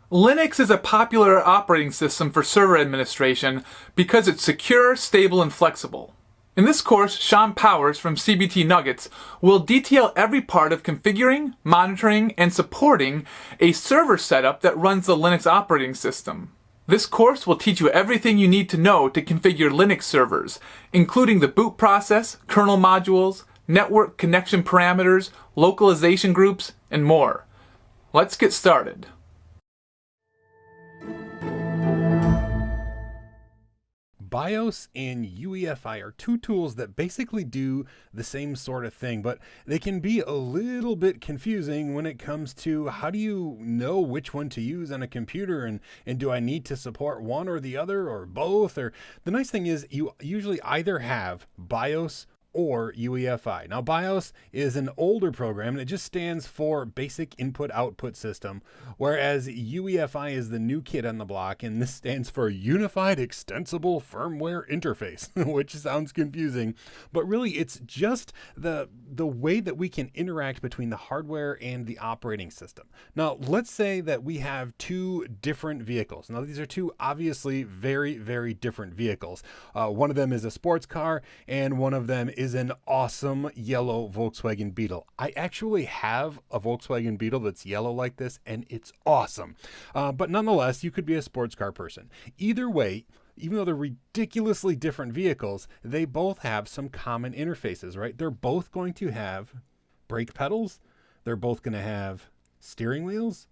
Linux is a popular operating system for server administration because it's secure, stable, and flexible. In this course, Sean Powers from CBT Nuggets will detail every part of configuring, monitoring, and supporting a server setup that runs the Linux operating system. This course will teach you everything you need to know to configure Linux servers, including the boot process, kernel modules, network connection parameters, localization groups, and more. Let's get started. BIOS and UEFI are two tools that basically do the same sort of thing, but they can be a little bit confusing when it comes to how do you know which one to use on a computer, and do I need to support one or the other or both? Or the nice thing is you usually either have BIOS or UEFI. Now, BIOS is an older program and it just stands for Basic Input Output System, whereas UEFI is the new kid on the block, and this stands for Unified Extensible Firmware Interface, which sounds confusing, but really it's just the way that we can interact between the hardware and the operating system. Now, let's say that we have two different vehicles. Now, these are two obviously very, very different vehicles. One of them is a sports car and one of them is an awesome yellow Volkswagen Beetle. I actually have a Volkswagen Beetle that's yellow like this, and it's awesome. But nonetheless, you could be a sports car person. Either way, even though they're ridiculously different vehicles, they both have some common interfaces, right? They're both going to have brake pedals. They're both going to have steering wheels.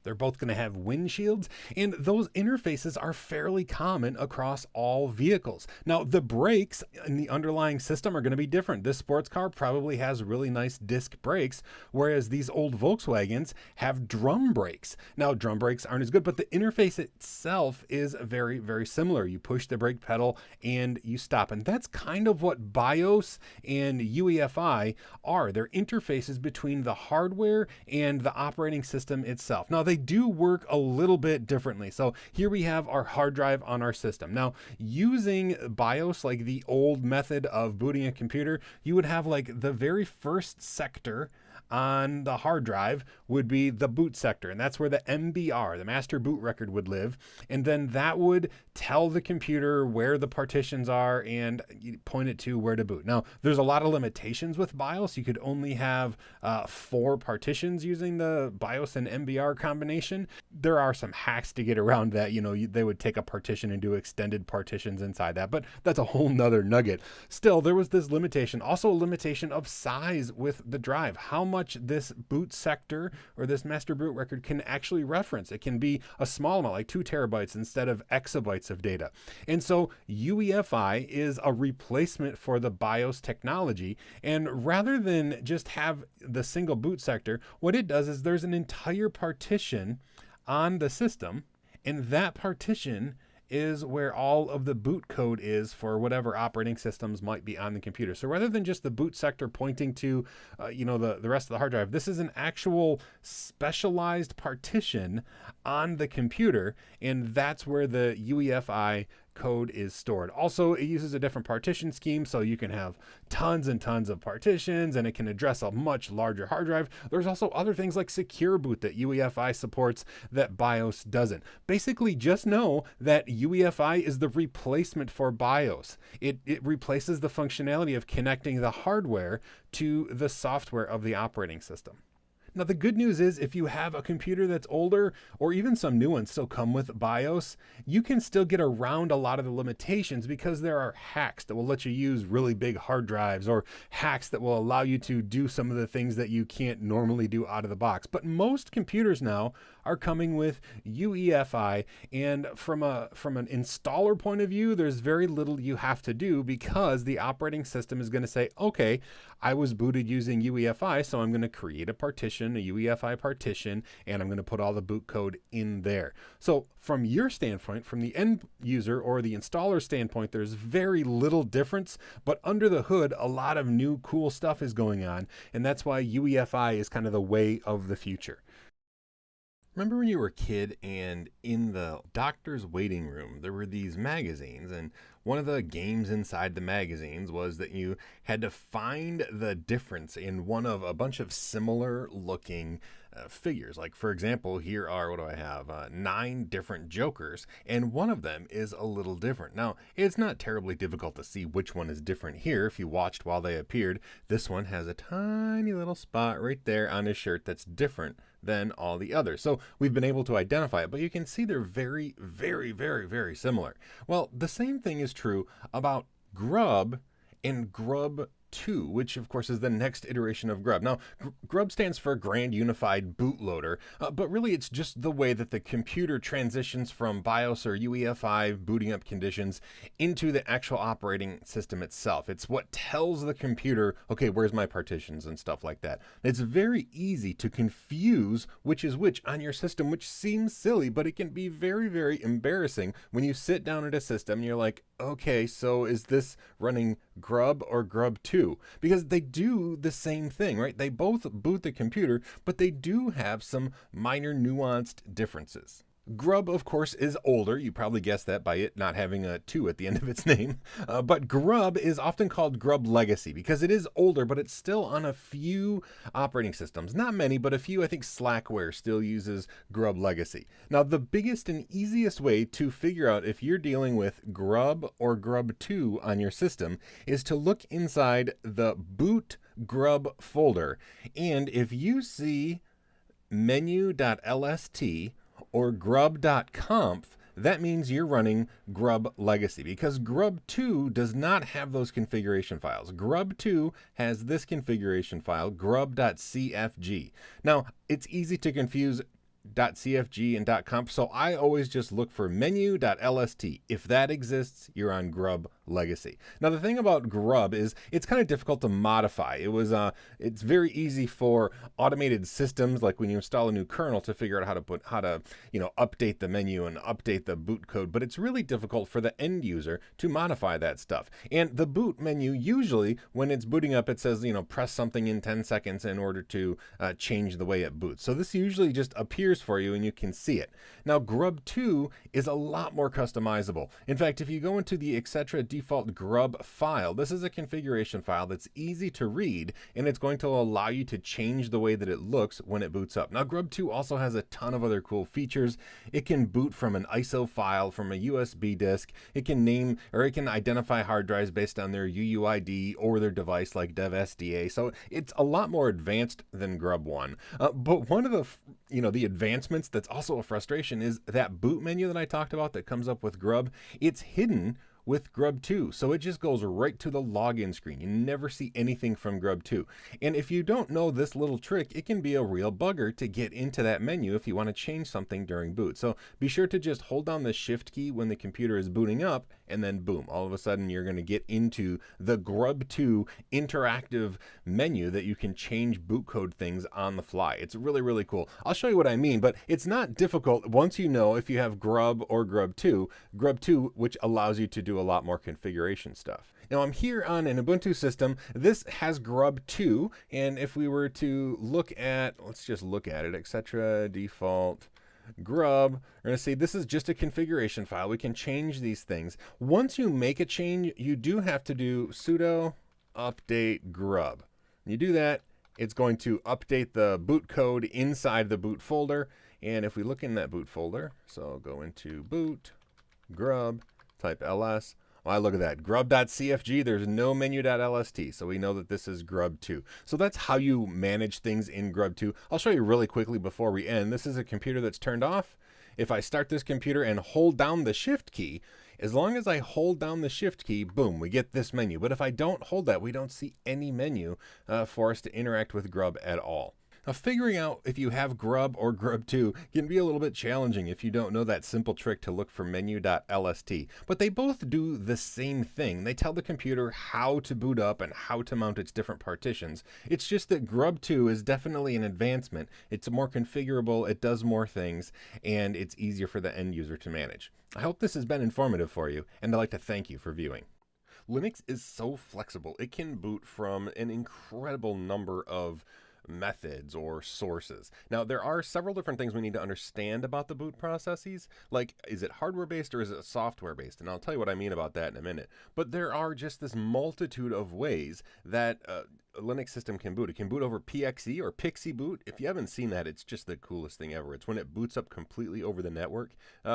They're both going to have windshields, and those interfaces are fairly common across all vehicles. Now, the brakes in the underlying system are going to be different. This sports car probably has really nice disc brakes, whereas these old Volkswagens have drum brakes. Now, drum brakes aren't as good, but the interface itself is very, very similar. You push the brake pedal and you stop, and that's kind of what BIOS and UEFI are. They're interfaces between the hardware and the operating system itself. Now, they do work a little bit differently. So here we have our hard drive on our system. Now, using BIOS, like the old method of booting a computer, you would have like the very first sector on the hard drive would be the boot sector, and that's where the MBR, the master boot record, would live. And then that would tell the computer where the partitions are and point it to where to boot. Now, there's a lot of limitations with BIOS. You could only have 4 partitions using the BIOS and MBR combination. There are some hacks to get around that. They would take a partition and do extended partitions inside that, but that's a whole nother nugget. Still, there was this limitation, also a limitation of size with the drive. How much this boot sector or this master boot record can actually reference. It can be a small amount, like 2 terabytes instead of exabytes of data. And so UEFI is a replacement for the BIOS technology. And rather than just have the single boot sector, what it does is there's an entire partition on the system, and that partition is where all of the boot code is for whatever operating systems might be on the computer. So rather than just the boot sector pointing to, the rest of the hard drive, this is an actual specialized partition on the computer, and that's where the UEFI code is stored. Also, it uses a different partition scheme, so you can have tons and tons of partitions, and it can address a much larger hard drive. There's also other things like secure boot that UEFI supports that BIOS doesn't. Basically, just know that UEFI is the replacement for BIOS. It replaces the functionality of connecting the hardware to the software of the operating system. Now, the good news is if you have a computer that's older, or even some new ones still come with BIOS, you can still get around a lot of the limitations because there are hacks that will let you use really big hard drives, or hacks that will allow you to do some of the things that you can't normally do out of the box. But most computers now are coming with UEFI, and from an installer point of view, there's very little you have to do because the operating system is going to say, okay, I was booted using UEFI, so I'm going to create a partition, a UEFI partition, and I'm going to put all the boot code in there. So from your standpoint, from the end user or the installer standpoint, there's very little difference, but under the hood, a lot of new cool stuff is going on, and that's why UEFI is kind of the way of the future. Remember when you were a kid and in the doctor's waiting room, there were these magazines, and one of the games inside the magazines was that you had to find the difference in one of a bunch of similar looking figures. Like, for example, here are, what do I have? 9 different jokers, and one of them is a little different. Now, it's not terribly difficult to see which one is different here if you watched while they appeared. This one has a tiny little spot right there on his shirt that's different than all the others. So we've been able to identify it, but you can see they're very, very, very, very similar. Well, the same thing is true about Grub and Grub 2, which of course is the next iteration of Grub. Now, Grub stands for Grand Unified Bootloader, but really it's just the way that the computer transitions from BIOS or UEFI booting up conditions into the actual operating system itself. It's what tells the computer, okay, where's my partitions and stuff like that. It's very easy to confuse which is which on your system, which seems silly, but it can be very, very embarrassing when you sit down at a system and you're like, okay, so is this running Grub or Grub 2? Because they do the same thing, right? They both boot the computer, but they do have some minor nuanced differences. Grub, of course, is older. You probably guessed that by it not having a 2 at the end of its name. But Grub is often called Grub Legacy because it is older, but it's still on a few operating systems. Not many, but a few. I think Slackware still uses Grub Legacy. Now, the biggest and easiest way to figure out if you're dealing with Grub or Grub 2 on your system is to look inside the boot Grub folder. And if you see menu.lst or grub.conf, that means you're running Grub Legacy because Grub 2 does not have those configuration files. Grub 2 has this configuration file, grub.cfg. Now, it's easy to confuse .cfg and .conf, so I always just look for menu.lst. If that exists, you're on Grub Legacy. Now, the thing about Grub is it's kind of difficult to modify. It's very easy for automated systems, like when you install a new kernel, to figure out how to update the menu and update the boot code. But it's really difficult for the end user to modify that stuff. And the boot menu, usually when it's booting up, it says press something in 10 seconds in order to change the way it boots. So this usually just appears for you and you can see it. Now, Grub 2 is a lot more customizable. In fact, if you go into the etc. default Grub file, this is a configuration file that's easy to read, and it's going to allow you to change the way that it looks when it boots up. Now, Grub 2 also has a ton of other cool features. It can boot from an ISO file, from a USB disk. It can name, or it can identify hard drives based on their UUID or their device, like DevSDA. So it's a lot more advanced than Grub 1. But one of the advancements that's also a frustration is that boot menu that I talked about that comes up with Grub. It's hidden with Grub 2, so it just goes right to the login screen. You never see anything from Grub 2. And if you don't know this little trick, it can be a real bugger to get into that menu if you want to change something during boot. So be sure to just hold down the shift key when the computer is booting up, and then boom, all of a sudden you're going to get into the Grub 2 interactive menu that you can change boot code things on the fly. It's really, really cool. I'll show you what I mean, but it's not difficult once you know if you have Grub or Grub 2, which allows you to do a lot more configuration stuff. Now, I'm here on an Ubuntu system. This has Grub 2, and if we were to look at, let's just look at it, etc. default Grub, we're going to see this is just a configuration file. We can change these things. Once you make a change, you do have to do sudo update grub. When you do that, it's going to update the boot code inside the boot folder. And if we look in that boot folder, so go into boot, grub, type ls. Well, look at that, grub.cfg, there's no menu.lst, so we know that this is Grub 2. So that's how you manage things in Grub 2. I'll show you really quickly before we end. This is a computer that's turned off. If I start this computer and hold down the shift key, as long as I hold down the shift key, boom, we get this menu. But if I don't hold that, we don't see any menu for us to interact with Grub at all. Now, figuring out if you have Grub or Grub 2 can be a little bit challenging if you don't know that simple trick to look for menu.lst. But they both do the same thing. They tell the computer how to boot up and how to mount its different partitions. It's just that Grub 2 is definitely an advancement. It's more configurable, it does more things, and it's easier for the end user to manage. I hope this has been informative for you, and I'd like to thank you for viewing. Linux is so flexible. It can boot from an incredible number of methods or sources. Now, there are several different things we need to understand about the boot processes, like is it hardware based or is it software based? And I'll tell you what I mean about that in a minute. But there are just this multitude of ways that a Linux system can boot. It can boot over PXE or Pixie Boot. If you haven't seen that, it's just the coolest thing ever. It's when it boots up completely over the network.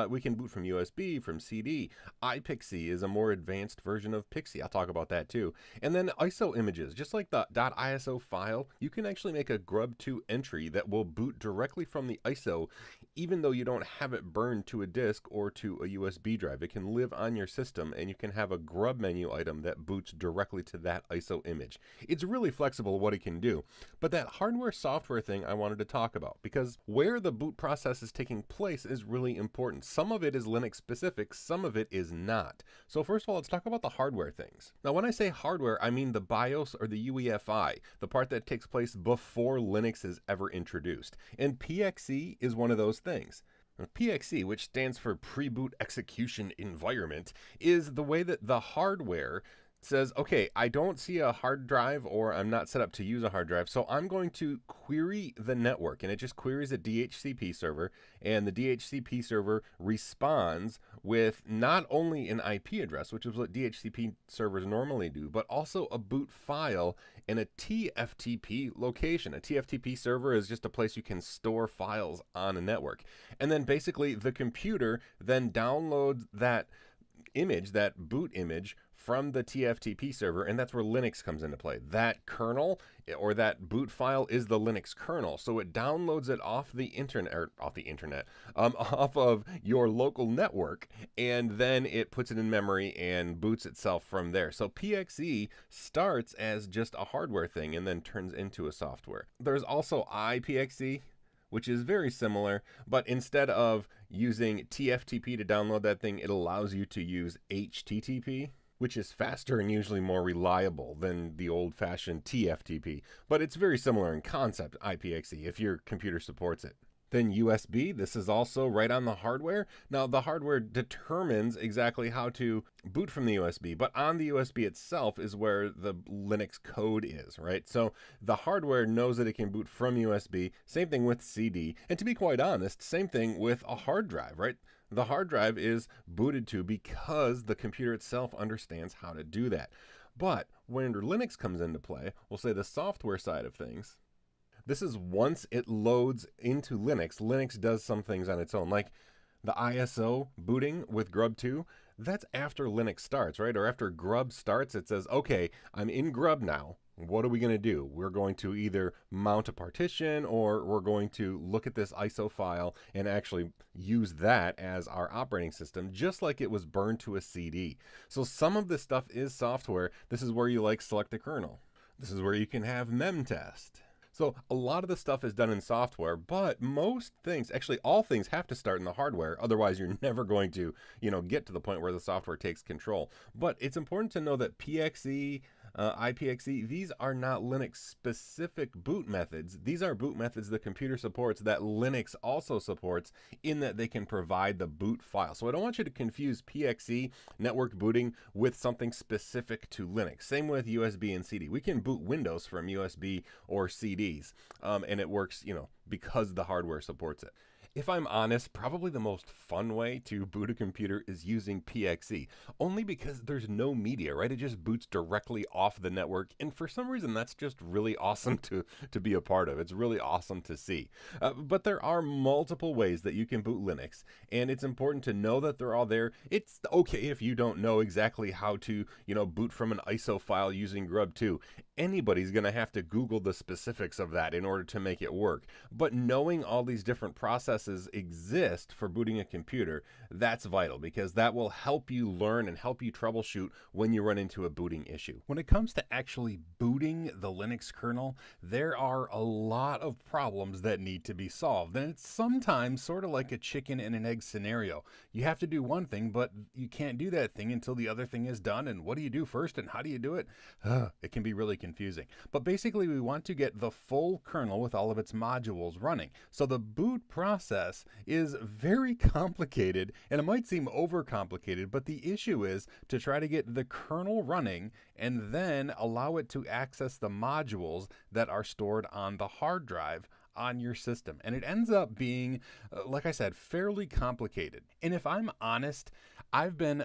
We can boot from USB, from CD. iPXE is a more advanced version of Pixie. I'll talk about that too. And then ISO images, just like the .iso file, you can actually make a grub2 entry that will boot directly from the ISO, even though you don't have it burned to a disk or to a USB drive. It can live on your system, and you can have a grub menu item that boots directly to that ISO image. It's really flexible what it can do. But that hardware software thing I wanted to talk about, because where the boot process is taking place is really important. Some of it is Linux specific, some of it is not. So first of all, let's talk about the hardware things. Now when I say hardware, I mean the BIOS or the UEFI, the part that takes place before Linux is ever introduced. And PXE is one of those things. PXE, which stands for Pre-Boot Execution Environment, is the way that the hardware says, okay, I don't see a hard drive, or I'm not set up to use a hard drive, so I'm going to query the network. And it just queries a DHCP server, and the DHCP server responds with not only an IP address, which is what DHCP servers normally do, but also a boot file and a TFTP location. A TFTP server is just a place you can store files on a network. And then basically the computer then downloads that image, that boot image, from the TFTP server, and that's where Linux comes into play. That kernel or that boot file is the Linux kernel, so it downloads it off the internet, off of your local network, and then it puts it in memory and boots itself from there. So PXE starts as just a hardware thing and then turns into a software. There's also iPXE, which is very similar, but instead of using TFTP to download that thing, it allows you to use HTTP, which is faster and usually more reliable than the old-fashioned TFTP. But it's very similar in concept, iPXE, if your computer supports it. Then USB, this is also right on the hardware. Now the hardware determines exactly how to boot from the USB, but on the USB itself is where the Linux code is, right? So the hardware knows that it can boot from USB, same thing with CD, and to be quite honest, same thing with a hard drive, right? The hard drive is booted to because the computer itself understands how to do that. But when Linux comes into play, we'll say the software side of things, this is once it loads into Linux, Linux does some things on its own, like the ISO booting with grub2. That's after Linux starts, right? Or after grub starts, it says, okay, I'm in grub now. What are we going to do? We're going to either mount a partition, or we're going to look at this ISO file and actually use that as our operating system, just like it was burned to a CD. So some of this stuff is software. This is where you select a kernel. This is where you can have memtest. So a lot of the stuff is done in software, but most things, actually all things, have to start in the hardware. Otherwise, you're never going to, get to the point where the software takes control. But it's important to know that PXE, iPXE, these are not Linux specific boot methods. These are boot methods the computer supports that Linux also supports, in that they can provide the boot file. So I don't want you to confuse PXE, network booting, with something specific to Linux. Same with USB and CD. We can boot Windows from USB or CDs, and it works, because the hardware supports it. If I'm honest, probably the most fun way to boot a computer is using PXE, only because there's no media, right? It just boots directly off the network, and for some reason that's just really awesome to be a part of. It's really awesome to see. But there are multiple ways that you can boot Linux, and it's important to know that they're all there. It's okay if you don't know exactly how to, boot from an ISO file using grub2. Anybody's going to have to Google the specifics of that in order to make it work. But knowing all these different processes exist for booting a computer, that's vital, because that will help you learn and help you troubleshoot when you run into a booting issue. When it comes to actually booting the Linux kernel, there are a lot of problems that need to be solved. And it's sometimes sort of like a chicken and an egg scenario. You have to do one thing, but you can't do that thing until the other thing is done. And what do you do first, and how do you do it? It can be really confusing. But basically, we want to get the full kernel with all of its modules running. So the boot process is very complicated, and it might seem overcomplicated, but the issue is to try to get the kernel running and then allow it to access the modules that are stored on the hard drive on your system. And it ends up being, like I said, fairly complicated. And if I'm honest, I've been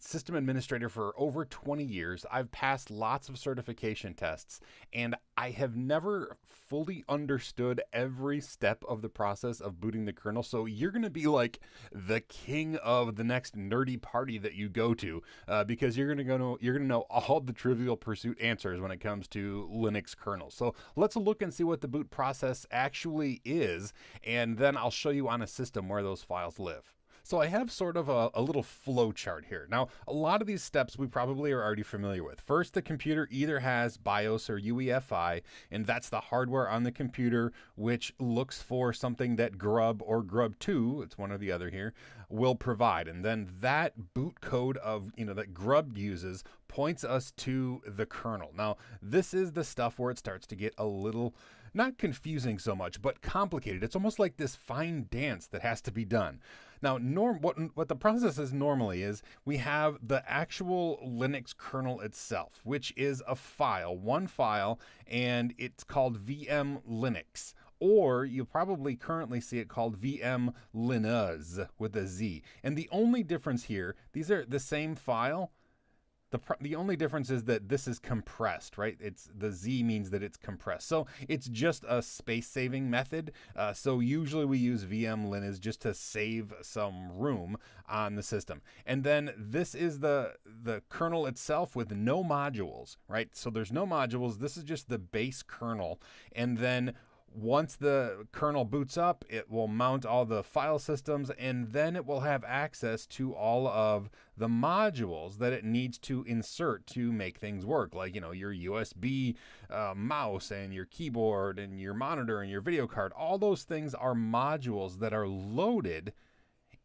system administrator for over 20 years. I've passed lots of certification tests, and I have never fully understood every step of the process of booting the kernel. So you're going to be like the king of the next nerdy party that you go to, because you're going to know all the Trivial Pursuit answers when it comes to Linux kernels. So let's look and see what the boot process actually is, and then I'll show you on a system where those files live. So I have sort of a little flow chart here. Now, a lot of these steps we probably are already familiar with. First, the computer either has BIOS or UEFI, and that's the hardware on the computer which looks for something that Grub or Grub2, it's one or the other here, will provide. And then that boot code of, that Grub uses points us to the kernel. Now, this is the stuff where it starts to get a little, not confusing so much, but complicated. It's almost like this fine dance that has to be done. Now, what the process is normally is we have the actual Linux kernel itself, which is a file, one file, and it's called VM Linux. Or you'll probably currently see it called VM Linux with a Z. And the only difference here, these are the same file. The only difference is that this is compressed, right? The Z means that it's compressed. So it's just a space saving method. So usually we use VM Linux just to save some room on the system. And then this is the kernel itself with no modules, right? So there's no modules. This is just the base kernel. And then once the kernel boots up, it will mount all the file systems, and then it will have access to all of the modules that it needs to insert to make things work, like, your USB mouse and your keyboard and your monitor and your video card. All those things are modules that are loaded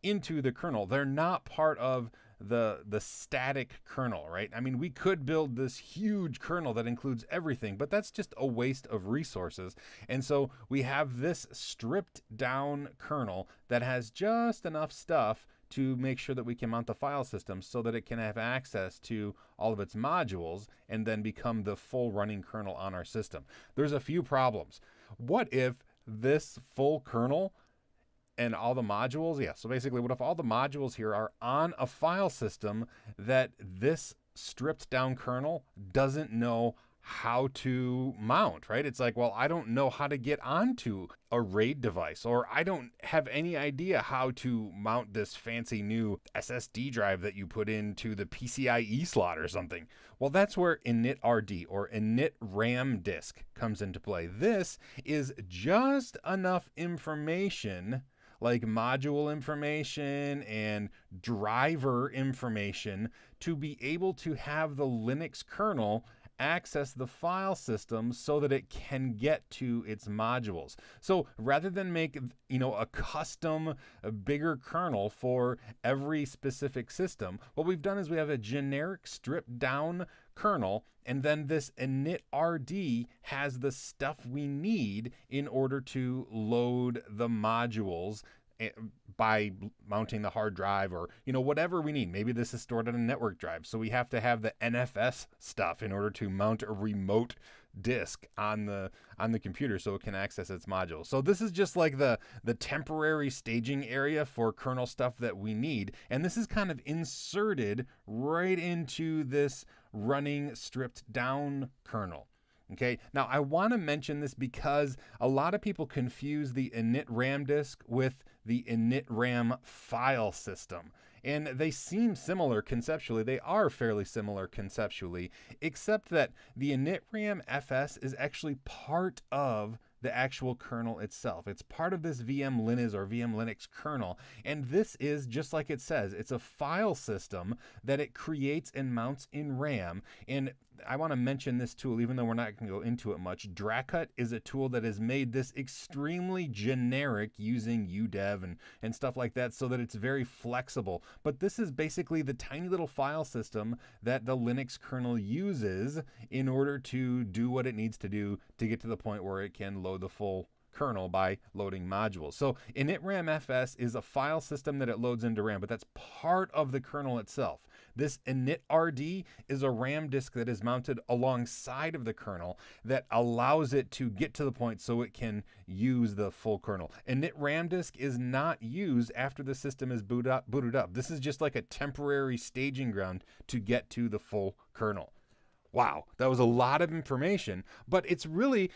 into the kernel. They're not part of the static kernel, right? I mean, we could build this huge kernel that includes everything, but that's just a waste of resources. And so we have this stripped down kernel that has just enough stuff to make sure that we can mount the file system so that it can have access to all of its modules and then become the full running kernel on our system. There's a few problems. What if this full kernel and all the modules, so basically what if all the modules here are on a file system that this stripped down kernel doesn't know how to mount, right? It's like, well, I don't know how to get onto a RAID device, or I don't have any idea how to mount this fancy new SSD drive that you put into the PCIe slot or something. Well, that's where initrd or init RAM disk comes into play. This is just enough information, like module information and driver information, to be able to have the Linux kernel access the file system so that it can get to its modules. So rather than make, a custom, a bigger kernel for every specific system, what we've done is we have a generic stripped down kernel, and then this initrd has the stuff we need in order to load the modules by mounting the hard drive, or whatever we need. Maybe this is stored on a network drive, so we have to have the NFS stuff in order to mount a remote disk on the computer so it can access its modules. So this is just like the temporary staging area for kernel stuff that we need, and this is kind of inserted right into this running stripped down kernel. Okay, now I want to mention this because a lot of people confuse the init RAM disk with the init RAM file system. And they seem similar conceptually. They are fairly similar conceptually, except that the init RAM FS is actually part of the actual kernel itself. It's part of this VM Linux or VM Linux kernel. And this is, just like it says, it's a file system that it creates and mounts in RAM. And I want to mention this tool, even though we're not going to go into it much. Dracut is a tool that has made this extremely generic using UDEV and stuff like that, so that it's very flexible. But this is basically the tiny little file system that the Linux kernel uses in order to do what it needs to do to get to the point where it can load the full kernel by loading modules. So initramfs is a file system that it loads into RAM, but that's part of the kernel itself. This initrd is a RAM disk that is mounted alongside of the kernel that allows it to get to the point so it can use the full kernel. Initram disk is not used after the system is booted up. This is just like a temporary staging ground to get to the full kernel. Wow, that was a lot of information, but it's really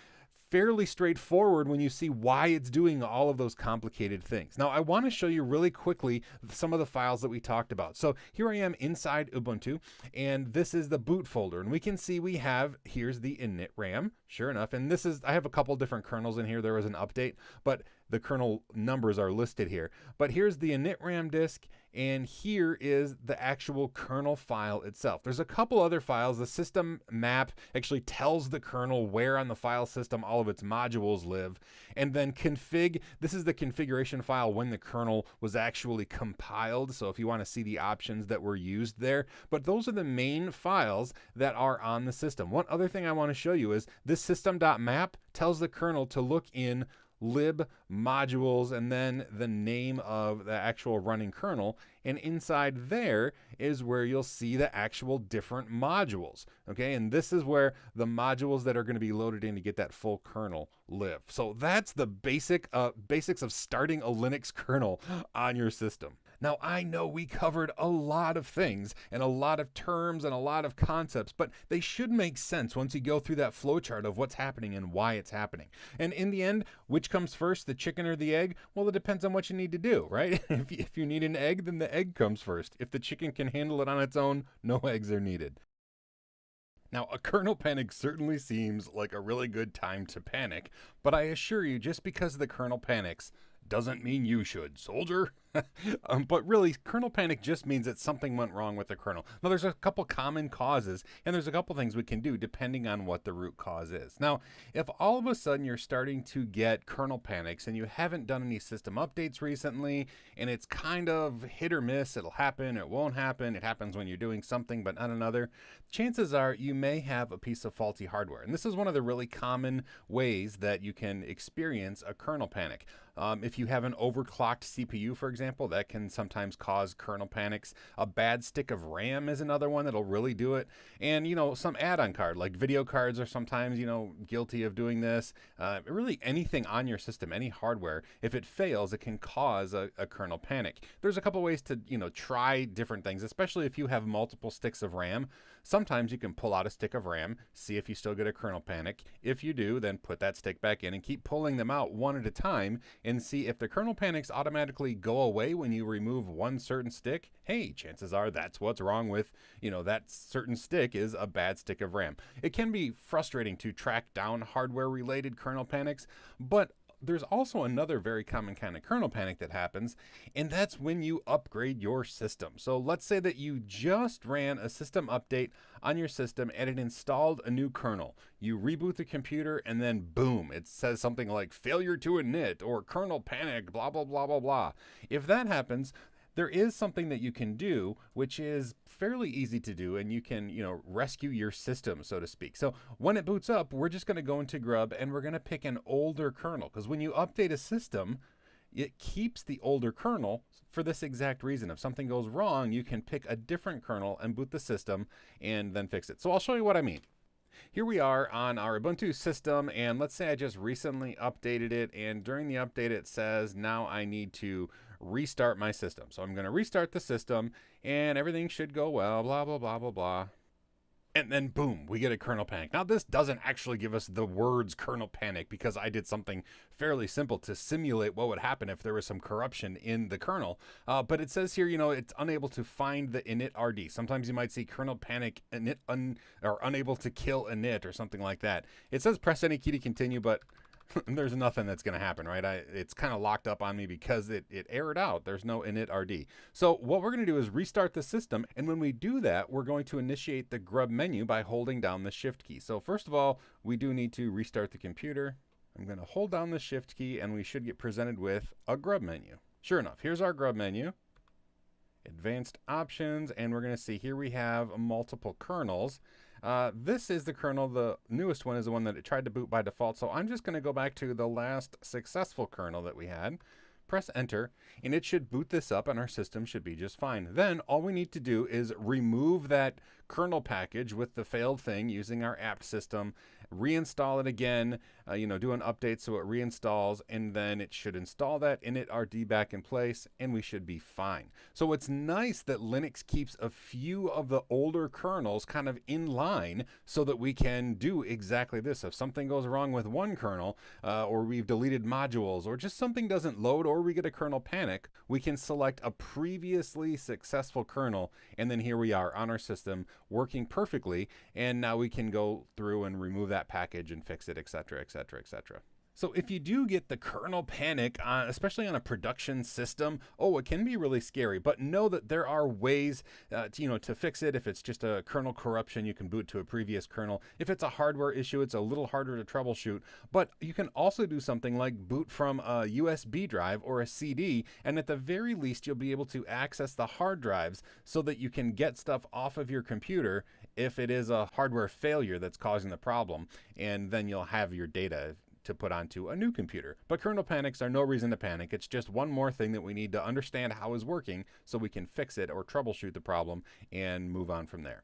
fairly straightforward when you see why it's doing all of those complicated things. Now, I want to show you really quickly some of the files that we talked about. So here I am inside Ubuntu, and this is the boot folder, and we can see we have, here's the initram, sure enough, and this is, I have a couple different kernels in here. There was an update, but the kernel numbers are listed here. But here's the initram disk, and here is the actual kernel file itself. There's a couple other files. The system map actually tells the kernel where on the file system all of its modules live. And then config, this is the configuration file when the kernel was actually compiled. So if you want to see the options that were used there, but those are the main files that are on the system. One other thing I want to show you is this system.map tells the kernel to look in lib modules and then the name of the actual running kernel, and inside there is where you'll see the actual different modules. Okay, and this is where the modules that are going to be loaded in to get that full kernel live. So that's the basics of starting a Linux kernel on your system. Now, I know we covered a lot of things and a lot of terms and a lot of concepts, but they should make sense once you go through that flowchart of what's happening and why it's happening. And in the end, which comes first, the chicken or the egg? Well, it depends on what you need to do, right? If you need an egg, then the egg comes first. If the chicken can handle it on its own, no eggs are needed. Now, a kernel panic certainly seems like a really good time to panic, but I assure you, just because the kernel panics doesn't mean you should, soldier. But really, kernel panic just means that something went wrong with the kernel. Now, there's a couple common causes, and there's a couple things we can do depending on what the root cause is. Now, if all of a sudden you're starting to get kernel panics and you haven't done any system updates recently, and it's kind of hit or miss, it'll happen, it won't happen, it happens when you're doing something but not another, chances are you may have a piece of faulty hardware. And this is one of the really common ways that you can experience a kernel panic. If you have an overclocked CPU, for example, that can sometimes cause kernel panics. A bad stick of RAM is another one that'll really do it. And, some add-on card, like video cards are sometimes, guilty of doing this. Really anything on your system, any hardware, if it fails, it can cause a kernel panic. There's a couple ways to, try different things, especially if you have multiple sticks of RAM. Sometimes you can pull out a stick of RAM, see if you still get a kernel panic. If you do, then put that stick back in and keep pulling them out one at a time and see if the kernel panics automatically go away when you remove one certain stick. Hey, chances are that's what's wrong with, that certain stick is a bad stick of RAM. It can be frustrating to track down hardware-related kernel panics, but there's also another very common kind of kernel panic that happens, and that's when you upgrade your system. So let's say that you just ran a system update on your system and it installed a new kernel. You reboot the computer and then boom, it says something like failure to init or kernel panic, blah, blah, blah, blah, blah. If that happens, there is something that you can do, which is fairly easy to do, and you can, rescue your system, so to speak. So when it boots up, we're just going to go into Grub and we're going to pick an older kernel, because when you update a system, it keeps the older kernel for this exact reason. If something goes wrong, you can pick a different kernel and boot the system and then fix it. So I'll show you what I mean. Here we are on our Ubuntu system, and let's say I just recently updated it, and during the update it says now I need to restart my system. So I'm going to restart the system and everything should go well, blah, blah, blah, blah, blah. And then boom, we get a kernel panic. Now this doesn't actually give us the words kernel panic because I did something fairly simple to simulate what would happen if there was some corruption in the kernel. But it says here, it's unable to find the initrd. Sometimes you might see kernel panic init or unable to kill init or something like that. It says press any key to continue, but there's nothing that's going to happen, right? It's kind of locked up on me because it errored out. There's no initrd. So what we're going to do is restart the system. And when we do that, we're going to initiate the grub menu by holding down the shift key. So first of all, we do need to restart the computer. I'm going to hold down the shift key and we should get presented with a grub menu. Sure enough, here's our grub menu. Advanced options, and we're going to see here we have multiple kernels. This is the kernel. The newest one is the one that it tried to boot by default. So I'm just going to go back to the last successful kernel that we had. Press enter, and it should boot this up, and our system should be just fine. Then all we need to do is remove that kernel package with the failed thing using our apt system, reinstall it again, do an update so it reinstalls, and then it should install that, init-rd back in place, and we should be fine. So it's nice that Linux keeps a few of the older kernels kind of in line so that we can do exactly this. If something goes wrong with one kernel, or we've deleted modules, or just something doesn't load, or we get a kernel panic, we can select a previously successful kernel, and then here we are on our system working perfectly, and now we can go through and remove that package and fix it, etc., etc., etc. So if you do get the kernel panic, especially on a production system, it can be really scary. But know that there are ways, to fix it. If it's just a kernel corruption, you can boot to a previous kernel. If it's a hardware issue, it's a little harder to troubleshoot. But you can also do something like boot from a USB drive or a CD, and at the very least, you'll be able to access the hard drives so that you can get stuff off of your computer if it is a hardware failure that's causing the problem, and then you'll have your data to put onto a new computer. But kernel panics are no reason to panic. It's just one more thing that we need to understand how is working so we can fix it or troubleshoot the problem and move on from there.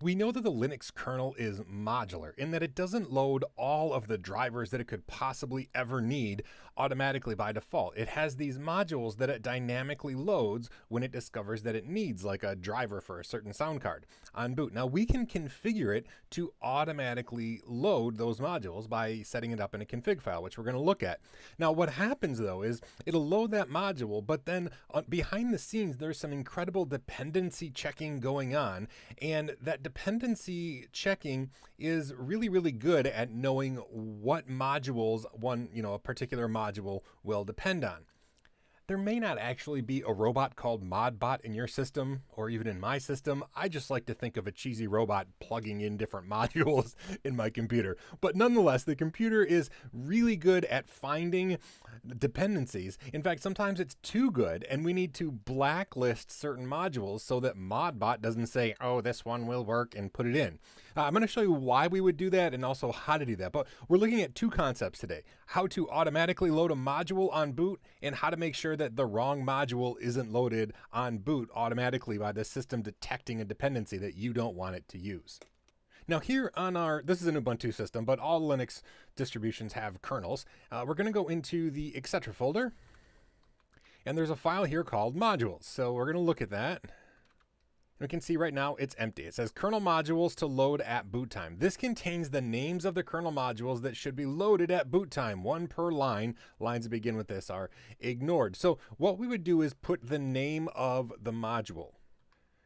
We know that the Linux kernel is modular in that it doesn't load all of the drivers that it could possibly ever need automatically by default. It has these modules that it dynamically loads when it discovers that it needs, like a driver for a certain sound card on boot. Now we can configure it to automatically load those modules by setting it up in a config file, which we're going to look at. Now what happens though is it'll load that module, but then behind the scenes there's some incredible dependency checking going on, and that dependency checking is really, really good at knowing what modules a particular module will depend on. There may not actually be a robot called Modbot in your system or even in my system. I just like to think of a cheesy robot plugging in different modules in my computer. But nonetheless, the computer is really good at finding dependencies. In fact, sometimes it's too good and we need to blacklist certain modules so that Modbot doesn't say, oh, this one will work, and put it in. I'm going to show you why we would do that and also how to do that. But we're looking at two concepts today: how to automatically load a module on boot, and how to make sure that the wrong module isn't loaded on boot automatically by the system detecting a dependency that you don't want it to use. Now here on this is an Ubuntu system, but all Linux distributions have kernels. We're going to go into the etc folder, and there's a file here called modules. So we're going to look at that. We can see right now it's empty. It says kernel modules to load at boot time. This contains the names of the kernel modules that should be loaded at boot time, one per line. Lines that begin with this are ignored. So what we would do is put the name of the module,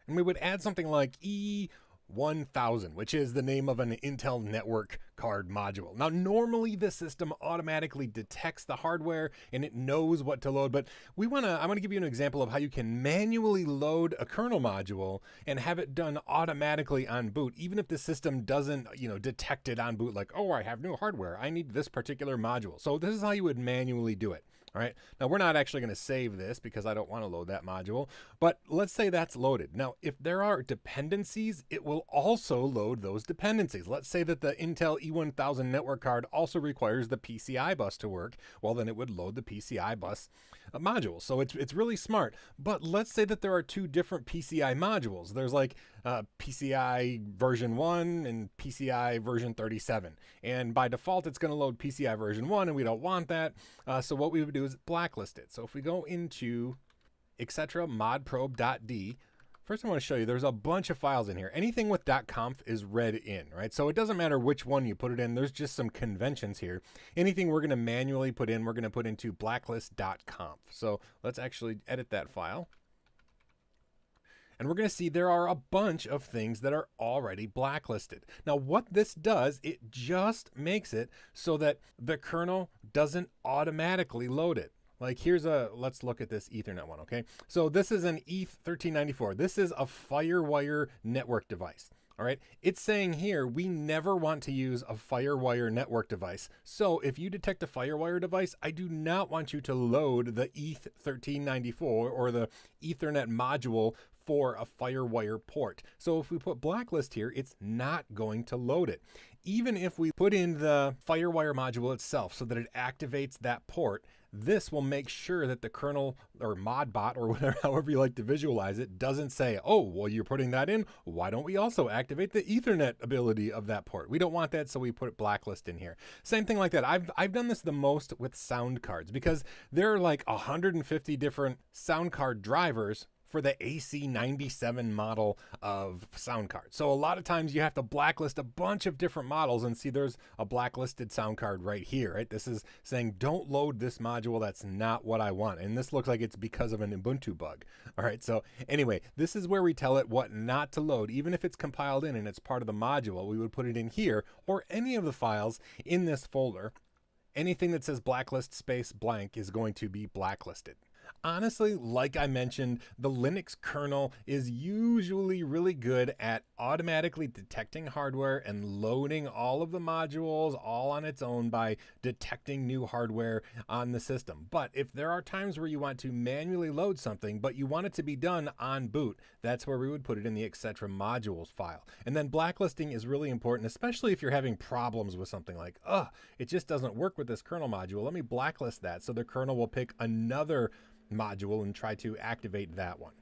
and we would add something like E1000, which is the name of an Intel network card module. Now, normally the system automatically detects the hardware and it knows what to load, but I want to give you an example of how you can manually load a kernel module and have it done automatically on boot, even if the system doesn't, detect it on boot, like, oh, I have new hardware, I need this particular module. So this is how you would manually do it. All right. Now we're not actually going to save this because I don't want to load that module, but let's say that's loaded. Now, if there are dependencies, it will also load those dependencies. Let's say that the Intel E1000 network card also requires the PCI bus to work. Well, then it would load the PCI bus module. So it's really smart. But let's say that there are two different PCI modules. There's like PCI version 1 and PCI version 37. And by default, it's going to load PCI version 1, and we don't want that. So what we would do is blacklist it. So if we go into etc modprobe.d, first I want to show you there's a bunch of files in here. Anything with .conf is read in, right? So it doesn't matter which one you put it in. There's just some conventions here. Anything we're going to manually put in, we're going to put into blacklist.conf. So let's actually edit that file. And we're going to see there are a bunch of things that are already blacklisted. Now, what this does, it just makes it so that the kernel doesn't automatically load it. Like let's look at this Ethernet one, okay? So this is an ETH1394. This is a FireWire network device. All right, it's saying here we never want to use a FireWire network device. So if you detect a FireWire device, I do not want you to load the ETH1394 or the Ethernet module for a FireWire port. So if we put blacklist here, it's not going to load it. Even if we put in the FireWire module itself so that it activates that port, this will make sure that the kernel or Modbot or whatever, however you like to visualize it, doesn't say, oh, well, you're putting that in. Why don't we also activate the Ethernet ability of that port? We don't want that, so we put blacklist in here. Same thing like that. I've done this the most with sound cards because there are like 150 different sound card drivers for the AC97 model of sound card. So a lot of times you have to blacklist a bunch of different models, and see there's a blacklisted sound card right here, right? This is saying don't load this module. That's not what I want. And this looks like it's because of an Ubuntu bug. All right. So anyway, this is where we tell it what not to load. Even if it's compiled in and it's part of the module, we would put it in here or any of the files in this folder. Anything that says blacklist space blank is going to be blacklisted. Honestly, like I mentioned, the Linux kernel is usually really good at automatically detecting hardware and loading all of the modules all on its own by detecting new hardware on the system. But if there are times where you want to manually load something, but you want it to be done on boot, that's where we would put it in the etc modules file. And then blacklisting is really important, especially if you're having problems with something like, it just doesn't work with this kernel module. Let me blacklist that so the kernel will pick another module and try to activate that one.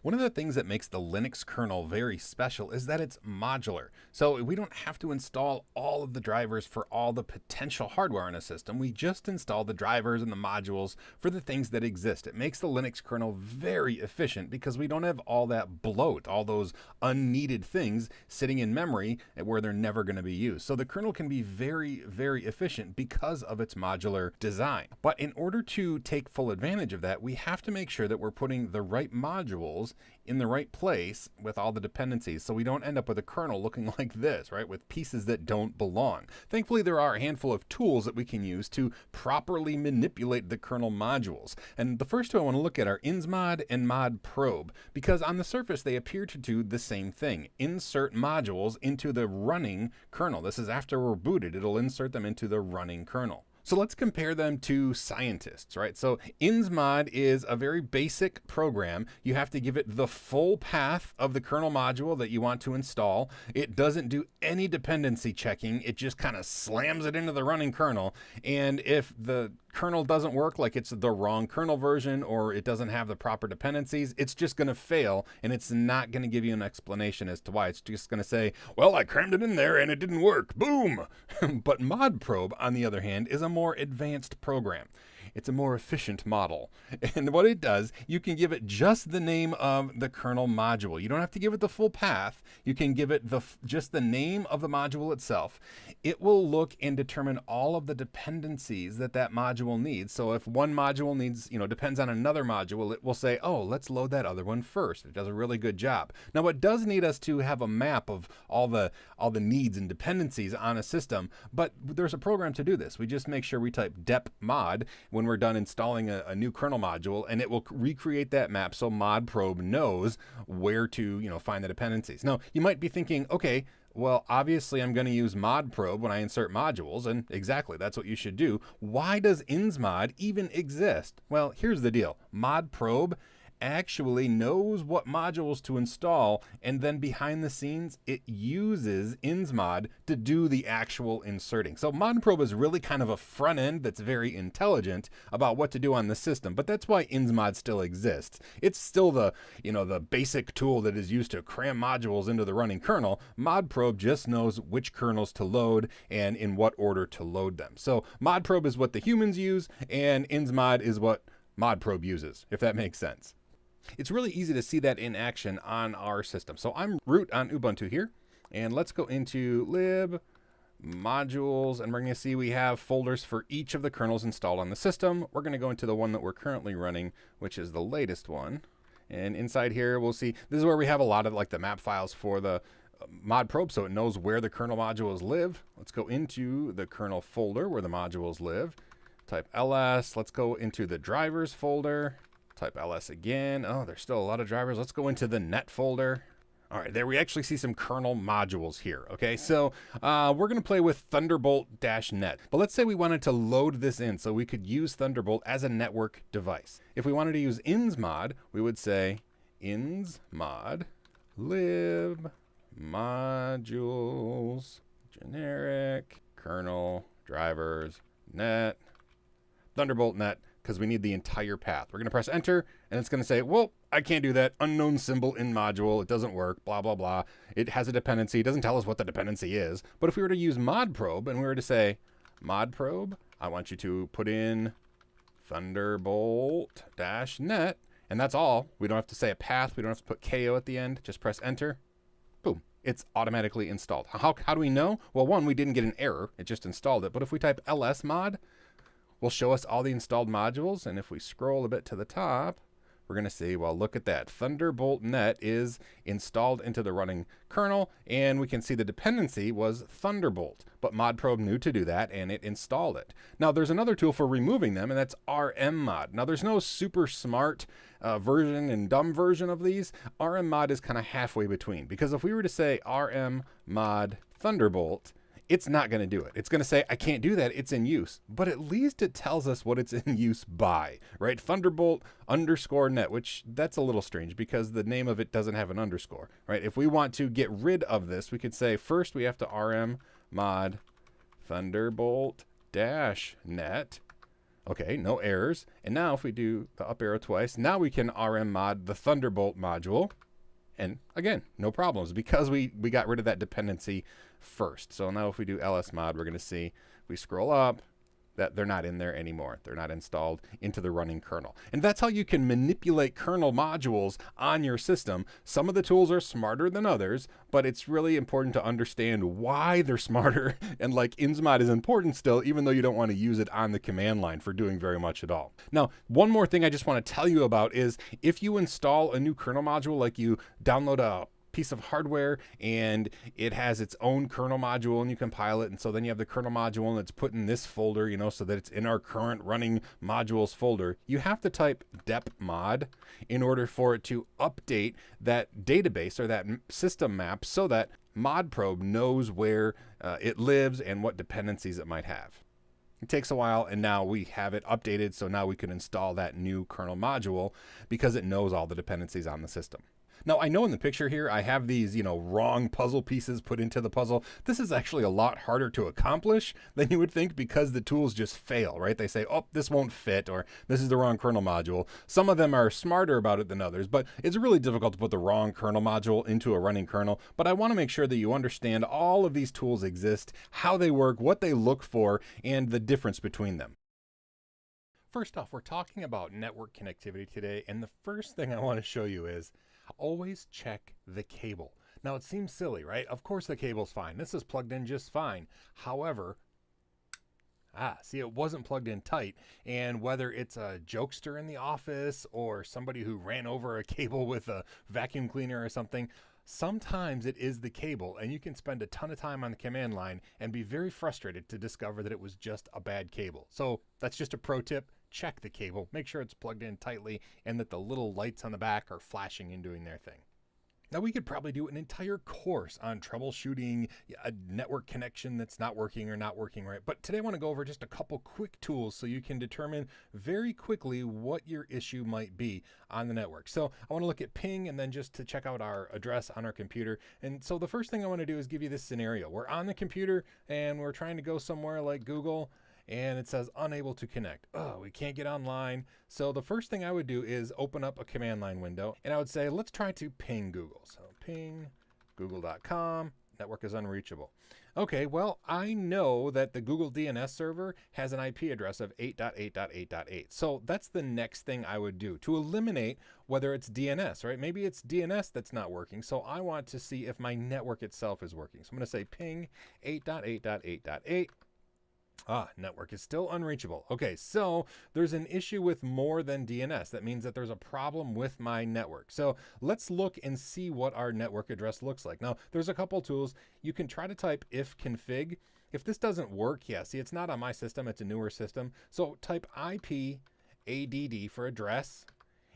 One of the things that makes the Linux kernel very special is that it's modular. So we don't have to install all of the drivers for all the potential hardware in a system. We just install the drivers and the modules for the things that exist. It makes the Linux kernel very efficient because we don't have all that bloat, all those unneeded things sitting in memory where they're never going to be used. So the kernel can be very, very efficient because of its modular design. But in order to take full advantage of that, we have to make sure that we're putting the right modules in the right place with all the dependencies, so we don't end up with a kernel looking like this, right, with pieces that don't belong. Thankfully, there are a handful of tools that we can use to properly manipulate the kernel modules. And the first two I want to look at are insmod and modprobe, because on the surface they appear to do the same thing. Insert modules into the running kernel. This is after we're booted. It'll insert them into the running kernel. So let's compare them to scientists, right? So insmod is a very basic program. You have to give it the full path of the kernel module that you want to install. It doesn't do any dependency checking. It just kind of slams it into the running kernel. And if the kernel doesn't work, like it's the wrong kernel version or it doesn't have the proper dependencies, it's just going to fail, and it's not going to give you an explanation as to why. It's just going to say, well, I crammed it in there and it didn't work. Boom. But modprobe, on the other hand, is a more advanced program. It's a more efficient model. And what it does, you can give it just the name of the kernel module. You don't have to give it the full path. You can give it just the name of the module itself. It will look and determine all of the dependencies that that module needs. So if one module needs, depends on another module, it will say, oh, let's load that other one first. It does a really good job. Now, it does need us to have a map of all the needs and dependencies on a system, but there's a program to do this. We just make sure we type dep mod when we're done installing a new kernel module, and it will recreate that map so modprobe knows where to find the dependencies. Now, you might be thinking, okay, well, obviously I'm going to use modprobe when I insert modules, and exactly, that's what you should do. Why does insmod even exist? Well, here's the deal. Modprobe actually knows what modules to install, and then behind the scenes it uses insmod to do the actual inserting. So modprobe is really kind of a front end that's very intelligent about what to do on the system, but that's why insmod still exists. It's still the basic tool that is used to cram modules into the running kernel. Modprobe just knows which kernels to load and in what order to load them. So modprobe is what the humans use, and insmod is what modprobe uses, if that makes sense. It's really easy to see that in action on our system. So I'm root on Ubuntu here, and let's go into lib modules, and we're going to see we have folders for each of the kernels installed on the system. We're going to go into the one that we're currently running, which is the latest one. And inside here, we'll see this is where we have a lot of like the map files for the modprobe, so it knows where the kernel modules live. Let's go into the kernel folder where the modules live. Type ls. Let's go into the drivers folder. Type ls again. Oh, there's still a lot of drivers. Let's go into the net folder. All right, there we actually see some kernel modules here. Okay, so we're going to play with Thunderbolt-net. But let's say we wanted to load this in so we could use Thunderbolt as a network device. If we wanted to use insmod, we would say insmod lib modules generic kernel drivers net Thunderbolt-net, because we need the entire path. We're going to press enter, and it's going to say, well, I can't do that. Unknown symbol in module. It doesn't work, blah, blah, blah. It has a dependency. It doesn't tell us what the dependency is. But if we were to use modprobe, and we were to say, modprobe, I want you to put in Thunderbolt-net, and that's all. We don't have to say a path. We don't have to put KO at the end. Just press enter. Boom. It's automatically installed. How do we know? Well, one, we didn't get an error. It just installed it. But if we type lsmod, will show us all the installed modules, and if we scroll a bit to the top, we're going to see, well, look at that. Thunderbolt-net is installed into the running kernel, and we can see the dependency was Thunderbolt, but modprobe knew to do that, and it installed it. Now, there's another tool for removing them, and that's rmmod. Now, there's no super smart version and dumb version of these. rmmod is kind of halfway between, because if we were to say rmmod Thunderbolt, it's not going to do it. It's going to say, I can't do that. It's in use. But at least it tells us what it's in use by, right? Thunderbolt_net, which that's a little strange because the name of it doesn't have an underscore, right? If we want to get rid of this, we could say first we have to rmmod Thunderbolt-net. Okay, no errors. And now if we do the up arrow twice, now we can rmmod the Thunderbolt module. And again, no problems because we got rid of that dependency first. So now if we do lsmod, we're going to see, if we scroll up, that they're not in there anymore. They're not installed into the running kernel. And that's how you can manipulate kernel modules on your system. Some of the tools are smarter than others, but it's really important to understand why they're smarter. And like insmod is important still, even though you don't want to use it on the command line for doing very much at all. Now, one more thing I just want to tell you about is if you install a new kernel module, like you download a piece of hardware and it has its own kernel module and you compile it, and so then you have the kernel module and it's put in this folder, you know, so that it's in our current running modules folder, you have to type depmod in order for it to update that database or that system map so that modprobe knows where it lives and what dependencies it might have. It takes a while, and now we have it updated, so now we can install that new kernel module because it knows all the dependencies on the system. Now, I know in the picture here, I have these, wrong puzzle pieces put into the puzzle. This is actually a lot harder to accomplish than you would think because the tools just fail, right? They say, oh, this won't fit, or this is the wrong kernel module. Some of them are smarter about it than others, but it's really difficult to put the wrong kernel module into a running kernel. But I want to make sure that you understand all of these tools exist, how they work, what they look for, and the difference between them. First off, we're talking about network connectivity today, and the first thing I want to show you is always check the cable. Now, it seems silly, right? Of course the cable's fine. This is plugged in just fine. However, see, it wasn't plugged in tight. And whether it's a jokester in the office or somebody who ran over a cable with a vacuum cleaner or something, sometimes it is the cable, and you can spend a ton of time on the command line and be very frustrated to discover that it was just a bad cable. So that's just a pro tip. Check the cable, make sure it's plugged in tightly, and that the little lights on the back are flashing and doing their thing. Now, we could probably do an entire course on troubleshooting a network connection that's not working or not working right. But today I want to go over just a couple quick tools so you can determine very quickly what your issue might be on the network. So I want to look at ping and then just to check out our address on our computer. And so the first thing I want to do is give you this scenario. We're on the computer and we're trying to go somewhere like Google, and it says unable to connect. Oh, we can't get online. So the first thing I would do is open up a command line window, and I would say, let's try to ping Google. So ping google.com, network is unreachable. Okay, well, I know that the Google DNS server has an IP address of 8.8.8.8. So that's the next thing I would do to eliminate whether it's DNS, right? Maybe it's DNS that's not working. So I want to see if my network itself is working. So I'm going to say ping 8.8.8.8. Network is still unreachable. Okay, so there's an issue with more than DNS. That means that there's a problem with my network. So let's look and see what our network address looks like. Now, there's a couple tools. You can try to type ifconfig. If this doesn't work, see, it's not on my system. It's a newer system. So type IP add for address,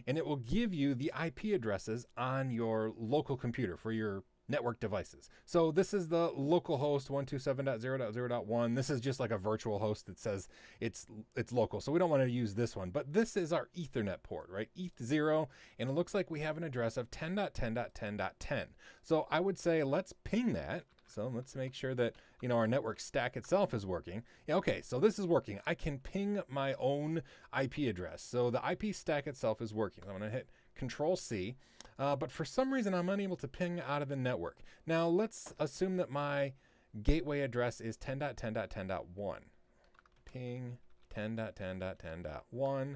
and it will give you the IP addresses on your local computer for your network devices. So this is the local host 127.0.0.1. This is just like a virtual host that says it's local. So we don't want to use this one, but this is our Ethernet port, right? ETH0, and it looks like we have an address of 10.10.10.10. So I would say let's ping that. So let's make sure that, our network stack itself is working. Yeah, okay, so this is working. I can ping my own IP address. So the IP stack itself is working. I'm going to hit Control C, but for some reason I'm unable to ping out of the network. Now let's assume that my gateway address is 10.10.10.1. Ping 10.10.10.1.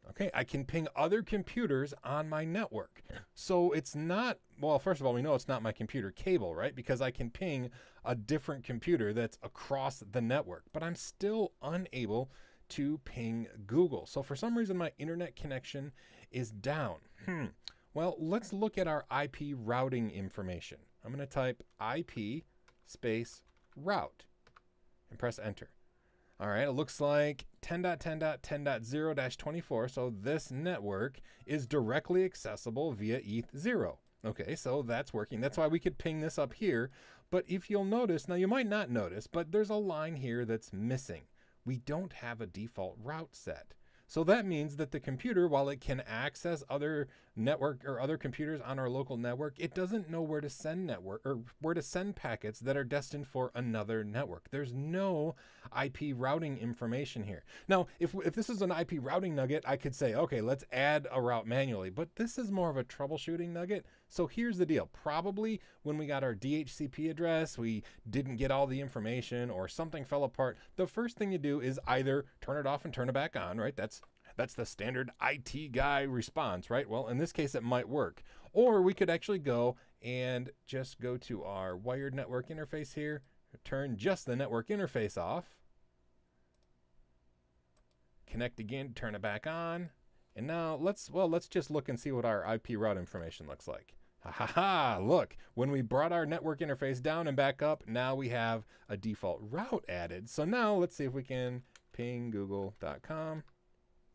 Okay, I can ping other computers on my network. So it's not, well, first of all, we know it's not my computer cable, right? Because I can ping a different computer that's across the network, but I'm still unable to ping Google. So for some reason, my internet connection is down. Well, let's look at our IP routing information. I'm going to type IP space route and press enter. All right, it looks like 10.10.10.0-24, so this network is directly accessible via ETH0. Okay, so that's working. That's why we could ping this up here. But if you'll notice, now you might not notice, but there's a line here that's missing. We don't have a default route set. So that means that the computer, while it can access other network or other computers on our local network, it doesn't know where to send packets that are destined for another network. There's no IP routing information here. Now, if this is an IP routing nugget, I could say, okay, let's add a route manually, but this is more of a troubleshooting nugget. So here's the deal. Probably when we got our DHCP address, we didn't get all the information or something fell apart. The first thing you do is either turn it off and turn it back on, right? That's the standard IT guy response, right? Well, in this case, it might work. Or we could actually go and just go to our wired network interface here, turn just the network interface off, connect again, turn it back on. And now let's just look and see what our IP route information looks like. Look, when we brought our network interface down and back up, now we have a default route added. So now let's see if we can ping google.com.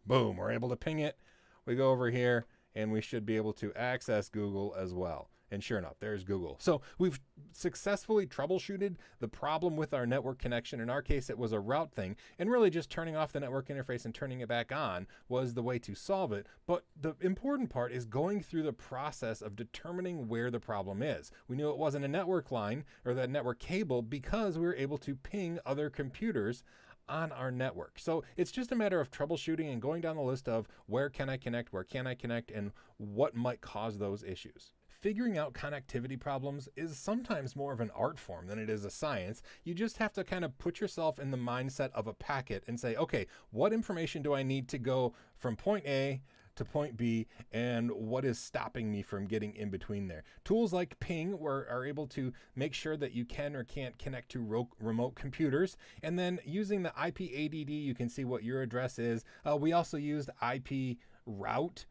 Boom, we're able to ping it. We go over here and we should be able to access Google as well. And sure enough, there's Google. So we've successfully troubleshooted the problem with our network connection. In our case, it was a route thing. And really just turning off the network interface and turning it back on was the way to solve it. But the important part is going through the process of determining where the problem is. We knew it wasn't a network line or the network cable because we were able to ping other computers on our network. So it's just a matter of troubleshooting and going down the list of where can I connect, and what might cause those issues. Figuring out connectivity problems is sometimes more of an art form than it is a science. You just have to kind of put yourself in the mindset of a packet and say, okay, what information do I need to go from point A to point B, and what is stopping me from getting in between there? Tools like Ping are able to make sure that you can or can't connect to remote computers, and then using the IP-ADD, you can see what your address is. We also used IP route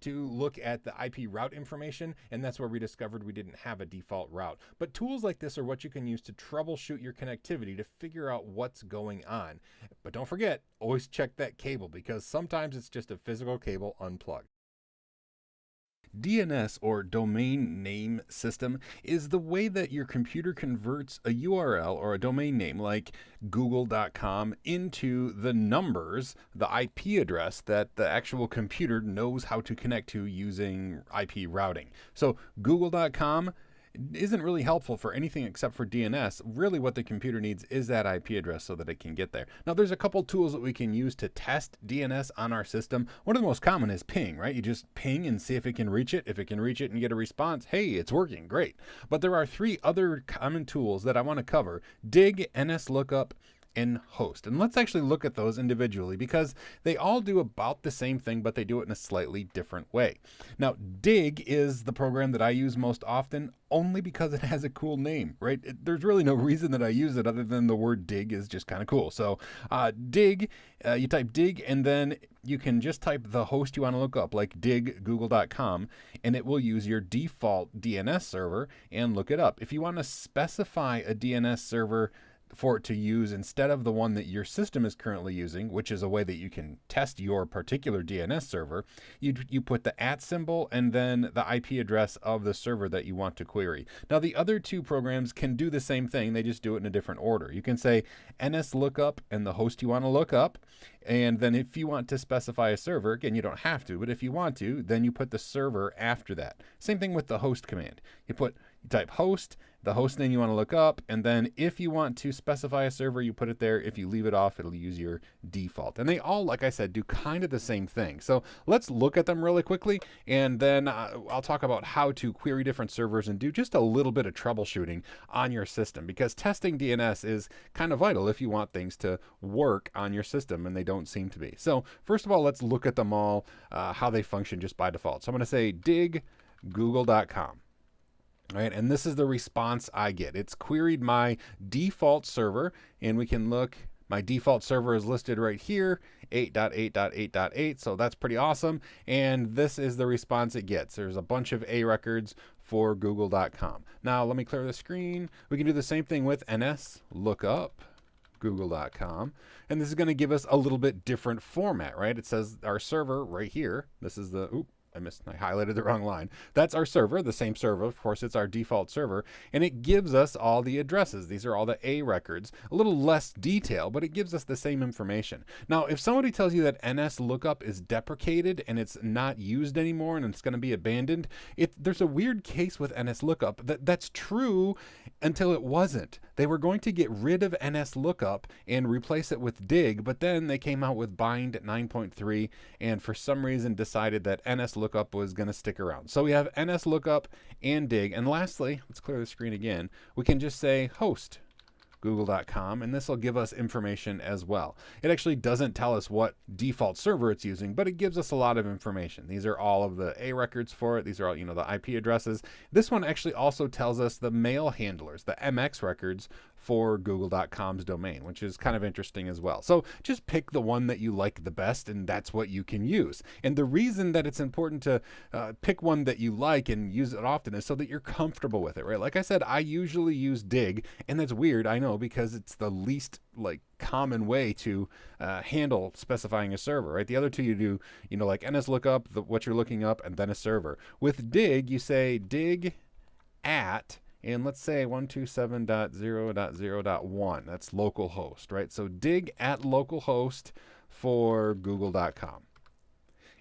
to look at the IP route information, and that's where we discovered we didn't have a default route. But tools like this are what you can use to troubleshoot your connectivity to figure out what's going on. But don't forget, always check that cable because sometimes it's just a physical cable unplugged. DNS, or domain name system, is the way that your computer converts a URL or a domain name like google.com into the numbers, the IP address that the actual computer knows how to connect to using IP routing. So google.com isn't really helpful for anything except for DNS. Really what the computer needs is that IP address so that it can get there. Now there's a couple tools that we can use to test DNS on our system. One of the most common is Ping, right? You just ping and see if it can reach it. If it can reach it and get a response, hey, it's working, great. But there are three other common tools that I want to cover: Dig, NSLookup, and Host. And let's actually look at those individually because they all do about the same thing, but they do it in a slightly different way. Now, Dig is the program that I use most often only because it has a cool name, right? There's really no reason that I use it other than the word dig is just kind of cool. So Dig, you type Dig, and then you can just type the host you want to look up, like diggoogle.com, and it will use your default DNS server and look it up. If you want to specify a DNS server for it to use instead of the one that your system is currently using, which is a way that you can test your particular DNS server, you put the @ symbol and then the IP address of the server that you want to query. Now, the other two programs can do the same thing. They just do it in a different order. You can say NSLOOKUP and the host you want to look up. And then if you want to specify a server, again, you don't have to, but if you want to, then you put the server after that. Same thing with the host command. You type host, the host name you want to look up, and then if you want to specify a server, you put it there. If you leave it off, it'll use your default. And they all, like I said, do kind of the same thing. So let's look at them really quickly, and then I'll talk about how to query different servers and do just a little bit of troubleshooting on your system, because testing DNS is kind of vital if you want things to work on your system, and they don't seem to be. So first of all, let's look at them all, how they function just by default. So I'm going to say dig google.com. All right, and this is the response I get. It's queried my default server, and we can look. My default server is listed right here, 8.8.8.8, so that's pretty awesome. And this is the response it gets. There's a bunch of A records for google.com. Now, let me clear the screen. We can do the same thing with NSLOOKUP. Google.com, and this is going to give us a little bit different format, right? It says our server right here. This is the, I highlighted the wrong line. That's our server, the same server. Of course, it's our default server, and it gives us all the addresses. These are all the A records. A little less detail, but it gives us the same information. Now, if somebody tells you that NSLOOKUP is deprecated and it's not used anymore and it's going to be abandoned, there's a weird case with NSLOOKUP. That's true until it wasn't. They were going to get rid of NSLOOKUP and replace it with DIG, but then they came out with Bind 9.3 and for some reason decided that NSLOOKUP was going to stick around. So we have NSLOOKUP and DIG. And lastly, let's clear the screen again. We can just say host google.com, and this will give us information as well. It actually doesn't tell us what default server it's using, but it gives us a lot of information. These are all of the A records for it. These are all, the IP addresses. This one actually also tells us the mail handlers, the MX records for google.com's domain, which is kind of interesting as well. So just pick the one that you like the best, and that's what you can use. And the reason that it's important to pick one that you like and use it often is so that you're comfortable with it, right? Like I said, I usually use DIG, and that's weird, I know, because it's the least common way to handle specifying a server, right? The other two you do, like NSLOOKUP, what you're looking up, and then a server. With DIG, you say dig at, and let's say 127.0.0.1. That's localhost, right? So dig at localhost for google.com.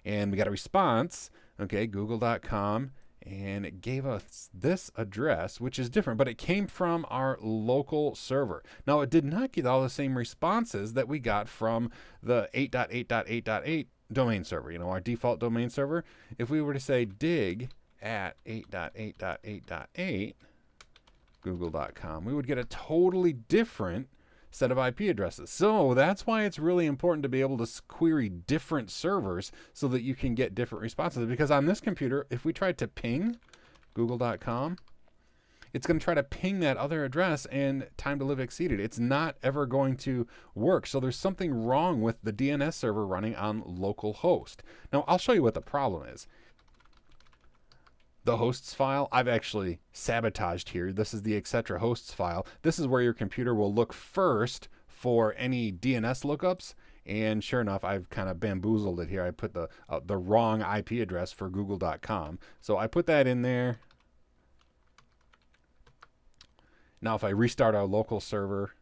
And we got a response, okay, google.com, and it gave us this address, which is different, but it came from our local server. Now, it did not get all the same responses that we got from the 8.8.8.8 domain server, our default domain server. If we were to say dig at 8.8.8.8, google.com, we would get a totally different set of IP addresses. So that's why it's really important to be able to query different servers so that you can get different responses. Because on this computer, if we tried to ping google.com, it's going to try to ping that other address and time to live exceeded. It's not ever going to work. So there's something wrong with the DNS server running on localhost. Now, I'll show you what the problem is. The hosts file, I've actually sabotaged here. This is the etc hosts file. This is where your computer will look first for any DNS lookups. And sure enough, I've kind of bamboozled it here. I put the wrong IP address for google.com. So I put that in there. Now if I restart our local server,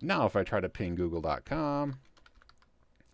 now if I try to ping google.com,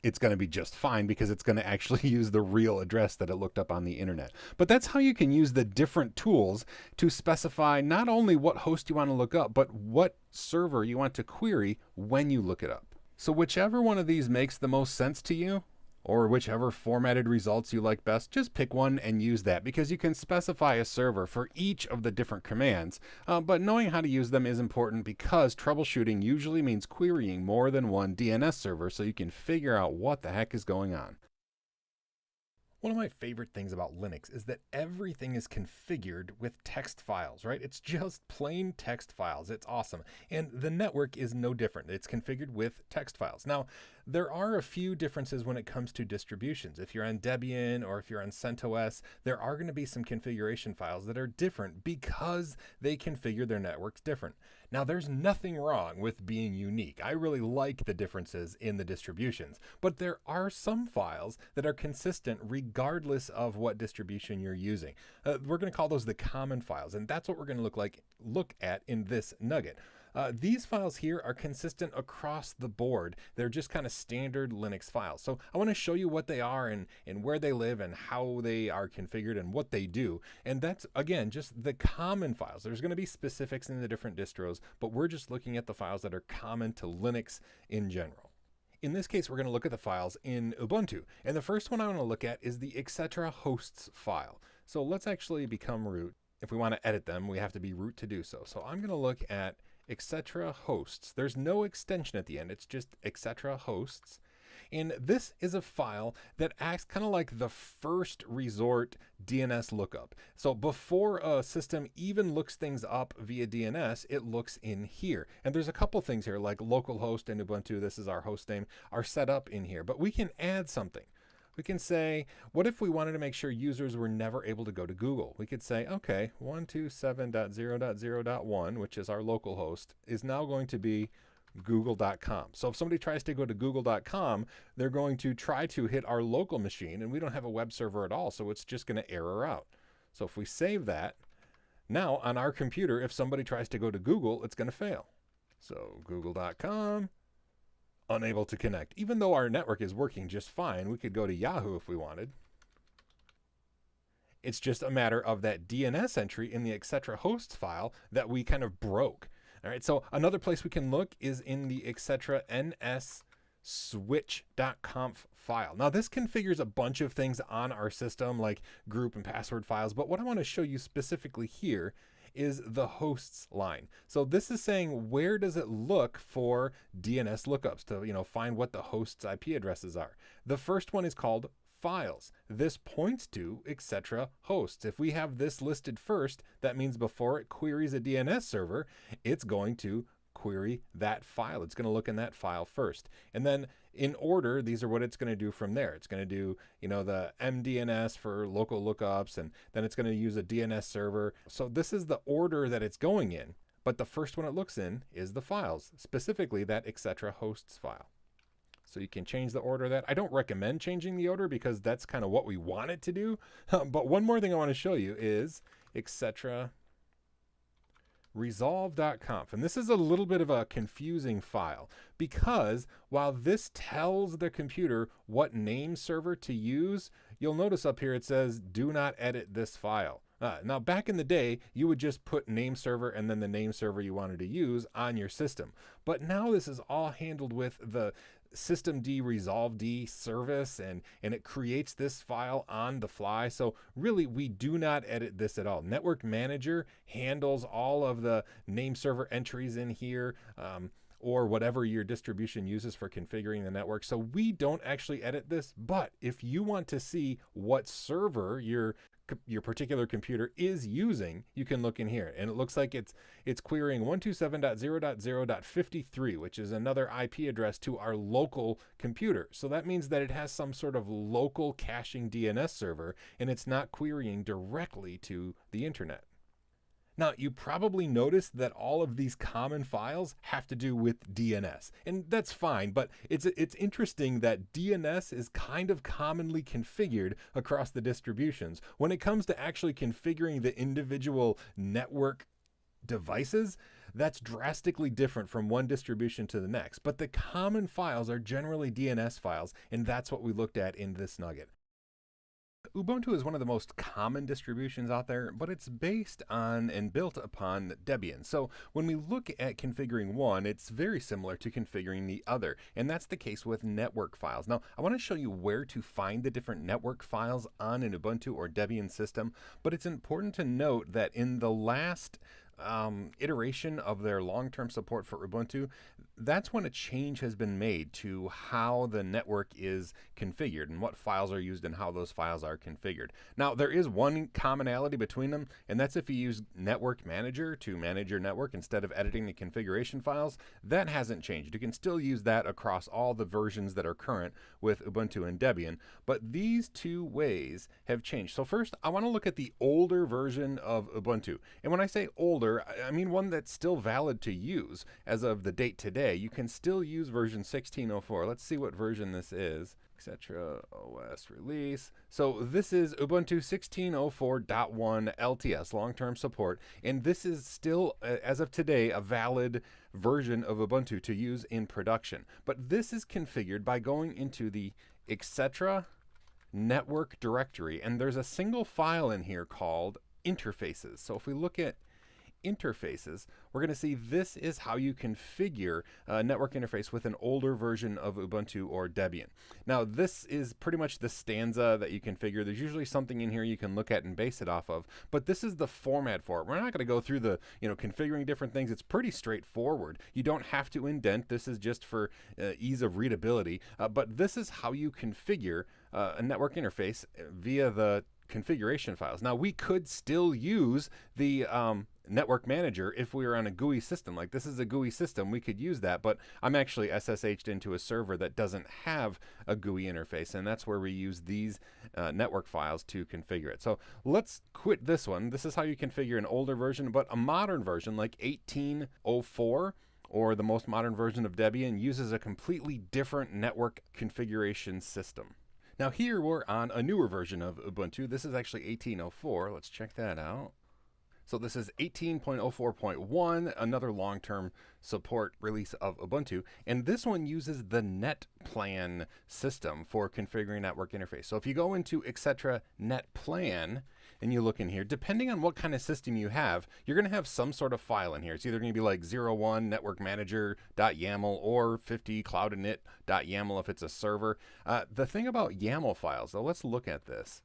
it's going to be just fine because it's going to actually use the real address that it looked up on the internet. But that's how you can use the different tools to specify not only what host you want to look up, but what server you want to query when you look it up. So whichever one of these makes the most sense to you, or whichever formatted results you like best, just pick one and use that, because you can specify a server for each of the different commands. But knowing how to use them is important because troubleshooting usually means querying more than one DNS server so you can figure out what the heck is going on. One of my favorite things about Linux is that everything is configured with text files, right? It's just plain text files. It's awesome. And the network is no different. It's configured with text files. Now, there are a few differences when it comes to distributions. If you're on Debian or if you're on CentOS, there are going to be some configuration files that are different because they configure their networks different. Now, there's nothing wrong with being unique. I really like the differences in the distributions, but there are some files that are consistent regardless of what distribution you're using. We're going to call those the common files, and that's what we're going to look at in this nugget. These files here are consistent across the board. They're just kind of standard Linux files. So I want to show you what they are and where they live and how they are configured and what they do. And that's, again, just the common files. There's going to be specifics in the different distros, but we're just looking at the files that are common to Linux in general. In this case, we're going to look at the files in Ubuntu. And the first one I want to look at is the etc hosts file. So let's actually become root. If we want to edit them, we have to be root to do so. So I'm going to look at etc hosts. There's no extension at the end. It's just etc hosts. And this is a file that acts kind of like the first resort DNS lookup. So before a system even looks things up via DNS, it looks in here. And there's a couple things here like localhost and Ubuntu, this is our host name, are set up in here. But we can add something. We can say, what if we wanted to make sure users were never able to go to Google? We could say, okay, 127.0.0.1, which is our local host, is now going to be google.com. So if somebody tries to go to google.com, they're going to try to hit our local machine, and we don't have a web server at all, so it's just going to error out. So if we save that, now on our computer, if somebody tries to go to Google, it's going to fail. So google.com. Unable to connect. Even though our network is working just fine, we could go to Yahoo if we wanted. It's just a matter of that DNS entry in the etc hosts file that we kind of broke. All right, so another place we can look is in the etc nsswitch.conf file. Now this configures a bunch of things on our system like group and password files, but what I want to show you specifically here is the hosts line. So this is saying where does it look for DNS lookups to find what the host's IP addresses are. The first one is called files. This points to etc hosts. If we have this listed first, that means before it queries a DNS server, it's going to query that file. It's going to look in that file first. And then in order, these are what it's going to do from there. It's going to do, the MDNS for local lookups, and then it's going to use a DNS server. So this is the order that it's going in, but the first one it looks in is the files, specifically that etc hosts file. So you can change the order of that. I don't recommend changing the order because that's kind of what we want it to do. But one more thing I want to show you is etc resolve.conf. And this is a little bit of a confusing file because while this tells the computer what name server to use, you'll notice up here it says do not edit this file. Now back in the day, you would just put name server and then the name server you wanted to use on your system. But now this is all handled with the systemd resolved service, and it creates this file on the fly. So really we do not edit this at all. Network Manager handles all of the name server entries in here, or whatever your distribution uses for configuring the network. So we don't actually edit this, but if you want to see what server your particular computer is using, you can look in here, and it looks like it's querying 127.0.0.53, which is another IP address to our local computer. So that means that it has some sort of local caching DNS server, and it's not querying directly to the internet. Now, you probably noticed that all of these common files have to do with DNS, and that's fine, but it's interesting that DNS is kind of commonly configured across the distributions. When it comes to actually configuring the individual network devices, that's drastically different from one distribution to the next, but the common files are generally DNS files, and that's what we looked at in this nugget. Ubuntu is one of the most common distributions out there, but it's based on and built upon Debian. So when we look at configuring one, it's very similar to configuring the other, and that's the case with network files. Now, I want to show you where to find the different network files on an Ubuntu or Debian system, but it's important to note that in the last iteration of their long-term support for Ubuntu, that's when a change has been made to how the network is configured and what files are used and how those files are configured. Now, there is one commonality between them, and that's if you use Network Manager to manage your network instead of editing the configuration files. That hasn't changed. You can still use that across all the versions that are current with Ubuntu and Debian, but these two ways have changed. So first, I want to look at the older version of Ubuntu. And when I say older, I mean one that's still valid to use as of the date today. You can still use version 16.04. Let's see what version this is. Etc. OS release. So this is Ubuntu 16.04.1 LTS, long-term support, and this is still, as of today, a valid version of Ubuntu to use in production. But this is configured by going into the etc. network directory, and there's a single file in here called interfaces. So if we look at interfaces, we're going to see this is how you configure a network interface with an older version of Ubuntu or Debian. Now, this is pretty much the stanza that you configure. There's usually something in here you can look at and base it off of, but this is the format for it. We're not going to go through the, configuring different things. It's pretty straightforward. You don't have to indent. This is just for ease of readability, but this is how you configure a network interface via the configuration files. Now, we could still use the network manager if we were on a GUI system. Like, this is a GUI system, we could use that, but I'm actually SSH'd into a server that doesn't have a GUI interface, and that's where we use these network files to configure it. So let's quit this one. This is how you configure an older version, but a modern version like 18.04 or the most modern version of Debian uses a completely different network configuration system. Now here we're on a newer version of Ubuntu. This is actually 18.04. Let's check that out. So this is 18.04.1, another long-term support release of Ubuntu. And this one uses the NetPlan system for configuring network interface. So if you go into etc. NetPlan and you look in here, depending on what kind of system you have, you're going to have some sort of file in here. It's either going to be like 01 networkmanager.yaml or 50 cloudinit.yaml if it's a server. The thing about YAML files, though, let's look at this.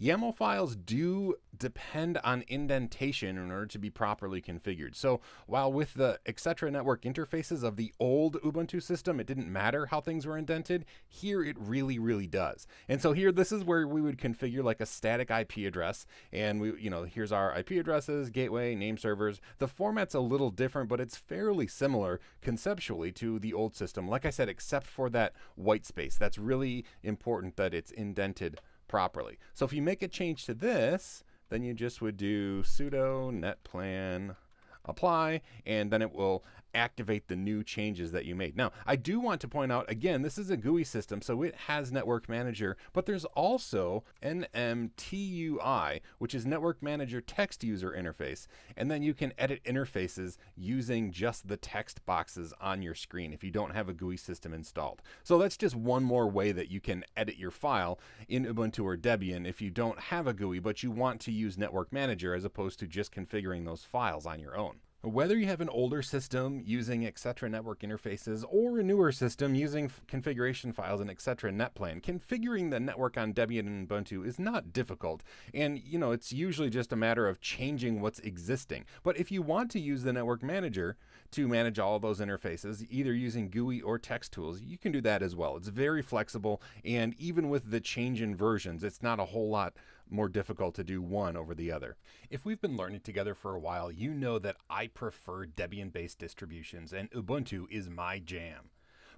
YAML files do depend on indentation in order to be properly configured. So while with the etc. network interfaces of the old Ubuntu system, it didn't matter how things were indented, here it really, really does. And so here, this is where we would configure like a static IP address. And we, here's our IP addresses, gateway, name servers. The format's a little different, but it's fairly similar conceptually to the old system. Like I said, except for that white space. That's really important that it's indented properly. So if you make a change to this, then you just would do sudo netplan apply, and then it will activate the new changes that you made. Now, I do want to point out, again, this is a GUI system, so it has Network Manager, but there's also NMTUI, which is Network Manager Text User Interface, and then you can edit interfaces using just the text boxes on your screen if you don't have a GUI system installed. So that's just one more way that you can edit your file in Ubuntu or Debian if you don't have a GUI, but you want to use Network Manager as opposed to just configuring those files on your own. Whether you have an older system using etc. network interfaces or a newer system using configuration files in etc. NetPlan, configuring the network on Debian and Ubuntu is not difficult. And, it's usually just a matter of changing what's existing. But if you want to use the network manager to manage all of those interfaces, either using GUI or text tools, you can do that as well. It's very flexible, and even with the change in versions, it's not a whole lot more difficult to do one over the other. If we've been learning together for a while, you know that I prefer Debian-based distributions, and Ubuntu is my jam.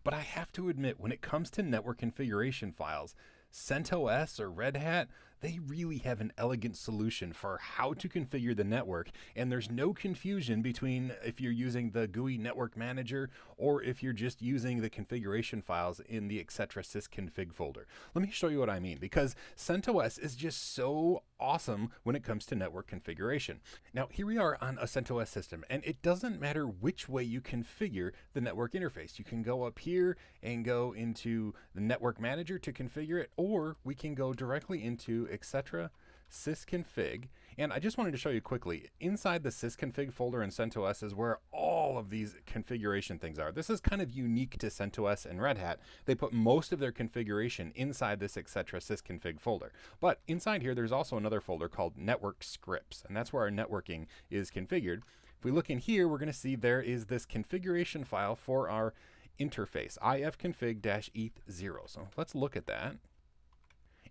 But I have to admit, when it comes to network configuration files, CentOS or Red Hat, they really have an elegant solution for how to configure the network, and there's no confusion between if you're using the GUI network manager or if you're just using the configuration files in the etc. sysconfig folder. Let me show you what I mean, because CentOS is just so awesome when it comes to network configuration. Now, here we are on a CentOS system, and it doesn't matter which way you configure the network interface. You can go up here and go into the network manager to configure it, or we can go directly into etc. sysconfig, And I just wanted to show you quickly, inside the sysconfig folder in CentOS is where all of these configuration things are. This is kind of unique to CentOS and Red Hat. They put most of their configuration inside this etc sysconfig folder. But inside here, there's also another folder called network scripts, and that's where our networking is configured. If we look in here, we're going to see there is this configuration file for our interface, ifconfig-eth0. So let's look at that.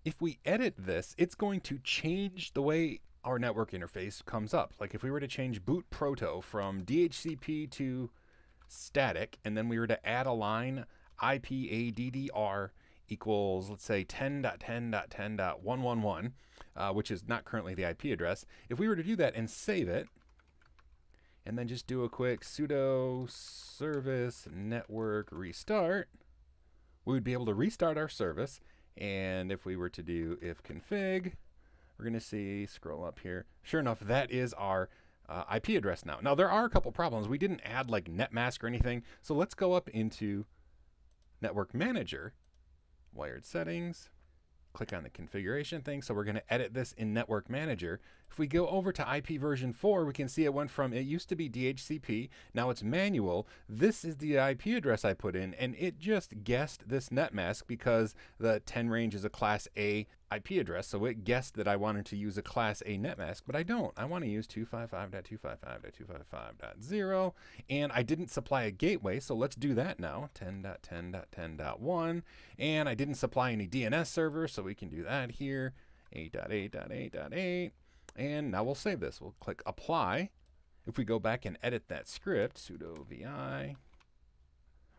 If we edit this, it's going to change the way our network interface comes up. Like if we were to change boot proto from DHCP to static, and then we were to add a line IPADDR equals, let's say 10.10.10.111, which is not currently the IP address. If we were to do that and save it, and then just do a quick sudo service network restart, we would be able to restart our service. And if we were to do ifconfig, we're going to see, scroll up here. Sure enough, that is our IP address now. Now, there are a couple problems. We didn't add like netmask or anything. So let's go up into Network Manager, wired settings, click on the configuration thing. So we're going to edit this in Network Manager. If we go over to IP version 4, we can see it went from, it used to be DHCP, now it's manual. This is the IP address I put in, and it just guessed this netmask because the 10 range is a class A IP address, so it guessed that I wanted to use a class A netmask, but I don't. I want to use 255.255.255.0, and I didn't supply a gateway, so let's do that now, 10.10.10.1, and I didn't supply any DNS server, so we can do that here, 8.8.8.8, and now we'll save this. We'll click apply. If we go back and edit that script, sudo vi,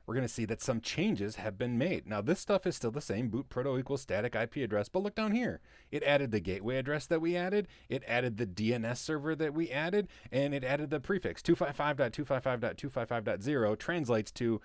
we're going to see that some changes have been made. Now this stuff is still the same, boot proto equals static IP address, but look down here. It added the gateway address that we added, it added the DNS server that we added, and it added the prefix. 255.255.255.0 translates to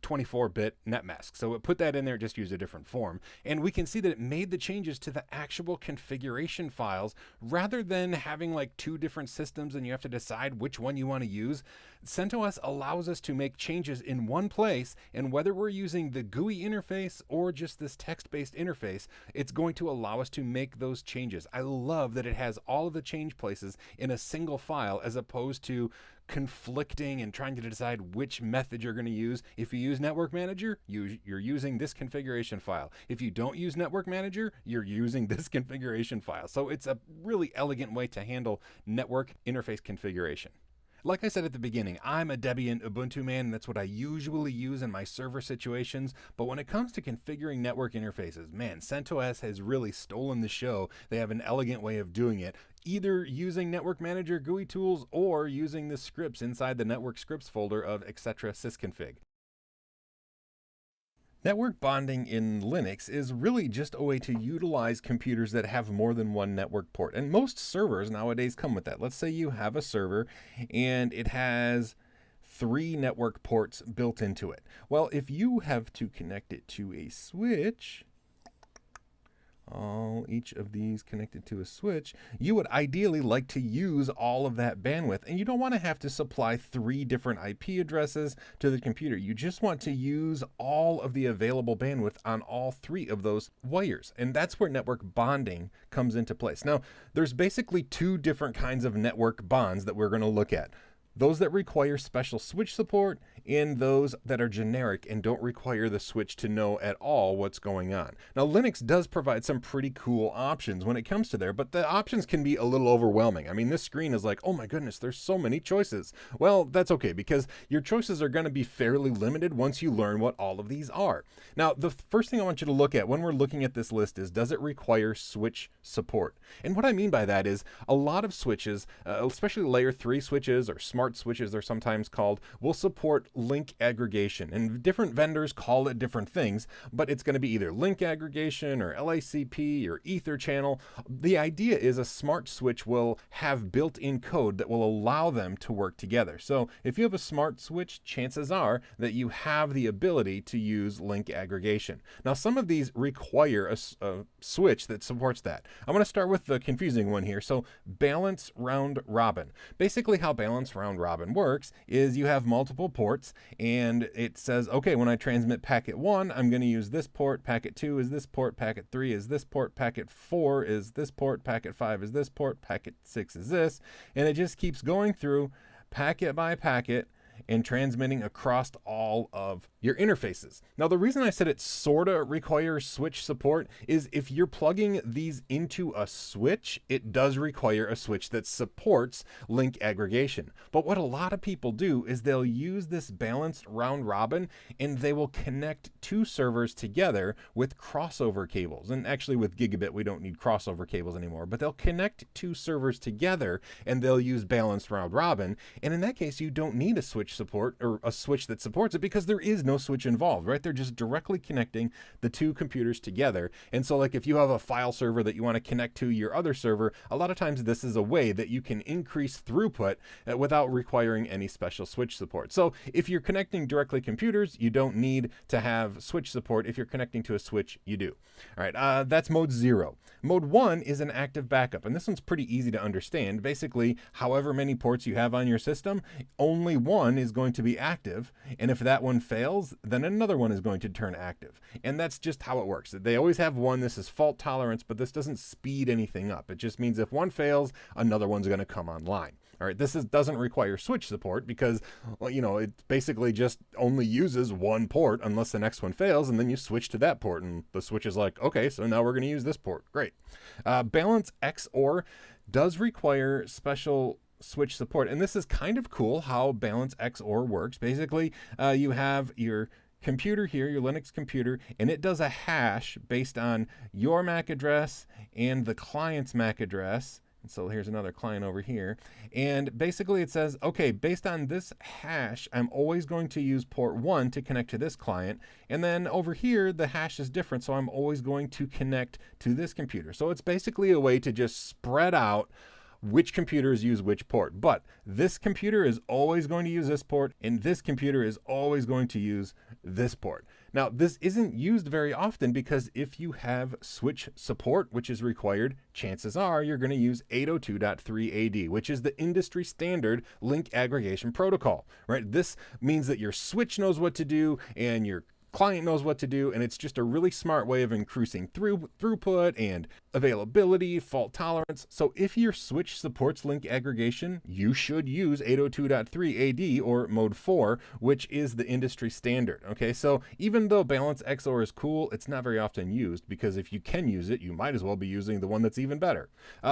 24-bit netmask. So it put that in there, just use a different form. And we can see that it made the changes to the actual configuration files rather than having like two different systems and you have to decide which one you want to use. CentOS allows us to make changes in one place, and whether we're using the GUI interface or just this text-based interface, it's going to allow us to make those changes. I love that it has all of the change places in a single file as opposed to conflicting and trying to decide which method you're going to use. If you use Network Manager, you're using this configuration file. If you don't use Network Manager, you're using this configuration file. So it's a really elegant way to handle network interface configuration. Like I said at the beginning, I'm a Debian Ubuntu man, and that's what I usually use in my server situations. But when it comes to configuring network interfaces, man, CentOS has really stolen the show. They have an elegant way of doing it, either using Network Manager GUI tools or using the scripts inside the network scripts folder of etc sysconfig. Network bonding in Linux is really just a way to utilize computers that have more than one network port. And most servers nowadays come with that. Let's say you have a server and it has 3 network ports built into it. Well, if you have to connect it to a switch, each of these connected to a switch, you would ideally like to use all of that bandwidth, and you don't want to have to supply 3 different IP addresses to the computer. You just want to use all of the available bandwidth on all 3 of those wires, and that's where network bonding comes into place. Now, there's basically 2 different kinds of network bonds that we're going to look at. Those that require special switch support and those that are generic and don't require the switch to know at all what's going on. Now, Linux does provide some pretty cool options when it comes to there, but the options can be a little overwhelming. I mean, this screen is like, oh my goodness, there's so many choices. Well, that's okay, because your choices are going to be fairly limited once you learn what all of these are. Now, the first thing I want you to look at when we're looking at this list is, does it require switch support? And what I mean by that is a lot of switches, especially layer 3 switches or smart switches they're sometimes called, will support link aggregation, and different vendors call it different things, but it's going to be either link aggregation or LACP or Ether channel. The idea is a smart switch will have built-in code that will allow them to work together. So if you have a smart switch, chances are that you have the ability to use link aggregation. Now, some of these require a switch that supports that. I'm going to start with the confusing one here. So balance round robin. Basically how balance round round robin works is you have multiple ports, and it says, okay, when I transmit packet 1, I'm going to use this port, packet 2 is this port, packet 3 is this port, packet 4 is this port, packet 5 is this port, packet 6 is this, and it just keeps going through packet by packet and transmitting across all of your interfaces. Now, the reason I said it sort of requires switch support is if you're plugging these into a switch, it does require a switch that supports link aggregation. But what a lot of people do is they'll use this balanced round robin and they will connect two servers together with crossover cables. And actually with Gigabit, we don't need crossover cables anymore, but they'll connect two servers together and they'll use balanced round robin. And in that case, you don't need a switch support or a switch that supports it because there is no switch involved, right? They're just directly connecting the two computers together. And so like if you have a file server that you want to connect to your other server, a lot of times this is a way that you can increase throughput without requiring any special switch support. So if you're connecting directly computers, you don't need to have switch support. If you're connecting to a switch, you do. All right, that's mode 0. Mode 1 is an active backup, and this one's pretty easy to understand. Basically, however many ports you have on your system, only one is going to be active, and if that one fails, then another one is going to turn active. And that's just how it works. They always have one. This is fault tolerance, but this doesn't speed anything up. It just means if one fails, another one's going to come online. All right, this doesn't require switch support because, well, you know, it basically just only uses one port unless the next one fails, and then you switch to that port, and the switch is like, okay, so now we're going to use this port. Great. Balance XOR does require special switch support, and this is kind of cool how Balance XOR works. Basically, you have your computer here, your Linux computer, and it does a hash based on your MAC address and the client's MAC address. And so here's another client over here. And basically it says, okay, based on this hash, I'm always going to use port 1 to connect to this client. And then over here, the hash is different. So I'm always going to connect to this computer. So it's basically a way to just spread out which computers use which port. But this computer is always going to use this port, and this computer is always going to use this port. Now, this isn't used very often because if you have switch support, which is required, chances are you're going to use 802.3 AD, which is the industry standard link aggregation protocol, right? This means that your switch knows what to do and your client knows what to do, and it's just a really smart way of increasing throughput and availability, fault tolerance. So if your switch supports link aggregation, you should use 802.3 AD or mode 4, which is the industry standard. Okay, so even though Balance XOR is cool, it's not very often used because if you can use it, you might as well be using the one that's even better.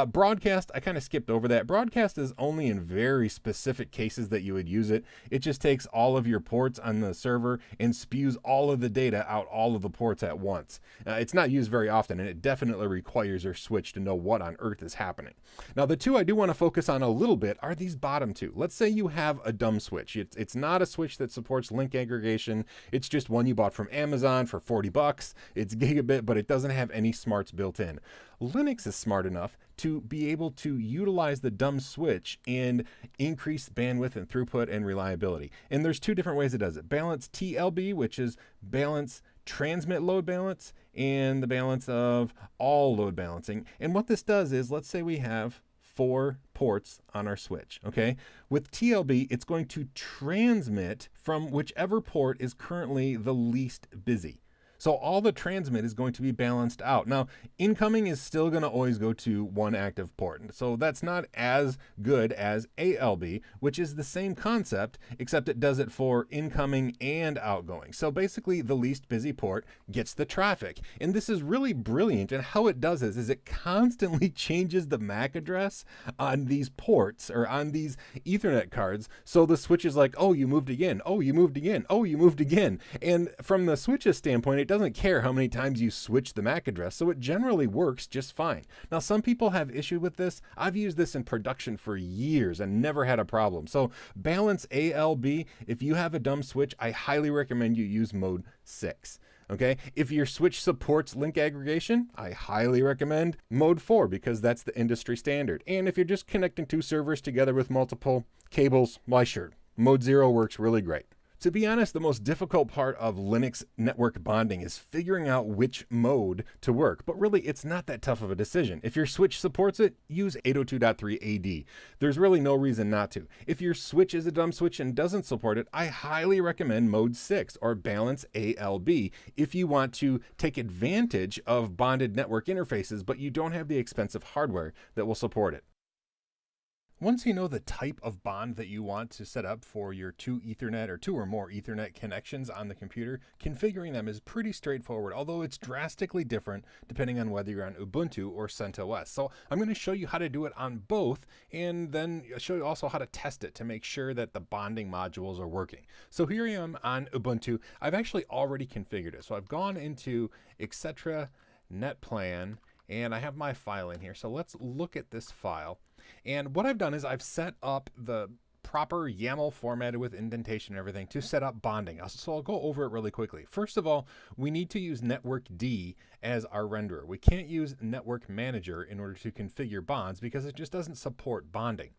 Broadcast, I kind of skipped over that. Broadcast is only in very specific cases that you would use it. It just takes all of your ports on the server and spews all of the data out all of the ports at once. It's not used very often, and it definitely requires your switch to know what on earth is happening. Now, the two I do want to focus on a little bit are these bottom two. Let's say you have a dumb switch. It's not a switch that supports link aggregation. It's just one you bought from Amazon for $40. It's Gigabit, but it doesn't have any smarts built in. Linux is smart enough to be able to utilize the dumb switch and increase bandwidth and throughput and reliability. And there's two different ways it does it. Balance TLB, which is balance transmit load balance, and the balance of all load balancing. And what this does is, let's say we have 4 ports on our switch, okay? With TLB, it's going to transmit from whichever port is currently the least busy. So all the transmit is going to be balanced out. Now, incoming is still going to always go to one active port. So that's not as good as ALB, which is the same concept, except it does it for incoming and outgoing. So basically, the least busy port gets the traffic. And this is really brilliant. And how it does this is it constantly changes the MAC address on these ports or on these Ethernet cards. So the switch is like, oh, you moved again. Oh, you moved again. Oh, you moved again. And from the switch's standpoint, it doesn't care how many times you switch the MAC address, so it generally works just fine. Now, some people have issue with this. I've used this in production for years and never had a problem. So balance ALB, if you have a dumb switch, I highly recommend you use mode 6. Okay, if your switch supports link aggregation, I highly recommend mode 4 because that's the industry standard. And if you're just connecting 2 servers together with multiple cables, why sure, mode 0 works really great. To be honest, the most difficult part of Linux network bonding is figuring out which mode to work, but really it's not that tough of a decision. If your switch supports it, use 802.3 AD. There's really no reason not to. If your switch is a dumb switch and doesn't support it, I highly recommend mode 6 or balance ALB if you want to take advantage of bonded network interfaces, but you don't have the expensive hardware that will support it. Once you know the type of bond that you want to set up for your two Ethernet or two or more Ethernet connections on the computer, configuring them is pretty straightforward, although it's drastically different depending on whether you're on Ubuntu or CentOS. So I'm going to show you how to do it on both, and then show you also how to test it to make sure that the bonding modules are working. So here I am on Ubuntu. I've actually already configured it. So I've gone into etc netplan, and I have my file in here. So let's look at this file. And what I've done is I've set up the proper YAML formatted with indentation and everything to set up bonding. So I'll go over it really quickly. First of all, we need to use Network D as our renderer. We can't use Network Manager in order to configure bonds because it just doesn't support bonding.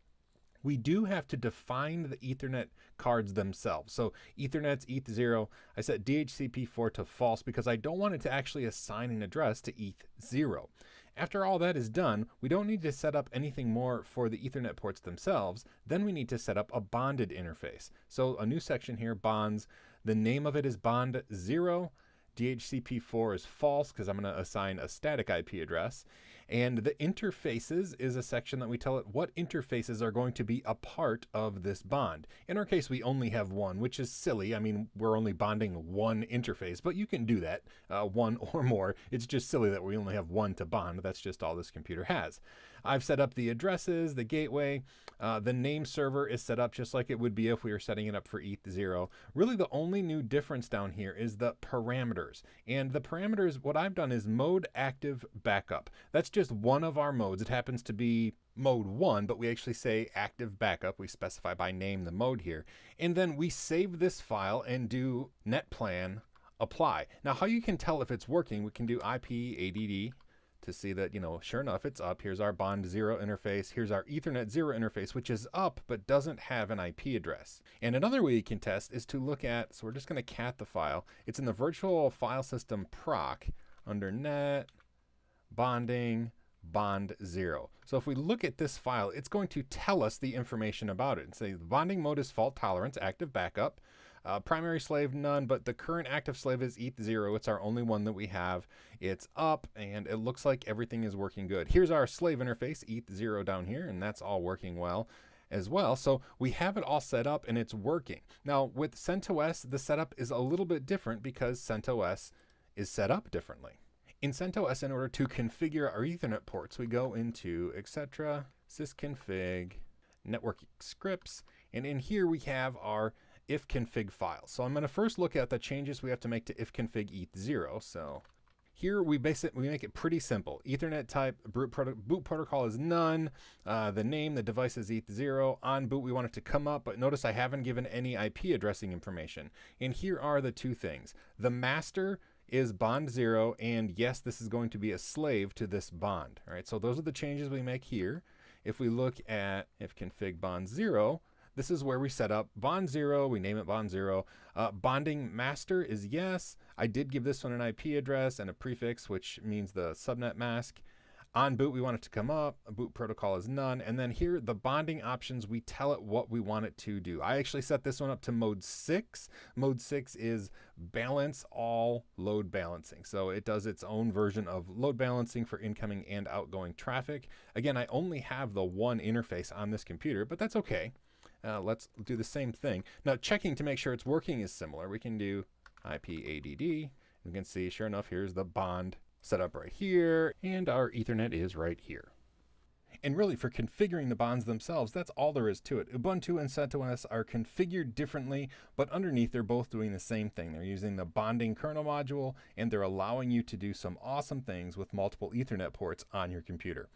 We do have to define the Ethernet cards themselves. So Ethernet's ETH0. I set DHCP4 to false because I don't want it to actually assign an address to ETH0. After all that is done, we don't need to set up anything more for the Ethernet ports themselves. Then we need to set up a bonded interface. So a new section here, bonds. The name of it is bond0. DHCP4 is false because I'm going to assign a static IP address. And the interfaces is a section that we tell it what interfaces are going to be a part of this bond. In our case, we only have one, which is silly. I mean, we're only bonding one interface, but you can do that, one or more. It's just silly that we only have one to bond. That's just all this computer has. I've set up the addresses, the gateway. The name server is set up just like it would be if we were setting it up for ETH0. Really, the only new difference down here is the parameters. And the parameters, what I've done is mode active backup. That's just one of our modes. It happens to be mode 1, but we actually say active backup. We specify by name the mode here. And then we save this file and do netplan apply. Now, how you can tell if it's working, we can do IP-add to see that, sure enough, it's up. Here's our bond 0 interface. Here's our Ethernet 0 interface, which is up but doesn't have an IP address. And another way you can test is to look at, so we're just going to cat the file. It's in the virtual file system proc under net bonding bond 0. So if we look at this file, it's going to tell us the information about it and say the bonding mode is fault tolerance, active backup. Primary slave, none, but the current active slave is ETH0. It's our only one that we have. It's up, and it looks like everything is working good. Here's our slave interface, ETH0 down here, and that's all working well as well. So we have it all set up, and it's working. Now, with CentOS, the setup is a little bit different because CentOS is set up differently. In CentOS, in order to configure our Ethernet ports, we go into etc sysconfig network scripts, and in here we have our ifconfig file. So I'm going to first look at the changes we have to make to ifconfig ETH0. So here we make it pretty simple. Ethernet type, boot protocol is none. The name, the device is ETH0. On boot, we want it to come up, but notice I haven't given any IP addressing information. And here are the two things. The master is bond 0, and yes, this is going to be a slave to this bond. All right, so those are the changes we make here. If we look at ifconfig bond 0, this is where we set up bond 0. We name it bond 0. Bonding master is yes. I did give this one an IP address and a prefix, which means the subnet mask. On boot, we want it to come up. A boot protocol is none. And then here, the bonding options, we tell it what we want it to do. I actually set this one up to mode 6. Mode 6 is balance all load balancing. So it does its own version of load balancing for incoming and outgoing traffic. Again, I only have the one interface on this computer, but that's okay. Let's do the same thing. Now, checking to make sure it's working is similar. We can do IP-add. We can see, sure enough, here's the bond set up right here, and our Ethernet is right here. And really, for configuring the bonds themselves, that's all there is to it. Ubuntu and CentOS are configured differently, but underneath they're both doing the same thing. They're using the bonding kernel module, and they're allowing you to do some awesome things with multiple Ethernet ports on your computer.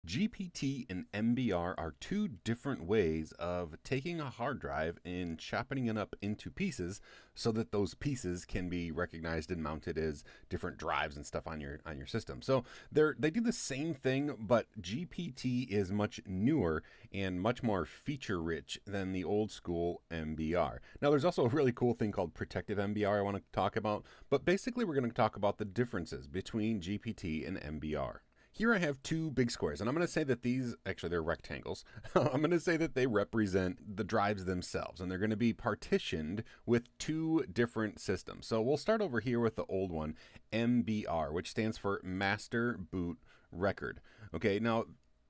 GPT and MBR are two different ways of taking a hard drive and chopping it up into pieces so that those pieces can be recognized and mounted as different drives and stuff on your system. So they do the same thing, but GPT is much newer and much more feature rich than the old school MBR. Now there's also a really cool thing called protective MBR I want to talk about, but basically we're going to talk about the differences between GPT and MBR. Here I have two big squares, and I'm going to say that these, actually they're rectangles. I'm going to say that they represent the drives themselves, and they're going to be partitioned with two different systems. So we'll start over here with the old one, MBR, which stands for Master Boot Record. Okay, now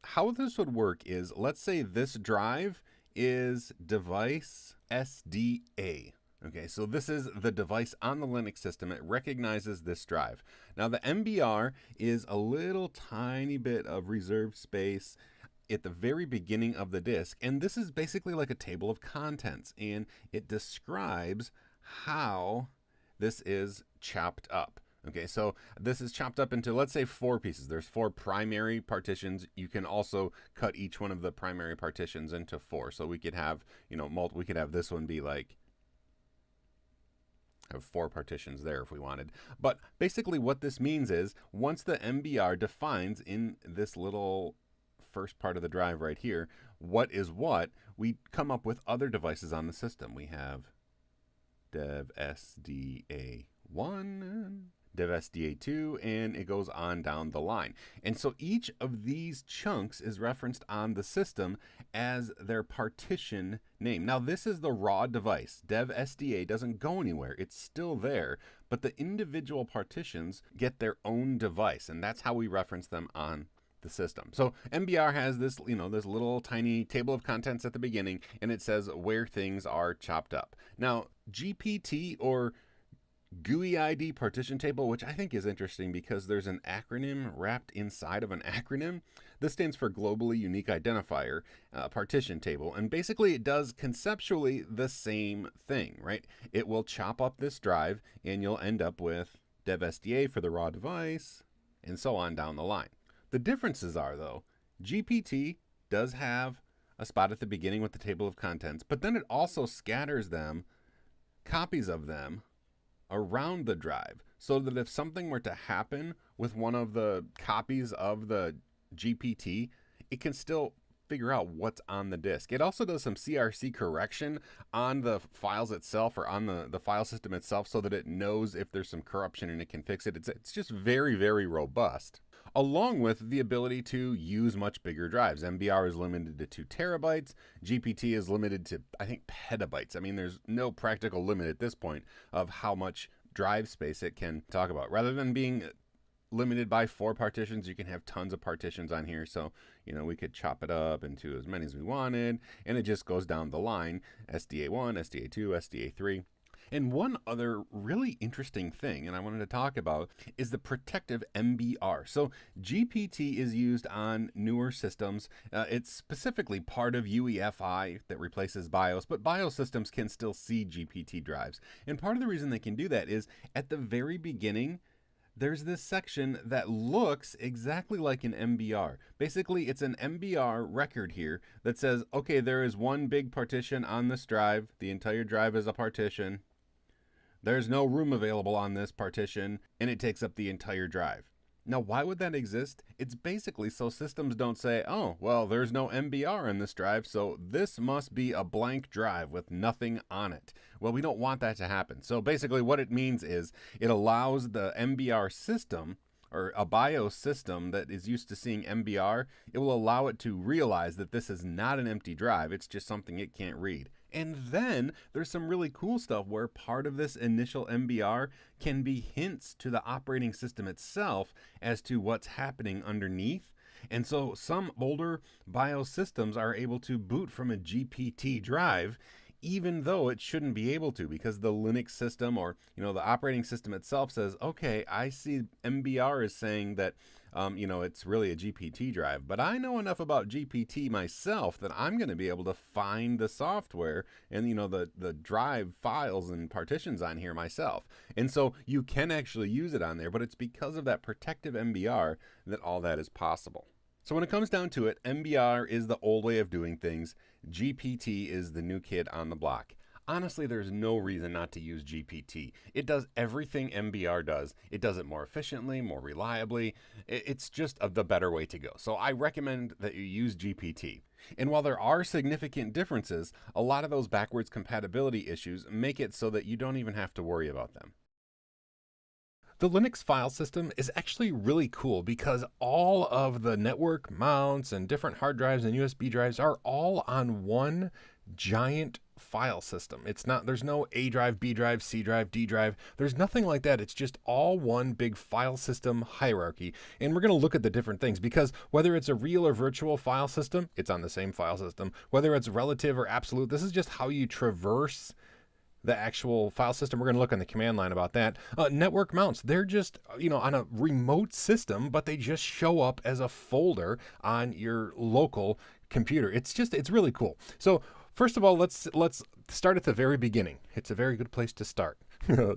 how this would work is, let's say this drive is device SDA. Okay, so this is the device on the Linux system. It recognizes this drive. Now the MBR is a little tiny bit of reserved space at the very beginning of the disk, and this is basically like a table of contents, and it describes how this is chopped up. Okay, so this is chopped up into, let's say, 4 pieces. There's 4 primary partitions. You can also cut each one of the primary partitions into 4. So we could have, we could have this one be like, have 4 partitions there if we wanted. But basically what this means is, once the MBR defines in this little first part of the drive right here, what is what, we come up with other devices on the system. We have dev SDA1, dev SDA2, and it goes on down the line. And so each of these chunks is referenced on the system as their partition name. Now this is the raw device. Dev SDA doesn't go anywhere. It's still there, but the individual partitions get their own device, and that's how we reference them on the system. So MBR has this, this little tiny table of contents at the beginning, and it says where things are chopped up. Now GPT, or GUID partition table, which I think is interesting because there's an acronym wrapped inside of an acronym. This stands for Globally Unique Identifier Partition Table, and basically it does conceptually the same thing, right? It will chop up this drive, and you'll end up with dev SDA for the raw device, and so on down the line. The differences are, though, GPT does have a spot at the beginning with the table of contents, but then it also scatters them, copies of them, around the drive, so that if something were to happen with one of the copies of the GPT, it can still figure out what's on the disk. It also does some CRC correction on the files itself, or on the file system itself, so that it knows if there's some corruption and it can fix it. It's just very, very robust, along with the ability to use much bigger drives. MBR is limited to 2 terabytes. GPT is limited to, I think, petabytes. I mean, there's no practical limit at this point of how much drive space it can talk about. Rather than being limited by 4 partitions, you can have tons of partitions on here. So, we could chop it up into as many as we wanted, and it just goes down the line: SDA1, SDA2, SDA3. And one other really interesting thing, and I wanted to talk about, is the protective MBR. So GPT is used on newer systems. It's specifically part of UEFI that replaces BIOS, but BIOS systems can still see GPT drives. And part of the reason they can do that is, at the very beginning, there's this section that looks exactly like an MBR. Basically, it's an MBR record here that says, okay, there is one big partition on this drive. The entire drive is a partition. There's no room available on this partition, and it takes up the entire drive. Now, why would that exist? It's basically so systems don't say, oh, well, there's no MBR in this drive, so this must be a blank drive with nothing on it. Well, we don't want that to happen. So basically what it means is it allows the MBR system, or a BIOS system that is used to seeing MBR, it will allow it to realize that this is not an empty drive. It's just something it can't read. And then there's some really cool stuff where part of this initial MBR can be hints to the operating system itself as to what's happening underneath. And so some older BIOS systems are able to boot from a GPT drive, even though it shouldn't be able to, because the Linux system, or the operating system itself, says, okay, I see MBR is saying that it's really a GPT drive, but I know enough about GPT myself that I'm going to be able to find the software and the drive files and partitions on here myself. And so you can actually use it on there, but it's because of that protective MBR that all that is possible. So when it comes down to it, MBR is the old way of doing things. GPT is the new kid on the block. Honestly, there's no reason not to use GPT. It does everything MBR does. It does it more efficiently, more reliably. It's just the better way to go. So I recommend that you use GPT. And while there are significant differences, a lot of those backwards compatibility issues make it so that you don't even have to worry about them. The Linux file system is actually really cool because all of the network mounts and different hard drives and USB drives are all on one giant file system. There's no A drive, B drive, C drive, D drive. There's nothing like that. It's just all one big file system hierarchy. And we're going to look at the different things because whether it's a real or virtual file system, it's on the same file system. Whether it's relative or absolute, this is just how you traverse the actual file system. We're going to look on the command line about that. Network mounts, they're just, on a remote system, but they just show up as a folder on your local computer. It's really cool. So first of all, let's start at the very beginning. It's a very good place to start.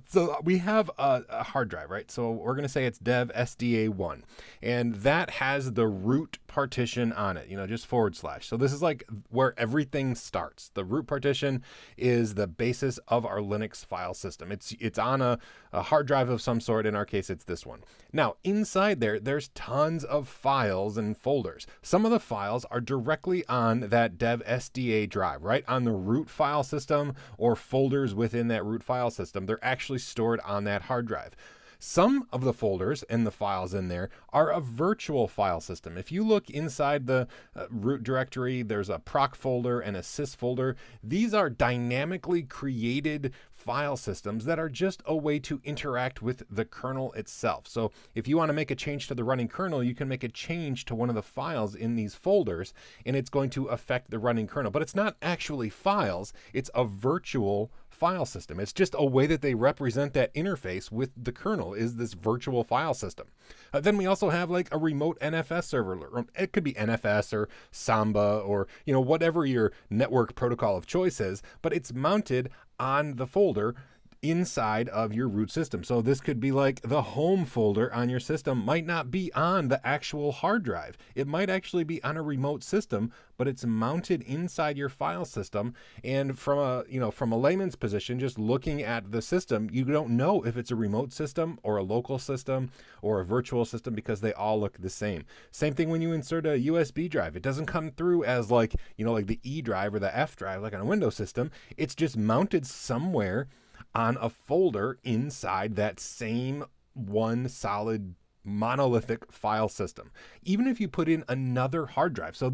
So we have a hard drive, right? So we're going to say it's dev SDA1, and that has the root partition on it, just /. So this is like where everything starts. The root partition is the basis of our Linux file system. It's on a hard drive of some sort. In our case, it's this one. Now, inside there's tons of files and folders. Some of the files are directly on that dev SDA drive, right? On the root file system or folders within that root file system. They're actually stored on that hard drive. Some of the folders and the files in there are a virtual file system. If you look inside the root directory, there's a proc folder and a sys folder. These are dynamically created file systems that are just a way to interact with the kernel itself. So if you want to make a change to the running kernel, you can make a change to one of the files in these folders, and it's going to affect the running kernel. But it's not actually files, it's a virtual file system. It's just a way that they represent that interface with the kernel is this virtual file system. Then we also have like a remote NFS server. It could be NFS or Samba or whatever your network protocol of choice is, but it's mounted on the folder inside of your root system. So this could be like the home folder on your system might not be on the actual hard drive. It might actually be on a remote system, but it's mounted inside your file system. And from a layman's position, just looking at the system, you don't know if it's a remote system or a local system or a virtual system because they all look the same. Same thing when you insert a USB drive. It doesn't come through as like the E drive or the F drive like on a Windows system. It's just mounted somewhere on a folder inside that same one solid monolithic file system. Even if you put in another hard drive, so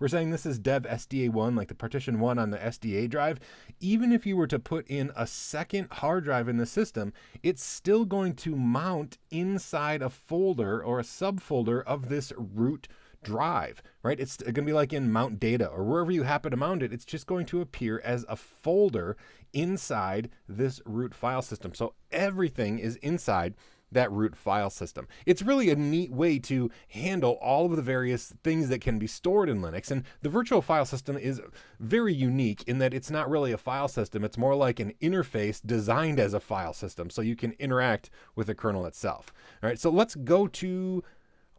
we're saying this is dev SDA1, like the partition 1 on the SDA drive. Even if you were to put in a second hard drive in the system, it's still going to mount inside a folder or a subfolder of this root drive, right? It's going to be like in Mount Data or wherever you happen to mount it. It's just going to appear as a folder inside this root file system. So everything is inside that root file system. It's really a neat way to handle all of the various things that can be stored in Linux. And the virtual file system is very unique in that it's not really a file system. It's more like an interface designed as a file system so you can interact with the kernel itself. All right, so let's go to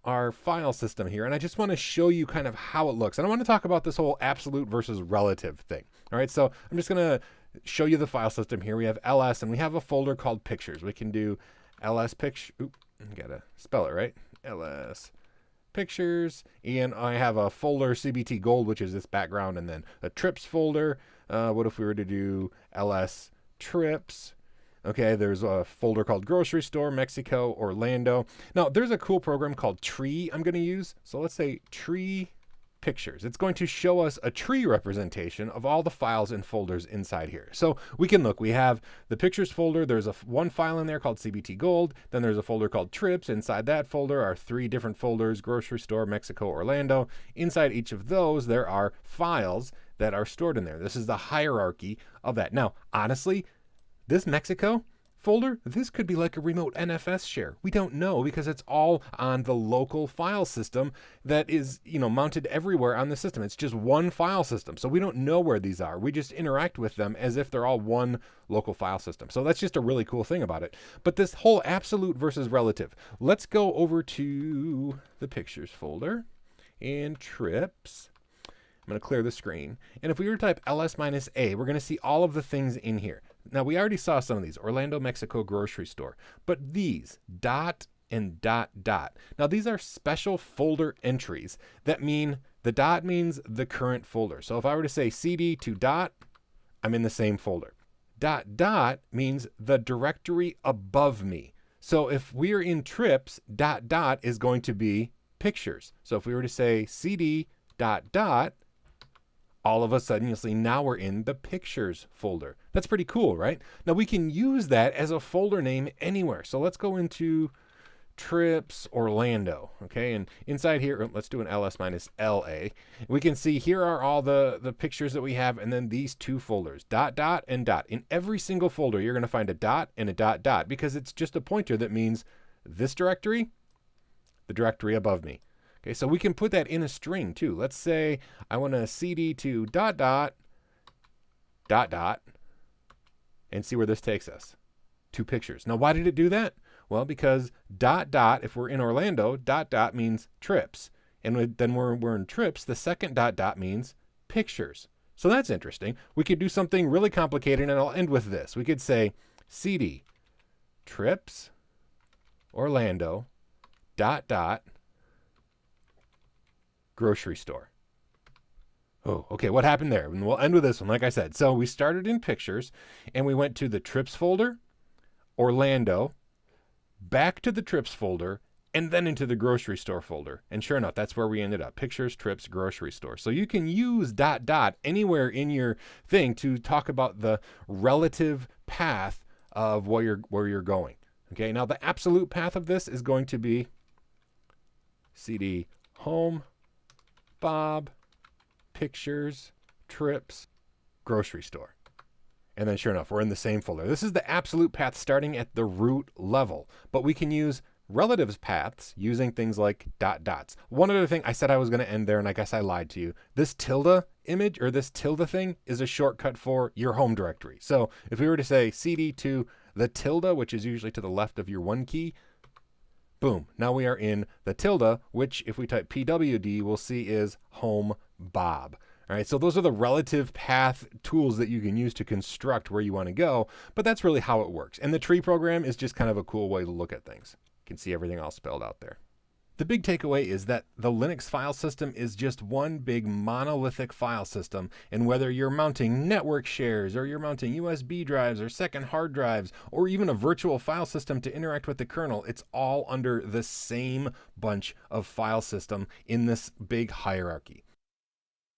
our file system here, and I just want to show you kind of how it looks. And I want to talk about this whole absolute versus relative thing. All right, so I'm just going to show you the file system here. We have ls, and we have a folder called pictures. We can do ls picture. Oop, gotta spell it right. ls pictures, and I have a folder CBT gold, which is this background, and then a trips folder. What if we were to do ls trips? Okay, there's a folder called Grocery Store, Mexico, Orlando. Now, there's a cool program called Tree I'm going to use. So let's say Tree Pictures. It's going to show us a tree representation of all the files and folders inside here. So we can look. We have the Pictures folder. There's one file in there called CBT Gold. Then there's a folder called Trips. Inside that folder are 3 different folders, Grocery Store, Mexico, Orlando. Inside each of those, there are files that are stored in there. This is the hierarchy of that. Now, honestly, this Mexico folder, this could be like a remote NFS share. We don't know because it's all on the local file system that is, mounted everywhere on the system. It's just one file system. So we don't know where these are. We just interact with them as if they're all one local file system. So that's just a really cool thing about it. But this whole absolute versus relative, let's go over to the pictures folder. and trips. I'm going to clear the screen. And if we were to type ls-a, we're going to see all of the things in here. Now, we already saw some of these, Orlando, Mexico grocery store. But these, dot and dot dot. Now, these are special folder entries that mean the dot means the current folder. So if I were to say cd to dot, I'm in the same folder. Dot dot means the directory above me. So if we're in trips, dot dot is going to be pictures. So if we were to say cd dot dot, all of a sudden you'll see now we're in the pictures folder. That's pretty cool, right? Now we can use that as a folder name anywhere. So let's go into trips Orlando, okay? And inside here, let's do an ls-la. We can see here are all the pictures that we have, and then these two folders, dot dot and dot. In every single folder, you're going to find a dot and a dot dot because it's just a pointer that means this directory, the directory above me. Okay, so we can put that in a string too. Let's say I want to cd to dot dot dot dot and see where this takes us. 2 pictures. Now, why did it do that? Well, because dot dot, if we're in Orlando, dot dot means trips. And then we're in trips, the second dot dot means pictures. So that's interesting. We could do something really complicated, and I'll end with this. We could say cd trips Orlando dot dot grocery store. Oh, okay, what happened there? And we'll end with this one, like I said. So we started in pictures, and we went to the trips folder, Orlando, back to the trips folder, and then into the grocery store folder. And sure enough, that's where we ended up. Pictures, trips, grocery store. So you can use dot dot anywhere in your thing to talk about the relative path of where you're going. Okay, now the absolute path of this is going to be cd home, Bob, pictures, trips, grocery store. And then sure enough, we're in the same folder. This is the absolute path starting at the root level, but we can use relatives paths using things like dot dots. One other thing, I said I was going to end there, and I guess I lied to you. This tilde image or this tilde thing is a shortcut for your home directory. So if we were to say cd to the tilde, which is usually to the left of your 1 key, boom, now we are in the tilde, which if we type pwd, we'll see is home Bob. All right, so those are the relative path tools that you can use to construct where you want to go, but that's really how it works. And the tree program is just kind of a cool way to look at things. You can see everything all spelled out there. The big takeaway is that the Linux file system is just one big monolithic file system, and whether you're mounting network shares or you're mounting USB drives or second hard drives or even a virtual file system to interact with the kernel, it's all under the same bunch of file system in this big hierarchy.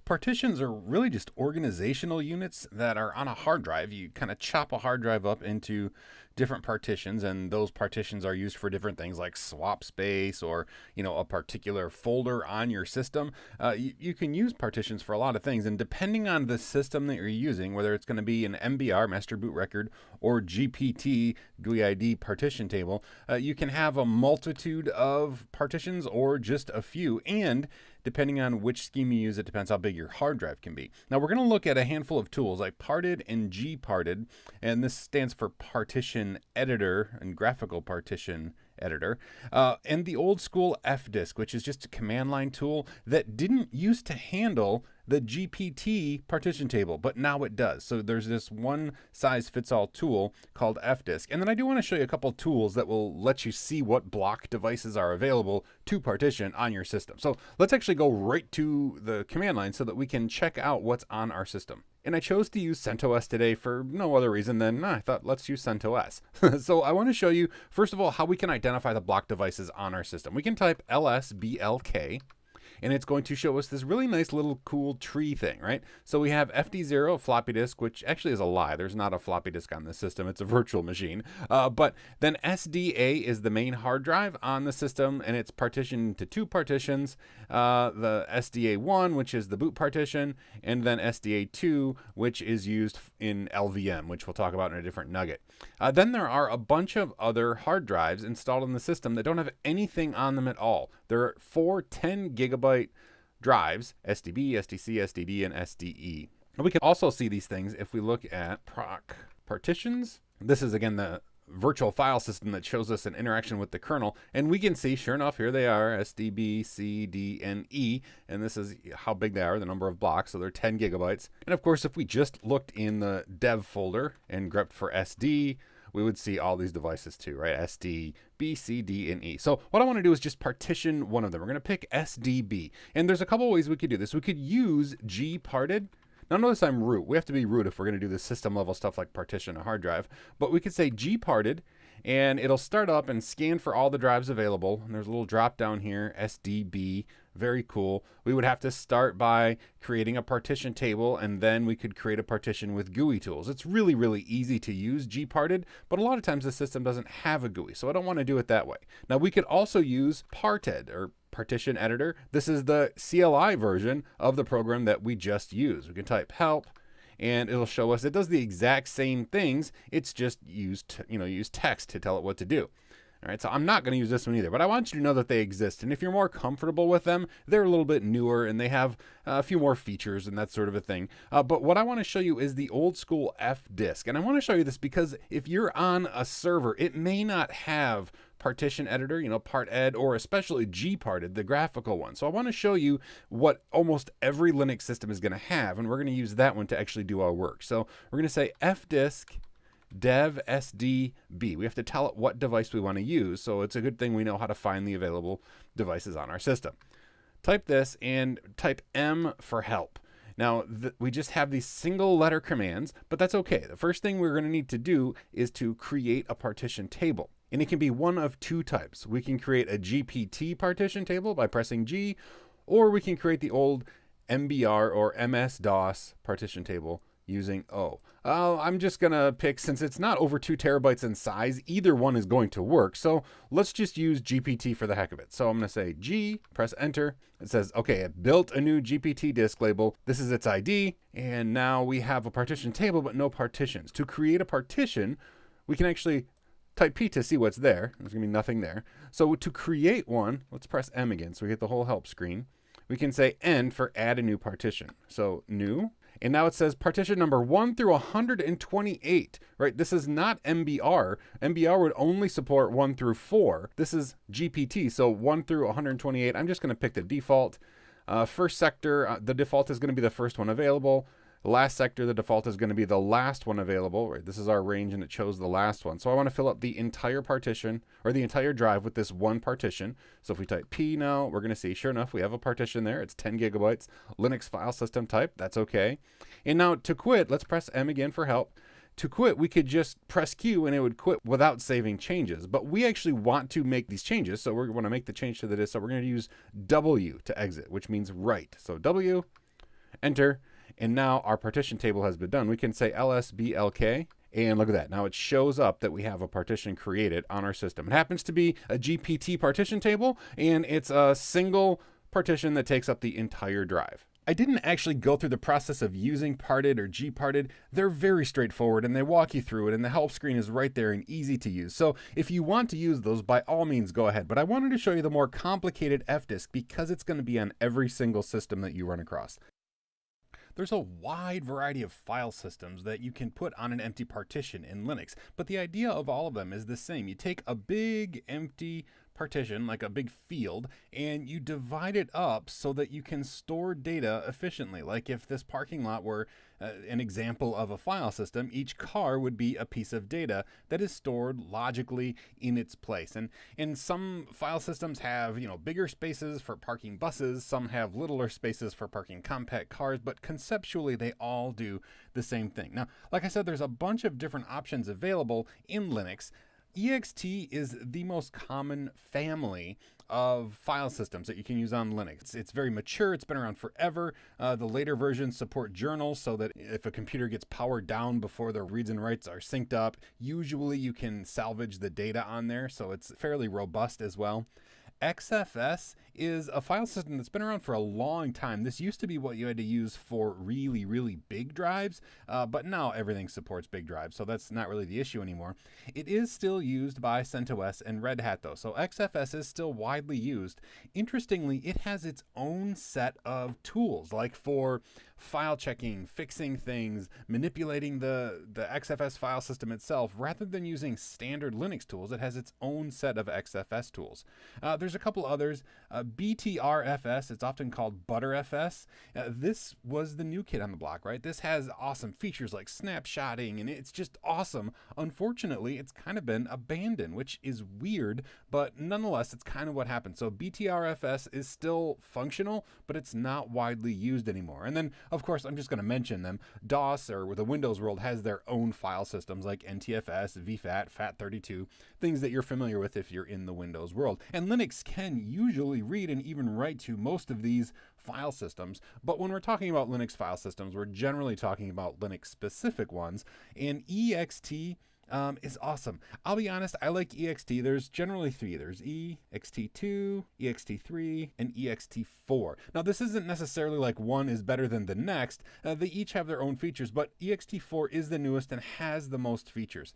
Partitions are really just organizational units that are on a hard drive. You kind of chop a hard drive up into different partitions, and those partitions are used for different things like swap space or, a particular folder on your system. You can use partitions for a lot of things, and depending on the system that you're using, whether it's going to be an MBR, master boot record, or GPT, GUI ID partition table, you can have a multitude of partitions or just a few, and depending on which scheme you use, it depends how big your hard drive can be. Now we're going to look at a handful of tools like Parted and gparted, and this stands for partition editor and graphical partition editor, and the old school fdisk, which is just a command line tool that didn't used to handle the GPT partition table, but now it does. So there's this one size fits all tool called fdisk. And then I do want to show you a couple tools that will let you see what block devices are available to partition on your system. So let's actually go right to the command line so that we can check out what's on our system. And I chose to use CentOS today for no other reason than I thought, let's use CentOS. So I want to show you, first of all, how we can identify the block devices on our system. We can type lsblk, and it's going to show us this really nice little cool tree thing, right? So we have FD0, floppy disk, which actually is a lie. There's not a floppy disk on this system. It's a virtual machine. But then SDA is the main hard drive on the system, and it's partitioned to 2 partitions, the SDA1, which is the boot partition, and then SDA2, which is used in LVM, which we'll talk about in a different nugget. Then there are a bunch of other hard drives installed in the system that don't have anything on them at all. There are 4 10 gigabyte drives, SDB, SDC, SDD, and SDE. And we can also see these things if we look at proc partitions. This is, again, the virtual file system that shows us an interaction with the kernel, and we can see, sure enough, here they are, SD, B, C, D, and E, and this is how big they are, the number of blocks, so they're 10 gigabytes. And of course, if we just looked in the dev folder and grepped for SD, we would see all these devices too, right? SD, B, C, D, and E. So what I want to do is just partition one of them. We're going to pick SDB, and there's a couple ways we could do this. We could use gparted. Now notice I'm root. We have to be root if we're going to do the system level stuff like partition a hard drive. But we could say gparted, and it'll start up and scan for all the drives available. And there's a little drop down here, SDB, very cool. We would have to start by creating a partition table, and then we could create a partition with GUI tools. It's really, really easy to use gparted, but a lot of times the system doesn't have a GUI, so I don't want to do it that way. Now we could also use parted, or partition editor. This is the CLI version of the program that we just used. We can type help, and it'll show us it does the exact same things. It's just use text to tell it what to do. All right, so I'm not going to use this one either, but I want you to know that they exist. And if you're more comfortable with them, they're a little bit newer and they have a few more features and that sort of a thing. But what I want to show you is the old school fdisk. And I want to show you this because if you're on a server, it may not have partition editor, parted, or especially gparted, the graphical one. So I want to show you what almost every Linux system is going to have, and we're going to use that one to actually do our work. So we're going to say fdisk dev sdb. We have to tell it what device we want to use, so it's a good thing we know how to find the available devices on our system. Type this and type M for help. Now, we just have these single letter commands, but that's okay. The first thing we're going to need to do is to create a partition table. And it can be one of two types. We can create a GPT partition table by pressing G, or we can create the old MBR or MS-DOS partition table using O. I'm just going to pick, since it's not over 2 terabytes in size, either one is going to work. So let's just use GPT for the heck of it. So I'm going to say G, press enter. It says, okay, it built a new GPT disk label. This is its ID. And now we have a partition table, but no partitions. To create a partition, we can actually type P to see what's there. There's going to be nothing there. So to create one, let's press M again so we get the whole help screen. We can say N for add a new partition. So new. And now it says partition number 1 through 128, right? This is not MBR. MBR would only support 1 through 4. This is GPT, so 1 through 128. I'm just going to pick the default. First sector, the default is going to be the first one available. Last sector, the default is going to be the last one available. Right? This is our range, and it chose the last one. So I want to fill up the entire partition, or the entire drive, with this one partition. So if we type P now, we're going to see, sure enough, we have a partition there. It's 10 gigabytes, Linux file system type. That's okay. And now to quit, let's press M again for help. To quit, we could just press Q and it would quit without saving changes. But we actually want to make these changes, so we want to make the change to the disk. So we're going to use W to exit, which means write. So W, enter. And now our partition table has been done. We can say lsblk, and look at that. Now it shows up that we have a partition created on our system. It happens to be a GPT partition table, and it's a single partition that takes up the entire drive. I didn't actually go through the process of using parted or gparted. They're very straightforward, and they walk you through it, and the help screen is right there and easy to use. So if you want to use those, by all means, go ahead. But I wanted to show you the more complicated fdisk because it's going to be on every single system that you run across. There's a wide variety of file systems that you can put on an empty partition in Linux, but the idea of all of them is the same. You take a big empty partition, like a big field, and you divide it up so that you can store data efficiently. Like if this parking lot were an example of a file system, each car would be a piece of data that is stored logically in its place. And some file systems have, bigger spaces for parking buses, some have littler spaces for parking compact cars, but conceptually they all do the same thing. Now, like I said, there's a bunch of different options available in Linux. ext is the most common family of file systems that you can use on Linux. It's very mature. It's been around forever. The later versions support journals so that if a computer gets powered down before the reads and writes are synced up, usually you can salvage the data on there, so it's fairly robust as well. XFS is a file system that's been around for a long time. This used to be what you had to use for really, really big drives, but now everything supports big drives, so that's not really the issue anymore. It is still used by CentOS and Red Hat, though, so XFS is still widely used. Interestingly, it has its own set of tools, like for file checking, fixing things, manipulating the XFS file system itself. Rather than using standard Linux tools, it has its own set of XFS tools. There's a couple others. BTRFS, it's often called ButterFS. This was the new kid on the block, right? This has awesome features like snapshotting, and it's just awesome. Unfortunately, it's kind of been abandoned, which is weird, but nonetheless, it's kind of what happened. So BTRFS is still functional, but it's not widely used anymore. And then, of course, I'm just going to mention them. DOS, or the Windows world, has their own file systems like NTFS, VFAT, FAT32, things that you're familiar with if you're in the Windows world. And Linux can usually read and even write to most of these file systems, but when we're talking about Linux file systems, we're generally talking about Linux specific ones, and EXT is awesome. I'll be honest, I like EXT. There's generally three. There's EXT2, EXT3, and EXT4. Now, this isn't necessarily like one is better than the next. They each have their own features, but EXT4 is the newest and has the most features.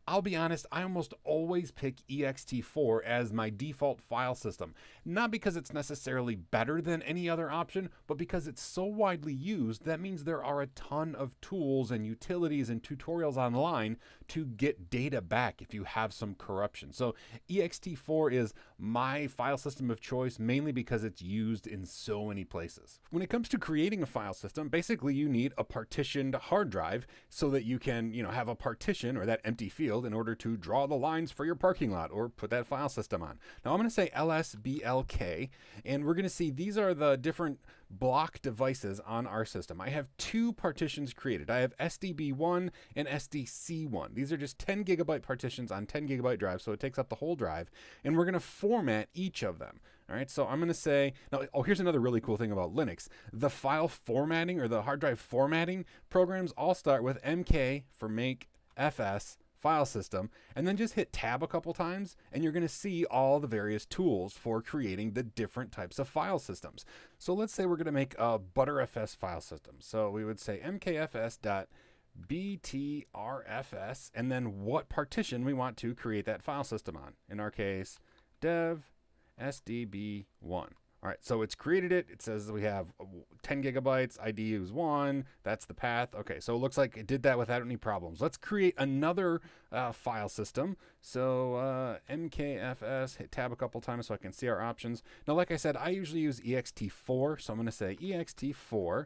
I'll be honest, I almost always pick EXT4 as my default file system. Not because it's necessarily better than any other option, but because it's so widely used. That means there are a ton of tools and utilities and tutorials online to get data back if you have some corruption. So EXT4 is my file system of choice, mainly because it's used in so many places. When it comes to creating a file system, basically you need a partitioned hard drive so that you can, have a partition or that empty field in order to draw the lines for your parking lot or put that file system on. Now I'm going to say LSBLK, and we're going to see these are the different block devices on our system. I have two partitions created. I have SDB1 and SDC1. These are just 10 gigabyte partitions on 10 gigabyte drives, so it takes up the whole drive, and we're going to format each of them. All right, so I'm going to say, now, here's another really cool thing about Linux. The file formatting or the hard drive formatting programs all start with MK for make FS file system, and then just hit tab a couple times, and you're going to see all the various tools for creating the different types of file systems. So let's say we're going to make a ButterFS file system. So we would say mkfs.btrfs, and then what partition we want to create that file system on. In our case, dev SDB1. All right, so it's created it. It says we have 10 gigabytes, ID is 1, that's the path. Okay, so it looks like it did that without any problems. Let's create another file system. So mkfs, hit tab a couple times so I can see our options. Now, like I said, I usually use ext4, so I'm gonna say ext4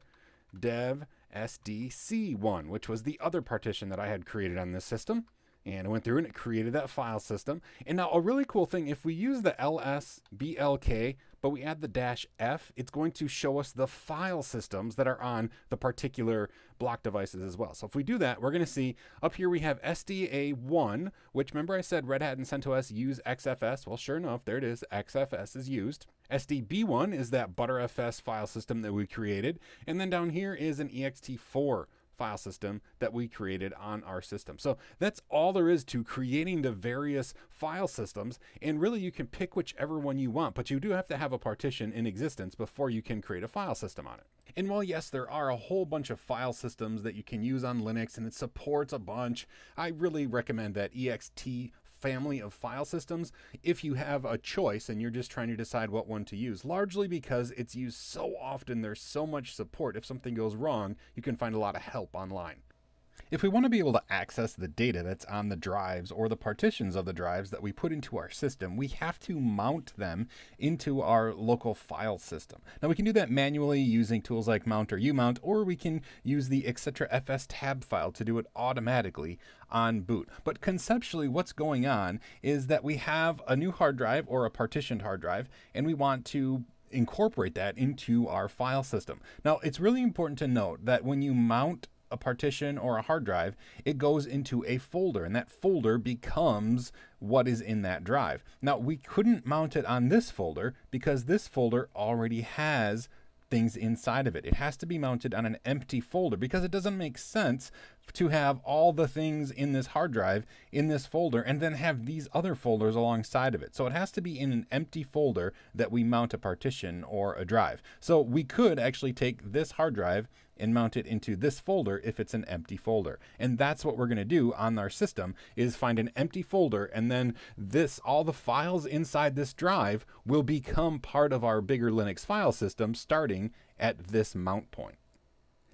dev SDC1, which was the other partition that I had created on this system. And it went through and it created that file system. And now a really cool thing, if we use the LSBLK, but we add the -F, it's going to show us the file systems that are on the particular block devices as well. So if we do that, we're going to see up here we have SDA1, which remember I said Red Hat and CentOS use XFS. Well, sure enough, there it is. XFS is used. SDB1 is that ButterFS file system that we created. And then down here is an EXT4 file system that we created on our system. So that's all there is to creating the various file systems, and really you can pick whichever one you want, but you do have to have a partition in existence before you can create a file system on it. And while yes, there are a whole bunch of file systems that you can use on Linux and it supports a bunch, I really recommend that EXT family of file systems if you have a choice and you're just trying to decide what one to use, largely because it's used so often. There's so much support. If something goes wrong, you can find a lot of help online. If we want to be able to access the data that's on the drives or the partitions of the drives that we put into our system, we have to mount them into our local file system. Now we can do that manually using tools like mount or umount, or we can use the etc.fs tab file to do it automatically on boot. But conceptually what's going on is that we have a new hard drive or a partitioned hard drive, and we want to incorporate that into our file system. Now it's really important to note that when you mount a partition or a hard drive, it goes into a folder, and that folder becomes what is in that drive. Now, we couldn't mount it on this folder because this folder already has things inside of it. It has to be mounted on an empty folder because it doesn't make sense to have all the things in this hard drive in this folder and then have these other folders alongside of it. So it has to be in an empty folder that we mount a partition or a drive. So we could actually take this hard drive and mount it into this folder if it's an empty folder. And that's what we're going to do on our system, is find an empty folder, and then all the files inside this drive will become part of our bigger Linux file system starting at this mount point.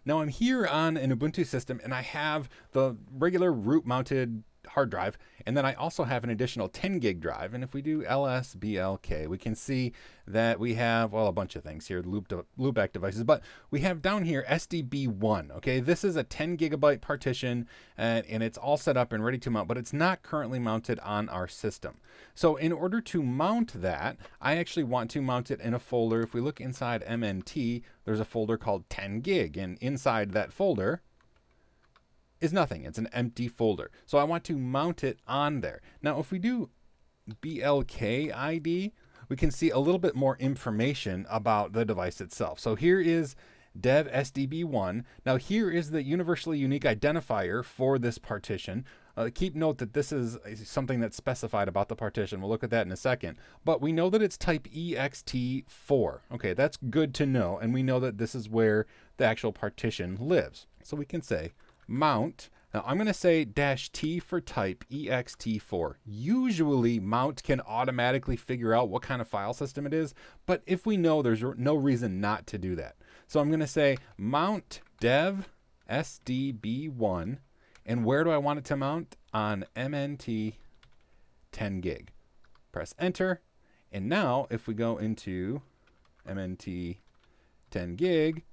Now I'm here on an Ubuntu system and I have the regular root mounted hard drive, and then I also have an additional 10 gig drive. And if we do lsblk, we can see that we have, well, a bunch of things here, loopback devices, but we have down here SDB1. Okay, this is a 10 gigabyte partition, and it's all set up and ready to mount, but it's not currently mounted on our system. So in order to mount that, I actually want to mount it in a folder. If we look inside MNT, there's a folder called 10 gig, and inside that folder is nothing. It's an empty folder. So I want to mount it on there. Now, if we do BLK ID, we can see a little bit more information about the device itself. So here is dev SDB1. Now here is the universally unique identifier for this partition. Keep note that this is something that's specified about the partition. We'll look at that in a second. But we know that it's type ext4. Okay, that's good to know. And we know that this is where the actual partition lives. So we can say mount. Now I'm going to say -T for type ext4. Usually mount can automatically figure out what kind of file system it is, but if we know, there's no reason not to do that. So I'm going to say mount dev SDB1, and where do I want it to mount? On MNT 10 gig. Press enter, and now if we go into MNT 10 gig,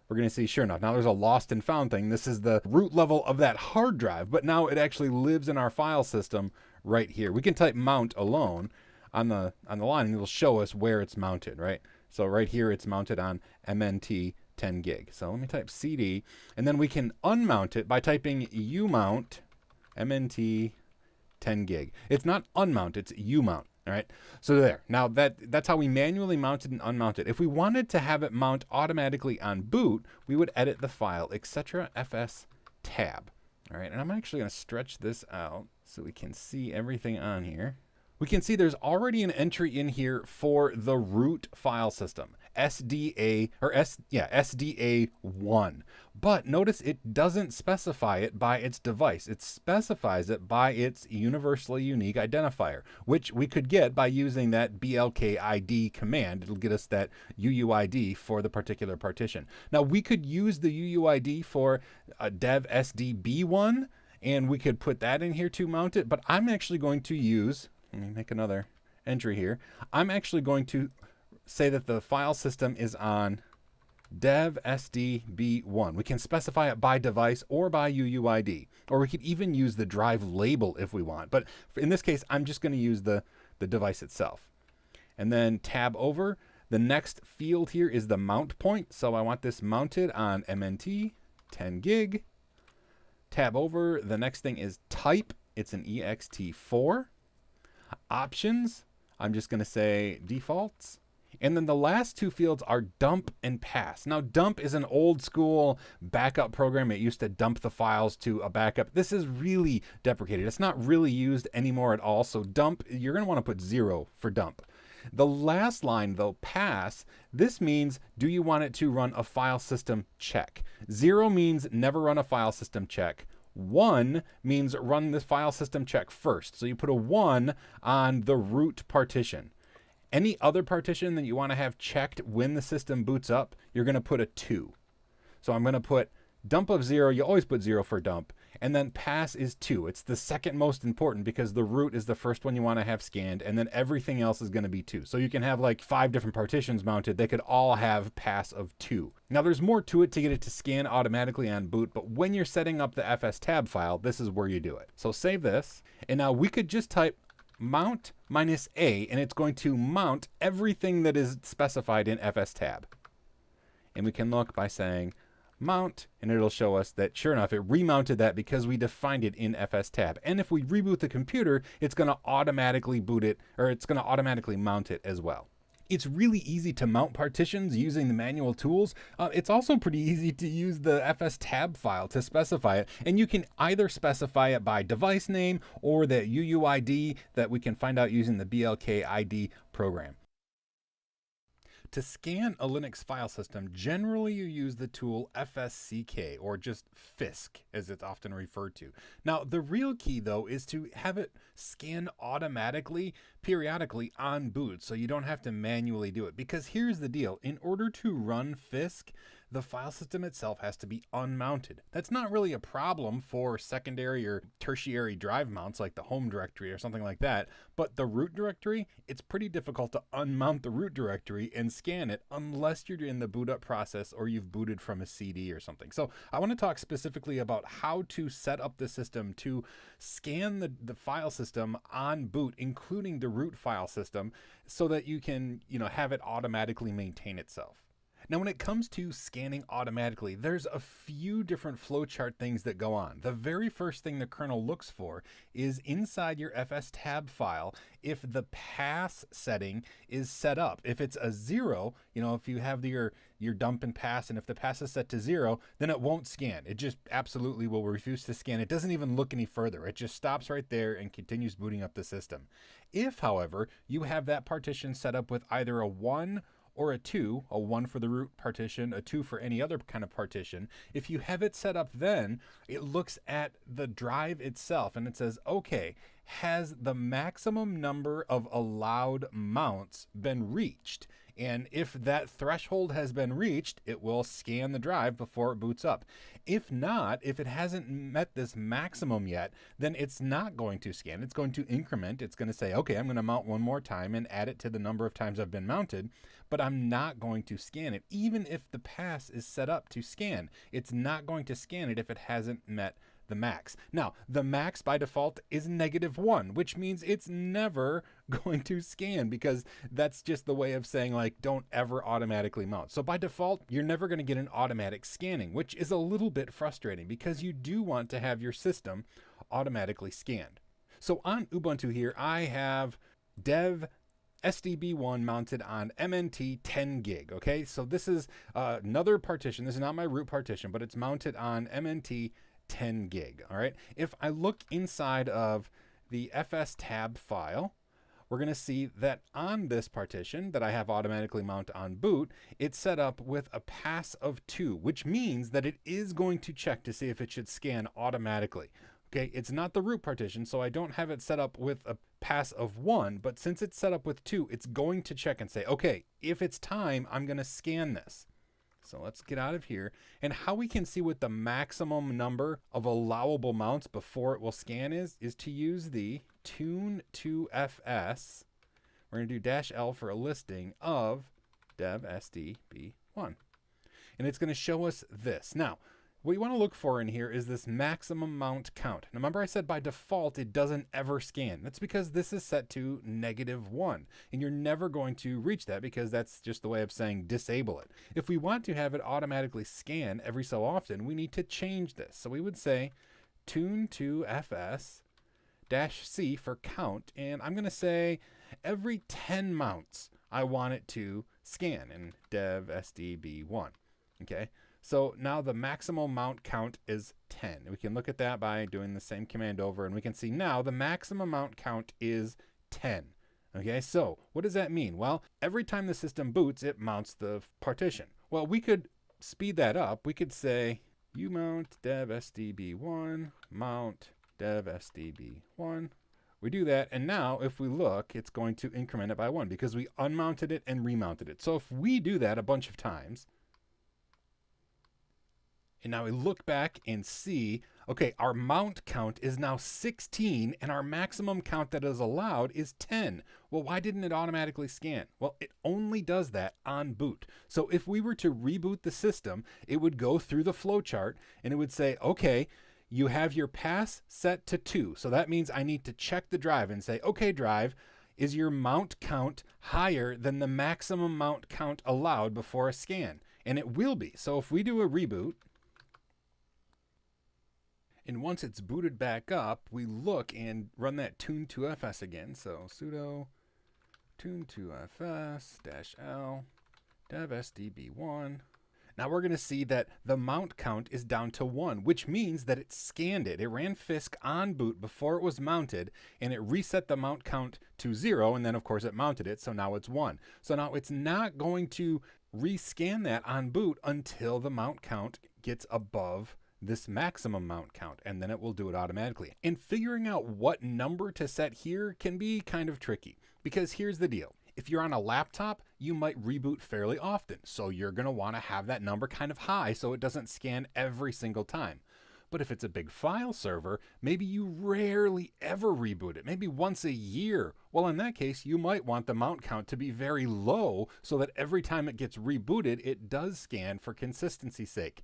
we're going to see, sure enough, now there's a lost and found thing. This is the root level of that hard drive, but now it actually lives in our file system right here. We can type mount alone on the line, and it'll show us where it's mounted, right? So right here, it's mounted on MNT 10 gig. So let me type CD, and then we can unmount it by typing umount MNT 10 gig. It's not unmount, it's umount. All right, so there. Now that's how we manually mount it and unmount it. If we wanted to have it mount automatically on boot, we would edit the file, etc. fs tab. All right, and I'm actually going to stretch this out so we can see everything on here. We can see there's already an entry in here for the root file system, SDA1. But notice it doesn't specify it by its device. It specifies it by its universally unique identifier, which we could get by using that blkid command. It'll get us that UUID for the particular partition. Now we could use the UUID for dev SDB1, and we could put that in here to mount it, but I'm actually going to use, let me make another entry here. I'm actually going to say that the file system is on dev SDB1. We can specify it by device or by UUID, or we could even use the drive label if we want. But in this case, I'm just going to use the device itself. And then tab over. The next field here is the mount point. So I want this mounted on MNT 10 gig. Tab over. The next thing is type. It's an ext4. Options. I'm just going to say defaults. And then the last two fields are dump and pass. Now, dump is an old school backup program. It used to dump the files to a backup. This is really deprecated. It's not really used anymore at all. So dump, you're going to want to put 0 for dump. The last line, though, pass, this means, do you want it to run a file system check? 0 means never run a file system check. 1 means run this file system check first. So you put a 1 on the root partition. Any other partition that you want to have checked when the system boots up, you're going to put a 2. So I'm going to put dump of 0. You always put 0 for dump. And then pass is 2. It's the second most important because the root is the first one you want to have scanned, and then everything else is going to be 2. So you can have like 5 different partitions mounted. They could all have pass of 2. Now there's more to it to get it to scan automatically on boot, but when you're setting up the fstab file, this is where you do it. So save this, and now we could just type mount -A, and it's going to mount everything that is specified in fstab. And we can look by saying mount, and it'll show us that sure enough, it remounted that because we defined it in fstab. And if we reboot the computer, it's going to automatically boot it, or it's going to automatically mount it as well. It's really easy to mount partitions using the manual tools. It's also pretty easy to use the FS tab file to specify it. And you can either specify it by device name or the UUID that we can find out using the BLK ID program. To scan a Linux file system, generally you use the tool FSCK, or just FISC as it's often referred to. Now, the real key though is to have it scan automatically, periodically on boot, so you don't have to manually do it. Because here's the deal, in order to run FISC, the file system itself has to be unmounted. That's not really a problem for secondary or tertiary drive mounts like the home directory or something like that, but the root directory, it's pretty difficult to unmount the root directory and scan it unless you're in the boot up process or you've booted from a CD or something. So I want to talk specifically about how to set up the system to scan the file system on boot, including the root file system, so that you can, have it automatically maintain itself. Now, when it comes to scanning automatically, there's a few different flowchart things that go on. The very first thing the kernel looks for is inside your FS tab file, if the pass setting is set up. If it's a 0, if you have your dump and pass, and if the pass is set to 0, then it won't scan. It just absolutely will refuse to scan. It doesn't even look any further. It just stops right there and continues booting up the system. If, however, you have that partition set up with either a 1 or a 2, a 1 for the root partition, a 2 for any other kind of partition. If you have it set up then, it looks at the drive itself and it says, okay, has the maximum number of allowed mounts been reached? And if that threshold has been reached, it will scan the drive before it boots up. If not, if it hasn't met this maximum yet, then it's not going to scan. It's going to increment. It's going to say, okay, I'm going to mount one more time and add it to the number of times I've been mounted, but I'm not going to scan it. Even if the pass is set up to scan, it's not going to scan it if it hasn't met the max. Now, the max by default is -1, which means it's never going to scan, because that's just the way of saying, like, don't ever automatically mount. So by default, you're never going to get an automatic scanning, which is a little bit frustrating because you do want to have your system automatically scanned. So on Ubuntu here, I have dev SDB1 mounted on MNT 10 gig. Okay, so this is another partition. This is not my root partition, but it's mounted on MNT 10 gig. All right. If I look inside of the FS tab file, we're going to see that on this partition that I have automatically mounted on boot, it's set up with a pass of 2, which means that it is going to check to see if it should scan automatically. Okay, it's not the root partition, so I don't have it set up with a pass of 1, but since it's set up with 2, it's going to check and say, okay, if it's time, I'm going to scan this. So let's get out of here. And how we can see what the maximum number of allowable mounts before it will scan is to use the tune2fs. We're going to do -L for a listing of dev SDB1. And it's going to show us this. Now, what you want to look for in here is this maximum mount count. Now, remember I said by default it doesn't ever scan. That's because this is set to -1, and you're never going to reach that because that's just the way of saying disable it. If we want to have it automatically scan every so often, we need to change this. So we would say tune2fs-c for count, and I'm going to say every 10 mounts I want it to scan in dev SDB1. Okay. So now the maximum mount count is 10. We can look at that by doing the same command over, and we can see now the maximum mount count is 10. Okay, so what does that mean? Well, every time the system boots, it mounts the partition. Well, we could speed that up. We could say umount dev SDB1, mount dev SDB1. We do that, and now if we look, it's going to increment it by 1 because we unmounted it and remounted it. So if we do that a bunch of times, and now we look back and see, okay, our mount count is now 16 and our maximum count that is allowed is 10. Well, why didn't it automatically scan? Well, it only does that on boot. So if we were to reboot the system, it would go through the flowchart and it would say, okay, you have your pass set to 2. So that means I need to check the drive and say, okay, drive, is your mount count higher than the maximum mount count allowed before a scan? And it will be. So if we do a reboot, and once it's booted back up, we look and run that tune2fs again. So sudo tune2fs-l dev sdb1. Now we're going to see that the mount count is down to 1, which means that it scanned it. It ran Fisk on boot before it was mounted, and it reset the mount count to 0, and then of course it mounted it, so now it's 1. So now it's not going to rescan that on boot until the mount count gets above this maximum mount count, and then it will do it automatically. And figuring out what number to set here can be kind of tricky, because here's the deal. If you're on a laptop, you might reboot fairly often, so you're going to want to have that number kind of high so it doesn't scan every single time. But if it's a big file server, maybe you rarely ever reboot it, maybe once a year. Well, in that case, you might want the mount count to be very low so that every time it gets rebooted, it does scan for consistency's sake.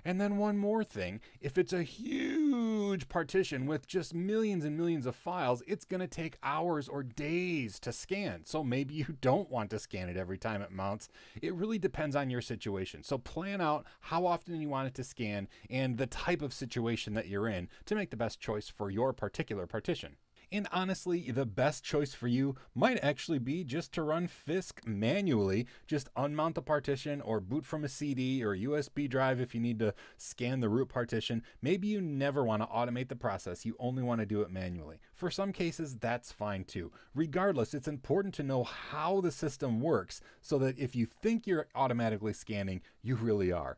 And then one more thing, if it's a huge partition with just millions and millions of files, it's going to take hours or days to scan. So maybe you don't want to scan it every time it mounts. It really depends on your situation. So plan out how often you want it to scan and the type of situation that you're in to make the best choice for your particular partition. And honestly, the best choice for you might actually be just to run Fisk manually. Just unmount the partition or boot from a CD or USB drive if you need to scan the root partition. Maybe you never want to automate the process. You only want to do it manually. For some cases, that's fine too. Regardless, it's important to know how the system works so that if you think you're automatically scanning, you really are.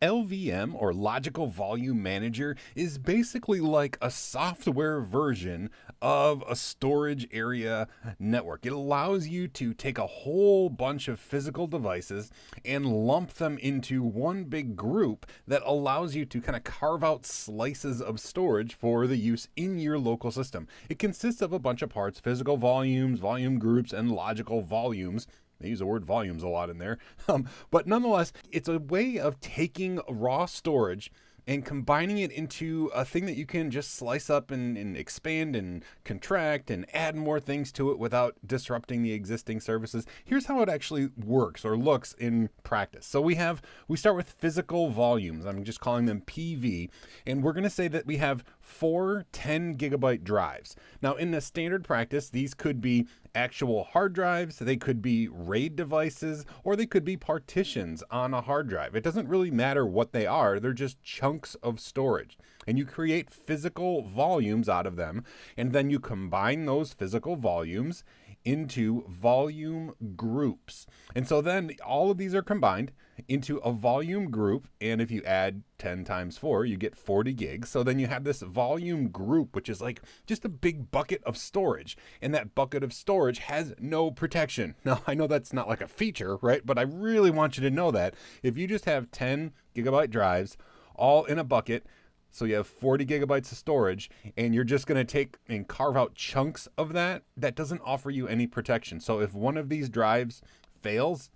LVM, or Logical Volume Manager, is basically like a software version of a storage area network. It allows you to take a whole bunch of physical devices and lump them into one big group that allows you to kind of carve out slices of storage for the use in your local system. It consists of a bunch of parts: physical volumes, volume groups, and logical volumes. They use the word volumes a lot in there. But nonetheless, it's a way of taking raw storage and combining it into a thing that you can just slice up and expand and contract and add more things to it without disrupting the existing services. Here's how it actually works or looks in practice. So we start with physical volumes. I'm just calling them PV. And we're going to say that we have 4 10 gigabyte drives. Now in the standard practice, these could be actual hard drives, they could be RAID devices, or they could be partitions on a hard drive. It doesn't really matter what they are, they're just chunks of storage. And you create physical volumes out of them, and then you combine those physical volumes into volume groups. And so then all of these are combined into a volume group, and if you add 10 times 4, you get 40 gigs. So then you have this volume group, which is like just a big bucket of storage, and that bucket of storage has no protection. Now, I know that's not like a feature, right? But I really want you to know that if you just have 10 gigabyte drives all in a bucket, so you have 40 gigabytes of storage, and you're just going to take and carve out chunks of that, that doesn't offer you any protection. So if one of these drives fails,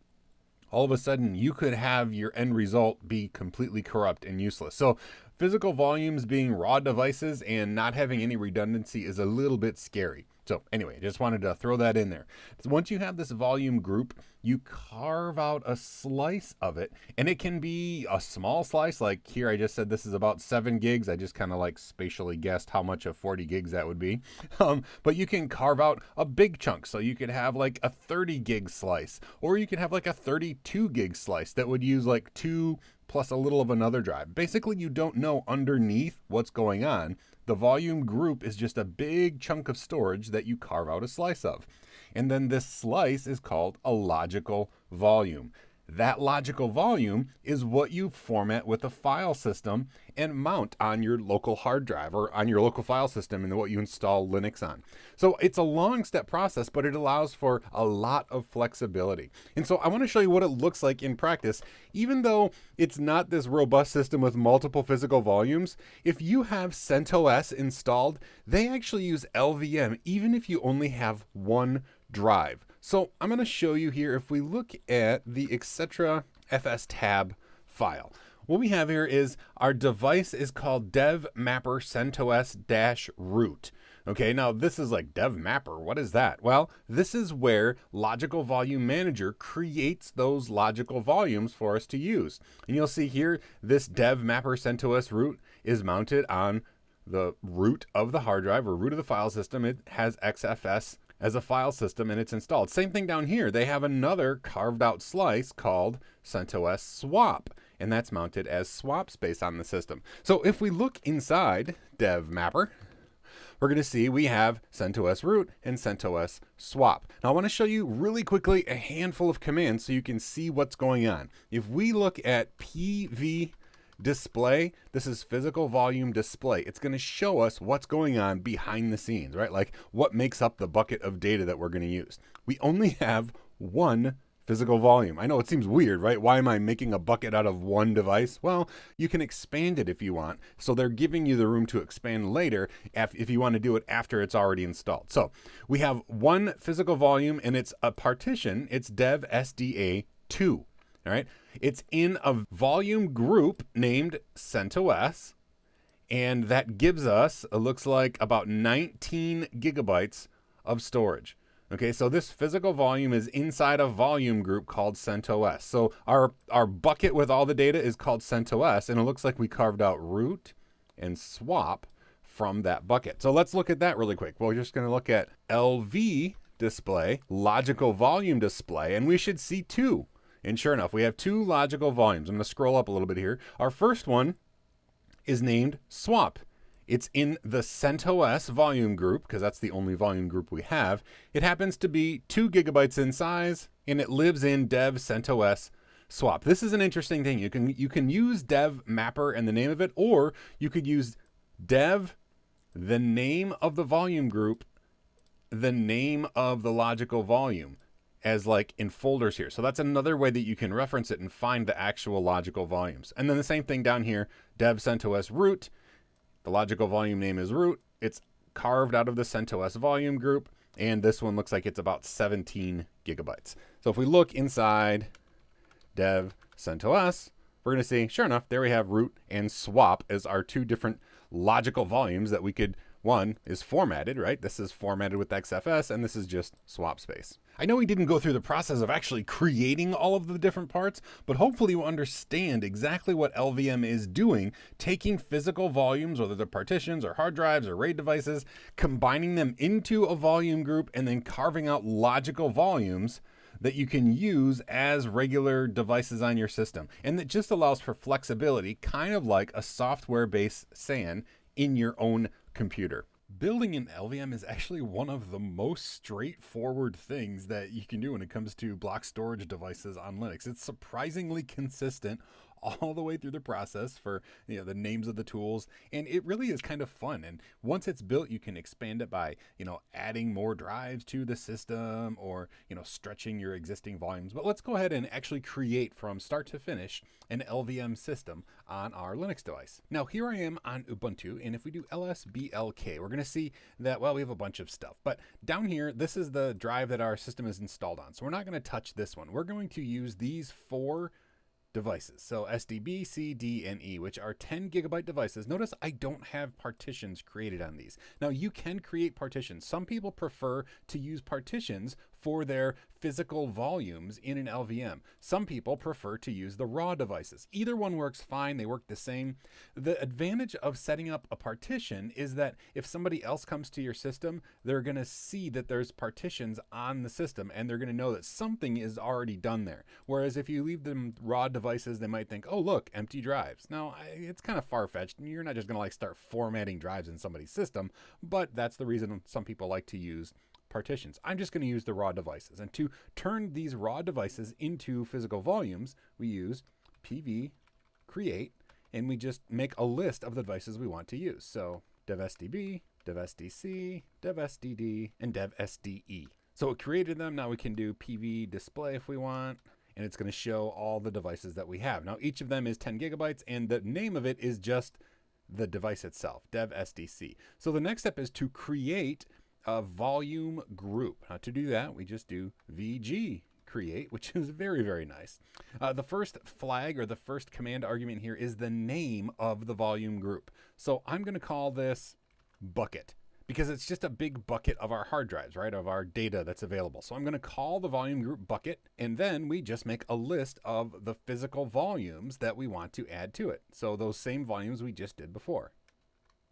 all of a sudden you could have your end result be completely corrupt and useless. So physical volumes being raw devices and not having any redundancy is a little bit scary. So anyway, just wanted to throw that in there. So once you have this volume group, you carve out a slice of it, and it can be a small slice. Like here, I just said this is about 7 gigs. I just kind of like spatially guessed how much of 40 gigs that would be. But you can carve out a big chunk. So you could have like a 30 gig slice, or you could have like a 32 gig slice that would use like 2 plus a little of another drive. Basically, you don't know underneath what's going on. The volume group is just a big chunk of storage that you carve out a slice of. And then this slice is called a logical volume. That logical volume is what you format with a file system and mount on your local hard drive or on your local file system and what you install Linux on. So it's a long step process, but it allows for a lot of flexibility. And so I want to show you what it looks like in practice. Even though it's not this robust system with multiple physical volumes, if you have CentOS installed, they actually use LVM even if you only have one drive. So I'm going to show you here, if we look at the etc fs tab file, what we have here is our device is called devmapper CentOS-root. Okay, now this is like devmapper. What is that? Well, this is where Logical Volume Manager creates those logical volumes for us to use. And you'll see here, this devmapper CentOS-root is mounted on the root of the hard drive or root of the file system. It has XFS as a file system and it's installed. Same thing down here. They have another carved out slice called CentOS Swap, and that's mounted as swap space on the system. So if we look inside Dev Mapper, we're going to see we have CentOS root and CentOS swap. Now I want to show you really quickly a handful of commands so you can see what's going on. If we look at PV display, this is physical volume display. It's going to show us what's going on behind the scenes, right? Like what makes up the bucket of data that we're going to use. We only have one physical volume. I know it seems weird, right? Why am I making a bucket out of one device? Well, you can expand it if you want. So they're giving you the room to expand later if you want to do it after it's already installed. So we have one physical volume and it's a partition. It's dev SDA2. All right. It's in a volume group named CentOS. And that gives us, it looks like about 19 gigabytes of storage. Okay, so this physical volume is inside a volume group called CentOS. So our bucket with all the data is called CentOS, and it looks like we carved out root and swap from that bucket. So let's look at that really quick. We're just going to look at LV display, logical volume display, and we should see two. And sure enough, we have two logical volumes. I'm going to scroll up a little bit here. Our first one is named swap. It's in the CentOS volume group because that's the only volume group we have. It happens to be 2 gigabytes in size and it lives in dev CentOS swap. This is an interesting thing. You can use dev mapper and the name of it, or you could use dev, the name of the volume group, the name of the logical volume as like in folders here. So that's another way that you can reference it and find the actual logical volumes. And then the same thing down here, dev CentOS root. The logical volume name is root. It's carved out of the CentOS volume group. And this one looks like it's about 17 gigabytes. So if we look inside dev CentOS, we're going to see, sure enough, there we have root and swap as our two different logical volumes that we could, one is formatted, right? This is formatted with XFS and this is just swap space. I know we didn't go through the process of actually creating all of the different parts, but hopefully you understand exactly what LVM is doing, taking physical volumes, whether they're partitions or hard drives or RAID devices, combining them into a volume group, and then carving out logical volumes that you can use as regular devices on your system. And that just allows for flexibility, kind of like a software-based SAN in your own computer. Building an LVM is actually one of the most straightforward things that you can do when it comes to block storage devices on Linux. It's surprisingly consistent all the way through the process for the names of the tools, and it really is kind of fun. And once it's built, you can expand it by adding more drives to the system, or stretching your existing volumes. But let's go ahead and actually create from start to finish an LVM system on our Linux device. Now here I am on Ubuntu, and if we do lsblk, we're going to see that, well, we have a bunch of stuff. But down here, this is the drive that our system is installed on. So we're not going to touch this one. We're going to use these 4 devices. So SDB, C, D, and E, which are 10 gigabyte devices. Notice I don't have partitions created on these. Now you can create partitions. Some people prefer to use partitions for their physical volumes in an LVM. Some people prefer to use the raw devices. Either one works fine. They work the same. The advantage of setting up a partition is that if somebody else comes to your system, they're going to see that there's partitions on the system, and they're going to know that something is already done there. Whereas if you leave them raw devices, they might think, oh, look, empty drives. Now, it's kind of far-fetched. You're not just going to start formatting drives in somebody's system, but that's the reason some people like to use partitions. I'm just going to use the raw devices. And to turn these raw devices into physical volumes, we use pv create, and we just make a list of the devices we want to use. So dev SDB, dev SDC, dev SDD, and dev SDE. So it created them. Now we can do pv display if we want, and it's going to show all the devices that we have. Now each of them is 10 gigabytes, and the name of it is just the device itself, dev SDC. So the next step is to create a volume group. Now to do that, we just do VG create, which is very, very nice. The first flag, or the first command argument here, is the name of the volume group. So I'm going to call this bucket, because it's just a big bucket of our hard drives, right, of our data that's available. So I'm going to call the volume group bucket, and then we just make a list of the physical volumes that we want to add to it. So those same volumes we just did before.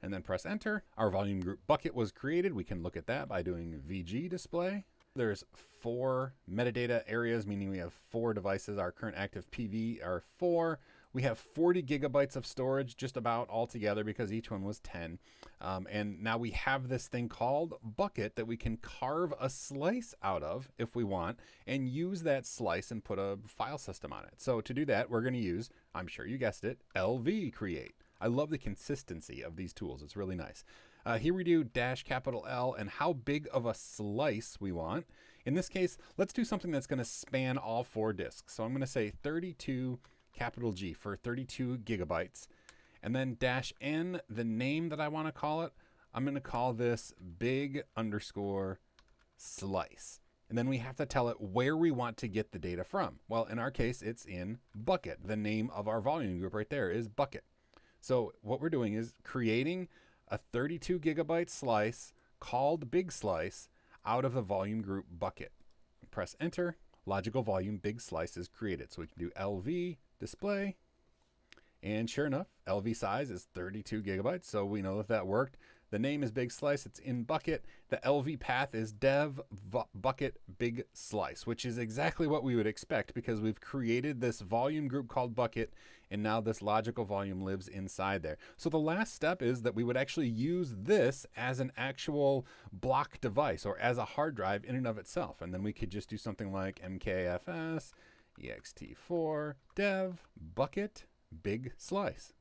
and then press enter. Our volume group bucket was created. We can look at that by doing VG display. There's 4 metadata areas, meaning we have 4 devices. Our current active PV are 4. We have 40 gigabytes of storage just about all together because each one was 10. And now we have this thing called bucket that we can carve a slice out of if we want and use that slice and put a file system on it. So to do that, we're going to use, I'm sure you guessed it, LV create. I love the consistency of these tools. It's really nice. Here we do -L and how big of a slice we want. In this case, let's do something that's going to span all 4 disks. So I'm going to say 32 G for 32 gigabytes. And then -N, the name that I want to call it, I'm going to call this big_slice. And then we have to tell it where we want to get the data from. Well, in our case, it's in bucket. The name of our volume group right there is bucket. So what we're doing is creating a 32 gigabyte slice called big slice out of the volume group bucket. Press enter. Logical volume big slice is created. So we can do LV display. And sure enough, LV size is 32 gigabytes. So we know that worked. The name is big slice. It's in bucket. The LV path is dev bucket big slice, which is exactly what we would expect because we've created this volume group called bucket. And now this logical volume lives inside there. So the last step is that we would actually use this as an actual block device or as a hard drive in and of itself. And then we could just do something like MKFS ext4 dev bucket big slice.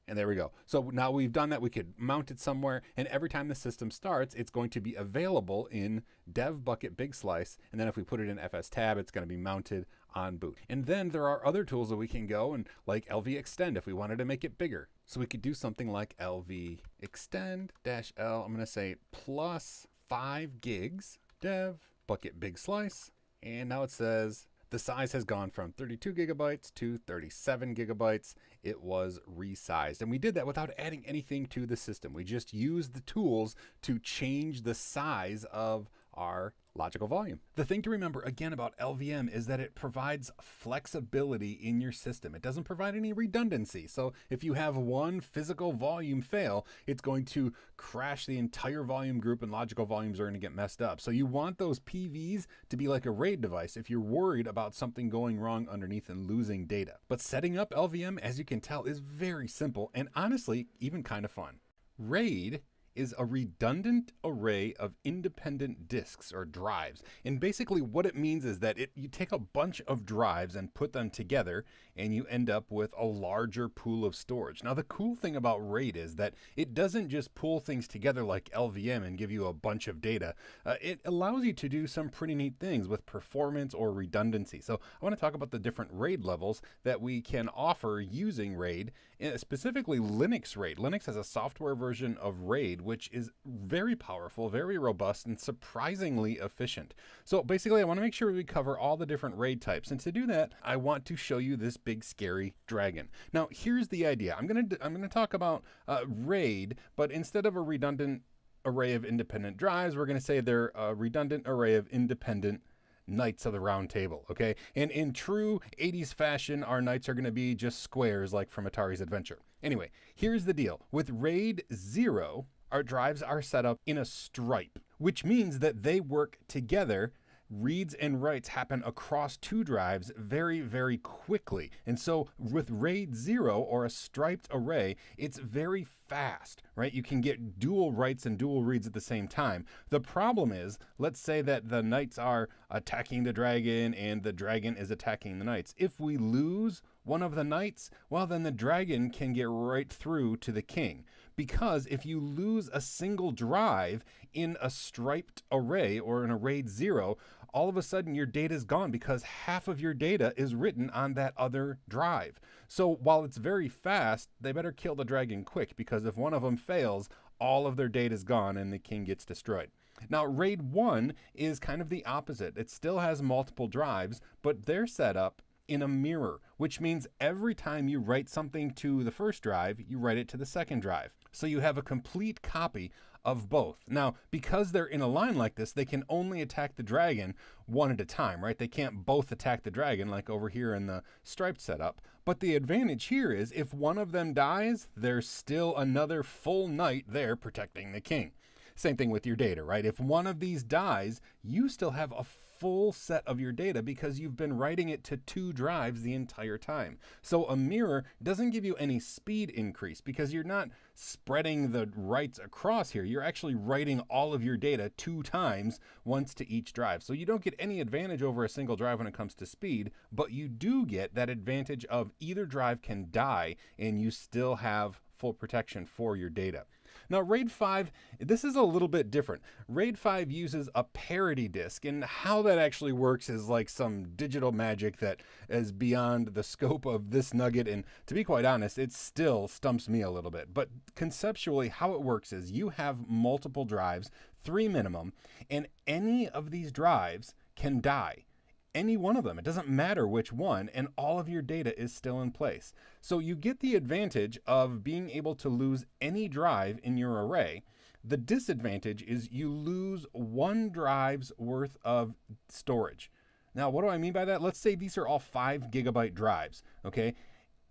And there we go. So now we've done that. We could mount it somewhere. And every time the system starts, it's going to be available in dev bucket big slice. And then if we put it in FS tab, it's going to be mounted on boot. And then there are other tools that we can go and like LV extend if we wanted to make it bigger. So we could do something like LV extend -L. I'm going to say +5 gigs dev bucket big slice. And now it says the size has gone from 32 gigabytes to 37 gigabytes. It was resized. And we did that without adding anything to the system. We just used the tools to change the size of our logical volume. The thing to remember again about LVM is that it provides flexibility in your system. It doesn't provide any redundancy. So if you have one physical volume fail, it's going to crash the entire volume group and logical volumes are going to get messed up. So you want those PVs to be like a RAID device if you're worried about something going wrong underneath and losing data. But setting up LVM, as you can tell, is very simple and honestly, even kind of fun. RAID is a redundant array of independent disks or drives. And basically what it means is that you take a bunch of drives and put them together and you end up with a larger pool of storage. Now the cool thing about RAID is that it doesn't just pull things together like LVM and give you a bunch of data. It allows you to do some pretty neat things with performance or redundancy. So I want to talk about the different RAID levels that we can offer using RAID, specifically Linux RAID. Linux has a software version of RAID which is very powerful, very robust, and surprisingly efficient. So basically, I want to make sure we cover all the different RAID types. And to do that, I want to show you this big scary dragon. Now, here's the idea. I'm gonna talk about RAID, but instead of a redundant array of independent drives, we're going to say they're a redundant array of independent Knights of the Round Table, okay? And in true 80s fashion, our knights are going to be just squares like from Atari's Adventure. Anyway, here's the deal. With RAID 0, our drives are set up in a stripe, which means that they work together. Reads and writes happen across 2 drives very, very quickly. And so with RAID 0 or a striped array, it's very fast, right? You can get dual writes and dual reads at the same time. The problem is, let's say that the knights are attacking the dragon and the dragon is attacking the knights. If we lose one of the knights, well, then the dragon can get right through to the king. Because if you lose a single drive in a striped array or in a RAID 0, all of a sudden your data is gone because half of your data is written on that other drive. So while it's very fast, they better kill the dragon quick because if one of them fails, all of their data is gone and the king gets destroyed. Now, RAID 1 is kind of the opposite. It still has multiple drives, but they're set up in a mirror, which means every time you write something to the first drive, you write it to the second drive. So you have a complete copy of both. Now, because they're in a line like this, they can only attack the dragon one at a time, right? They can't both attack the dragon like over here in the striped setup. But the advantage here is if one of them dies, there's still another full knight there protecting the king. Same thing with your data, right? If one of these dies, you still have a full set of your data because you've been writing it to 2 drives the entire time. So a mirror doesn't give you any speed increase because you're not spreading the writes across here. You're actually writing all of your data 2 times, once to each drive. So you don't get any advantage over a single drive when it comes to speed, but you do get that advantage of either drive can die and you still have full protection for your data. Now, RAID 5, this is a little bit different. RAID 5 uses a parity disk, and how that actually works is like some digital magic that is beyond the scope of this nugget, and to be quite honest, it still stumps me a little bit. But conceptually, how it works is you have multiple drives, 3 minimum, and any of these drives can die. Any one of them. It doesn't matter which one, and all of your data is still in place. So you get the advantage of being able to lose any drive in your array. The disadvantage is you lose 1 drive's worth of storage. Now, what do I mean by that? Let's say these are all 5 gigabyte drives, okay?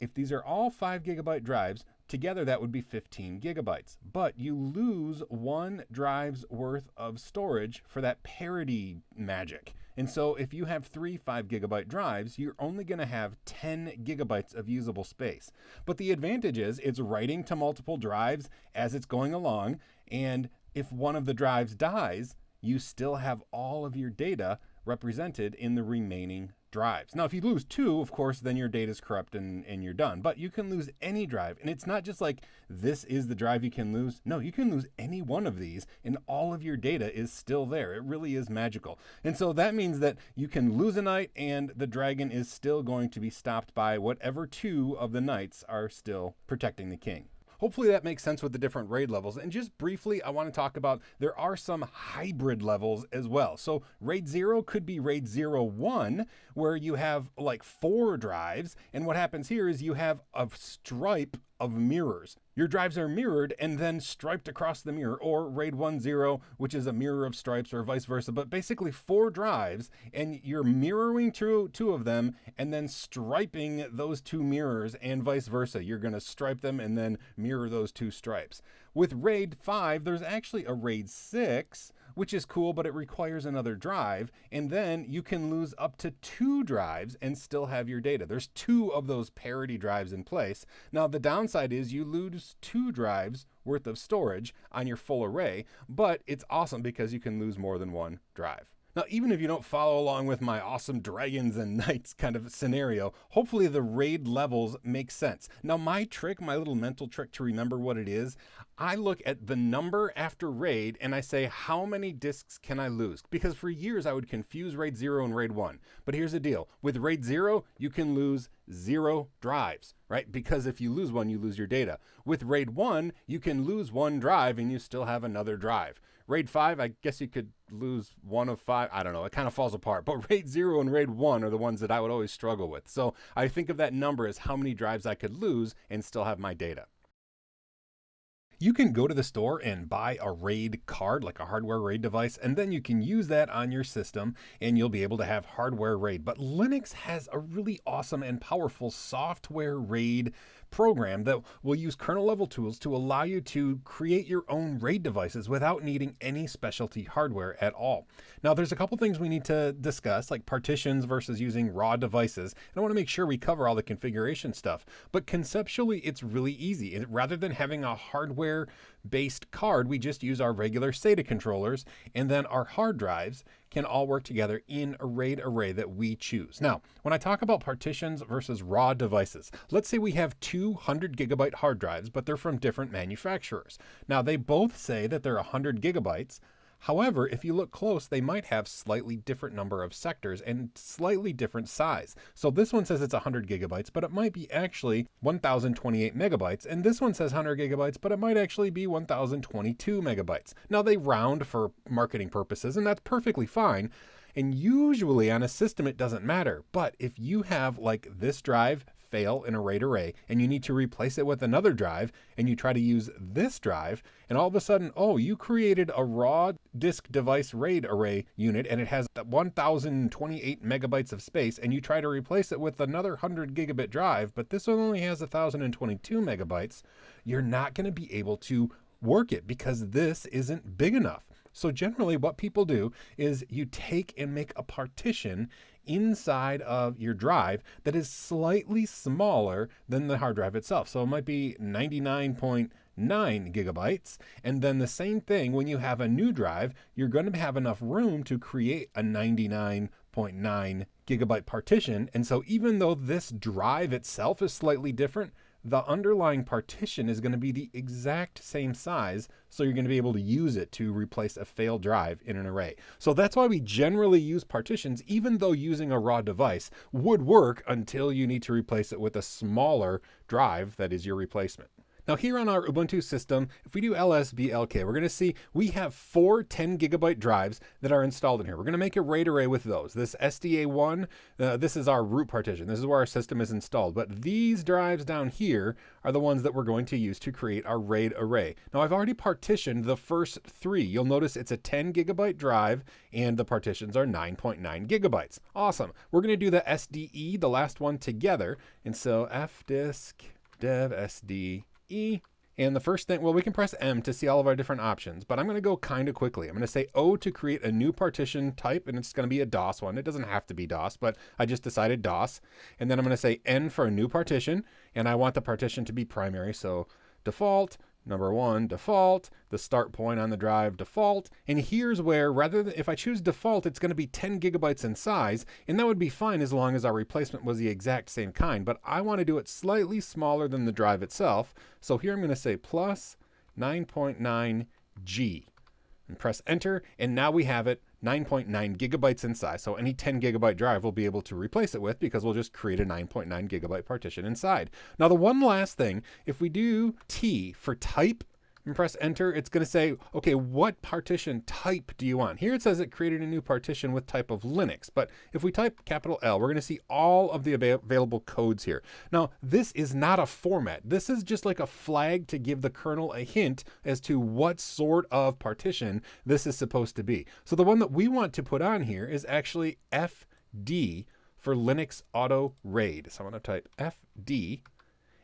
If these are all 5 gigabyte drives, together that would be 15 gigabytes. But you lose 1 drive's worth of storage for that parity magic. And so if you have 3 5 gigabyte drives, you're only going to have 10 gigabytes of usable space. But the advantage is it's writing to multiple drives as it's going along. And if one of the drives dies, you still have all of your data represented in the remaining drives. Now, if you lose 2, of course, then your data is corrupt and you're done. But you can lose any drive. And it's not just like this is the drive you can lose. No, you can lose any one of these and all of your data is still there. It really is magical. And so that means that you can lose a knight and the dragon is still going to be stopped by whatever 2 of the knights are still protecting the king. Hopefully that makes sense with the different RAID levels. And just briefly, I want to talk about there are some hybrid levels as well. So RAID 0 could be RAID 01, where you have like 4 drives. And what happens here is you have a stripe of mirrors. Your drives are mirrored and then striped across the mirror, or RAID 10, which is a mirror of stripes, or vice versa. But basically 4 drives, and you're mirroring 2 of them and then striping those 2 mirrors, and vice versa. You're going to stripe them and then mirror those 2 stripes. With RAID 5, there's actually a RAID 6, which is cool, but it requires another drive. And then you can lose up to 2 drives and still have your data. There's 2 of those parity drives in place. Now, the downside is you lose 2 drives worth of storage on your full array, but it's awesome because you can lose more than 1 drive. Now, even if you don't follow along with my awesome dragons and knights kind of scenario, hopefully the RAID levels make sense. Now, my trick, my little mental trick to remember what it is, I look at the number after RAID and I say, how many disks can I lose? Because for years I would confuse RAID 0 and RAID 1. But here's the deal. With RAID 0, you can lose 0 drives, right? Because if you lose 1, you lose your data. With RAID 1, you can lose 1 drive and you still have another drive. RAID 5, I guess you could lose 1 of 5. I don't know. It kind of falls apart. But RAID 0 and RAID 1 are the ones that I would always struggle with. So I think of that number as how many drives I could lose and still have my data. You can go to the store and buy a RAID card, like a hardware RAID device, and then you can use that on your system and you'll be able to have hardware RAID. But Linux has a really awesome and powerful software RAID program that will use kernel level tools to allow you to create your own RAID devices without needing any specialty hardware at all. Now, there's a couple things we need to discuss, like partitions versus using raw devices. And I want to make sure we cover all the configuration stuff. But conceptually, it's really easy. Rather than having a hardware-based card, we just use our regular SATA controllers, and then our hard drives can all work together in a RAID array that we choose. Now, when I talk about partitions versus raw devices, let's say we have 200 gigabyte hard drives, but they're from different manufacturers. Now, they both say that they're 100 gigabytes. However, if you look close, they might have slightly different number of sectors and slightly different size. So this one says it's 100 gigabytes, but it might be actually 1028 megabytes. And this one says 100 gigabytes, but it might actually be 1022 megabytes. Now, they round for marketing purposes, and that's perfectly fine. And usually on a system, it doesn't matter. But if you have like this drive fail in a RAID array and you need to replace it with another drive, and you try to use this drive, and all of a sudden, oh, you created a raw disk device RAID array unit and it has 1028 megabytes of space, and you try to replace it with another 100 gigabit drive, but this one only has 1022 megabytes, you're not going to be able to work it because this isn't big enough. So generally what people do is you take and make a partition inside of your drive that is slightly smaller than the hard drive itself. So it might be 99.9 gigabytes. And then the same thing, when you have a new drive, you're going to have enough room to create a 99.9 gigabyte partition. And so even though this drive itself is slightly different, the underlying partition is going to be the exact same size, so you're going to be able to use it to replace a failed drive in an array. So that's why we generally use partitions, even though using a raw device would work until you need to replace it with a smaller drive that is your replacement. Now here on our Ubuntu system, if we do lsblk, we're going to see we have 4 10 gigabyte drives that are installed in here. We're going to make a RAID array with those. This SDA1, this is our root partition. This is where our system is installed. But these drives down here are the ones that we're going to use to create our RAID array. Now I've already partitioned the first 3. You'll notice it's a 10 gigabyte drive and the partitions are 9.9 gigabytes. Awesome. We're going to do the SDE, the last one, together. And so fdisk dev SDE. And the first thing, well, we can press M to see all of our different options, but I'm going to go kind of quickly. I'm going to say O to create a new partition type, and it's going to be a DOS one. It doesn't have to be DOS, but I just decided DOS. And then I'm going to say N for a new partition, and I want the partition to be primary. So default, number 1, default, the start point on the drive, default. And here's where, rather than, if I choose default, it's going to be 10 gigabytes in size, and that would be fine as long as our replacement was the exact same kind. But I want to do it slightly smaller than the drive itself. So here I'm going to say plus 9.9 G and press enter. And now we have it 9.9 gigabytes in size. So any 10 gigabyte drive we'll be able to replace it with because we'll just create a 9.9 gigabyte partition inside. Now the one last thing, if we do T for type and press enter, it's going to say, okay, what partition type do you want? Here it says it created a new partition with type of Linux, but if we type capital L, we're going to see all of the available codes here. Now, this is not a format. This is just like a flag to give the kernel a hint as to what sort of partition this is supposed to be. So the one that we want to put on here is actually FD for Linux Auto RAID. So I'm going to type FD.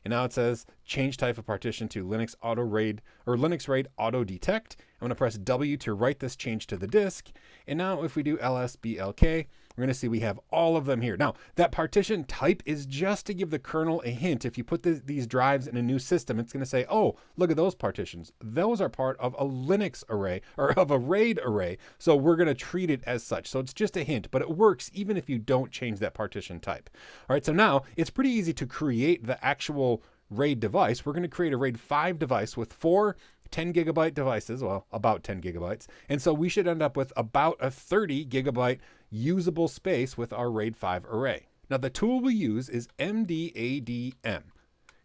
And now it says change type of partition to Linux Auto RAID or Linux RAID Auto Detect. I'm going to press W to write this change to the disk. And now if we do lsblk, we're going to see we have all of them here. Now that partition type is just to give the kernel a hint. If you put these drives in a new system, it's going to say, oh, look at those partitions. Those are part of a Linux array or of a RAID array. So we're going to treat it as such. So it's just a hint, but it works even if you don't change that partition type. All right, so now it's pretty easy to create the actual RAID device. We're going to create a RAID 5 device with 4 10 gigabyte devices, well, about 10 gigabytes. And so we should end up with about a 30 gigabyte usable space with our RAID 5 array. Now the tool we use is mdadm. And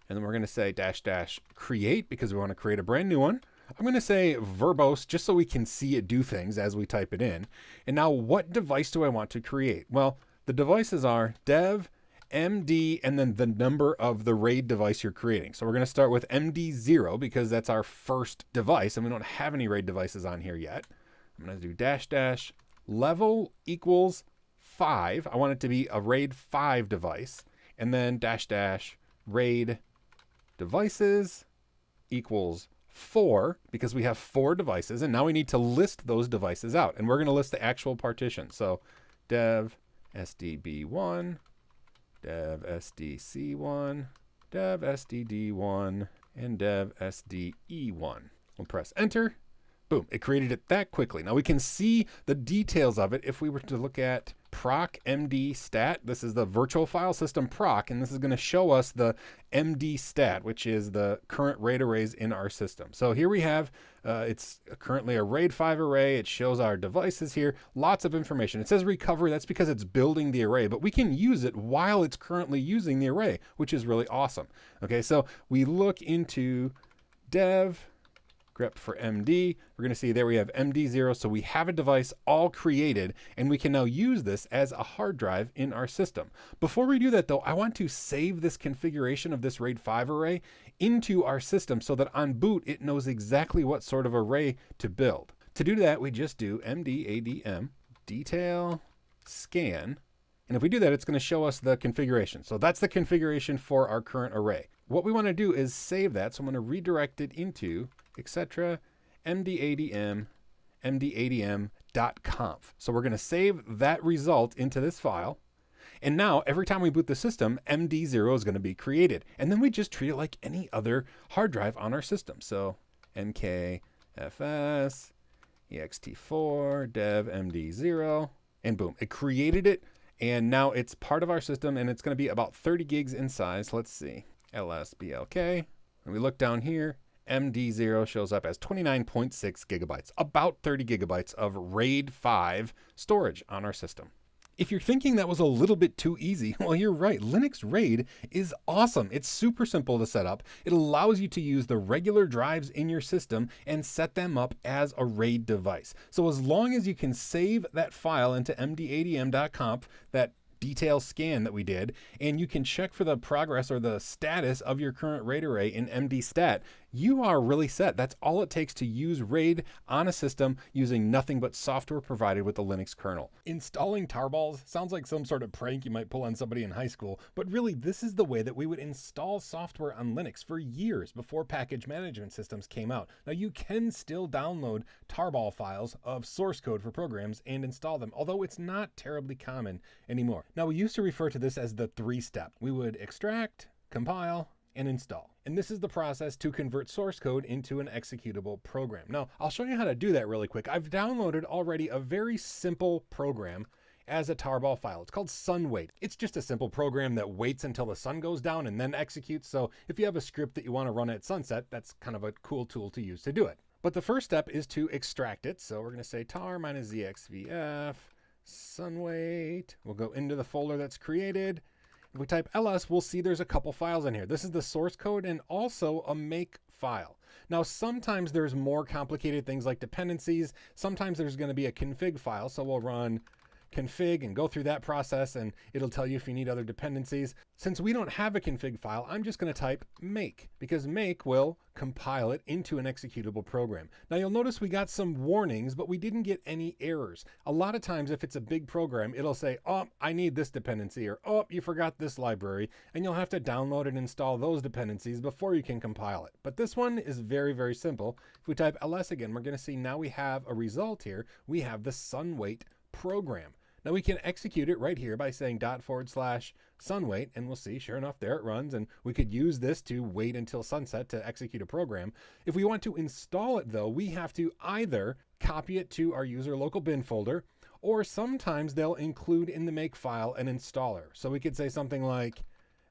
then we're going to say -- create because we want to create a brand new one. I'm going to say verbose just so we can see it do things as we type it in. And now what device do I want to create? Well, the devices are dev MD and then the number of the RAID device you're creating. So we're going to start with MD0 because that's our first device and we don't have any RAID devices on here yet. I'm going to do -- level equals 5. I want it to be a RAID 5 device. And then -- RAID devices equals 4 because we have 4 devices. And now we need to list those devices out. And we're going to list the actual partition. So dev SDB1, dev SDC1, dev SDD1, and dev SDE1. We'll press enter. Boom, it created it that quickly. Now we can see the details of it if we were to look at proc md stat. This is the virtual file system proc, and this is going to show us the md stat, which is the current RAID arrays in our system. So here we have, it's currently a RAID 5 array. It shows our devices here, lots of information. It says recovery, that's because it's building the array, but we can use it while it's currently using the array, which is really awesome. Okay, so we look into dev grep for MD. We're going to see there we have MD0. So we have a device all created, and we can now use this as a hard drive in our system. Before we do that though, I want to save this configuration of this RAID 5 array into our system so that on boot, it knows exactly what sort of array to build. To do that, we just do mdadm detail scan. And if we do that, it's going to show us the configuration. So that's the configuration for our current array. What we want to do is save that. So I'm going to redirect it into etc mdadm mdadm.conf. So we're going to save that result into this file. And now every time we boot the system, MD0 is going to be created. And then we just treat it like any other hard drive on our system. So mkfs ext4 dev md0, and boom, it created it. And now it's part of our system, and it's going to be about 30 gigs in size. Let's see, lsblk. And we look down here, MD0 shows up as 29.6 gigabytes, about 30 gigabytes of RAID 5 storage on our system. If you're thinking that was a little bit too easy, well, you're right. Linux RAID is awesome. It's super simple to set up. It allows you to use the regular drives in your system and set them up as a RAID device. So as long as you can save that file into mdadm.conf, that detail scan that we did, and you can check for the progress or the status of your current RAID array in MDstat, you are really set. That's all it takes to use RAID on a system using nothing but software provided with the Linux kernel. Installing tarballs sounds like some sort of prank you might pull on somebody in high school, but really this is the way that we would install software on Linux for years before package management systems came out. Now you can still download tarball files of source code for programs and install them, although it's not terribly common anymore. Now we used to refer to this as the 3-step. We would extract, compile, and install. And this is the process to convert source code into an executable program. Now, I'll show you how to do that really quick. I've downloaded already a very simple program as a tarball file. It's called Sunwait. It's just a simple program that waits until the sun goes down and then executes. So if you have a script that you want to run at sunset, that's kind of a cool tool to use to do it. But the first step is to extract it. So we're going to say tar -zxvf sunwait. We'll go into the folder that's created. If we type ls, we'll see there's a couple files in here. This is the source code and also a make file. Now, sometimes there's more complicated things like dependencies. Sometimes there's going to be a config file. So we'll run config and go through that process, and it'll tell you if you need other dependencies. Since we don't have a config file, I'm just going to type make, because make will compile it into an executable program. Now you'll notice we got some warnings, but we didn't get any errors. A lot of times if it's a big program, it'll say, oh, I need this dependency, or oh, you forgot this library, and you'll have to download and install those dependencies before you can compile it. But this one is very, very simple. If we type ls again, we're going to see now we have a result here. We have the Sunwait program. Now we can execute it right here by saying /sunwait, and we'll see, sure enough, there it runs, and we could use this to wait until sunset to execute a program. If we want to install it though, we have to either copy it to our user local bin folder, or sometimes they'll include in the make file an installer. So we could say something like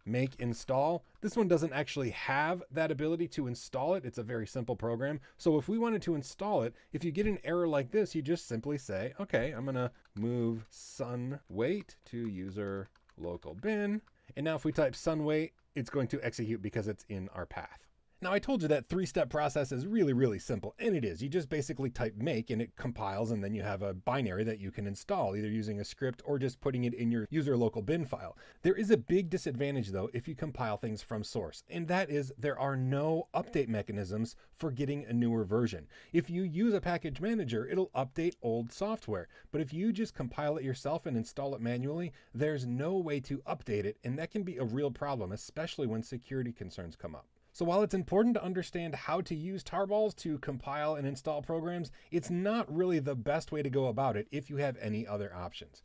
make install. This one doesn't actually have that ability to install it. It's a very simple program. So if we wanted to install it, if you get an error like this, you just simply say, okay, I'm gonna move Sunwait to user local bin. And now if we type Sunwait, it's going to execute because it's in our path. Now I told you that 3-step process is really, really simple, and it is. You just basically type make and it compiles, and then you have a binary that you can install, either using a script or just putting it in your user local bin file. There is a big disadvantage though if you compile things from source, and that is there are no update mechanisms for getting a newer version. If you use a package manager, it'll update old software, but if you just compile it yourself and install it manually, there's no way to update it, and that can be a real problem, especially when security concerns come up. So while it's important to understand how to use tarballs to compile and install programs, it's not really the best way to go about it if you have any other options.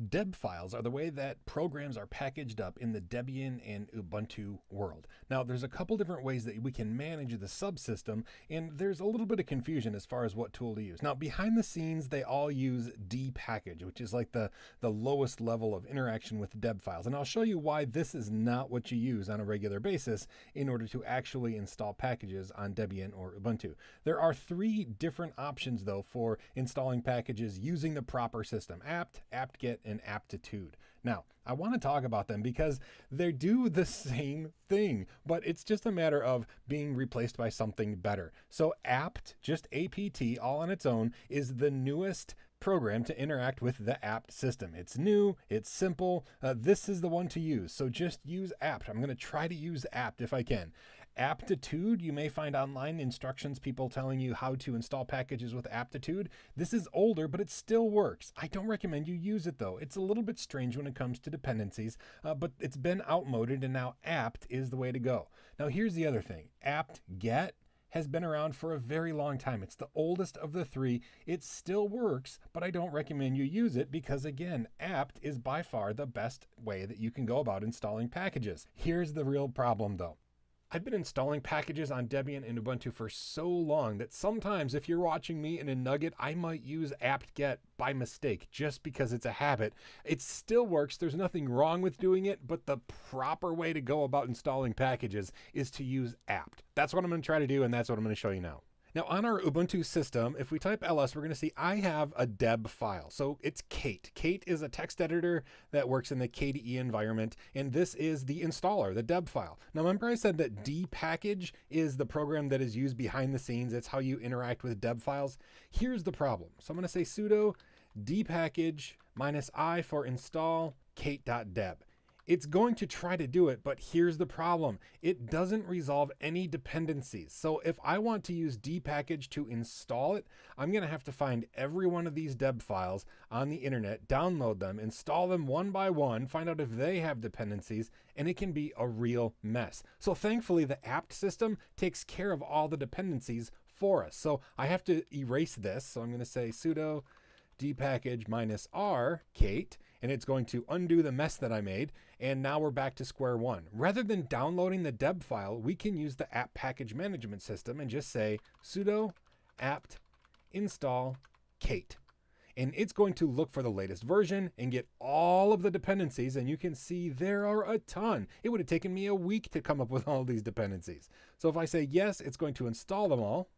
Deb files are the way that programs are packaged up in the Debian and Ubuntu world. Now, there's a couple different ways that we can manage the subsystem, and there's a little bit of confusion as far as what tool to use. Now, behind the scenes, they all use dpackage, which is like the lowest level of interaction with Deb files. And I'll show you why this is not what you use on a regular basis in order to actually install packages on Debian or Ubuntu. There are 3 different options, though, for installing packages using the proper system: apt, apt-get, and aptitude. Now, I want to talk about them because they do the same thing, but it's just a matter of being replaced by something better. So apt, just APT, all on its own, is the newest program to interact with the apt system. It's new, it's simple. This is the one to use. So just use apt. I'm going to try to use apt if I can. Aptitude, you may find online instructions, people telling you how to install packages with Aptitude. This is older, but it still works. I don't recommend you use it though. It's a little bit strange when it comes to dependencies, but it's been outmoded and now apt is the way to go. Now here's the other thing. apt-get has been around for a very long time. It's the oldest of the three. It still works, but I don't recommend you use it because again, apt is by far the best way that you can go about installing packages. Here's the real problem though. I've been installing packages on Debian and Ubuntu for so long that sometimes if you're watching me in a nugget, I might use apt-get by mistake just because it's a habit. It still works. There's nothing wrong with doing it, but the proper way to go about installing packages is to use apt. That's what I'm going to try to do, and that's what I'm going to show you now. Now on our Ubuntu system, if we type ls, we're going to see I have a deb file. So it's Kate. Kate is a text editor that works in the KDE environment, and this is the installer, the deb file. Now remember I said that dpackage is the program that is used behind the scenes. It's how you interact with deb files. Here's the problem. So I'm going to say sudo dpackage -i for install kate.deb. It's going to try to do it, but here's the problem. It doesn't resolve any dependencies. So if I want to use dpackage to install it, I'm going to have to find every one of these deb files on the internet, download them, install them one by one, find out if they have dependencies, and it can be a real mess. So thankfully, the apt system takes care of all the dependencies for us. So I have to erase this. So I'm going to say sudo dpackage -r Kate, and it's going to undo the mess that I made. And now we're back to square one. Rather than downloading the deb file, we can use the apt package management system and just say sudo apt install Kate. And it's going to look for the latest version and get all of the dependencies. And you can see there are a ton. It would have taken me a week to come up with all these dependencies. So if I say yes, it's going to install them all.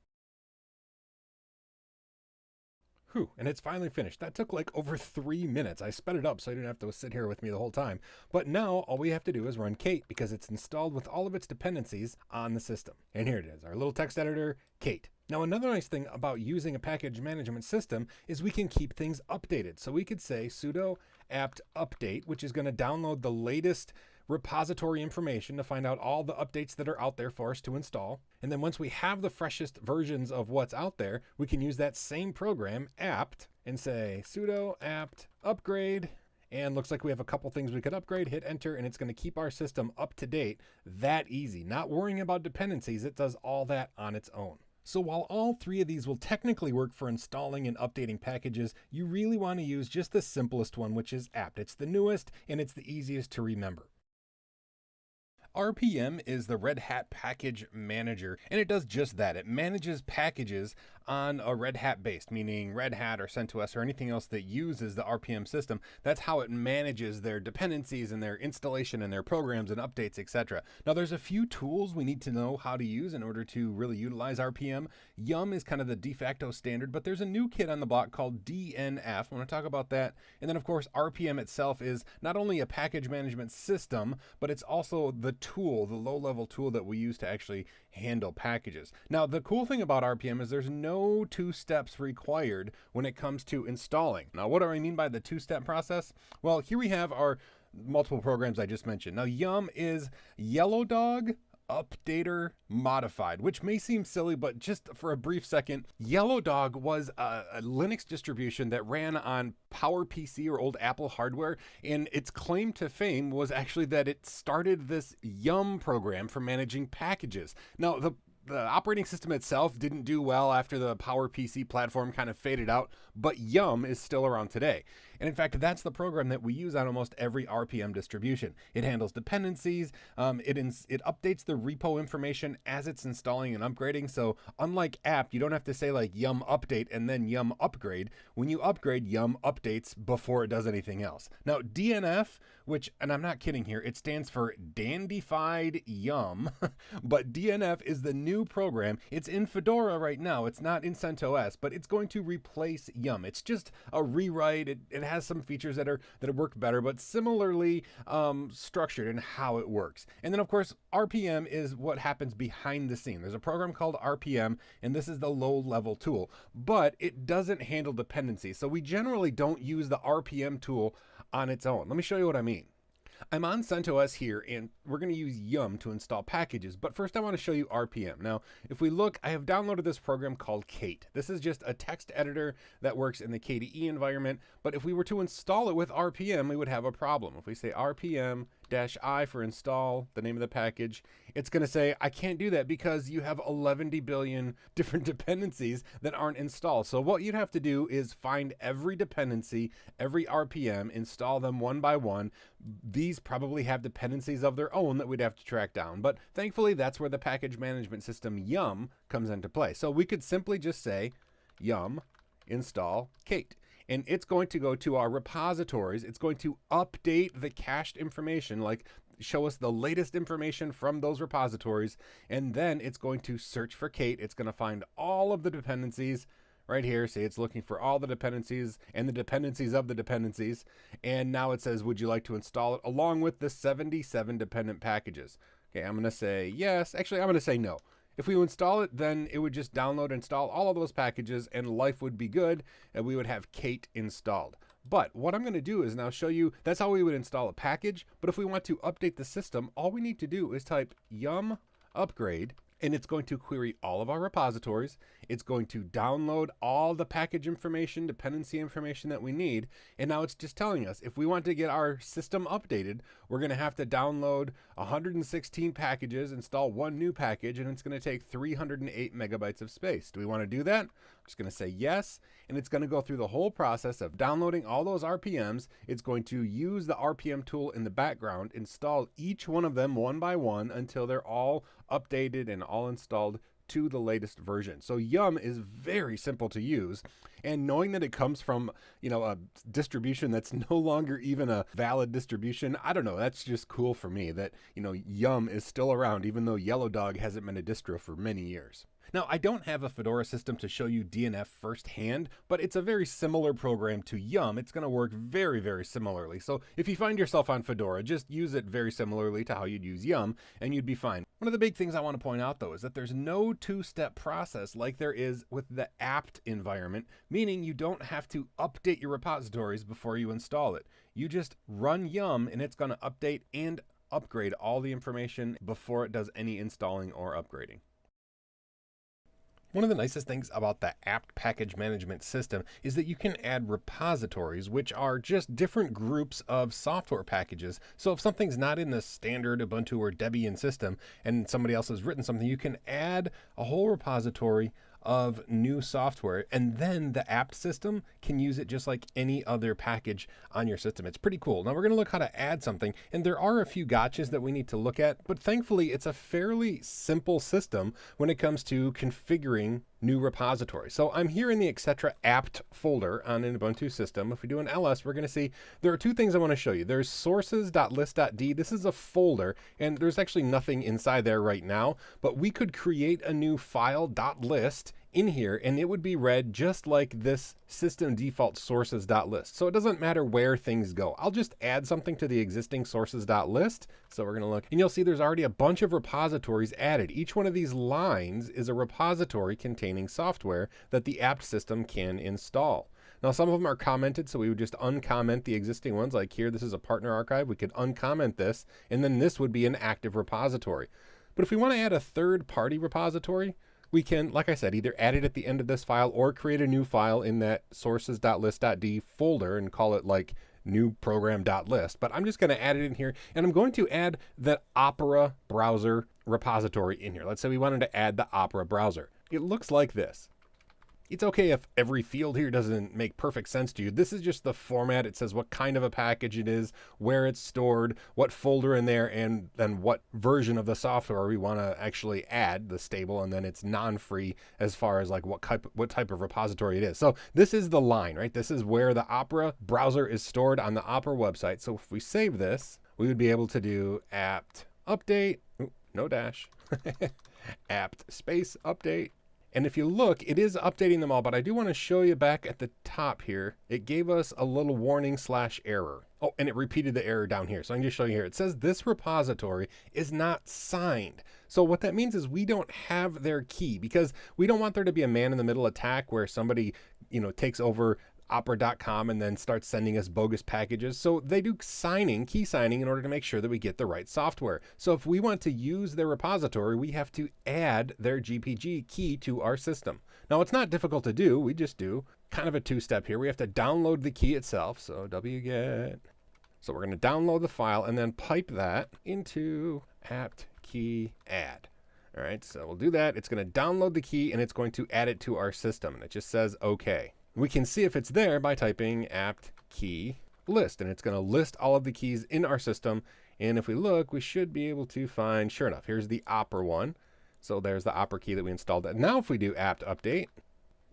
And it's finally finished. That took like over 3 minutes. I sped it up so you didn't have to sit here with me the whole time. But now all we have to do is run Kate because it's installed with all of its dependencies on the system. And here it is, our little text editor, Kate. Now another nice thing about using a package management system is we can keep things updated. So we could say sudo apt update, which is going to download the latest repository information to find out all the updates that are out there for us to install. And then once we have the freshest versions of what's out there, we can use that same program, apt, and say sudo apt upgrade. And looks like we have a couple things we could upgrade, hit enter, and it's going to keep our system up to date. That easy. Not worrying about dependencies. It does all that on its own. So while all three of these will technically work for installing and updating packages, you really want to use just the simplest one, which is apt. It's the newest and it's the easiest to remember. RPM is the Red Hat Package Manager, and it does just that. It manages packages on a Red Hat base, meaning Red Hat or CentOS or anything else that uses the RPM system. That's how it manages their dependencies and their installation and their programs and updates, etc. Now there's a few tools we need to know how to use in order to really utilize RPM. Yum is kind of the de facto standard, but there's a new kid on the block called DNF. I want to talk about that. And then of course, RPM itself is not only a package management system, but it's also the tool, the low-level tool that we use to actually handle packages. Now, the cool thing about RPM is there's no 2 steps required when it comes to installing. Now, what do I mean by the 2-step process? Well, here we have our multiple programs I just mentioned. Now, Yum is Yellow Dog Updater Modified, which may seem silly, but just for a brief second, Yellow Dog was a Linux distribution that ran on PowerPC or old Apple hardware, and its claim to fame was actually that it started this Yum program for managing packages. Now, the operating system itself didn't do well after the PowerPC platform kind of faded out, but Yum is still around today. And in fact, that's the program that we use on almost every RPM distribution. It handles dependencies, it updates the repo information as it's installing and upgrading. So unlike apt, you don't have to say like Yum update and then Yum upgrade. When you upgrade, Yum updates before it does anything else. Now DNF, which, and I'm not kidding here, it stands for Dandified Yum, but DNF is the new program. It's in Fedora right now. It's not in CentOS, but it's going to replace Yum. It's just a rewrite. It has some features that work better, but similarly structured in how it works. And then of course, RPM is what happens behind the scene. There's a program called RPM, and this is the low level tool, but it doesn't handle dependencies. So we generally don't use the RPM tool on its own. Let me show you what I mean. I'm on CentOS here, and we're going to use Yum to install packages, but first I want to show you RPM. Now, if we look, I have downloaded this program called Kate. This is just a text editor that works in the KDE environment, but if we were to install it with RPM, we would have a problem. If we say RPM-I for install, the name of the package, it's going to say, I can't do that because you have 11 billion different dependencies that aren't installed. So what you'd have to do is find every dependency, every RPM, install them one by one. These probably have dependencies of their own that we'd have to track down. But thankfully, that's where the package management system Yum comes into play. So we could simply just say Yum install Kate. And it's going to go to our repositories. It's going to update the cached information, like show us the latest information from those repositories. And then it's going to search for Kate. It's going to find all of the dependencies right here. See, it's looking for all the dependencies and the dependencies of the dependencies. And now it says, would you like to install it along with the 77 dependent packages? Okay, I'm going to say yes. Actually, I'm going to say no. If we install it, then it would just download and install all of those packages and life would be good and we would have Kate installed. But what I'm going to do is now show you, that's how we would install a package. But if we want to update the system, all we need to do is type yum upgrade, and it's going to query all of our repositories. It's going to download all the package information, dependency information that we need. And now it's just telling us if we want to get our system updated, we're going to have to download 116 packages, install one new package, and it's going to take 308 megabytes of space. Do we want to do that? I'm just going to say yes. And it's going to go through the whole process of downloading all those RPMs. It's going to use the RPM tool in the background, install each one of them one by one until they're all updated and all installed to the latest version. So Yum is very simple to use, and knowing that it comes from, a distribution that's no longer even a valid distribution, I don't know, that's just cool for me that, Yum is still around even though Yellow Dog hasn't been a distro for many years. Now, I don't have a Fedora system to show you DNF firsthand, but it's a very similar program to Yum. It's going to work very, very similarly. So if you find yourself on Fedora, just use it very similarly to how you'd use Yum, and you'd be fine. One of the big things I want to point out, though, is that there's no two-step process like there is with the apt environment, meaning you don't have to update your repositories before you install it. You just run Yum, and it's going to update and upgrade all the information before it does any installing or upgrading. One of the nicest things about the apt package management system is that you can add repositories, which are just different groups of software packages. So if something's not in the standard Ubuntu or Debian system and somebody else has written something, you can add a whole repository of new software, and then the apt system can use it just like any other package on your system. It's pretty cool. Now we're going to look how to add something, and there are a few gotchas that we need to look at, but thankfully it's a fairly simple system when it comes to configuring new repositories. So I'm here in the etc apt folder on an Ubuntu system. If we do an ls, we're going to see there are two things I want to show you. There's sources.list.d. This is a folder, and there's actually nothing inside there right now, but we could create a new file.list in here, and it would be read just like this system default sources.list. So it doesn't matter where things go. I'll just add something to the existing sources.list. So we're going to look, and you'll see there's already a bunch of repositories added. Each one of these lines is a repository containing software that the apt system can install. Now, some of them are commented, so we would just uncomment the existing ones. Like here, this is a partner archive. We could uncomment this, and then this would be an active repository. But if we want to add a third-party repository, we can, like I said, either add it at the end of this file or create a new file in that sources.list.d folder and call it like new program.list. But I'm just going to add it in here, and I'm going to add the Opera browser repository in here. Let's say we wanted to add the Opera browser. It looks like this. It's okay if every field here doesn't make perfect sense to you. This is just the format. It says what kind of a package it is, where it's stored, what folder in there, and then what version of the software we want to actually add, the stable, and then it's non-free as far as like what type of repository it is. So this is the line, right? This is where the Opera browser is stored on the Opera website. So if we save this, we would be able to do apt update, no dash, apt space update. And if you look, it is updating them all, but I do want to show you back at the top here. It gave us a little warning / error. Oh, and it repeated the error down here. So I can just show you here. It says this repository is not signed. So what that means is we don't have their key, because we don't want there to be a man in the middle attack where somebody, takes over opera.com and then starts sending us bogus packages. So they do key signing in order to make sure that we get the right software. So if we want to use their repository, we have to add their GPG key to our system. Now it's not difficult to do. We just do kind of a two-step here. We have to download the key itself. So wget. So we're going to download the file and then pipe that into apt key add. All right, so we'll do that. It's going to download the key and it's going to add it to our system. And it just says okay. We can see if it's there by typing apt key list, and it's going to list all of the keys in our system. And if we look, we should be able to find, sure enough, here's the Opera one. So there's the Opera key that we installed. Now if we do apt update,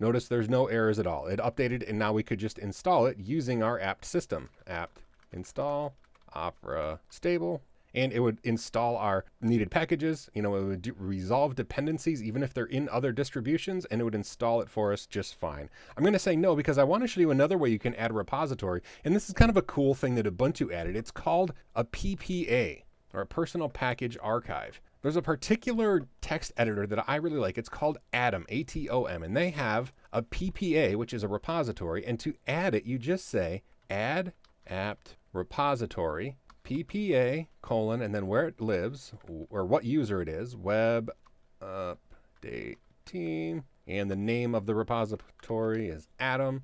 notice there's no errors at all. It updated, and now we could just install it using our apt system. Apt install Opera stable. And it would install our needed packages. It would resolve dependencies even if they're in other distributions, and it would install it for us just fine. I'm going to say no because I want to show you another way you can add a repository. And this is kind of a cool thing that Ubuntu added. It's called a PPA, or a personal package archive. There's a particular text editor that I really like. It's called Atom, ATOM, and they have a PPA, which is a repository. And to add it, you just say add apt repository PPA : and then where it lives, or what user it is, web update team, and the name of the repository is Atom.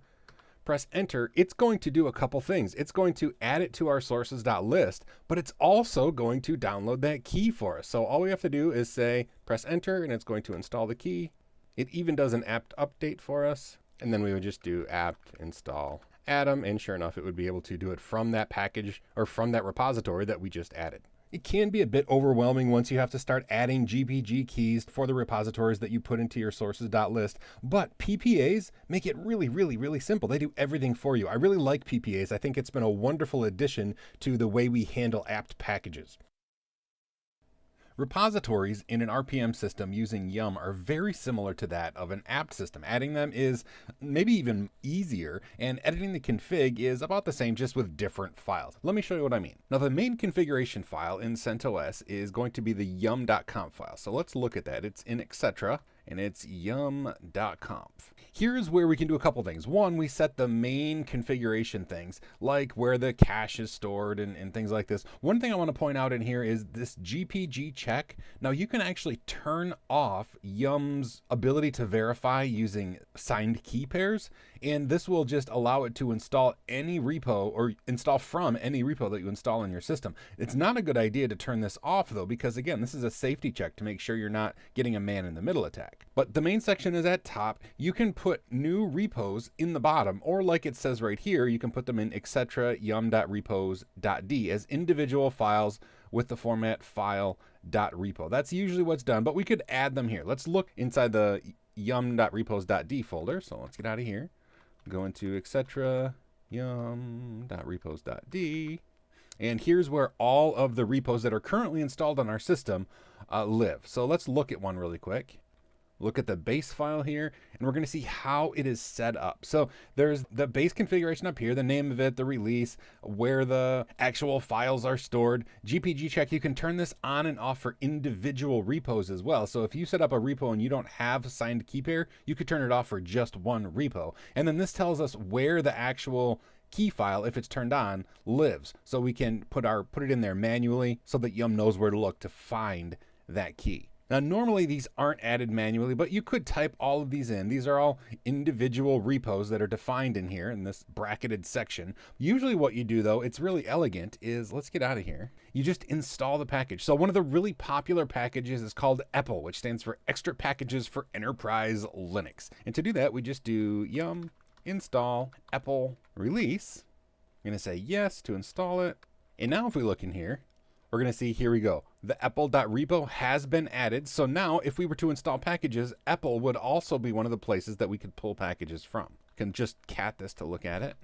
Press enter. It's going to do a couple things. It's going to add it to our sources.list, but it's also going to download that key for us. So all we have to do is say press enter, and it's going to install the key. It even does an apt update for us, and then we would just do apt install Atom, and sure enough, it would be able to do it from that package or from that repository that we just added. It can be a bit overwhelming once you have to start adding GPG keys for the repositories that you put into your sources.list, but PPAs make it really, really, really simple. They do everything for you. I really like PPAs. I think it's been a wonderful addition to the way we handle apt packages. Repositories in an RPM system using Yum are very similar to that of an apt system. Adding them is maybe even easier, and editing the config is about the same, just with different files. Let me show you what I mean. Now, the main configuration file in CentOS is going to be the yum.conf file. So let's look at that. It's in etc. and it's yum.conf. Here's where we can do a couple things. One, we set the main configuration things, like where the cache is stored and things like this. One thing I want to point out in here is this GPG check. Now you can actually turn off Yum's ability to verify using signed key pairs, and this will just allow it to install any repo or install from any repo that you install in your system. It's not a good idea to turn this off though, because again, this is a safety check to make sure you're not getting a man in the middle attack. But the main section is at top. You can put new repos in the bottom, or like it says right here, you can put them in etc yum.repos.d as individual files with the format file.repo. That's usually what's done, but we could add them here. Let's look inside the yum.repos.d folder. So let's get out of here. Go into etc yum.repos.d. And here's where all of the repos that are currently installed on our system live. So let's look at one really quick. Look at the base file here, and we're going to see how it is set up. So there's the base configuration up here, the name of it, the release, where the actual files are stored. GPG check, you can turn this on and off for individual repos as well. So if you set up a repo and you don't have a signed key pair, you could turn it off for just one repo. And then this tells us where the actual key file, if it's turned on, lives. So we can put it in there manually so that Yum knows where to look to find that key. Now, normally these aren't added manually, but you could type all of these in. These are all individual repos that are defined in here in this bracketed section. Usually what you do though, it's really elegant, is let's get out of here. You just install the package. So one of the really popular packages is called EPEL, which stands for Extra Packages for Enterprise Linux. And to do that, we just do yum install EPEL release. I'm gonna say yes to install it. And now if we look in here, we're going to see, here we go. The epel.repo has been added. So now if we were to install packages, EPEL would also be one of the places that we could pull packages from. You can just cat this to look at it.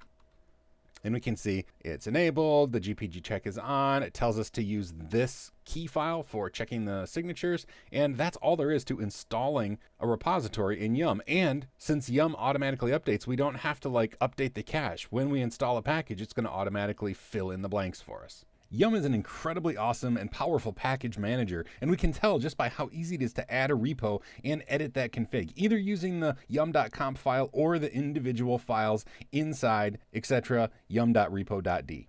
And we can see it's enabled, the GPG check is on, it tells us to use this key file for checking the signatures, and that's all there is to installing a repository in Yum. And since Yum automatically updates, we don't have to update the cache. When we install a package, it's going to automatically fill in the blanks for us. Yum is an incredibly awesome and powerful package manager, and we can tell just by how easy it is to add a repo and edit that config, either using the yum.conf file or the individual files inside, etc., yum.repo.d.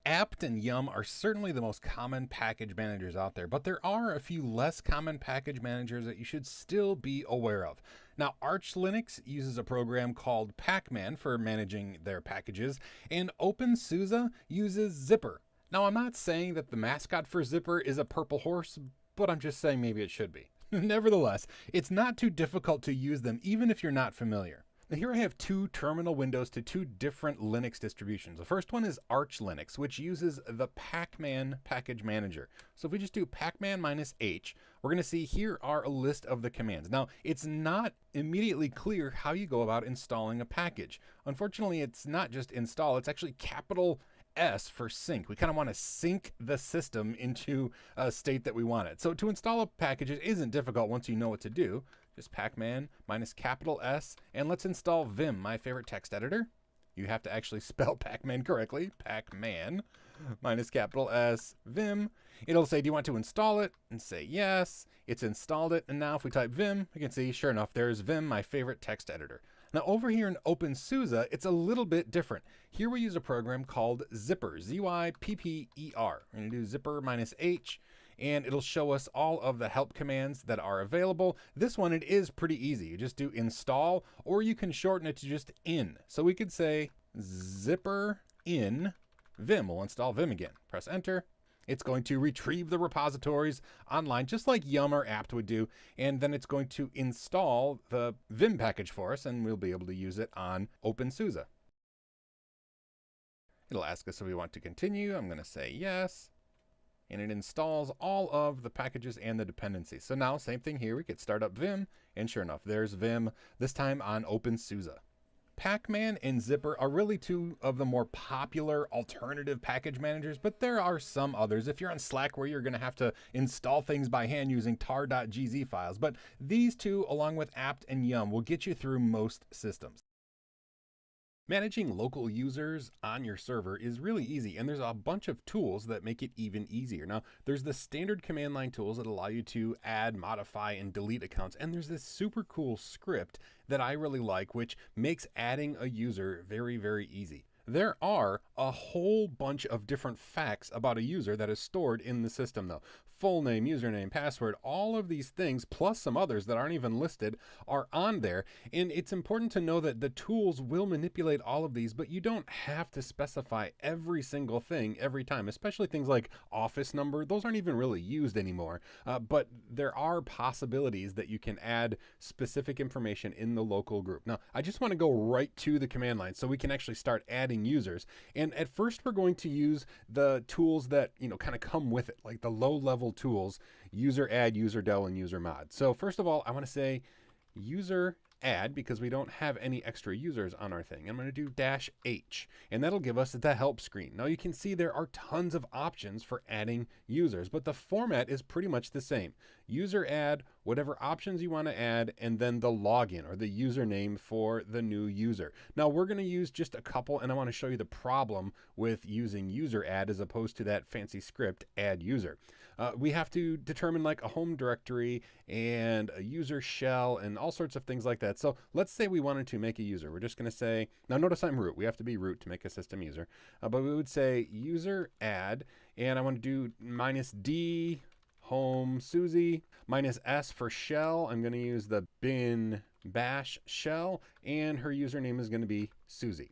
apt and Yum are certainly the most common package managers out there, but there are a few less common package managers that you should still be aware of. Now, Arch Linux uses a program called Pacman for managing their packages, and OpenSUSE uses Zypper. Now, I'm not saying that the mascot for Zypper is a purple horse, but I'm just saying maybe it should be. Nevertheless, it's not too difficult to use them, even if you're not familiar. Now here I have two terminal windows to two different Linux distributions. The first one is Arch Linux, which uses the Pacman package manager. So if we just do pacman-h, we're going to see here are a list of the commands. Now, it's not immediately clear how you go about installing a package. Unfortunately, it's not just install, it's actually capital S for sync. We kind of want to sync the system into a state that we want it. So to install a package, it isn't difficult once you know what to do. Just pacman -S, and let's install Vim, my favorite text editor. You have to actually spell Pacman correctly. Pacman -S, Vim. It'll say, do you want to install it? And say yes. It's installed it. And now if we type Vim, we can see, sure enough, there's Vim, my favorite text editor. Now over here in OpenSUSE, it's a little bit different. Here we use a program called Zypper, Z-Y-P-P-E-R. We're going to do Zypper -H. And it'll show us all of the help commands that are available. This one, it is pretty easy. You just do install, or you can shorten it to just in. So we could say Zypper in Vim. We'll install Vim again. Press enter. It's going to retrieve the repositories online, just like Yum or apt would do. And then it's going to install the Vim package for us, and we'll be able to use it on OpenSUSE. It'll ask us if we want to continue. I'm going to say yes. And it installs all of the packages and the dependencies. So now, same thing here, we could start up Vim, and sure enough, there's Vim, this time on OpenSUSE. Pacman and Zypper are really two of the more popular alternative package managers, but there are some others. If you're on Slackware, you're going to have to install things by hand using tar.gz files. But these two, along with apt and Yum, will get you through most systems. Managing local users on your server is really easy, and there's a bunch of tools that make it even easier. Now, there's the standard command line tools that allow you to add, modify, and delete accounts, and there's this super cool script that I really like, which makes adding a user very, very easy. There are a whole bunch of different facts about a user that is stored in the system, though. Full name, username, password, all of these things, plus some others that aren't even listed, are on there. And it's important to know that the tools will manipulate all of these, but you don't have to specify every single thing every time, especially things like office number. Those aren't even really used anymore. But there are possibilities that you can add specific information in the local group. Now, I just want to go right to the command line so we can actually start adding users. And at first, we're going to use the tools that, kind of come with it, like the low-level tools, user add, user del, and user mod. So first of all, I want to say user add because we don't have any extra users on our thing. I'm going to do -H, and that'll give us the help screen. Now you can see there are tons of options for adding users, but the format is pretty much the same. User add, whatever options you want to add, and then the login or the username for the new user. Now we're going to use just a couple, and I want to show you the problem with using user add as opposed to that fancy script add user. We have to determine like a home directory and a user shell and all sorts of things like that. So let's say we wanted to make a user. We're just going to say, now notice I'm root. We have to be root to make a system user. But we would say user add, and I want to do -D home Susie, -S for shell. I'm going to use the bin bash shell, and her username is going to be Susie.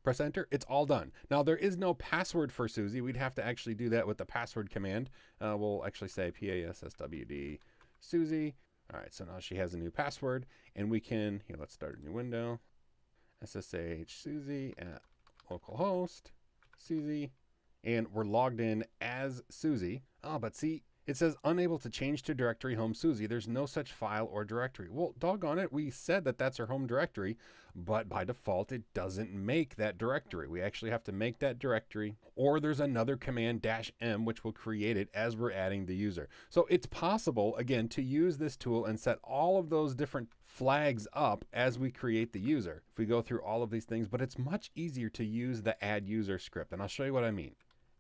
Press enter, it's all done. Now there is no password for Susie. We'd have to actually do that with the password command. We'll actually say PASSWD Susie. All right, so now she has a new password, and we can, here, let's start a new window. SSH Susie at localhost Susie, and we're logged in as Susie. Oh, but see, It says unable to change to directory home Susie. There's no such file or directory. Well, doggone it, we said that that's our home directory, but by default, it doesn't make that directory. We actually have to make that directory, or there's another command -m, which will create it as we're adding the user. So it's possible, again, to use this tool and set all of those different flags up as we create the user. If we go through all of these things, but it's much easier to use the add user script. And I'll show you what I mean.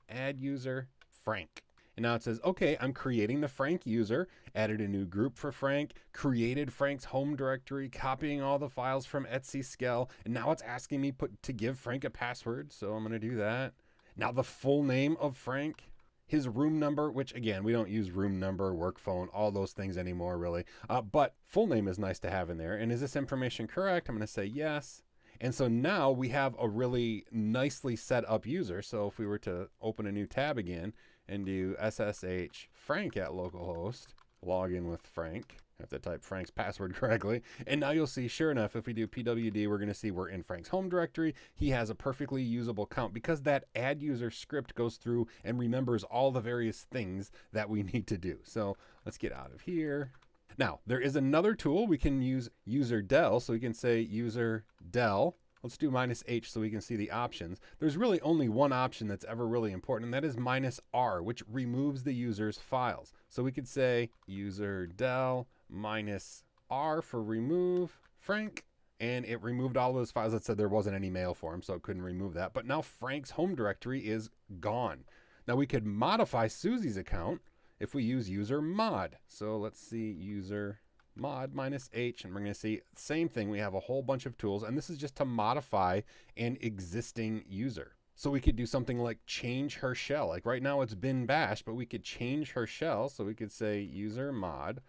Add user Frank. And now it says, okay, I'm creating the Frank user, added a new group for Frank, created Frank's home directory, copying all the files from Etsyscale, and now it's asking me to give Frank a password, so I'm going to do that. Now the full name of Frank, his room number, which again, we don't use room number, work phone, all those things anymore really, but full name is nice to have in there. And is this information correct? I'm going to say yes. And so now we have a really nicely set up user. So if we were to open a new tab again and do SSH Frank at localhost, log in with Frank, have to type Frank's password correctly. And now you'll see, sure enough, if we do pwd, we're going to see we're in Frank's home directory. He has a perfectly usable count because that add user script goes through and remembers all the various things that we need to do. So let's get out of here. Now, there is another tool. We can use user del. So we can say user del. Let's do -h so we can see the options. There's really only one option that's ever really important, and that is -r, which removes the user's files. So we could say user del -r for remove Frank, and it removed all those files that said there wasn't any mail for him, so it couldn't remove that. But now Frank's home directory is gone. Now we could modify Susie's account if we use user mod. So let's see user mod -h, and we're going to see same thing. We have a whole bunch of tools, and this is just to modify an existing user. So we could do something like change her shell. Like right now it's bin bash, but we could change her shell. So we could say user mod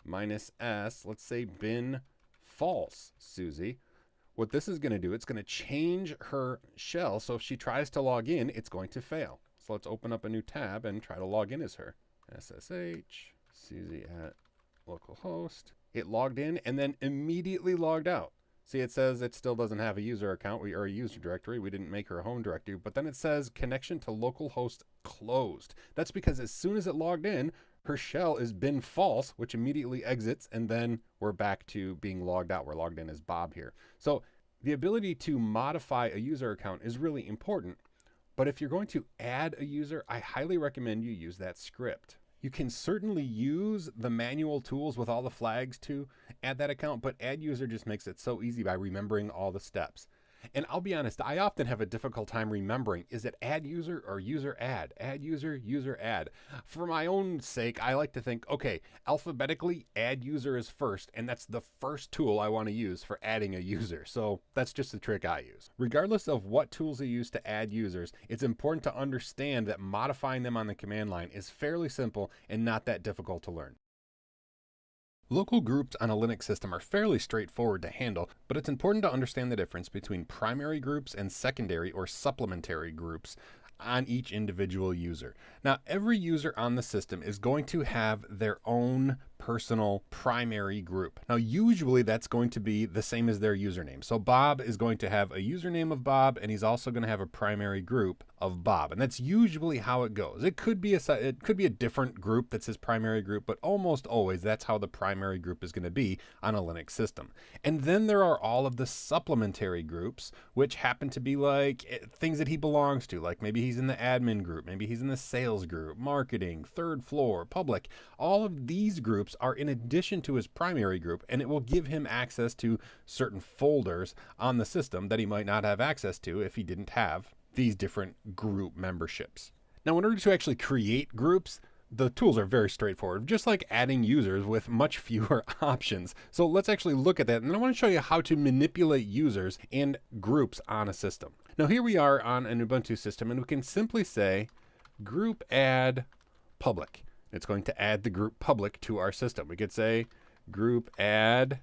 -s, let's say bin false Susie. What this is going to do, it's going to change her shell. So if she tries to log in, it's going to fail. So let's open up a new tab and try to log in as her. SSH Susie at localhost. It logged in and then immediately logged out. See, it says it still doesn't have a user account or a user directory. We didn't make her a home directory, but then it says connection to localhost closed. That's because as soon as it logged in, her shell is bin false, which immediately exits, and then we're back to being logged out. We're logged in as Bob here. So the ability to modify a user account is really important, but if you're going to add a user, I highly recommend you use that script. You can certainly use the manual tools with all the flags to add that account, but add user just makes it so easy by remembering all the steps. And I'll be honest, I often have a difficult time remembering, is it add user or user add? Add user, user add. For my own sake, I like to think, okay, alphabetically, add user is first, and that's the first tool I want to use for adding a user. So that's just the trick I use. Regardless of what tools you use to add users, it's important to understand that modifying them on the command line is fairly simple and not that difficult to learn. Local groups on a Linux system are fairly straightforward to handle, but it's important to understand the difference between primary groups and secondary or supplementary groups on each individual user. Now, every user on the system is going to have their own personal primary group. Now, usually that's going to be the same as their username. So Bob is going to have a username of Bob, and he's also going to have a primary group of Bob. And that's usually how it goes. It could be a different group that's his primary group, but almost always that's how the primary group is going to be on a Linux system. And then there are all of the supplementary groups, which happen to be like things that he belongs to. Like maybe he's in the admin group, maybe he's in the sales group, marketing, third floor, public. All of these groups are in addition to his primary group, and it will give him access to certain folders on the system that he might not have access to if he didn't have these different group memberships. Now, in order to actually create groups, the tools are very straightforward, just like adding users with much fewer options. So let's actually look at that, and then I want to show you how to manipulate users and groups on a system. Now, here we are on an Ubuntu system, and we can simply say group add public. It's going to add the group public to our system. We could say group add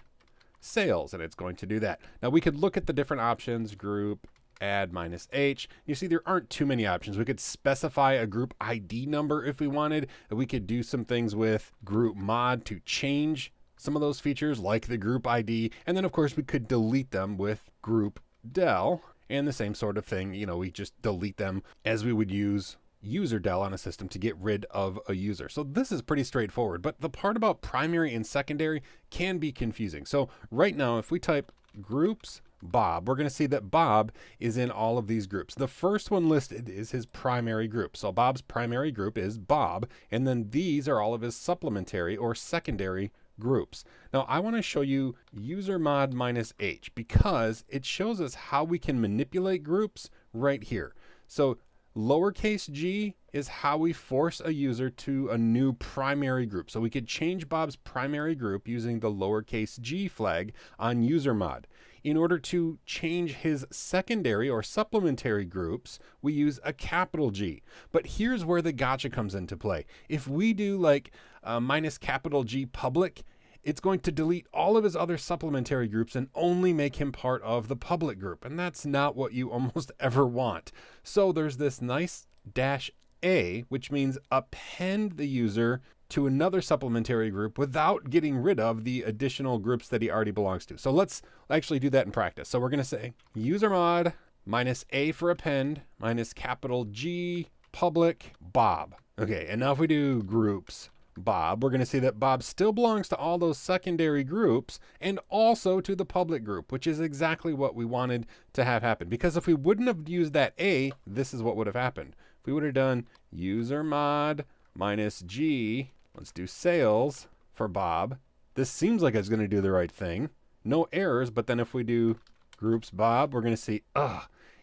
sales, and it's going to do that. Now we could look at the different options, group add -h. You see there aren't too many options. We could specify a group ID number if we wanted. We could do some things with group mod to change some of those features like the group ID. And then of course we could delete them with group del, and the same sort of thing. You know, we just delete them as we would use user del on a system to get rid of a user. So this is pretty straightforward, but the part about primary and secondary can be confusing. So right now, if we type groups Bob, we're going to see that Bob is in all of these groups. The first one listed is his primary group. So Bob's primary group is Bob, and then these are all of his supplementary or secondary groups. Now I want to show you user mod -h because it shows us how we can manipulate groups right here. So lowercase g is how we force a user to a new primary group. So we could change Bob's primary group using the lowercase g flag on user mod. In order to change his secondary or supplementary groups, we use a capital G. But here's where the gotcha comes into play. If we do like -G public, it's going to delete all of his other supplementary groups and only make him part of the public group. And that's not what you almost ever want. So there's this nice -A, which means append the user to another supplementary group without getting rid of the additional groups that he already belongs to. So let's actually do that in practice. So we're going to say user mod -A for append -G public Bob. Okay, and now if we do groups Bob, we're going to see that Bob still belongs to all those secondary groups and also to the public group, which is exactly what we wanted to have happen. Because if we wouldn't have used that A, this is what would have happened. If we would have done user mod -G, let's do sales for Bob. This seems like it's going to do the right thing. No errors, but then if we do groups Bob, we're going to see,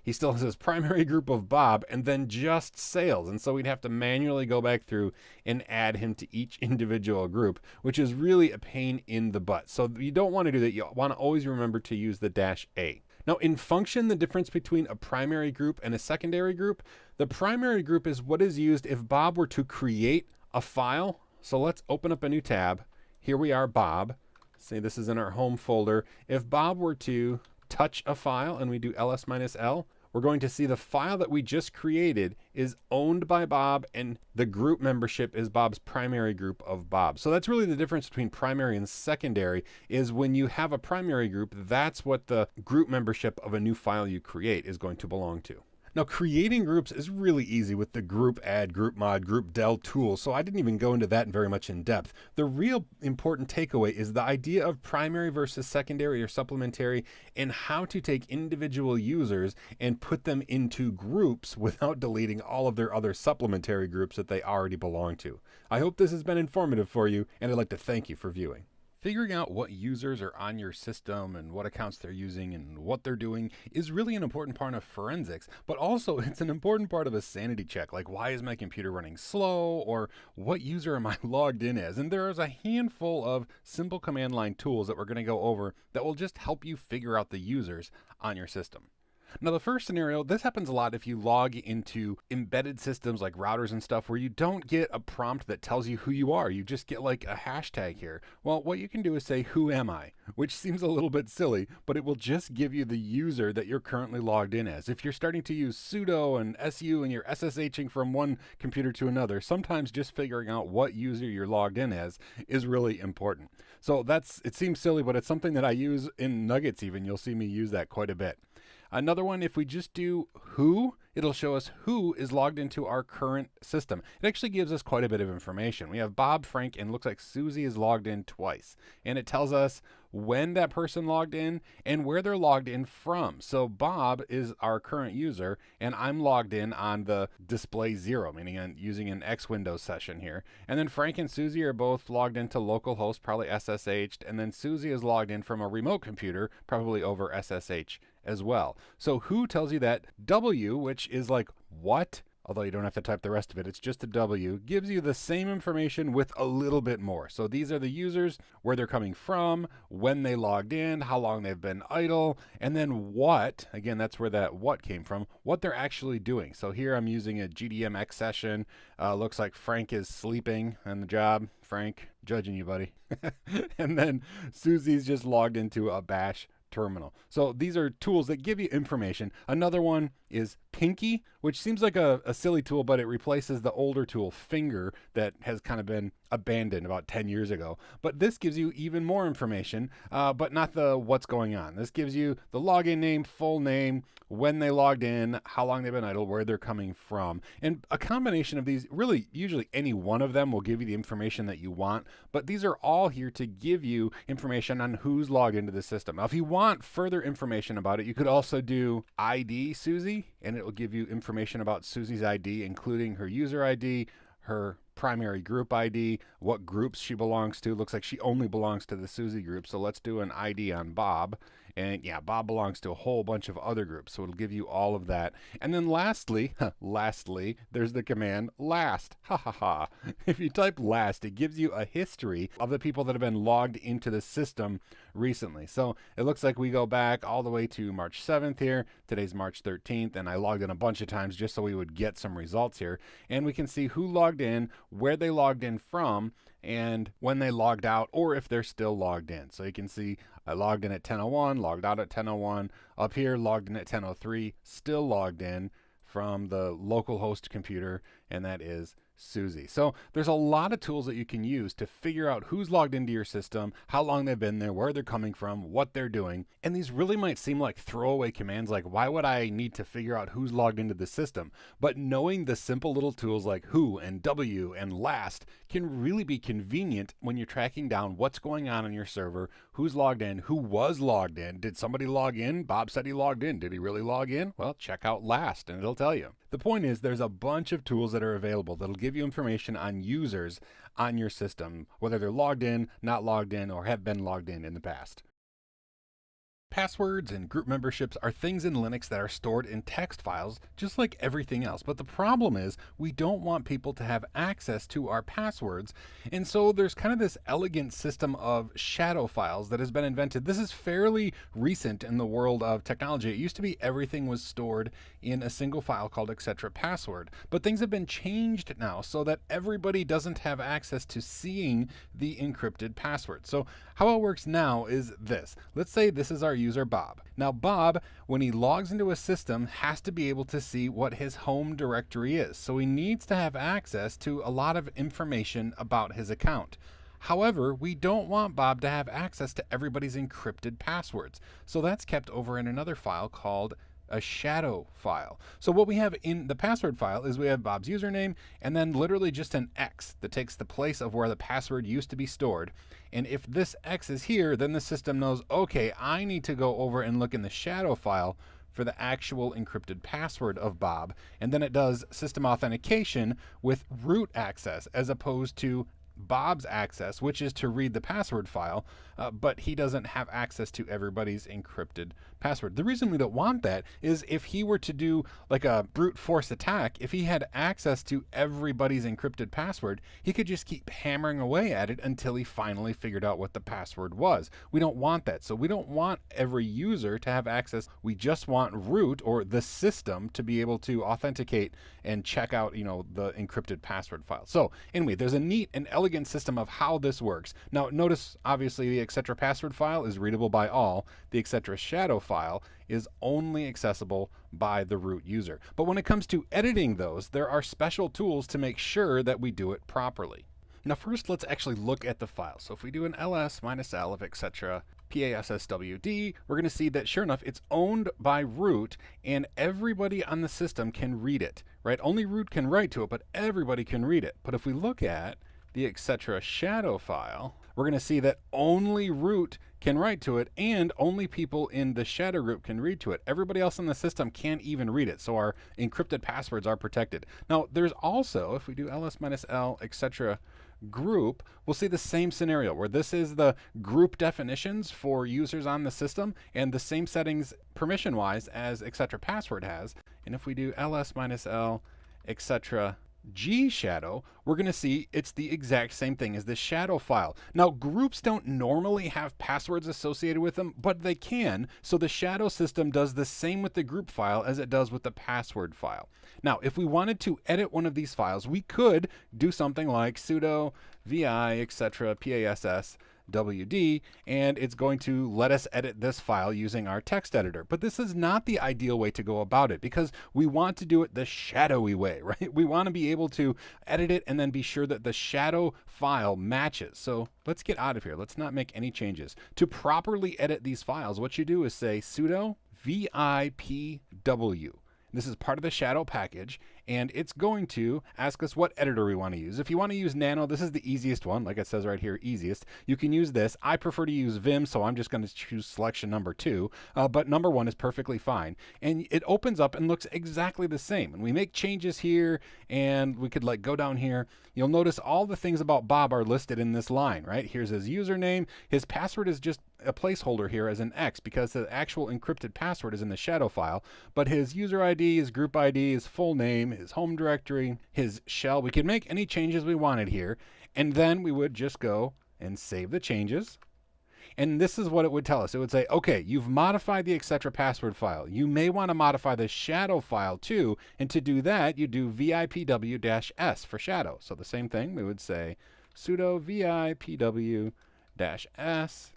he still has his primary group of Bob and then just sales. And so we'd have to manually go back through and add him to each individual group, which is really a pain in the butt. So you don't want to do that. You want to always remember to use the -A. Now in function, the difference between a primary group and a secondary group, the primary group is what is used if Bob were to create a file. So let's open up a new tab. Here we are, Bob. Say this is in our home folder. If Bob were to touch a file and we do ls-l, we're going to see the file that we just created is owned by Bob and the group membership is Bob's primary group of Bob. So that's really the difference between primary and secondary, is when you have a primary group, that's what the group membership of a new file you create is going to belong to. Now, creating groups is really easy with the group add, group mod, group del tools, so I didn't even go into that very much in depth. The real important takeaway is the idea of primary versus secondary or supplementary and how to take individual users and put them into groups without deleting all of their other supplementary groups that they already belong to. I hope this has been informative for you, and I'd like to thank you for viewing. Figuring out what users are on your system and what accounts they're using and what they're doing is really an important part of forensics, but also it's an important part of a sanity check, like why is my computer running slow, or what user am I logged in as? And there is a handful of simple command line tools that we're going to go over that will just help you figure out the users on your system. Now, the first scenario, this happens a lot if you log into embedded systems like routers and stuff where you don't get a prompt that tells you who you are. You just get like a hashtag here. Well, what you can do is say, who am I? Which seems a little bit silly, but it will just give you the user that you're currently logged in as. If you're starting to use sudo and su and you're SSHing from one computer to another, sometimes just figuring out what user you're logged in as is really important. So it seems silly, but it's something that I use in Nuggets even. You'll see me use that quite a bit. Another one, if we just do who, it'll show us who is logged into our current system. It actually gives us quite a bit of information. We have Bob, Frank, and it looks like Susie is logged in twice. And it tells us when that person logged in and where they're logged in from. So Bob is our current user, and I'm logged in on the display 0, meaning I'm using an X Windows session here. And then Frank and Susie are both logged into localhost, probably SSH'd, and then Susie is logged in from a remote computer, probably over SSH as well. So who tells you that. W, which is like what, although you don't have to type the rest of it, it's just a W, gives you the same information with a little bit more. So these are the users, where they're coming from, when they logged in, how long they've been idle, and then what, again, that's where that what came from, what they're actually doing. So here I'm using a GDMX session. Looks like Frank is sleeping on the job. Frank, judging you, buddy. And then Susie's just logged into a bash terminal. So these are tools that give you information. Another one, is Pinky, which seems like a silly tool, but it replaces the older tool Finger that has kind of been abandoned about 10 years ago. But this gives you even more information, but not the what's going on. This gives you the login name, full name, when they logged in, how long they've been idle, where they're coming from. And a combination of these, really usually any one of them will give you the information that you want, but these are all here to give you information on who's logged into the system. Now, if you want further information about it, you could also do ID Susie, and it will give you information about Susie's ID, including her user ID, her primary group ID, what groups she belongs to. Looks like she only belongs to the Susie group, so let's do an ID on Bob. And yeah, Bob belongs to a whole bunch of other groups, so it'll give you all of that. And then lastly, there's the command last. Ha ha ha. If you type last, it gives you a history of the people that have been logged into the system recently. So it looks like we go back all the way to March 7th here. Today's March 13th, and I logged in a bunch of times just so we would get some results here. And we can see who logged in, where they logged in from, and when they logged out, or if they're still logged in. So you can see I logged in at 10:01, logged out at 10:01. Up here, logged in at 10:03, still logged in from the local host computer, and that is Susie. So there's a lot of tools that you can use to figure out who's logged into your system, how long they've been there, where they're coming from, what they're doing. And these really might seem like throwaway commands, like why would I need to figure out who's logged into the system? But knowing the simple little tools like who and W and last can really be convenient when you're tracking down what's going on your server, who's logged in, who was logged in. Did somebody log in? Bob said he logged in. Did he really log in? Well, check out last and it'll tell you. The point is there's a bunch of tools that are available that'll give you information on users on your system, whether they're logged in, not logged in, or have been logged in the past. Passwords and group memberships are things in Linux that are stored in text files, just like everything else. But the problem is we don't want people to have access to our passwords. And so there's kind of this elegant system of shadow files that has been invented. This is fairly recent in the world of technology. It used to be everything was stored in a single file called etc password. But things have been changed now so that everybody doesn't have access to seeing the encrypted password. So how it works now is this. Let's say this is our user Bob. Now Bob, when he logs into a system, has to be able to see what his home directory is. So he needs to have access to a lot of information about his account. However, we don't want Bob to have access to everybody's encrypted passwords. So that's kept over in another file called a shadow file. So what we have in the password file is we have Bob's username and then literally just an X that takes the place of where the password used to be stored. And if this X is here, then the system knows, okay, I need to go over and look in the shadow file for the actual encrypted password of Bob. And then it does system authentication with root access as opposed to Bob's access, which is to read the password file, but he doesn't have access to everybody's encrypted password. The reason we don't want that is if he were to do like a brute force attack, if he had access to everybody's encrypted password, he could just keep hammering away at it until he finally figured out what the password was. We don't want that. So we don't want every user to have access. We just want root, or the system, to be able to authenticate and check out, the encrypted password file. So anyway, there's a neat and elegant system of how this works. Now notice obviously the etc password file is readable by all. The etc shadow file is only accessible by the root user. But when it comes to editing those, there are special tools to make sure that we do it properly. Now first, let's actually look at the file. So if we do an ls-l of etc passwd, we're going to see that sure enough, it's owned by root and everybody on the system can read it, right? Only root can write to it, but everybody can read it. But if we look at the etc shadow file, we're going to see that only root can write to it and only people in the shadow group can read to it. Everybody else in the system can't even read it. So our encrypted passwords are protected. Now there's also, if we do ls-l etc group, we'll see the same scenario where this is the group definitions for users on the system and the same settings permission wise as etc password has. And if we do ls-l etc G shadow, we're going to see it's the exact same thing as this shadow file. Now groups don't normally have passwords associated with them, but they can. So the shadow system does the same with the group file as it does with the password file. Now if we wanted to edit one of these files, we could do something like sudo vi etc pass wd, and it's going to let us edit this file using our text editor. But this is not the ideal way to go about it, because we want to do it the shadowy way, right? We want to be able to edit it and then be sure that the shadow file matches. So let's get out of here. Let's not make any changes. To properly edit these files, what you do is say sudo vipw. This is part of the shadow package, and it's going to ask us what editor we want to use. If you want to use Nano, this is the easiest one. Like it says right here, easiest. You can use this. I prefer to use Vim, so I'm just going to choose selection number 2. But number 1 is perfectly fine. And it opens up and looks exactly the same. And we make changes here, and we could like go down here. You'll notice all the things about Bob are listed in this line, right? Here's his username. His password is just a placeholder here as an X because the actual encrypted password is in the shadow file, but his user ID, his group ID, his full name, his home directory, his shell, we could make any changes we wanted here, and then we would just go and save the changes. And this is what it would tell us. It would say, okay, you've modified the etc password file. You may want to modify the shadow file too, and to do that, you do vipw-s for shadow. So the same thing, we would say sudo vipw-s.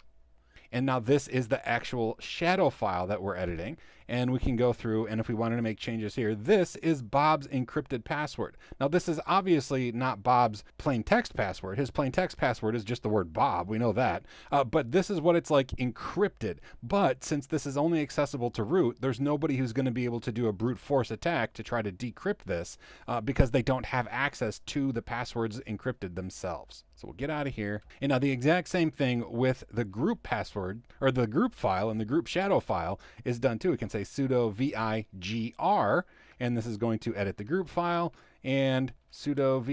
And now this is the actual shadow file that we're editing. And we can go through, and if we wanted to make changes here, this is Bob's encrypted password. Now this is obviously not Bob's plain text password. His plain text password is just the word Bob. We know that. But this is what it's like encrypted. But since this is only accessible to root, there's nobody who's going to be able to do a brute force attack to try to decrypt this because they don't have access to the passwords encrypted themselves. So we'll get out of here. And now the exact same thing with the group password, or the group file and the group shadow file is done too. We can say sudo vigr, and this is going to edit the group file, and sudo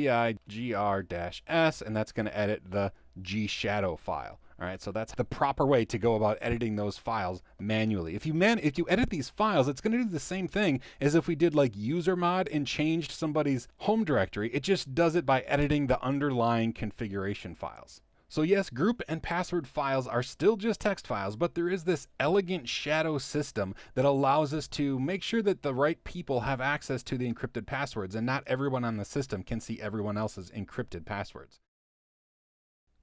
vigr-s, and that's going to edit the G shadow file. All right, so that's the proper way to go about editing those files manually. If you edit these files, it's going to do the same thing as if we did like user mod and changed somebody's home directory. It just does it by editing the underlying configuration files. So yes, group and password files are still just text files, but there is this elegant shadow system that allows us to make sure that the right people have access to the encrypted passwords, and not everyone on the system can see everyone else's encrypted passwords.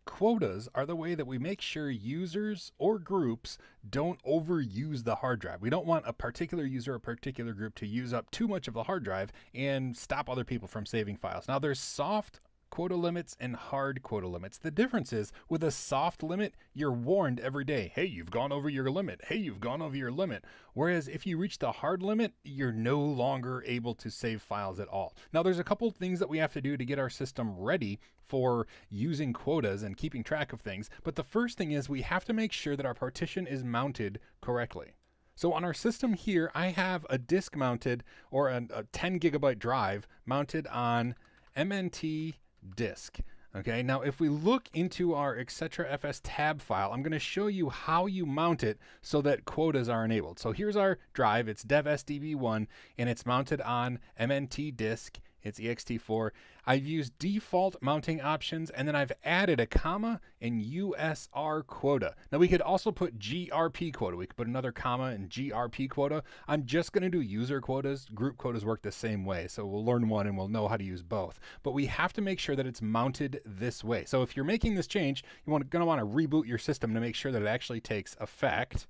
Quotas are the way that we make sure users or groups don't overuse the hard drive. We don't want a particular user or a particular group to use up too much of the hard drive and stop other people from saving files. Now there's soft quota limits and hard quota limits. The difference is with a soft limit, you're warned every day, hey, you've gone over your limit. Hey, you've gone over your limit. Whereas if you reach the hard limit, you're no longer able to save files at all. Now there's a couple things that we have to do to get our system ready for using quotas and keeping track of things. But the first thing is we have to make sure that our partition is mounted correctly. So on our system here, I have a disk mounted, or a 10 gigabyte drive mounted on MNT disk. Okay, now if we look into our etc.fs tab file, I'm going to show you how you mount it so that quotas are enabled. So here's our drive, it's devsdb1, and it's mounted on MNT disk. It's ext4. I've used default mounting options, and then I've added a comma and USR quota. Now we could also put GRP quota. We could put another comma and GRP quota. I'm just going to do user quotas. Group quotas work the same way, so we'll learn one and we'll know how to use both. But we have to make sure that it's mounted this way. So if you're making this change, you're going to want to reboot your system to make sure that it actually takes effect.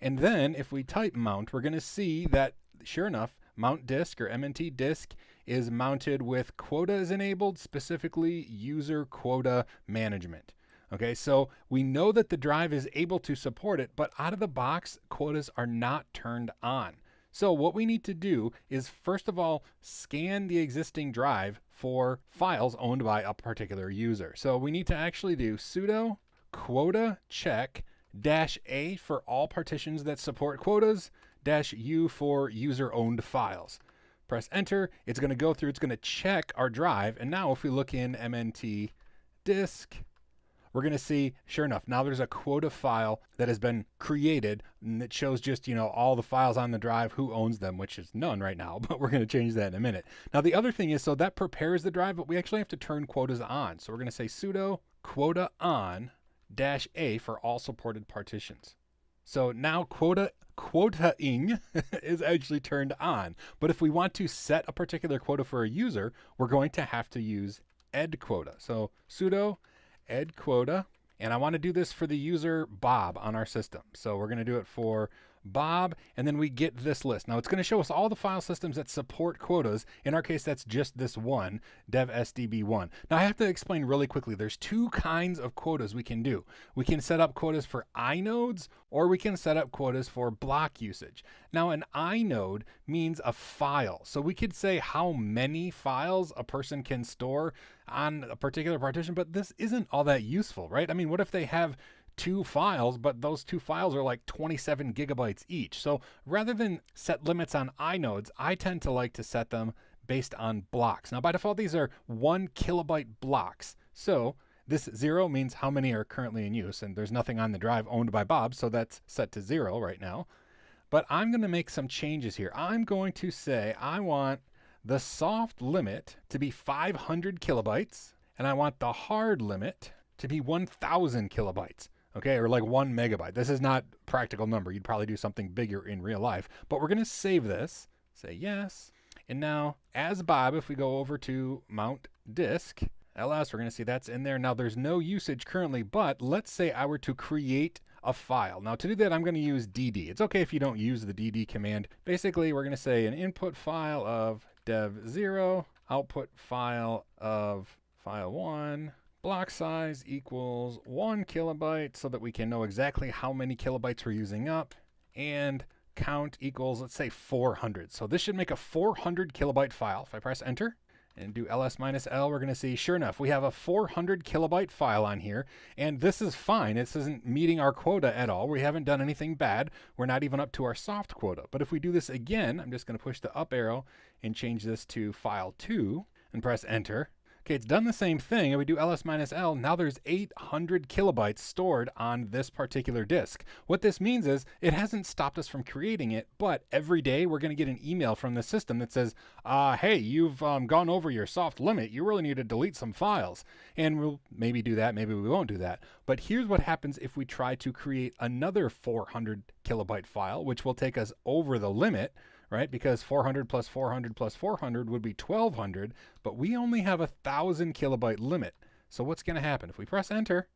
And then if we type mount, we're going to see that, sure enough, mount disk or MNT disk is mounted with quotas enabled, specifically user quota management. Okay, so we know that the drive is able to support it, but out of the box, quotas are not turned on. So what we need to do is, first of all, scan the existing drive for files owned by a particular user. So we need to actually do sudo quota check -a for all partitions that support quotas, -u for user-owned files. Press enter, it's going to go through, it's going to check our drive, and now if we look in MNT disk, we're going to see, sure enough, now there's a quota file that has been created, and it shows just, all the files on the drive, who owns them, which is none right now, but we're going to change that in a minute. Now the other thing is, so that prepares the drive, but we actually have to turn quotas on. So we're going to say sudo quota on -a for all supported partitions. So now quotaing is actually turned on. But if we want to set a particular quota for a user, we're going to have to use ed quota. So sudo ed quota, And I want to do this for the user Bob on our system. So we're going to do it for Bob, and then we get this list. Now it's going to show us all the file systems that support quotas. In our case, that's just this one, devsdb1. Now I have to explain really quickly. There's two kinds of quotas we can do. We can set up quotas for inodes, or we can set up quotas for block usage. Now an inode means a file. So we could say how many files a person can store on a particular partition, but this isn't all that useful, right? I mean, what if they have 2 files, but those 2 files are like 27 gigabytes each? So rather than set limits on inodes, I tend to like to set them based on blocks. Now by default, these are 1 kilobyte blocks. So this 0 means how many are currently in use, and there's nothing on the drive owned by Bob, so that's set to 0 right now. But I'm going to make some changes here. I'm going to say I want the soft limit to be 500 kilobytes, and I want the hard limit to be 1,000 kilobytes. Okay, or like 1 megabyte. This is not a practical number. You'd probably do something bigger in real life, but we're going to save this, say yes. And now as Bob, if we go over to mount disk, ls, we're going to see that's in there. Now there's no usage currently, but let's say I were to create a file. Now to do that, I'm going to use dd. It's okay if you don't use the dd command. Basically, we're going to say an input file of dev0, output file of file1, block size equals 1 kilobyte so that we can know exactly how many kilobytes we're using up, and count equals, let's say 400. So this should make a 400 kilobyte file. If I press enter and do ls-l, we're going to see, sure enough, we have a 400 kilobyte file on here, and this is fine. This isn't meeting our quota at all. We haven't done anything bad. We're not even up to our soft quota. But if we do this again, I'm just going to push the up arrow and change this to file 2 and press enter. Okay, it's done the same thing, and we do ls-l. Now there's 800 kilobytes stored on this particular disk. What this means is it hasn't stopped us from creating it, but every day we're going to get an email from the system that says, hey, you've gone over your soft limit. You really need to delete some files. And we'll maybe do that, maybe we won't do that. But here's what happens if we try to create another 400 kilobyte file, which will take us over the limit, right? Because 400 plus 400 plus 400 would be 1200, but we only have 1,000 kilobyte limit. So what's going to happen? If we press enter,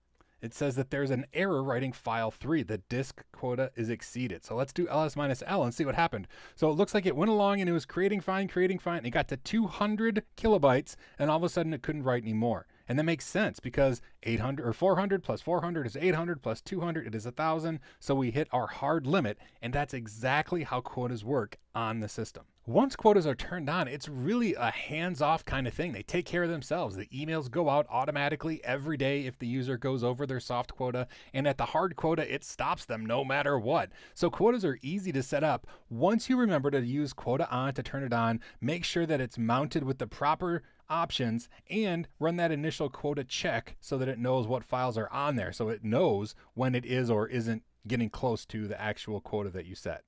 it says that there's an error writing file 3. The disk quota is exceeded. So let's do ls-l and see what happened. So it looks like it went along and it was creating fine. And it got to 200 kilobytes, and all of a sudden it couldn't write anymore. And that makes sense because 800 or 400 plus 400 is 800 plus 200, it is 1,000. So we hit our hard limit, and that's exactly how quotas work on the system. Once quotas are turned on, it's really a hands-off kind of thing. They take care of themselves. The emails go out automatically every day if the user goes over their soft quota, and at the hard quota, it stops them no matter what. So quotas are easy to set up. Once you remember to use quota on to turn it on, make sure that it's mounted with the proper options and run that initial quota check so that it knows what files are on there, so it knows when it is or isn't getting close to the actual quota that you set.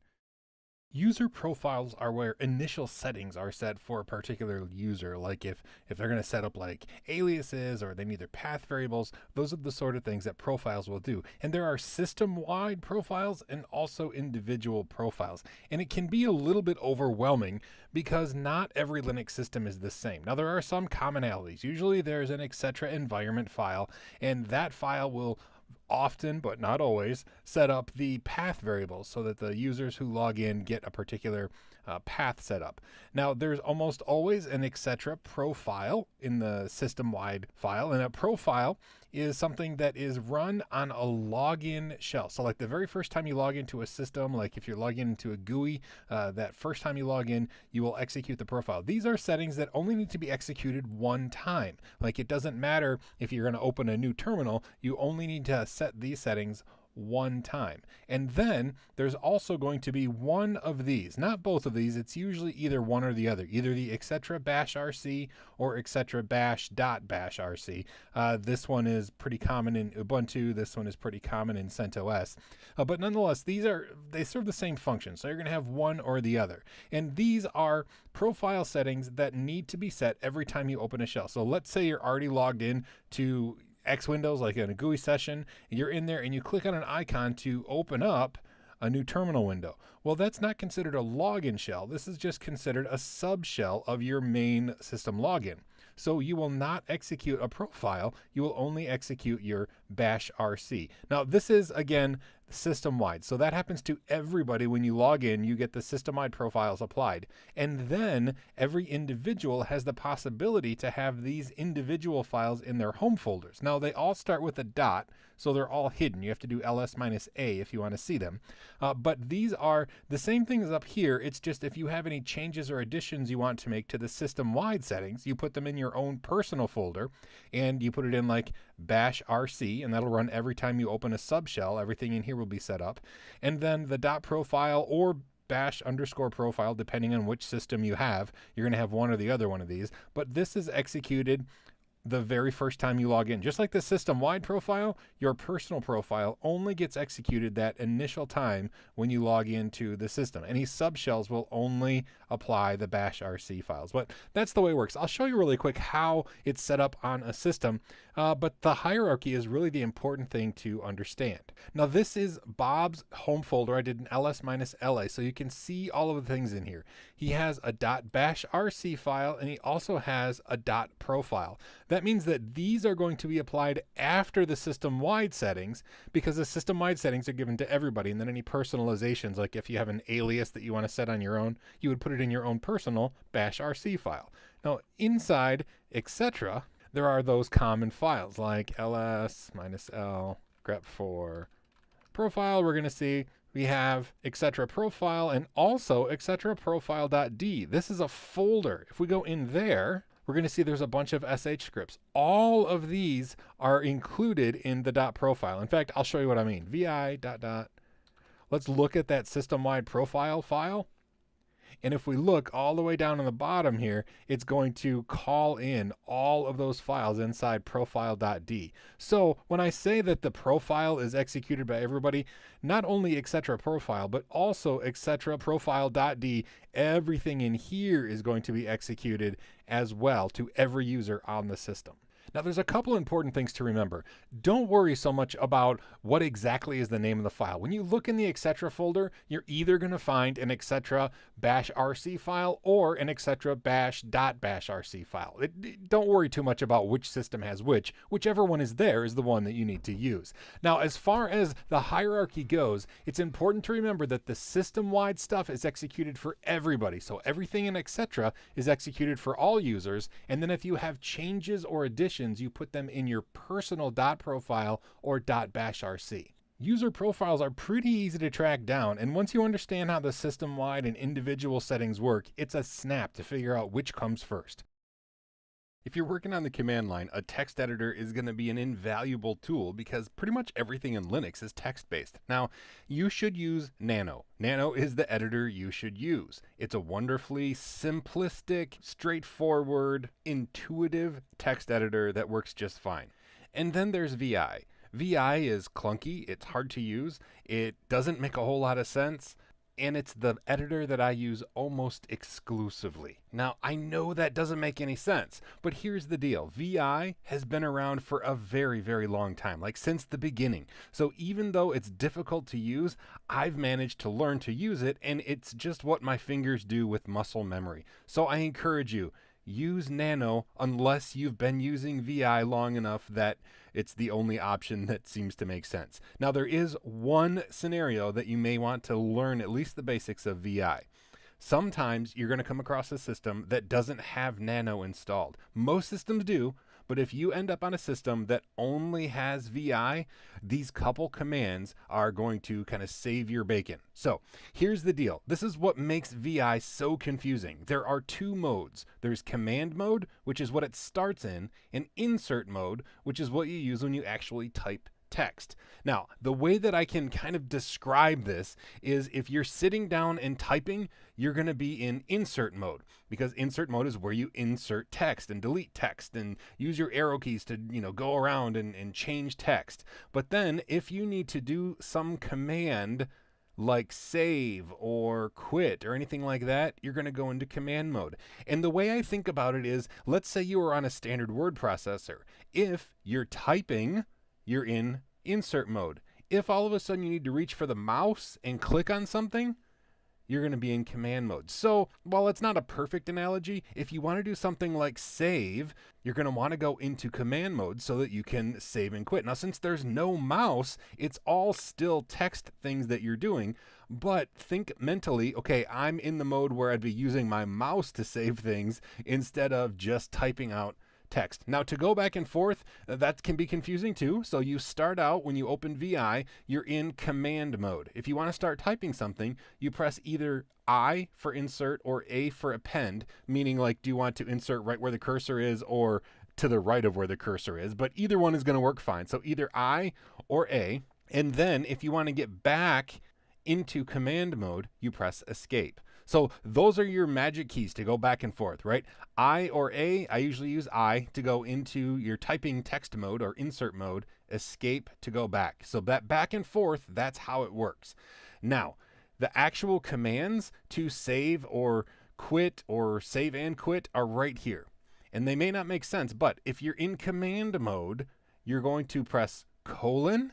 User profiles are where initial settings are set for a particular user. Like if they're going to set up like aliases or they need their path variables, those are the sort of things that profiles will do. And there are system-wide profiles and also individual profiles. And it can be a little bit overwhelming because not every Linux system is the same. Now there are some commonalities. Usually there's an etc environment file, and that file will often, but not always, set up the path variables so that the users who log in get a particular path set up. Now, there's almost always an etc profile in the system-wide file, and a profile is something that is run on a login shell. So like the very first time you log into a system, like if you're logging into a GUI, that first time you log in, you will execute the profile. These are settings that only need to be executed one time. Like it doesn't matter if you're going to open a new terminal, you only need to set these settings one time. And then there's also going to be one of these, not both of these. It's usually either one or the other, either the etc bash rc or etc bash.bash rc. This one is pretty common in Ubuntu. This one is pretty common in CentOS. But nonetheless, they serve the same function. So you're going to have one or the other. And these are profile settings that need to be set every time you open a shell. So let's say you're already logged in to X Windows, like in a GUI session, you're in there and you click on an icon to open up a new terminal window. Well, that's not considered a login shell. This is just considered a subshell of your main system login. So you will not execute a profile. You will only execute your bash RC. Now, this is, again, system-wide. So that happens to everybody. When you log in, you get the system-wide profiles applied. And then every individual has the possibility to have these individual files in their home folders. Now, they all start with a dot, so they're all hidden. You have to do ls-a if you want to see them. But these are the same thing as up here. It's just if you have any changes or additions you want to make to the system-wide settings, you put them in your own personal folder, and you put it in like bash RC, and that'll run every time you open a subshell. Everything in here will be set up. And then the dot profile or bash underscore profile, depending on which system you have, you're going to have one or the other one of these. But this is executed the very first time you log in. Just like the system-wide profile, your personal profile only gets executed that initial time when you log into the system. Any subshells will only apply the bash RC files. But that's the way it works. I'll show you really quick how it's set up on a system, but the hierarchy is really the important thing to understand. Now, this is Bob's home folder. I did an ls-la, so you can see all of the things in here. He has a .bash RC file, and he also has a .profile. That means that these are going to be applied after the system-wide settings, because the system-wide settings are given to everybody. And then any personalizations, like if you have an alias that you want to set on your own, you would put it in your own personal bash RC file. Now, inside, etc., there are those common files like ls-l grep for profile. We're going to see we have etc profile and also etc profile.d. This is a folder. If we go in there, we're going to see there's a bunch of sh scripts. All of these are included in the .profile. In fact, I'll show you what I mean. vi ... Let's look at that system-wide profile file. And if we look all the way down on the bottom here, it's going to call in all of those files inside profile.d. So when I say that the profile is executed by everybody, not only etc profile, but also etc profile.d, everything in here is going to be executed as well to every user on the system. Now, there's a couple important things to remember. Don't worry so much about what exactly is the name of the file. When you look in the etc folder, you're either going to find an etc bash RC file or an etc bash .rc file. Don't worry too much about which system has which. Whichever one is there is the one that you need to use. Now, as far as the hierarchy goes, it's important to remember that the system-wide stuff is executed for everybody. So everything in etc is executed for all users. And then if you have changes or additions, you put them in your personal .profile or .bash RC. User profiles are pretty easy to track down, and once you understand how the system-wide and individual settings work, it's a snap to figure out which comes first. If you're working on the command line, a text editor is going to be an invaluable tool because pretty much everything in Linux is text-based. Now, you should use Nano. Nano is the editor you should use. It's a wonderfully simplistic, straightforward, intuitive text editor that works just fine. And then there's VI. VI is clunky, it's hard to use, it doesn't make a whole lot of sense, and it's the editor that I use almost exclusively. Now, I know that doesn't make any sense, but here's the deal. VI has been around for a very, very long time, like since the beginning. So even though it's difficult to use, I've managed to learn to use it, and it's just what my fingers do with muscle memory. So I encourage you, use Nano unless you've been using VI long enough that it's the only option that seems to make sense. Now, there is one scenario that you may want to learn at least the basics of VI. Sometimes you're going to come across a system that doesn't have Nano installed. Most systems do, but if you end up on a system that only has VI, these couple commands are going to kind of save your bacon. So here's the deal. This is what makes VI so confusing. There are two modes. There's command mode, which is what it starts in, and insert mode, which is what you use when you actually type text. Now, the way that I can kind of describe this is if you're sitting down and typing, you're going to be in insert mode, because insert mode is where you insert text and delete text and use your arrow keys to, go around and change text. But then if you need to do some command like save or quit or anything like that, you're going to go into command mode. And the way I think about it is, let's say you are on a standard word processor. If you're typing, you're in insert mode. If all of a sudden you need to reach for the mouse and click on something, you're going to be in command mode. So while it's not a perfect analogy, if you want to do something like save, you're going to want to go into command mode so that you can save and quit. Now, since there's no mouse, it's all still text things that you're doing, but think mentally, okay, I'm in the mode where I'd be using my mouse to save things instead of just typing out text. Now, to go back and forth, that can be confusing too. So you start out when you open VI, you're in command mode. If you want to start typing something, you press either I for insert or A for append, meaning like, do you want to insert right where the cursor is or to the right of where the cursor is? But either one is going to work fine. So either I or A. And then if you want to get back into command mode, you press escape. So those are your magic keys to go back and forth, right? I or A, I usually use I to go into your typing text mode or insert mode, escape to go back. So that back and forth, that's how it works. Now, the actual commands to save or quit or save and quit are right here. And they may not make sense, but if you're in command mode, you're going to press colon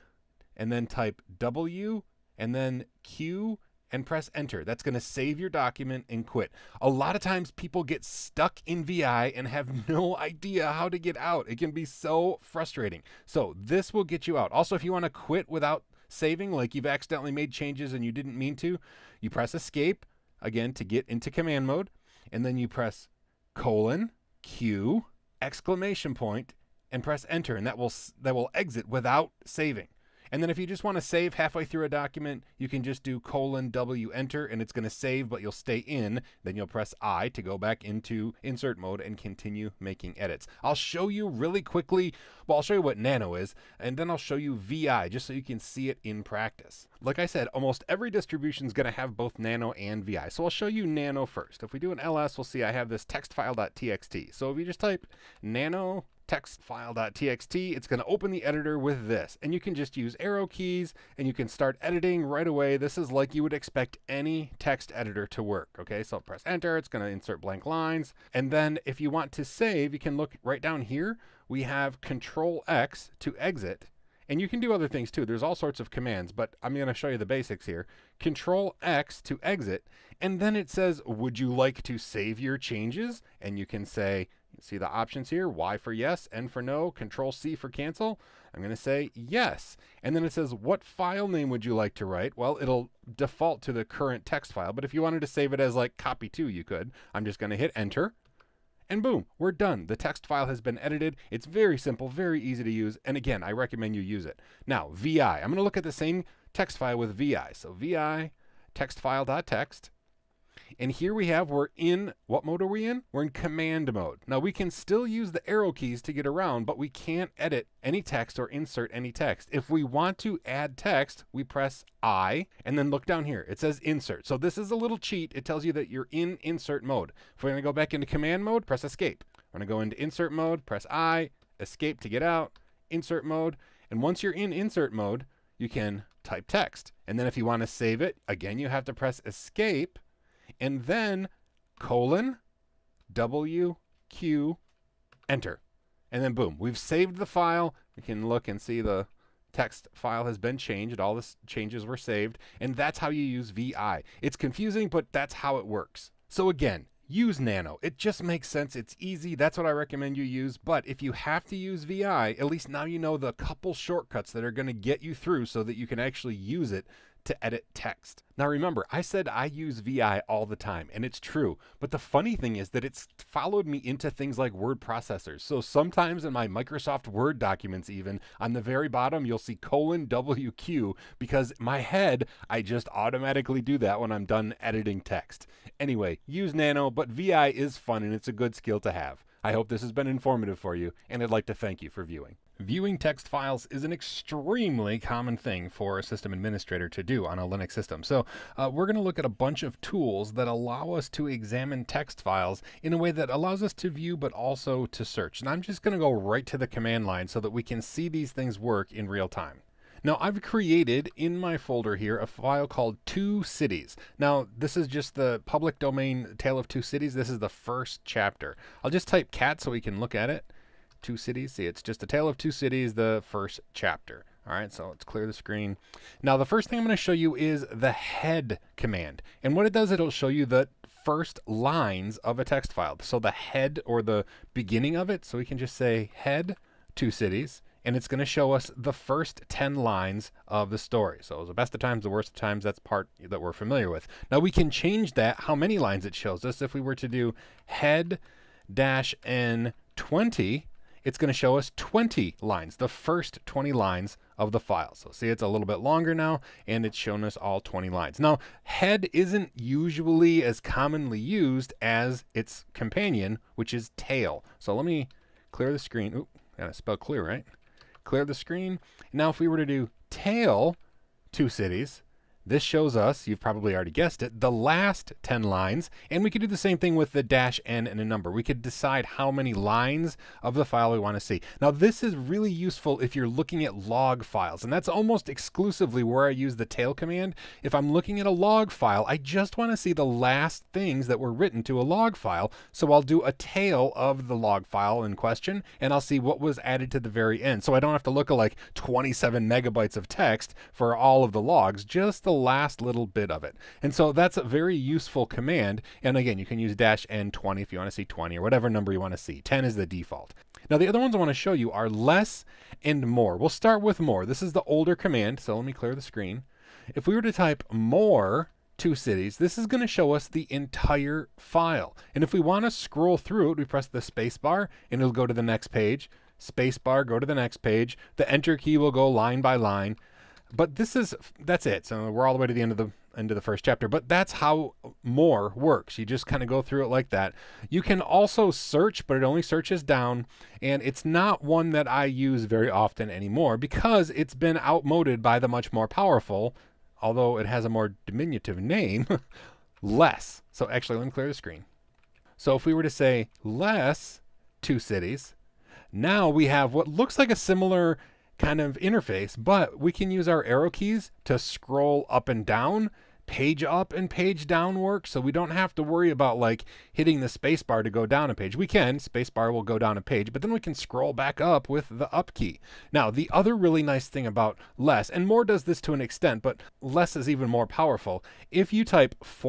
and then type W and then Q and press enter. That's going to save your document and quit. A lot of times people get stuck in VI and have no idea how to get out. It can be so frustrating. So this will get you out. Also, if you want to quit without saving, like you've accidentally made changes and you didn't mean to, you press escape again to get into command mode, and then you press colon, Q, exclamation point, and press enter, and that will exit without saving. And then if you just want to save halfway through a document, you can just do colon W enter and it's going to save, but you'll stay in. Then you'll press I to go back into insert mode and continue making edits. I'll show you really quickly. Well, I'll show you what Nano is, and then I'll show you VI just so you can see it in practice. Like I said, almost every distribution is going to have both Nano and VI. So I'll show you Nano first. If we do an LS, we'll see I have this text file.txt. So if you just type nano text file.txt, it's going to open the editor with this, and you can just use arrow keys and you can start editing right away. This is like you would expect any text editor to work. Okay, so press enter, it's going to insert blank lines, and then if you want to save, you can look right down here. We have Control X to exit, and you can do other things too. There's all sorts of commands, but I'm going to show you the basics here. Control X to exit, and then it says, would you like to save your changes? And you can say, see the options here, Y for yes, N for no, Control C for cancel. I'm going to say yes. And then it says, what file name would you like to write? Well, it'll default to the current text file, but if you wanted to save it as like copy to, you could. I'm just going to hit enter. And boom, we're done. The text file has been edited. It's very simple, very easy to use. And again, I recommend you use it. Now, VI. I'm going to look at the same text file with VI. So VI text file.txt. And here we have, we're in, what mode are we in? We're in command mode. Now we can still use the arrow keys to get around, but we can't edit any text or insert any text. If we want to add text, we press I, and then look down here. It says insert. So this is a little cheat. It tells you that you're in insert mode. If we're going to go back into command mode, press escape. We're going to go into insert mode, press I, escape to get out, insert mode. And once you're in insert mode, you can type text. And then if you want to save it, again, you have to press escape, and then colon, W, Q, enter. And then boom, we've saved the file. We can look and see the text file has been changed. All the changes were saved. And that's how you use VI. It's confusing, but that's how it works. So again, use Nano. It just makes sense. It's easy. That's what I recommend you use. But if you have to use VI, at least now you know the couple shortcuts that are going to get you through so that you can actually use it to edit text. Now remember, I said I use VI all the time, and it's true. But the funny thing is that it's followed me into things like word processors. So sometimes in my Microsoft Word documents even, on the very bottom, you'll see colon WQ, because my head, I just automatically do that when I'm done editing text. Anyway, use Nano, but VI is fun and it's a good skill to have. I hope this has been informative for you, and I'd like to thank you for viewing. Viewing text files is an extremely common thing for a system administrator to do on a Linux system. So we're going to look at a bunch of tools that allow us to examine text files in a way that allows us to view but also to search. And I'm just going to go right to the command line so that we can see these things work in real time. Now, I've created in my folder here a file called Two Cities. Now, this is just the public domain Tale of Two Cities. This is the first chapter. I'll just type cat so we can look at it. Two Cities. See, it's just a Tale of Two Cities, the first chapter. All right, so let's clear the screen. Now, the first thing I'm going to show you is the head command. And what it does, it'll show you the first lines of a text file. So the head, or the beginning of it. So we can just say head, Two Cities, and it's going to show us the first 10 lines of the story. So the best of times, the worst of times, that's part that we're familiar with. Now we can change that, how many lines it shows us. If we were to do head -n 20, it's going to show us 20 lines, the first 20 lines of the file. So see, it's a little bit longer now, and it's shown us all 20 lines. Now, head isn't usually as commonly used as its companion, which is tail. So let me clear the screen. Oop, gotta spell clear, right? Clear the screen. Now, if we were to do tail Two Cities, this shows us, you've probably already guessed it, the last 10 lines, and we could do the same thing with the -n and a number. We could decide how many lines of the file we want to see. Now, this is really useful if you're looking at log files, and that's almost exclusively where I use the tail command. If I'm looking at a log file, I just want to see the last things that were written to a log file, so I'll do a tail of the log file in question, and I'll see what was added to the very end. So I don't have to look at like 27 megabytes of text for all of the logs, just the last little bit of it. And so that's a very useful command. And again, you can use -n 20 if you want to see 20 or whatever number you want to see. 10 is the default. Now the other ones I want to show you are less and more. We'll start with more. This is the older command. So let me clear the screen. If we were to type more Two Cities, this is going to show us the entire file. And if we want to scroll through it, we press the space bar and it'll go to the next page. Space bar, go to the next page. The enter key will go line by line. But that's it. So we're all the way to the end of the first chapter. But that's how more works. You just kind of go through it like that. You can also search, but it only searches down. And it's not one that I use very often anymore because it's been outmoded by the much more powerful, although it has a more diminutive name, less. So actually, let me clear the screen. So if we were to say less Two Cities, now we have what looks like a similar kind of interface, but we can use our arrow keys to scroll up and down. Page up and page down work, so we don't have to worry about like hitting the space bar to go down a page. We can, space bar will go down a page, but then we can scroll back up with the up key. Now, the other really nice thing about less, and more does this to an extent, but less is even more powerful. If you type /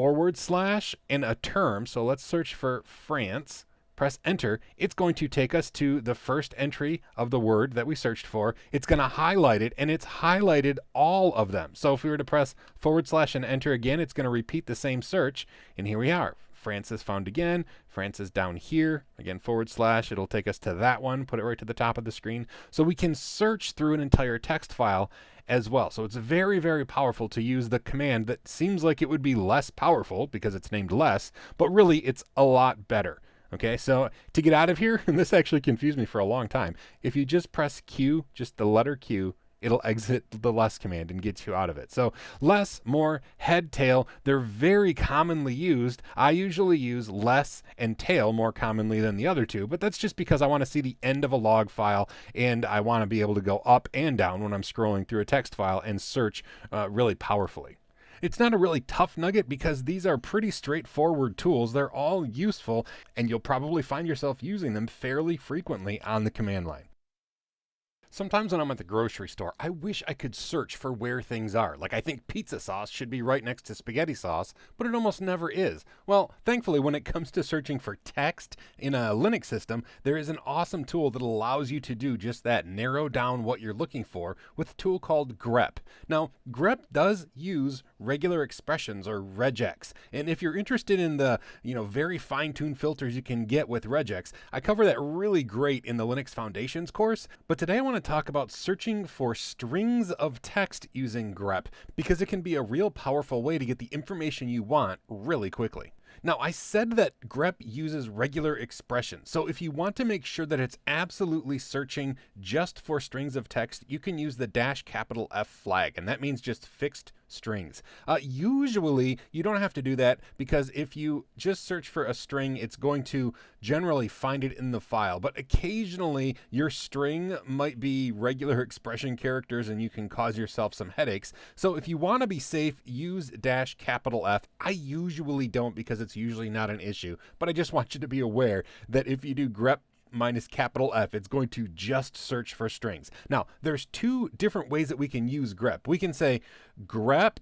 in a term, so let's search for France, press enter, it's going to take us to the first entry of the word that we searched for. It's going to highlight it, and it's highlighted all of them. So if we were to press / and enter again, it's going to repeat the same search. And here we are. France is found again. France is down here. Again, / it'll take us to that one, put it right to the top of the screen. So we can search through an entire text file as well. So it's very, very powerful to use the command that seems like it would be less powerful because it's named less, but really it's a lot better. Okay, so to get out of here, and this actually confused me for a long time, if you just press Q, just the letter Q, it'll exit the less command and get you out of it. So less, more, head, tail, they're very commonly used. I usually use less and tail more commonly than the other two, but that's just because I want to see the end of a log file and I want to be able to go up and down when I'm scrolling through a text file and search really powerfully. It's not a really tough nugget because these are pretty straightforward tools. They're all useful, and you'll probably find yourself using them fairly frequently on the command line. Sometimes when I'm at the grocery store, I wish I could search for where things are. Like I think pizza sauce should be right next to spaghetti sauce, but it almost never is. Well, thankfully, when it comes to searching for text in a Linux system, there is an awesome tool that allows you to do just that, narrow down what you're looking for with a tool called grep. Now, grep does use regular expressions or regex. And if you're interested in the, very fine-tuned filters you can get with regex, I cover that really great in the Linux Foundations course. But today I want to talk about searching for strings of text using grep because it can be a real powerful way to get the information you want really quickly. Now, I said that grep uses regular expressions, so if you want to make sure that it's absolutely searching just for strings of text, you can use the $F flag, and that means just fixed strings. Usually, you don't have to do that because if you just search for a string, it's going to generally find it in the file, but occasionally your string might be regular expression characters and you can cause yourself some headaches. So if you want to be safe, use $F. I usually don't because it's usually not an issue, but I just want you to be aware that if you do grep minus capital F. It's going to just search for strings. Now, there's two different ways that we can use grep. We can say grep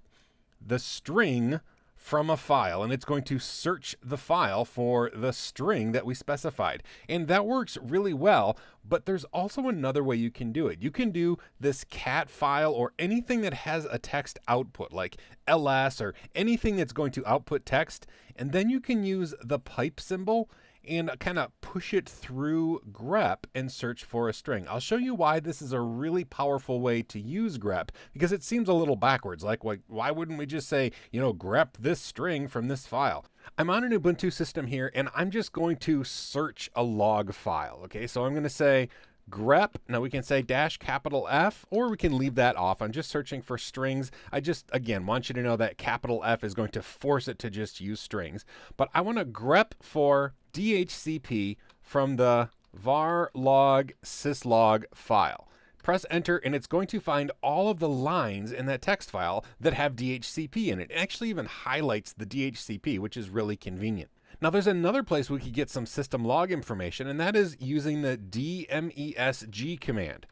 the string from a file, and it's going to search the file for the string that we specified. And that works really well, but there's also another way you can do it. You can do this cat file or anything that has a text output, like ls or anything that's going to output text, and then you can use the pipe symbol and kind of push it through grep and search for a string. I'll show you why this is a really powerful way to use grep, because it seems a little backwards. Like, why wouldn't we just say, grep this string from this file? I'm on an Ubuntu system here, and I'm just going to search a log file. Okay, so I'm going to say grep. Now we can say -F, or we can leave that off. I'm just searching for strings. I just, again, want you to know that capital F is going to force it to just use strings. But I want to grep for DHCP from the var log syslog file. Press enter, and it's going to find all of the lines in that text file that have DHCP in it. It actually even highlights the DHCP, which is really convenient. Now, there's another place we could get some system log information, and that is using the dmesg command.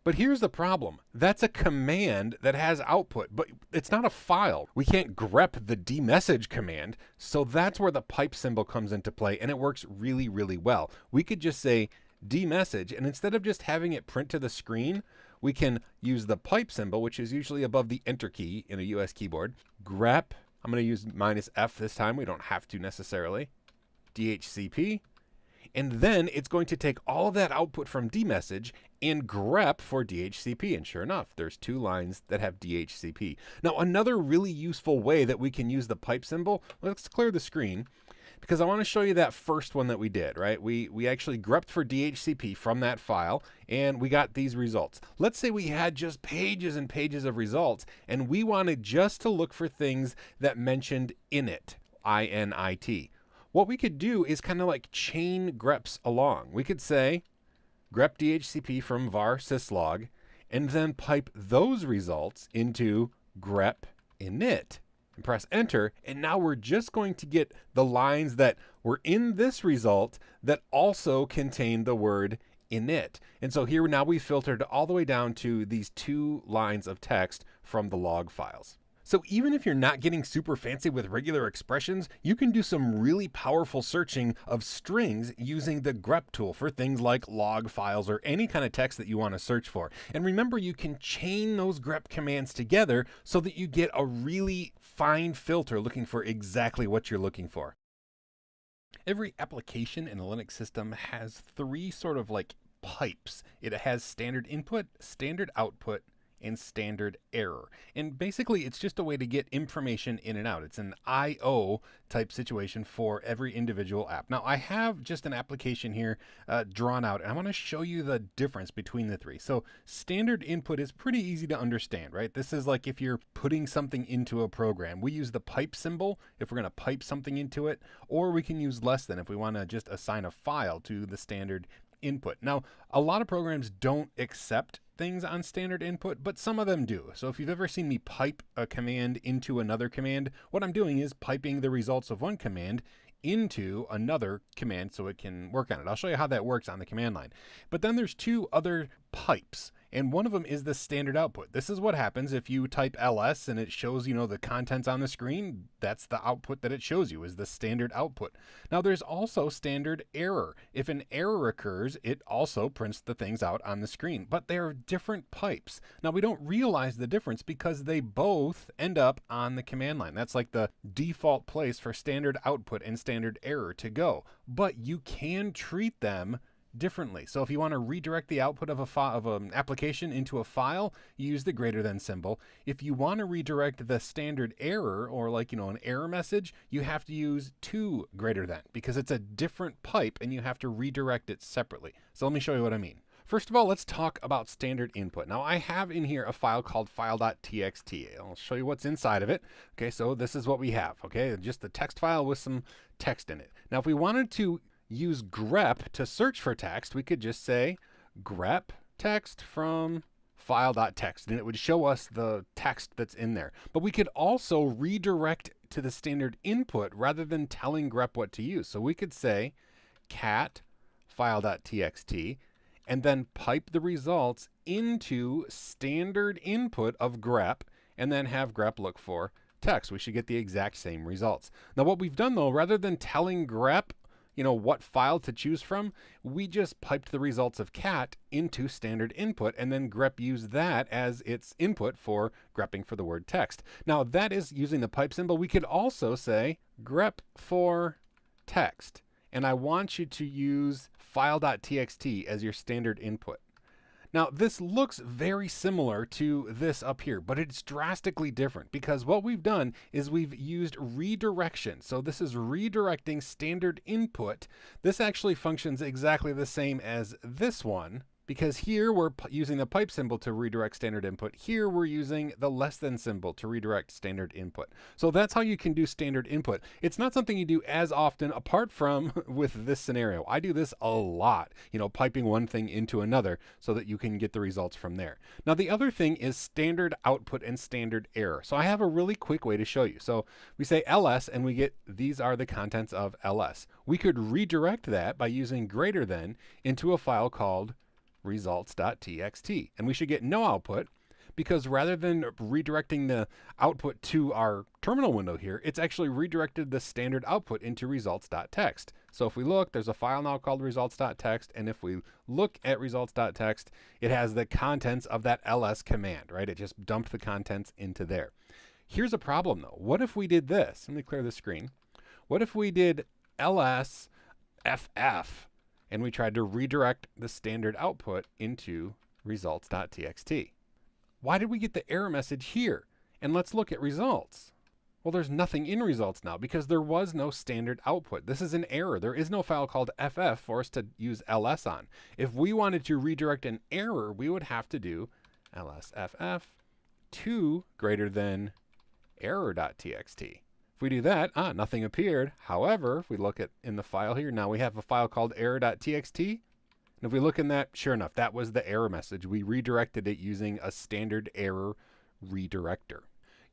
But here's the problem. That's a command that has output, but it's not a file. We can't grep the dmesg command, so that's where the pipe symbol comes into play, and it works really, really well. We could just say dmesg, and instead of just having it print to the screen, we can use the pipe symbol, which is usually above the enter key in a US keyboard, grep. I'm going to use -F this time. We don't have to necessarily. DHCP. And then it's going to take all of that output from dmesg and grep for DHCP. And sure enough, there's two lines that have DHCP. Now, another really useful way that we can use the pipe symbol, let's clear the screen, because I want to show you that first one that we did, right? We actually grepped for DHCP from that file, and we got these results. Let's say we had just pages and pages of results, and we wanted just to look for things that mentioned init, I-N-I-T. What we could do is kind of like chain greps along. We could say grep DHCP from var syslog, and then pipe those results into grep init. And press enter, and now we're just going to get the lines that were in this result that also contain the word init. And so here now we filtered all the way down to these two lines of text from the log files. So even if you're not getting super fancy with regular expressions, you can do some really powerful searching of strings using the grep tool for things like log files or any kind of text that you want to search for. And remember, you can chain those grep commands together so that you get a really fine filter looking for exactly what you're looking for. Every application in a Linux system has three sort of like pipes. It has standard input, standard output, and standard error. And basically it's just a way to get information in and out. It's an I/O type situation for every individual app. Now I have just an application here drawn out, and I want to show you the difference between the three. So standard input is pretty easy to understand, right? This is like if you're putting something into a program. We use the pipe symbol if we're going to pipe something into it, or we can use less than if we want to just assign a file to the standard input. Now, a lot of programs don't accept things on standard input, but some of them do. So if you've ever seen me pipe a command into another command, what I'm doing is piping the results of one command into another command so it can work on it. I'll show you how that works on the command line. But then there's two other pipes, and one of them is the standard output. This is what happens if you type ls and it shows, the contents on the screen. That's the output that it shows you, is the standard output. Now there's also standard error. If an error occurs, it also prints the things out on the screen, but they're different pipes. Now we don't realize the difference because they both end up on the command line. That's like the default place for standard output and standard error to go, but you can treat them differently. So if you want to redirect the output of an application into a file, you use the greater than symbol. If you want to redirect the standard error or an error message, you have to use two greater than, because it's a different pipe and you have to redirect it separately. So let me show you what I mean. First of all, let's talk about standard input. Now I have in here a file called file.txt. I'll show you what's inside of it. Okay, so this is what we have. Okay, just a text file with some text in it. Now if we wanted to use grep to search for text, we could just say grep text from file.txt, and it would show us the text that's in there. But we could also redirect to the standard input rather than telling grep what to use. So we could say cat file.txt, and then pipe the results into standard input of grep, and then have grep look for text. We should get the exact same results. Now what we've done though, rather than telling grep, what file to choose from, we just piped the results of cat into standard input, and then grep used that as its input for grepping for the word text. Now that is using the pipe symbol. We could also say grep for text, and I want you to use file.txt as your standard input. Now, this looks very similar to this up here, but it's drastically different because what we've done is we've used redirection. So this is redirecting standard input. This actually functions exactly the same as this one, because here we're using the pipe symbol to redirect standard input. Here we're using the less than symbol to redirect standard input. So that's how you can do standard input. It's not something you do as often apart from with this scenario. I do this a lot, piping one thing into another so that you can get the results from there. Now the other thing is standard output and standard error. So I have a really quick way to show you. So we say ls and we get these are the contents of ls. We could redirect that by using greater than into a file called results.txt, and we should get no output because rather than redirecting the output to our terminal window here, it's actually redirected the standard output into results.txt. So if we look, there's a file now called results.txt, and if we look at results.txt, it has the contents of that ls command, right? It just dumped the contents into there. Here's a problem though. What if we did this? Let me clear the screen. What if we did ls ff and we tried to redirect the standard output into results.txt? Why did we get the error message here? And let's look at results. Well, there's nothing in results now because there was no standard output. This is an error. There is no file called ff for us to use ls on. If we wanted to redirect an error, we would have to do lsff to greater than error.txt. If we do that, nothing appeared. However, if we look at in the file here, now we have a file called error.txt. And if we look in that, sure enough, that was the error message. We redirected it using a standard error redirector.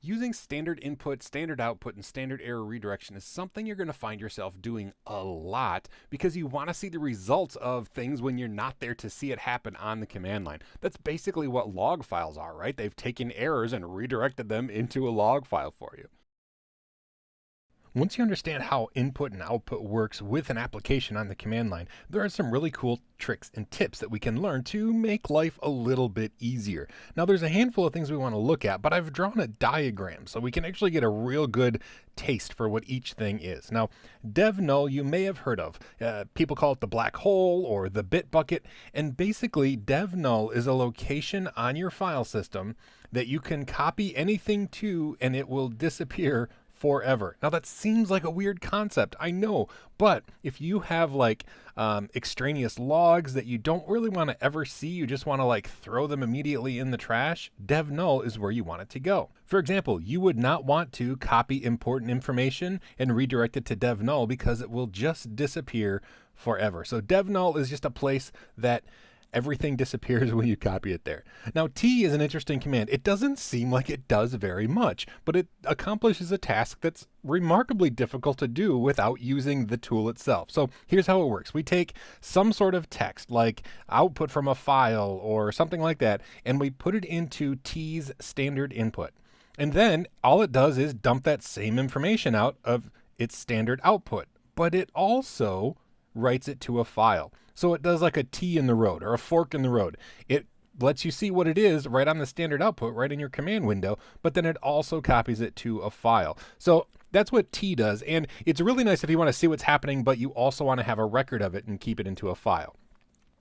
Using standard input, standard output, and standard error redirection is something you're going to find yourself doing a lot because you want to see the results of things when you're not there to see it happen on the command line. That's basically what log files are, right? They've taken errors and redirected them into a log file for you. Once you understand how input and output works with an application on the command line, there are some really cool tricks and tips that we can learn to make life a little bit easier. Now there's a handful of things we want to look at, but I've drawn a diagram so we can actually get a real good taste for what each thing is. Now dev null you may have heard of. People call it the black hole or the bit bucket, and basically dev null is a location on your file system that you can copy anything to and it will disappear forever. Now that seems like a weird concept, I know, but if you have like extraneous logs that you don't really want to ever see, you just want to like throw them immediately in the trash, dev null is where you want it to go. For example, you would not want to copy important information and redirect it to dev null because it will just disappear forever. So dev null is just a place that everything disappears when you copy it there. Now T is an interesting command. It doesn't seem like it does very much, but it accomplishes a task that's remarkably difficult to do without using the tool itself. So here's how it works. We take some sort of text like output from a file or something like that, and we put it into T's standard input. And then all it does is dump that same information out of its standard output, but it also writes it to a file. So it does like a T in the road or a fork in the road. It lets you see what it is right on the standard output, right in your command window, but then it also copies it to a file. So that's what T does. And it's really nice if you want to see what's happening, but you also want to have a record of it and keep it into a file.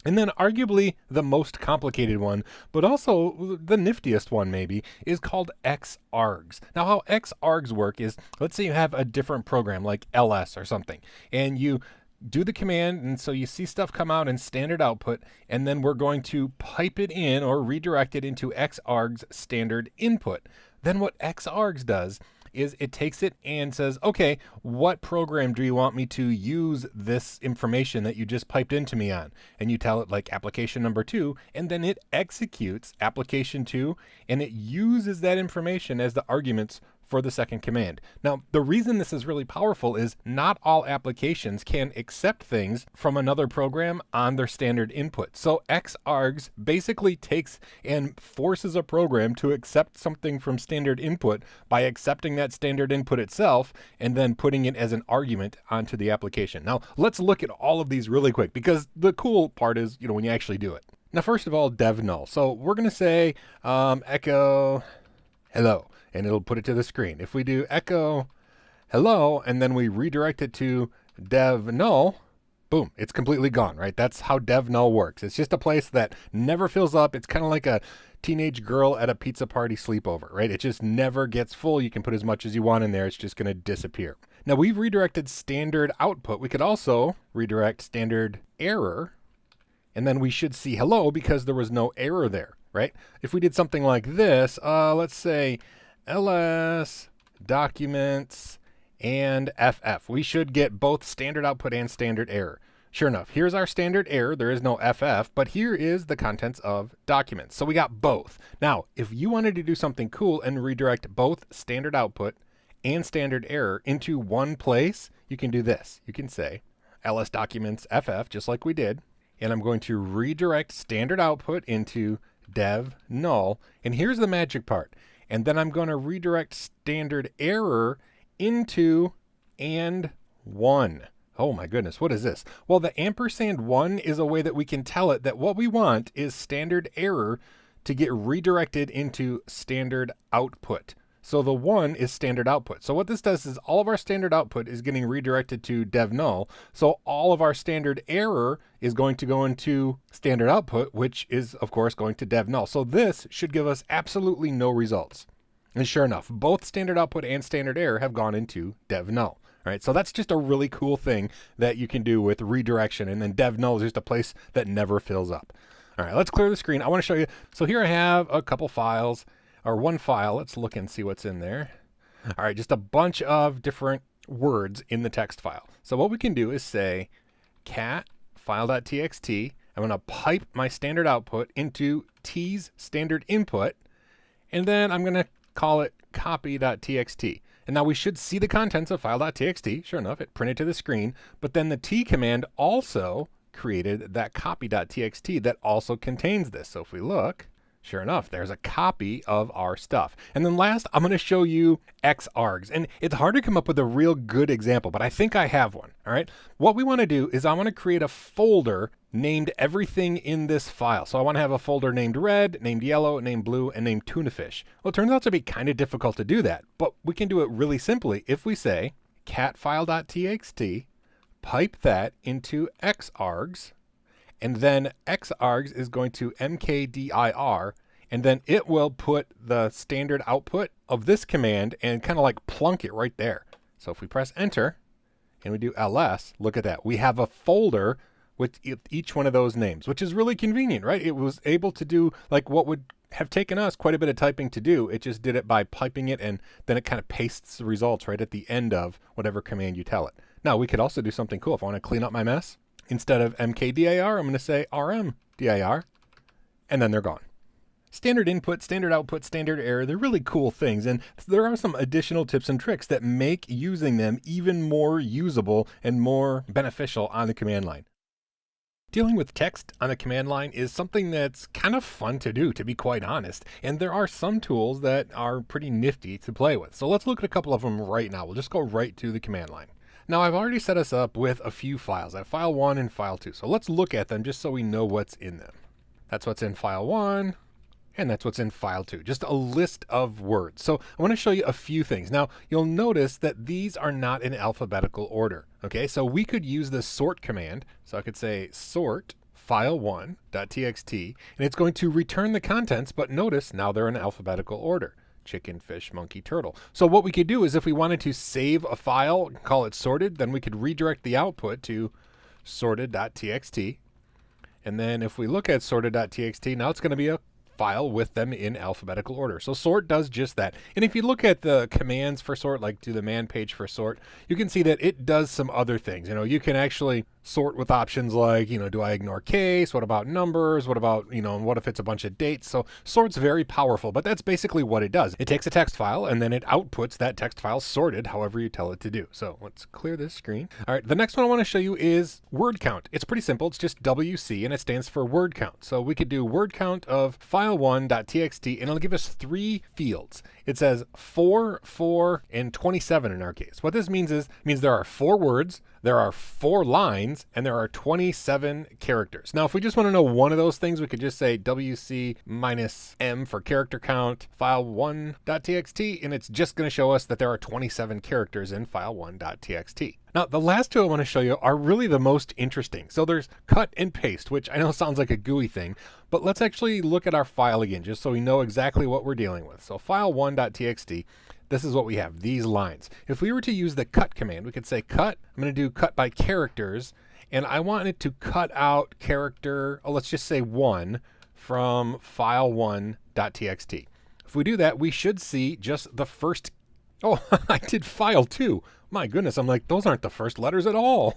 And then arguably the most complicated one, but also the niftiest one maybe, is called xargs. Now how xargs work is, let's say you have a different program like ls or something, and you do the command, and so you see stuff come out in standard output, and then we're going to pipe it in or redirect it into xargs standard input. Then what xargs does is it takes it and says, okay, what program do you want me to use this information that you just piped into me on? And you tell it like application number 2, and then it executes application 2, and it uses that information as the arguments for the second command. Now, the reason this is really powerful is not all applications can accept things from another program on their standard input. So xargs basically takes and forces a program to accept something from standard input by accepting that standard input itself and then putting it as an argument onto the application. Now, let's look at all of these really quick because the cool part is, when you actually do it. Now, first of all, dev null. So we're going to say echo hello, and it'll put it to the screen. If we do echo hello, and then we redirect it to dev null, boom, it's completely gone, right? That's how dev null works. It's just a place that never fills up. It's kind of like a teenage girl at a pizza party sleepover, right? It just never gets full. You can put as much as you want in there. It's just going to disappear. Now, we've redirected standard output. We could also redirect standard error, and then we should see hello because there was no error there, right? If we did something like this, let's say ls documents and ff, we should get both standard output and standard error. Sure enough, here's our standard error. There is no ff, but here is the contents of documents. So we got both. Now, if you wanted to do something cool and redirect both standard output and standard error into one place, you can do this. You can say ls documents ff, just like we did, and I'm going to redirect standard output into dev null. And here's the magic part. And then I'm going to redirect standard error into and one. Oh my goodness, what is this? Well, the &1 is a way that we can tell it that what we want is standard error to get redirected into standard output. So the 1 is standard output. So what this does is all of our standard output is getting redirected to dev null. So all of our standard error is going to go into standard output, which is of course going to dev null. So this should give us absolutely no results. And sure enough, both standard output and standard error have gone into dev null. All right, so that's just a really cool thing that you can do with redirection. And then dev null is just a place that never fills up. All right, let's clear the screen. I want to show you. So here I have a couple files. Or one file. Let's look and see what's in there. All right, just a bunch of different words in the text file. So what we can do is say cat file.txt. I'm going to pipe my standard output into t's standard input, and then I'm going to call it copy.txt. And now we should see the contents of file.txt. Sure enough, it printed to the screen, but then the t command also created that copy.txt that also contains this. So if we look, sure enough, there's a copy of our stuff. And then last, I'm going to show you xargs. And it's hard to come up with a real good example, but I think I have one. All right. What we want to do is I want to create a folder named everything in this file. So I want to have a folder named red, named yellow, named blue, and named tuna fish. Well, it turns out to be kind of difficult to do that, but we can do it really simply if we say cat file.txt, pipe that into xargs, and then xargs is going to mkdir, and then it will put the standard output of this command and kind of like plunk it right there. So if we press enter and we do ls, look at that. We have a folder with each one of those names, which is really convenient, right? It was able to do like what would have taken us quite a bit of typing to do. It just did it by piping it, and then it kind of pastes the results right at the end of whatever command you tell it. Now we could also do something cool. If I want to clean up my mess, instead of mkdir, I'm going to say rmdir, and then they're gone. Standard input, standard output, standard error, they're really cool things, and there are some additional tips and tricks that make using them even more usable and more beneficial on the command line. Dealing with text on the command line is something that's kind of fun to do, to be quite honest, and there are some tools that are pretty nifty to play with. So let's look at a couple of them right now. We'll just go right to the command line. Now, I've already set us up with a few files. I have file 1 and file 2. So let's look at them just so we know what's in them. That's what's in file 1, and that's what's in file 2. Just a list of words. So I want to show you a few things. Now, you'll notice that these are not in alphabetical order. Okay, so we could use the sort command. So I could say sort file1.txt, and it's going to return the contents, but notice now they're in alphabetical order. Chicken, fish, monkey, turtle. So what we could do is if we wanted to save a file, call it sorted, then we could redirect the output to sorted.txt. And then if we look at sorted.txt, now it's going to be a file with them in alphabetical order. So sort does just that. And if you look at the commands for sort, like to the man page for sort, you can see that it does some other things. You can actually sort with options like, do I ignore case? What about numbers? What about, what if it's a bunch of dates? So sort's very powerful, but that's basically what it does. It takes a text file and then it outputs that text file sorted however you tell it to do. So let's clear this screen. All right, the next one I want to show you is word count. It's pretty simple. It's just WC and it stands for word count. So we could do word count of file1.txt and it'll give us 3 fields. It says 4, 4, and 27 in our case. What this means there are 4 words, there are 4 lines, and there are 27 characters. Now, if we just want to know one of those things, we could just say WC minus M for character count file1.txt, and it's just going to show us that there are 27 characters in file1.txt. Now, the last 2 I want to show you are really the most interesting. So there's cut and paste, which I know sounds like a GUI thing, but let's actually look at our file again, just so we know exactly what we're dealing with. So file1.txt, this is what we have, these lines. If we were to use the cut command, we could say cut, I'm going to do cut by characters, and I want it to cut out character, let's just say 1 from file1.txt. If we do that, we should see just the first, I did file 2. My goodness, I'm like, those aren't the first letters at all.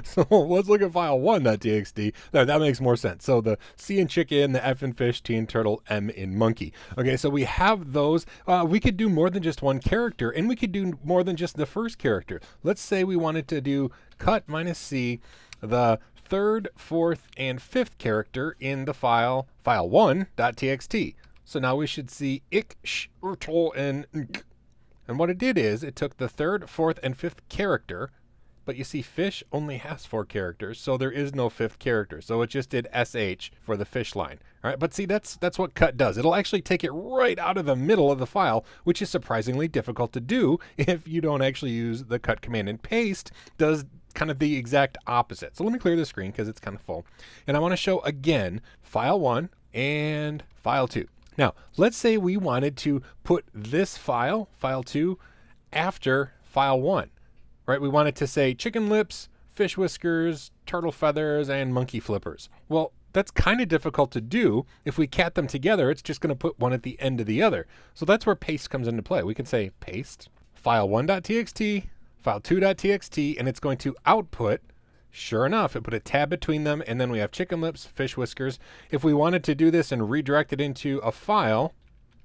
So let's look at file1.txt. That makes more sense. So the C in chicken, the F in fish, T in turtle, M in monkey. Okay, so we have those. We could do more than just one character, and we could do more than just the first character. Let's say we wanted to do cut minus C, the 3rd, 4th, and 5th character in the file1.txt. So now we should see ik, sh, urtle, and nk. And what it did is it took the 3rd, 4th, and 5th character, but you see fish only has 4 characters, so there is no 5th character. So it just did sh for the fish line. All right, but see, that's what cut does. It'll actually take it right out of the middle of the file, which is surprisingly difficult to do if you don't actually use the cut command. And paste does kind of the exact opposite. So let me clear the screen because it's kind of full. And I want to show again file 1 and file 2. Now, let's say we wanted to put this file 2, after file 1, right? We wanted to say chicken lips, fish whiskers, turtle feathers, and monkey flippers. Well, that's kind of difficult to do. If we cat them together, it's just going to put one at the end of the other. So that's where paste comes into play. We can say paste file1.txt, file2.txt, and it's going to output. Sure enough, it put a tab between them, and then we have chicken lips, fish whiskers. If we wanted to do this and redirect it into a file,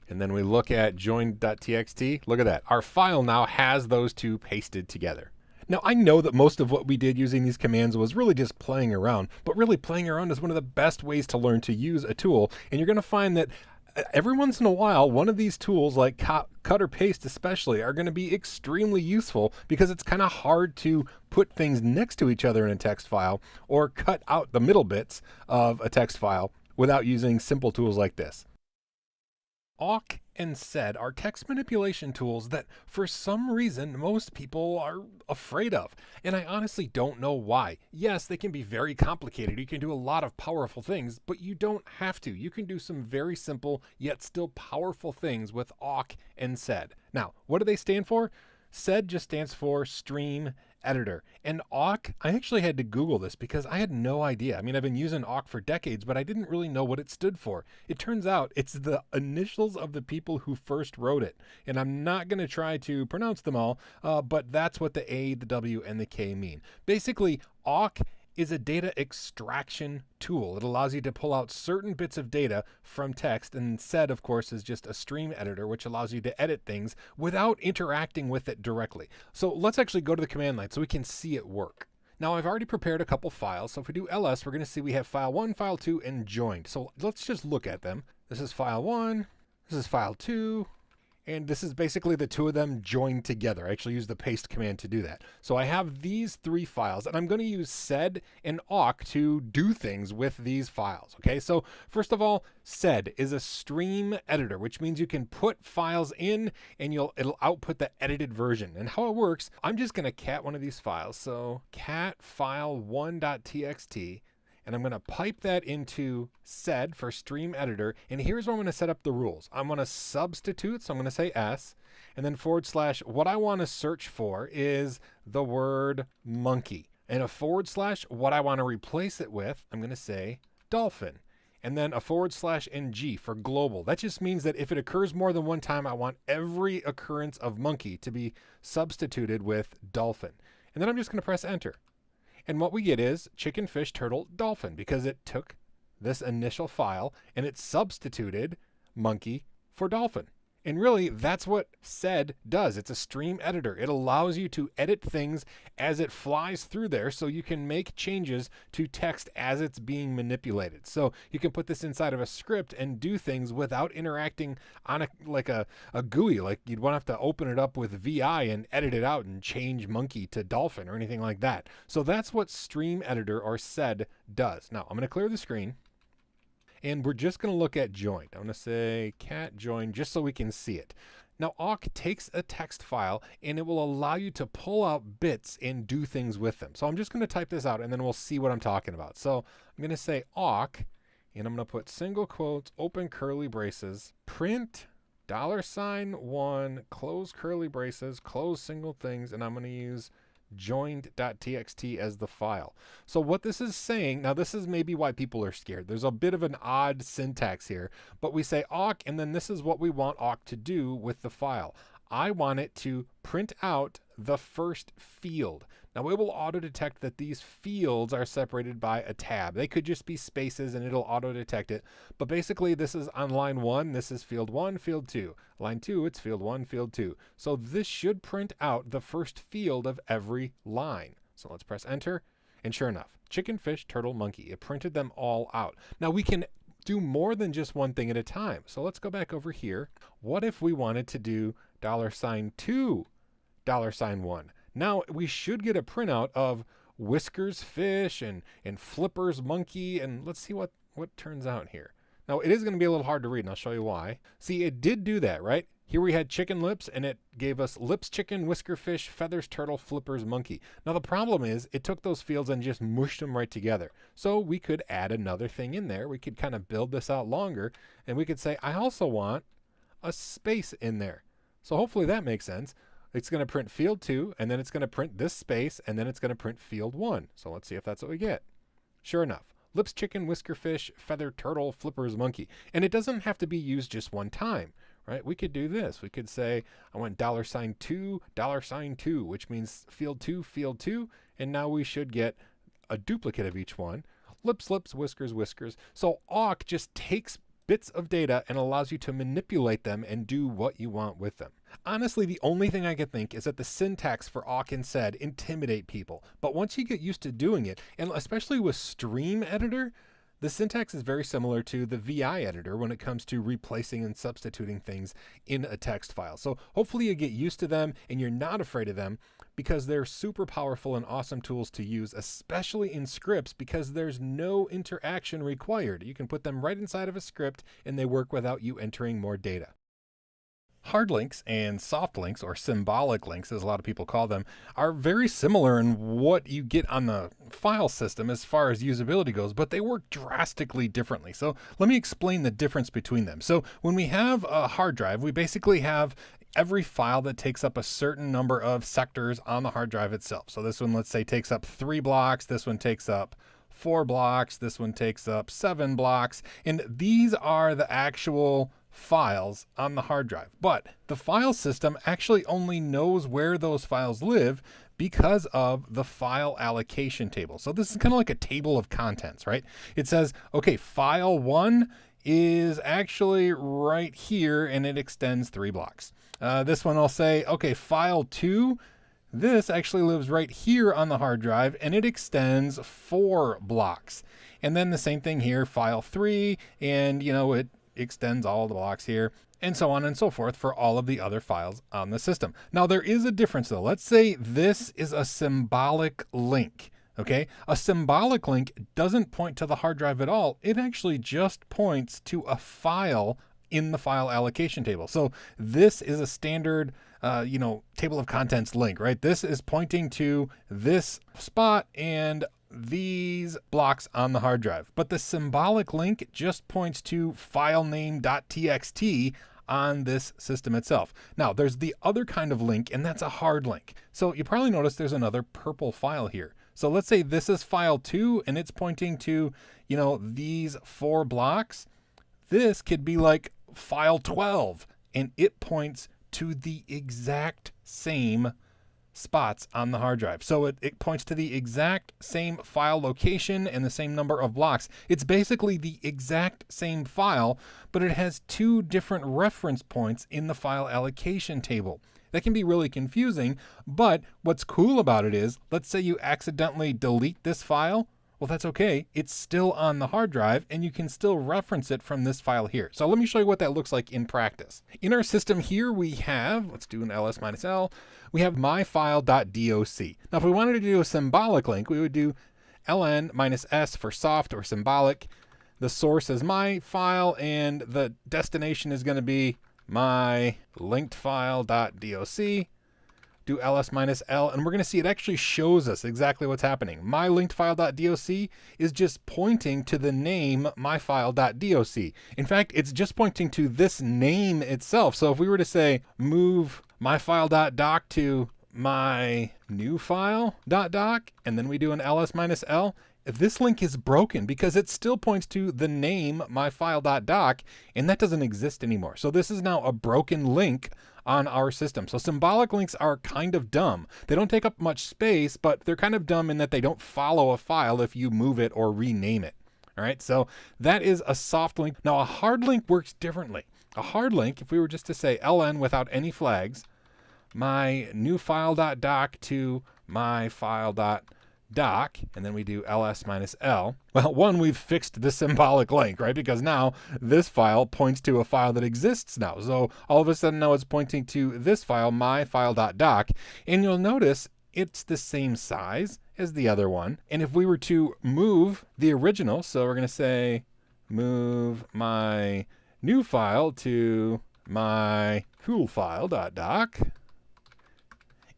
and then we look at join.txt, look at that. Our file now has those 2 pasted together. Now, I know that most of what we did using these commands was really just playing around, but really playing around is one of the best ways to learn to use a tool, and you're going to find that every once in a while, one of these tools, like cut or paste especially, are going to be extremely useful because it's kind of hard to put things next to each other in a text file or cut out the middle bits of a text file without using simple tools like this. Awk and sed are text manipulation tools that for some reason most people are afraid of, and I honestly don't know why. Yes, they can be very complicated. You can do a lot of powerful things, but you don't have to. You can do some very simple yet still powerful things with awk and sed. Now, what do they stand for? Sed just stands for stream editor. And awk, I actually had to Google this because I had no idea. I mean, I've been using awk for decades, but I didn't really know what it stood for. It turns out it's the initials of the people who first wrote it. And I'm not going to try to pronounce them all, but that's what the A, the W, and the K mean. Basically, awk is a data extraction tool. It allows you to pull out certain bits of data from text, and sed, of course, is just a stream editor, which allows you to edit things without interacting with it directly. So let's actually go to the command line so we can see it work. Now, I've already prepared a couple files, so if we do ls, we're going to see we have file 1, file 2, and joined. So let's just look at them. This is file 1, this is file 2, and this is basically the 2 of them joined together. I actually used the paste command to do that. So I have these 3 files, and I'm going to use sed and awk to do things with these files. Okay, so first of all, sed is a stream editor, which means you can put files in and it'll output the edited version. And how it works, I'm just going to cat one of these files. So cat file1.txt. And I'm going to pipe that into sed for stream editor. And here's where I'm going to set up the rules. I'm going to substitute, so I'm going to say S, and then / what I want to search for is the word monkey. And a / what I want to replace it with, I'm going to say dolphin. and then a /NG for global. That just means that if it occurs more than one time, I want every occurrence of monkey to be substituted with dolphin. And then I'm just going to press enter. And what we get is chicken, fish, turtle, dolphin, because it took this initial file and it substituted monkey for dolphin. And really, that's what SED does. It's a stream editor. It allows you to edit things as it flies through there so you can make changes to text as it's being manipulated. So you can put this inside of a script and do things without interacting on a GUI. Like you'd want to have to open it up with VI and edit it out and change monkey to dolphin or anything like that. So that's what Stream Editor or SED does. Now, I'm going to clear the screen. And we're just going to look at joined. I'm going to say cat join just so we can see it. Now, awk takes a text file and it will allow you to pull out bits and do things with them. So I'm just going to type this out and then we'll see what I'm talking about. So I'm going to say awk, and I'm going to put single quotes, open curly braces, print $1, close curly braces, close single things, and I'm going to use joined.txt as the file. So what this is saying, now this is maybe why people are scared. There's a bit of an odd syntax here, but we say awk, and then this is what we want awk to do with the file. I want it to print out the first field. Now it will auto detect that these fields are separated by a tab. They could just be spaces and it'll auto detect it. But basically this is on line 1, this is field 1, field 2. Line 2, it's field 1, field 2. So this should print out the first field of every line. So let's press enter. And sure enough, chicken, fish, turtle, monkey. It printed them all out. Now we can do more than just one thing at a time. So let's go back over here. What if we wanted to do $2, $1? Now we should get a printout of Whiskers fish and Flippers monkey, and let's see what turns out here. Now it is going to be a little hard to read, and I'll show you why. See, it did do that, right? Here we had chicken lips, and it gave us lips chicken, whisker fish, feathers turtle, flippers monkey. Now the problem is it took those fields and just mushed them right together. So we could add another thing in there. We could kind of build this out longer, and we could say, I also want a space in there. So hopefully that makes sense. It's going to print field 2, and then it's going to print this space, and then it's going to print field 1. So let's see if that's what we get. Sure enough, lips chicken, whisker fish, feather turtle, flippers monkey. And it doesn't have to be used just one time, right? We could do this. We could say, I want $2, $2, which means field 2, field 2. And now we should get a duplicate of each one. Lips, lips, whiskers, whiskers. So awk just takes bits of data and allows you to manipulate them and do what you want with them. Honestly, the only thing I can think is that the syntax for awk and SED intimidate people. But once you get used to doing it, and especially with Stream Editor, the syntax is very similar to the VI editor when it comes to replacing and substituting things in a text file. So hopefully you get used to them and you're not afraid of them, because they're super powerful and awesome tools to use, especially in scripts, because there's no interaction required. You can put them right inside of a script and they work without you entering more data. Hard links and soft links, or symbolic links as a lot of people call them, are very similar in what you get on the file system as far as usability goes, but they work drastically differently. So let me explain the difference between them. So when we have a hard drive, we basically have every file that takes up a certain number of sectors on the hard drive itself. So this one, let's say, takes up 3 blocks. This one takes up 4 blocks. This one takes up 7 blocks. And these are the actual files on the hard drive. But the file system actually only knows where those files live because of the file allocation table. So this is kind of like a table of contents, right? It says, okay, file 1 is actually right here and it extends 3 blocks. This one I'll say, okay, file 2, this actually lives right here on the hard drive and it extends 4 blocks. And then the same thing here, file 3, and it extends all the blocks here, and so on and so forth for all of the other files on the system. Now there is a difference though. Let's say this is a symbolic link. Okay, a symbolic link doesn't point to the hard drive at all. It actually just points to a file in the file allocation table. So this is a standard, table of contents link, right? This is pointing to this spot and these blocks on the hard drive. But the symbolic link just points to filename.txt on this system itself. Now, there's the other kind of link, and that's a hard link. So you probably notice there's another purple file here. So let's say this is file 2 and it's pointing to, these 4 blocks. This could be like file 12 and it points to the exact same spots on the hard drive. So it points to the exact same file location and the same number of blocks. It's basically the exact same file, but it has 2 different reference points in the file allocation table. That can be really confusing, but what's cool about it is, let's say you accidentally delete this file. Well, that's okay. It's still on the hard drive and you can still reference it from this file here. So let me show you what that looks like in practice. In our system here, we have, let's do an ls-l, we have myfile.doc. Now, if we wanted to do a symbolic link, we would do ln-s for soft or symbolic. The source is my file and the destination is going to be my linked file.doc. Do ls-l, and we're going to see it actually shows us exactly what's happening. My linked file.doc is just pointing to the name myfile.doc. In fact, it's just pointing to this name itself. So if we were to say move myfile.doc to my new file.doc, and then we do an ls-l, this link is broken because it still points to the name myfile.doc, and that doesn't exist anymore. So this is now a broken link on our system. So symbolic links are kind of dumb. They don't take up much space, but they're kind of dumb in that they don't follow a file if you move it or rename it. All right, so that is a soft link. Now a hard link works differently. A hard link, if we were just to say ln without any flags, my new file.doc to my file.doc, and then we do ls-l. Well, one, we've fixed the symbolic link, right? Because now this file points to a file that exists now. So all of a sudden now it's pointing to this file, myfile.doc, and you'll notice it's the same size as the other one. And if we were to move the original, so we're going to say move my new file to my cool file.doc,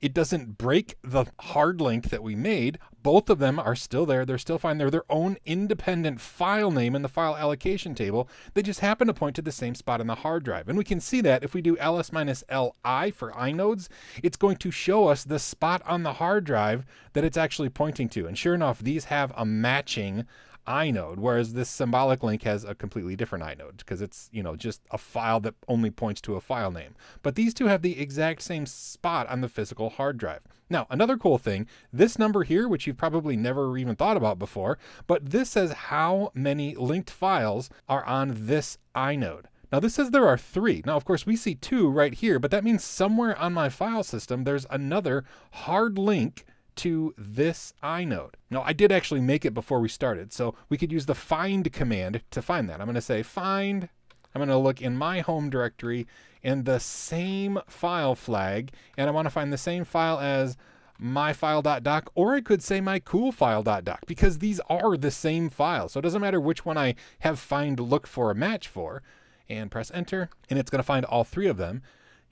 it doesn't break the hard link that we made. Both of them are still there. They're still fine. They're their own independent file name in the file allocation table. They just happen to point to the same spot on the hard drive. And we can see that if we do ls-li for inodes, it's going to show us the spot on the hard drive that it's actually pointing to. And sure enough, these have a matching inode, whereas this symbolic link has a completely different inode because it's, just a file that only points to a file name. But these two have the exact same spot on the physical hard drive. Now, another cool thing, this number here, which you've probably never even thought about before, but this says how many linked files are on this inode. Now this says there are 3. Now, of course, we see 2 right here, but that means somewhere on my file system, there's another hard link to this inode. Now, I did actually make it before we started, so we could use the find command to find that. I'm going to say find. I'm going to look in my home directory in the same file flag, and I want to find the same file as myfile.doc, or I could say my coolfile.doc, because these are the same file. So it doesn't matter which one I have find look for a match for, and press enter, and it's going to find all 3 of them.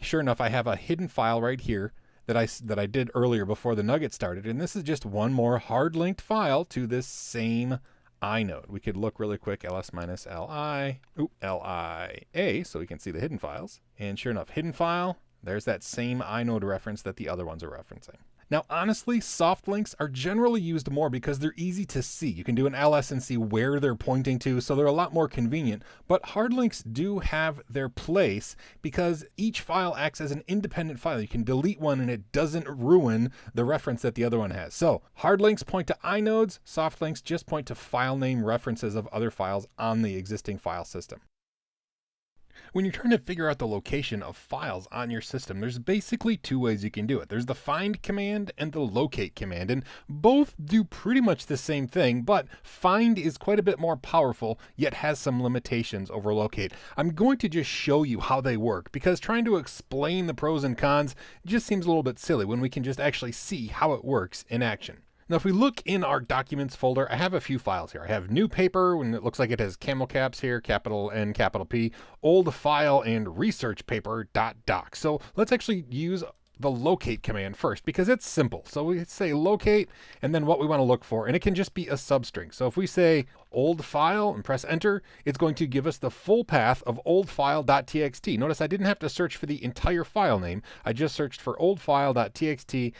Sure enough, I have a hidden file right here that I did earlier before the nugget started, and this is just one more hard linked file to this same inode. We could look really quick, ls-li, lia, so we can see the hidden files. And sure enough, hidden file, there's that same inode reference that the other ones are referencing. Now, honestly, soft links are generally used more because they're easy to see. You can do an ls and see where they're pointing to, so they're a lot more convenient. But hard links do have their place because each file acts as an independent file. You can delete one and it doesn't ruin the reference that the other one has. So hard links point to inodes, soft links just point to file name references of other files on the existing file system. When you're trying to figure out the location of files on your system, there's basically 2 ways you can do it. There's the find command and the locate command, and both do pretty much the same thing, but find is quite a bit more powerful, yet has some limitations over locate. I'm going to just show you how they work, because trying to explain the pros and cons just seems a little bit silly when we can just actually see how it works in action. Now, if we look in our documents folder, I have a few files here. I have new paper, when it looks like it has camel caps here, capital N, capital P, old file, and research paper.doc. So let's actually use the locate command first because it's simple. So we say locate and then what we want to look for, and it can just be a substring. So if we say old file and press enter, it's going to give us the full path of oldfile.txt. Notice I didn't have to search for the entire file name. I just searched for oldfile.txt,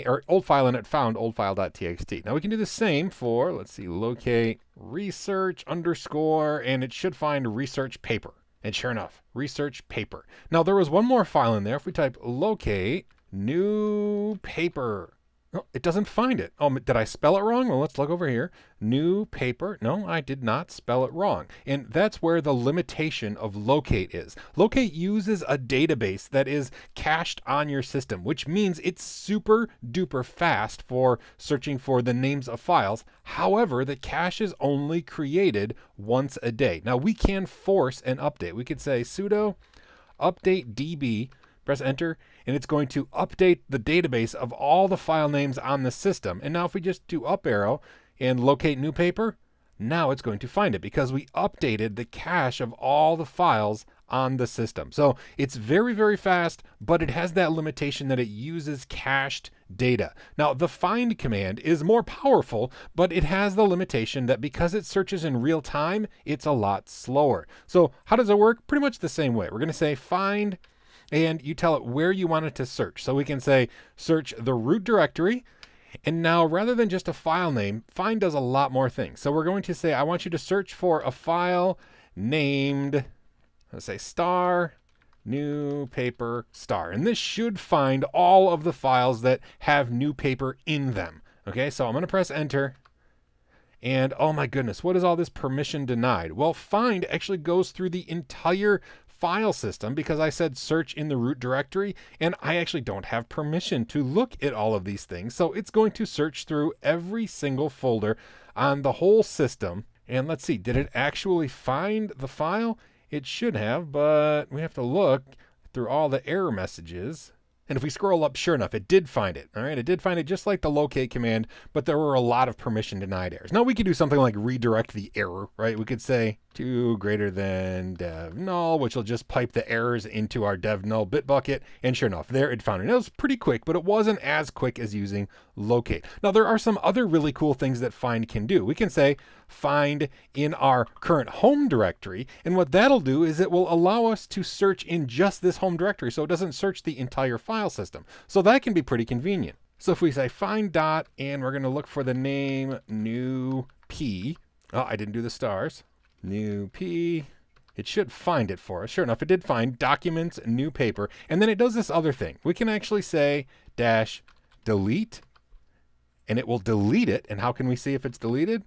or old file, and it found oldfile.txt. Now we can do the same for, let's see, locate research underscore, and it should find research paper. And sure enough, research paper. Now there was one more file in there. If we type locate new paper, no, it doesn't find it. Oh, did I spell it wrong? Well, let's look over here. New paper. No, I did not spell it wrong. And that's where the limitation of locate is. Locate uses a database that is cached on your system, which means it's super duper fast for searching for the names of files. However, the cache is only created once a day. Now we can force an update. We could say sudo update db, press enter, and it's going to update the database of all the file names on the system. And now if we just do up arrow and locate new paper, now it's going to find it because we updated the cache of all the files on the system. So it's very, very fast, but it has that limitation that it uses cached data. Now the find command is more powerful, but it has the limitation that because it searches in real time, it's a lot slower. So how does it work? Pretty much the same way. We're going to say find, and you tell it where you want it to search. So we can say search the root directory. And now rather than just a file name, find does a lot more things. So we're going to say, I want you to search for a file named, let's say star, new paper, star. And this should find all of the files that have new paper in them. Okay, so I'm going to press enter. And oh my goodness, what is all this permission denied? Well, find actually goes through the entire file system because I said search in the root directory, and I actually don't have permission to look at all of these things. So it's going to search through every single folder on the whole system. And let's see, did it actually find the file? It should have, but we have to look through all the error messages. And if we scroll up, sure enough, it did find it. All right, it did find it just like the locate command, but there were a lot of permission denied errors. Now we could do something like redirect the error, right? We could say to greater than dev null, which will just pipe the errors into our dev null bit bucket. And sure enough, there it found it. It was pretty quick, but it wasn't as quick as using locate. Now there are some other really cool things that find can do. We can say find in our current home directory. And what that'll do is it will allow us to search in just this home directory. So it doesn't search the entire file system. So that can be pretty convenient. So if we say find dot, and we're going to look for the name new p. Oh, I didn't do the stars. New p. It should find it for us. Sure enough, it did find documents, new paper. And then it does this other thing. We can actually say dash delete, and it will delete it. And how can we see if it's deleted?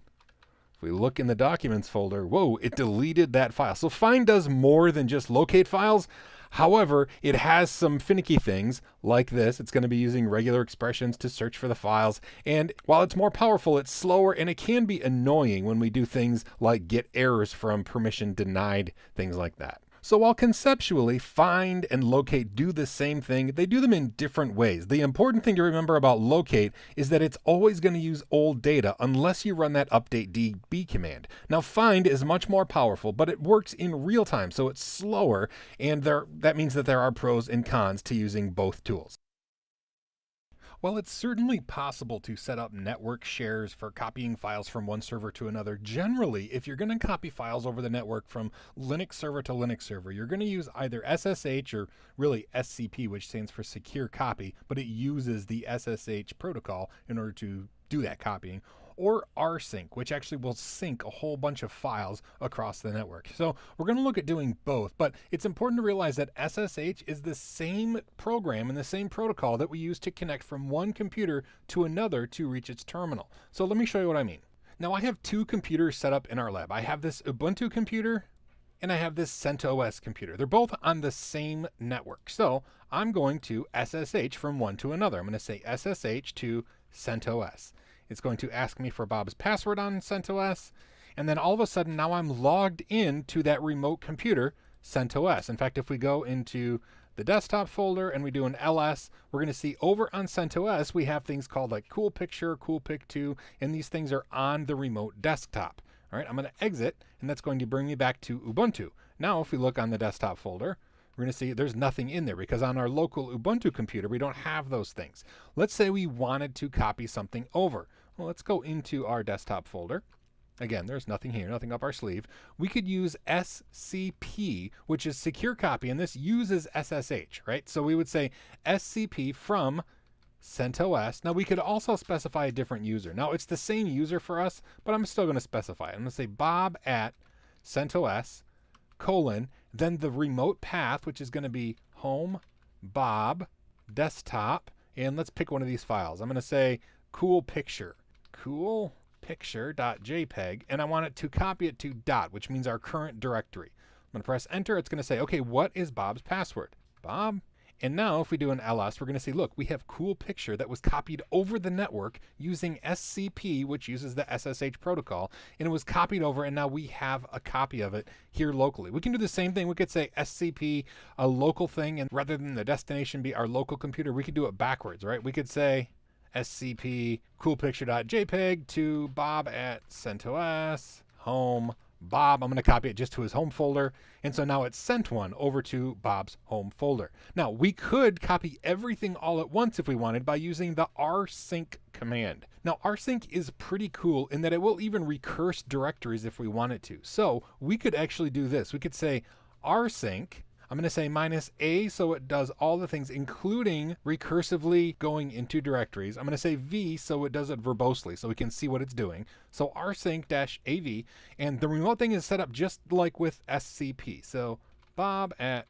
If we look in the documents folder, whoa, it deleted that file. So find does more than just locate files. However, it has some finicky things like this. It's going to be using regular expressions to search for the files. And while it's more powerful, it's slower, and it can be annoying when we do things like get errors from permission denied, things like that. So while conceptually find and locate do the same thing, they do them in different ways. The important thing to remember about locate is that it's always going to use old data unless you run that update db command. Now find is much more powerful, but it works in real time, so it's slower, and that means that there are pros and cons to using both tools. While it's certainly possible to set up network shares for copying files from one server to another, generally, if you're going to copy files over the network from Linux server to Linux server, you're going to use either SSH or really SCP, which stands for Secure Copy, but it uses the SSH protocol in order to do that copying, or rsync, which actually will sync a whole bunch of files across the network. So we're going to look at doing both, but it's important to realize that SSH is the same program and the same protocol that we use to connect from one computer to another to reach its terminal. So let me show you what I mean. Now I have two computers set up in our lab. I have this Ubuntu computer and I have this CentOS computer. They're both on the same network. So I'm going to SSH from one to another. I'm going to say SSH to CentOS. It's going to ask me for Bob's password on CentOS, and then all of a sudden now I'm logged in to that remote computer, CentOS. In fact, if we go into the desktop folder and we do an ls, we're going to see over on CentOS we have things called like Cool Picture, Cool Pic 2, and these things are on the remote desktop. All right, I'm going to exit, and that's going to bring me back to Ubuntu. Now if we look on the desktop folder, we're going to see there's nothing in there because on our local Ubuntu computer, we don't have those things. Let's say we wanted to copy something over. Well, let's go into our desktop folder. Again, there's nothing here, nothing up our sleeve. We could use SCP, which is secure copy, and this uses SSH, right? So we would say SCP from CentOS. Now we could also specify a different user. Now it's the same user for us, but I'm still going to specify it. I'm going to say Bob at CentOS, then the remote path, which is going to be home, Bob, desktop, and let's pick one of these files. I'm going to say cool picture.jpg, and I want it to copy it to dot, which means our current directory. I'm going to press enter. It's going to say, okay, what is Bob's password? Bob. And now if we do an ls, we're going to see, look, we have cool picture that was copied over the network using SCP, which uses the SSH protocol, and it was copied over, and now we have a copy of it here locally. We can do the same thing. We could say SCP, a local thing, and rather than the destination be our local computer, we could do it backwards, right? We could say SCP coolpicture.jpg to Bob at CentOS, home, Bob. I'm going to copy it just to his home folder. And so now it's sent one over to Bob's home folder. Now we could copy everything all at once if we wanted by using the rsync command. Now rsync is pretty cool in that it will even recurse directories if we wanted to. So we could actually do this. We could say rsync. I'm going to say -a, so it does all the things, including recursively going into directories. I'm going to say v, so it does it verbosely, so we can see what it's doing. So rsync-av, and the remote thing is set up just like with SCP. So Bob at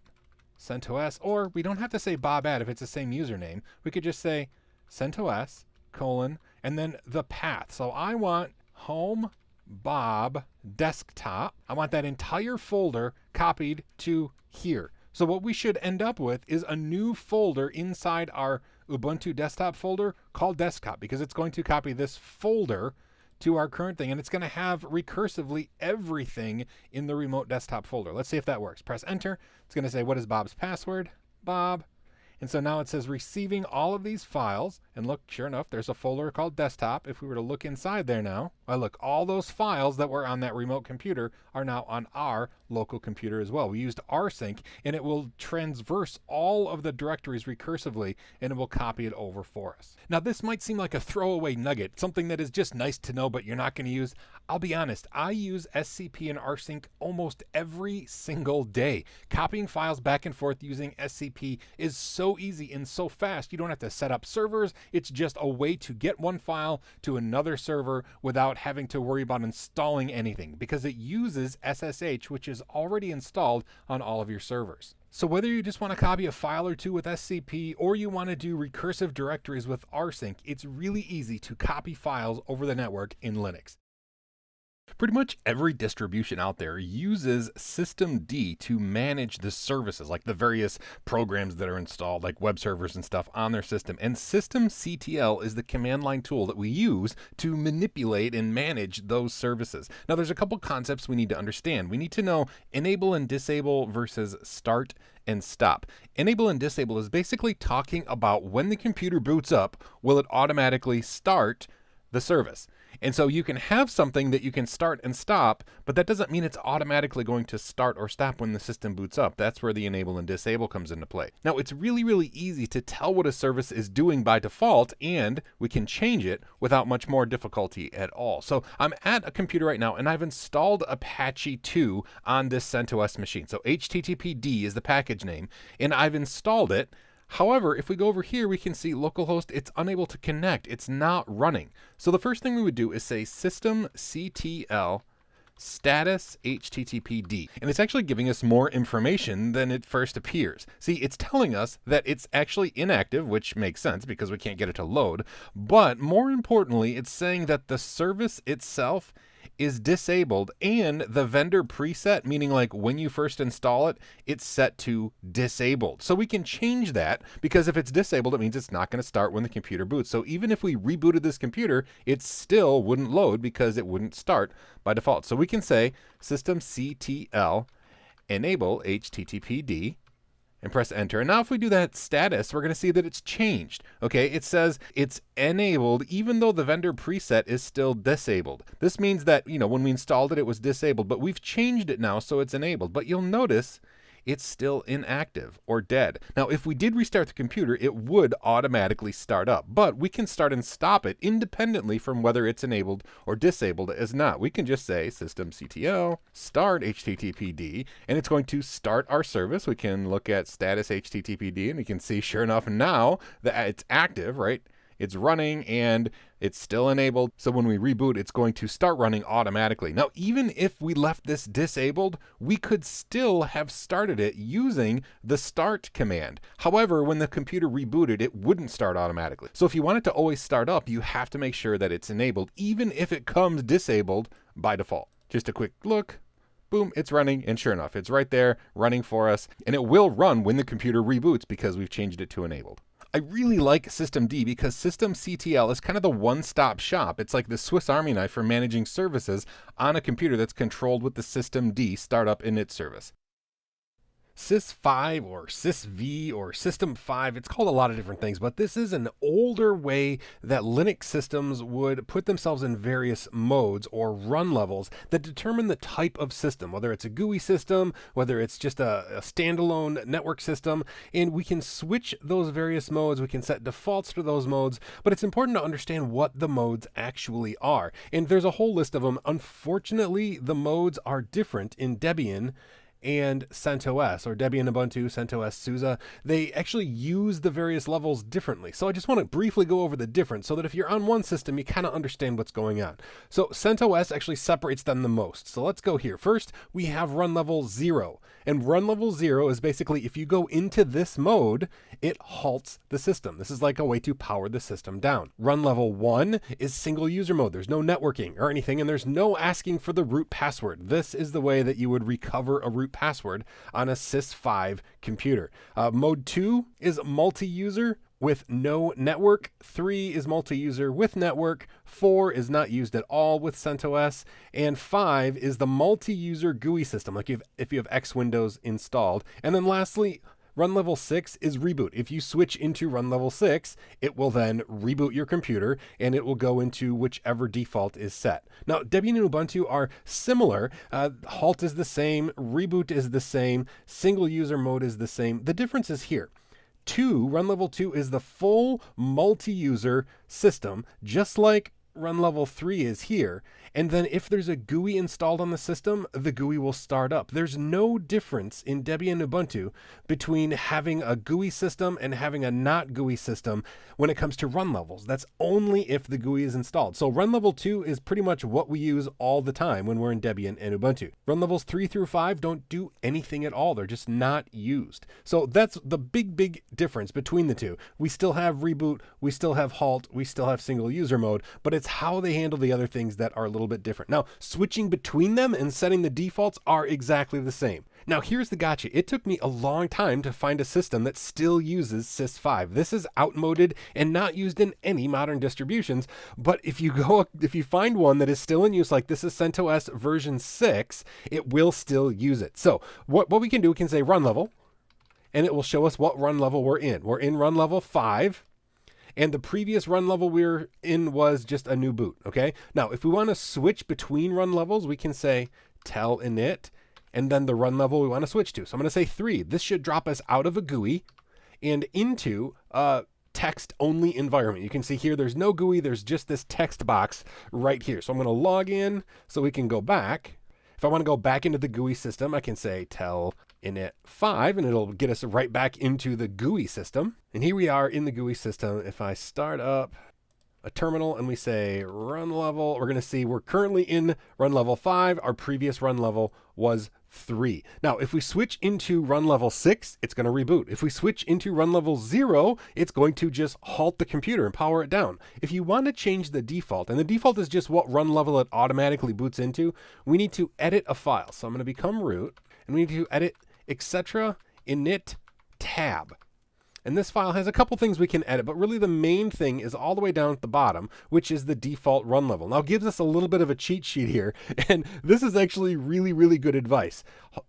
CentOS, or we don't have to say Bob at if it's the same username. We could just say CentOS, and then the path. So I want home, Bob, desktop. I want that entire folder copied to here. So what we should end up with is a new folder inside our Ubuntu desktop folder called desktop, because it's going to copy this folder to our current thing, and it's going to have recursively everything in the remote desktop folder. Let's see if that works. Press enter. It's going to say, what is Bob's password? Bob. And so now it says receiving all of these files, and look, sure enough, there's a folder called desktop. If we were to look inside there now, well, look, all those files that were on that remote computer are now on our local computer as well. We used rsync, and it will transverse all of the directories recursively, and it will copy it over for us. Now, this might seem like a throwaway nugget, something that is just nice to know, but you're not going to use. I'll be honest, I use SCP and rsync almost every single day. Copying files back and forth using SCP is so easy and so fast. You don't have to set up servers. It's just a way to get one file to another server without having to worry about installing anything, because it uses SSH, which is already installed on all of your servers. So whether you just want to copy a file or two with SCP, or you want to do recursive directories with rsync, it's really easy to copy files over the network in Linux. Pretty much every distribution out there uses systemd to manage the services, like the various programs that are installed, like web servers and stuff on their system. And systemctl is the command line tool that we use to manipulate and manage those services. Now, there's a couple concepts we need to understand. We need to know enable and disable versus start and stop. Enable and disable is basically talking about when the computer boots up, will it automatically start the service? And so you can have something that you can start and stop, but that doesn't mean it's automatically going to start or stop when the system boots up. That's where the enable and disable comes into play. Now, it's really, really easy to tell what a service is doing by default, and we can change it without much more difficulty at all. So I'm at a computer right now, and I've installed Apache 2 on this CentOS machine. So HTTPD is the package name, and I've installed it. However, if we go over here, we can see localhost, it's unable to connect. It's not running. So the first thing we would do is say systemctl status HTTPD. And it's actually giving us more information than it first appears. See, it's telling us that it's actually inactive, which makes sense because we can't get it to load. But more importantly, it's saying that the service itself is disabled, and the vendor preset, meaning like when you first install it, it's set to disabled. So we can change that, because if it's disabled, it means it's not going to start when the computer boots. So even if we rebooted this computer, it still wouldn't load because it wouldn't start by default. So we can say systemctl enable HTTPD and press enter. And now if we do that status, we're going to see that it's changed. Okay, it says it's enabled even though the vendor preset is still disabled. This means that, when we installed it, it was disabled, but we've changed it now so it's enabled. But you'll notice it's still inactive or dead. Now, if we did restart the computer, it would automatically start up, but we can start and stop it independently from whether it's enabled or disabled as not. We can just say systemctl start HTTPD, and it's going to start our service. We can look at status HTTPD, and we can see, sure enough, now that it's active, right? It's running and it's still enabled. So when we reboot, it's going to start running automatically. Now, even if we left this disabled, we could still have started it using the start command. However, when the computer rebooted, it wouldn't start automatically. So if you want it to always start up, you have to make sure that it's enabled, even if it comes disabled by default. Just a quick look. Boom, it's running, and sure enough, it's right there running for us, and it will run when the computer reboots because we've changed it to enabled. I really like systemd because systemctl is kind of the one-stop shop. It's like the Swiss Army knife for managing services on a computer that's controlled with the systemd startup init service. sys5 or sysv or system5, it's called a lot of different things, but this is an older way that Linux systems would put themselves in various modes or run levels that determine the type of system, whether it's a GUI system, whether it's just a standalone network system, and we can switch those various modes. We can set defaults to those modes, but it's important to understand what the modes actually are. And there's a whole list of them. Unfortunately, the modes are different in Debian and CentOS, or Debian Ubuntu, CentOS, SUSE. They actually use the various levels differently. So I just want to briefly go over the difference so that if you're on one system, you kind of understand what's going on. So CentOS actually separates them the most. So let's go here. First, we have run level 0. And run level 0 is basically if you go into this mode, it halts the system. This is like a way to power the system down. Run level 1 is single user mode. There's no networking or anything, and there's no asking for the root password. This is the way that you would recover a root password on a sys5 computer. Mode 2 is multi-user with no network. 3 is multi-user with network. 4 is not used at all with CentOS. And 5 is the multi-user GUI system, like if you have X Windows installed. And then lastly, run level 6 is reboot. If you switch into run level 6, it will then reboot your computer and it will go into whichever default is set. Now, Debian and Ubuntu are similar. Halt is the same, reboot is the same, single user mode is the same. The difference is here. Run level 2 is the full multi-user system, just like run level 3 is here. And then if there's a GUI installed on the system, the GUI will start up. There's no difference in Debian and Ubuntu between having a GUI system and having a not GUI system when it comes to run levels. That's only if the GUI is installed. So run level 2 is pretty much what we use all the time when we're in Debian and Ubuntu. Run levels 3 through 5 don't do anything at all. They're just not used. So that's the big difference between the two. We still have reboot, we still have halt, we still have single user mode, but it's how they handle the other things that are a little bit different. Now, switching between them and setting the defaults are exactly the same. Now, here's the gotcha. It took me a long time to find a system that still uses sys5. This is outmoded and not used in any modern distributions, but if you find one that is still in use, like this is CentOS version 6, it will still use it. So what we can do, we can say run level, and it will show us what run level we're in. We're in run level 5. And the previous run level we were in was just a new boot, okay? Now, if we want to switch between run levels, we can say tell init, and then the run level we want to switch to. So I'm going to say 3. This should drop us out of a GUI and into a text-only environment. You can see here there's no GUI, there's just this text box right here. So I'm going to log in so we can go back. If I want to go back into the GUI system, I can say tell init 5, and it'll get us right back into the GUI system. And here we are in the GUI system. If I start up a terminal and we say run level, we're going to see we're currently in run level 5. Our previous run level was 3. Now, if we switch into run level 6, it's going to reboot. If we switch into run level 0, it's going to just halt the computer and power it down. If you want to change the default, and the default is just what run level it automatically boots into, we need to edit a file. So I'm going to become root, and we need to edit etc init tab. And this file has a couple things we can edit, but really the main thing is all the way down at the bottom, which is the default run level. Now it gives us a little bit of a cheat sheet here, and this is actually really, really good advice.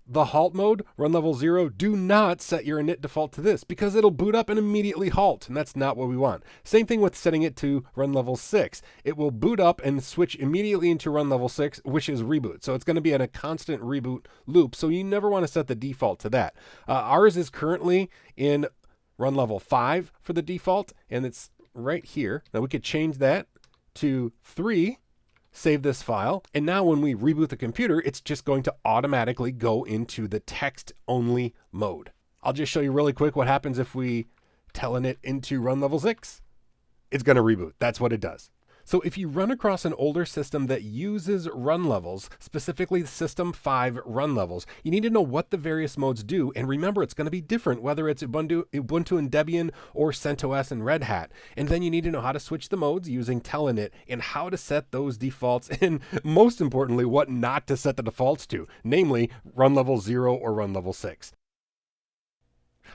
The halt mode, run level 0, do not set your init default to this because it'll boot up and immediately halt, and that's not what we want. Same thing with setting it to run level 6. It will boot up and switch immediately into run level 6, which is reboot. So it's going to be in a constant reboot loop, so you never want to set the default to that. Ours is currently in run level 5 for the default, and it's right here. Now we could change that to 3, save this file, and now when we reboot the computer, it's just going to automatically go into the text-only mode. I'll just show you really quick what happens if we telling it into run level 6. It's going to reboot. That's what it does. So if you run across an older system that uses run levels, specifically System 5 run levels, you need to know what the various modes do. And remember, it's going to be different whether it's Ubuntu and Debian or CentOS and Red Hat. And then you need to know how to switch the modes using telnet and how to set those defaults. And most importantly, what not to set the defaults to, namely run level 0 or run level 6.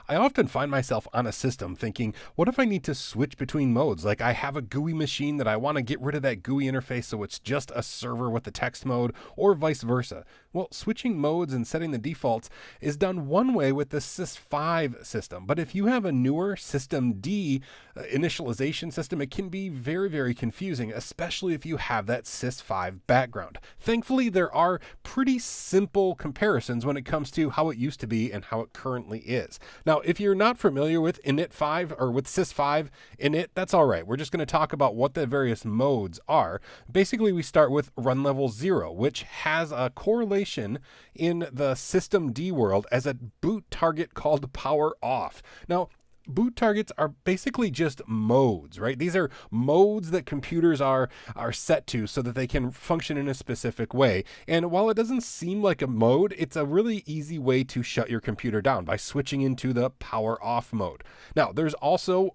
I often find myself on a system thinking, what if I need to switch between modes? Like I have a GUI machine that I want to get rid of that GUI interface so it's just a server with the text mode, or vice versa. Well, switching modes and setting the defaults is done one way with the Sys5 system, but if you have a newer System D initialization system, it can be very, very confusing, especially if you have that Sys5 background. Thankfully, there are pretty simple comparisons when it comes to how it used to be and how it currently is. Now, if you're not familiar with init5 or with Sys5 init, that's all right. We're just going to talk about what the various modes are. Basically, we start with run level 0, which has a correlation in the System D world as a boot target called power off. Now, boot targets are basically just modes, right? These are modes that computers are set to so that they can function in a specific way. And while it doesn't seem like a mode, it's a really easy way to shut your computer down by switching into the power off mode. Now, there's also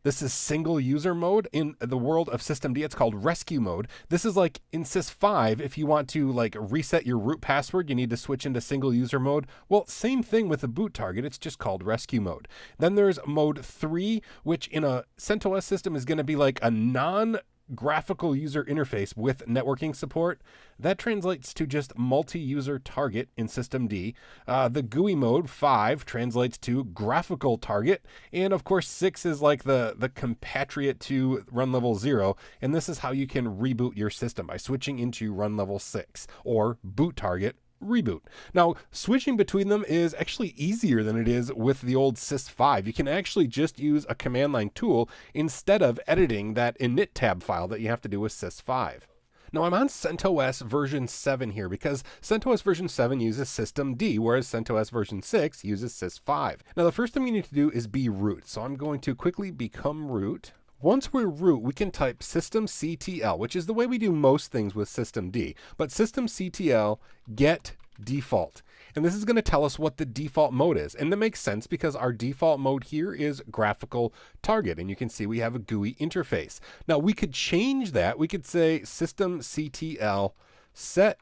this is single user mode. In the world of System D, it's called rescue mode. This is like in Sys5, if you want to like reset your root password, you need to switch into single user mode. Well, same thing with the boot target. It's just called rescue mode. Then there's mode 3, which in a CentOS system is going to be like a non-graphical user interface with networking support. That translates to just multi-user target in System D. The GUI mode 5 translates to graphical target. And of course 6 is like the compatriot to run level 0. And this is how you can reboot your system by switching into run level 6 or boot target reboot. Now, switching between them is actually easier than it is with the old Sys5. You can actually just use a command line tool instead of editing that init tab file that you have to do with Sys5. Now I'm on CentOS version 7 here because CentOS version 7 uses System D, whereas CentOS version 6 uses Sys5. Now the first thing we need to do is be root. So I'm going to quickly become root. Once we're root, we can type systemctl, which is the way we do most things with System D, but systemctl get default. And this is going to tell us what the default mode is. And that makes sense because our default mode here is graphical target. And you can see we have a GUI interface. Now we could change that. We could say systemctl set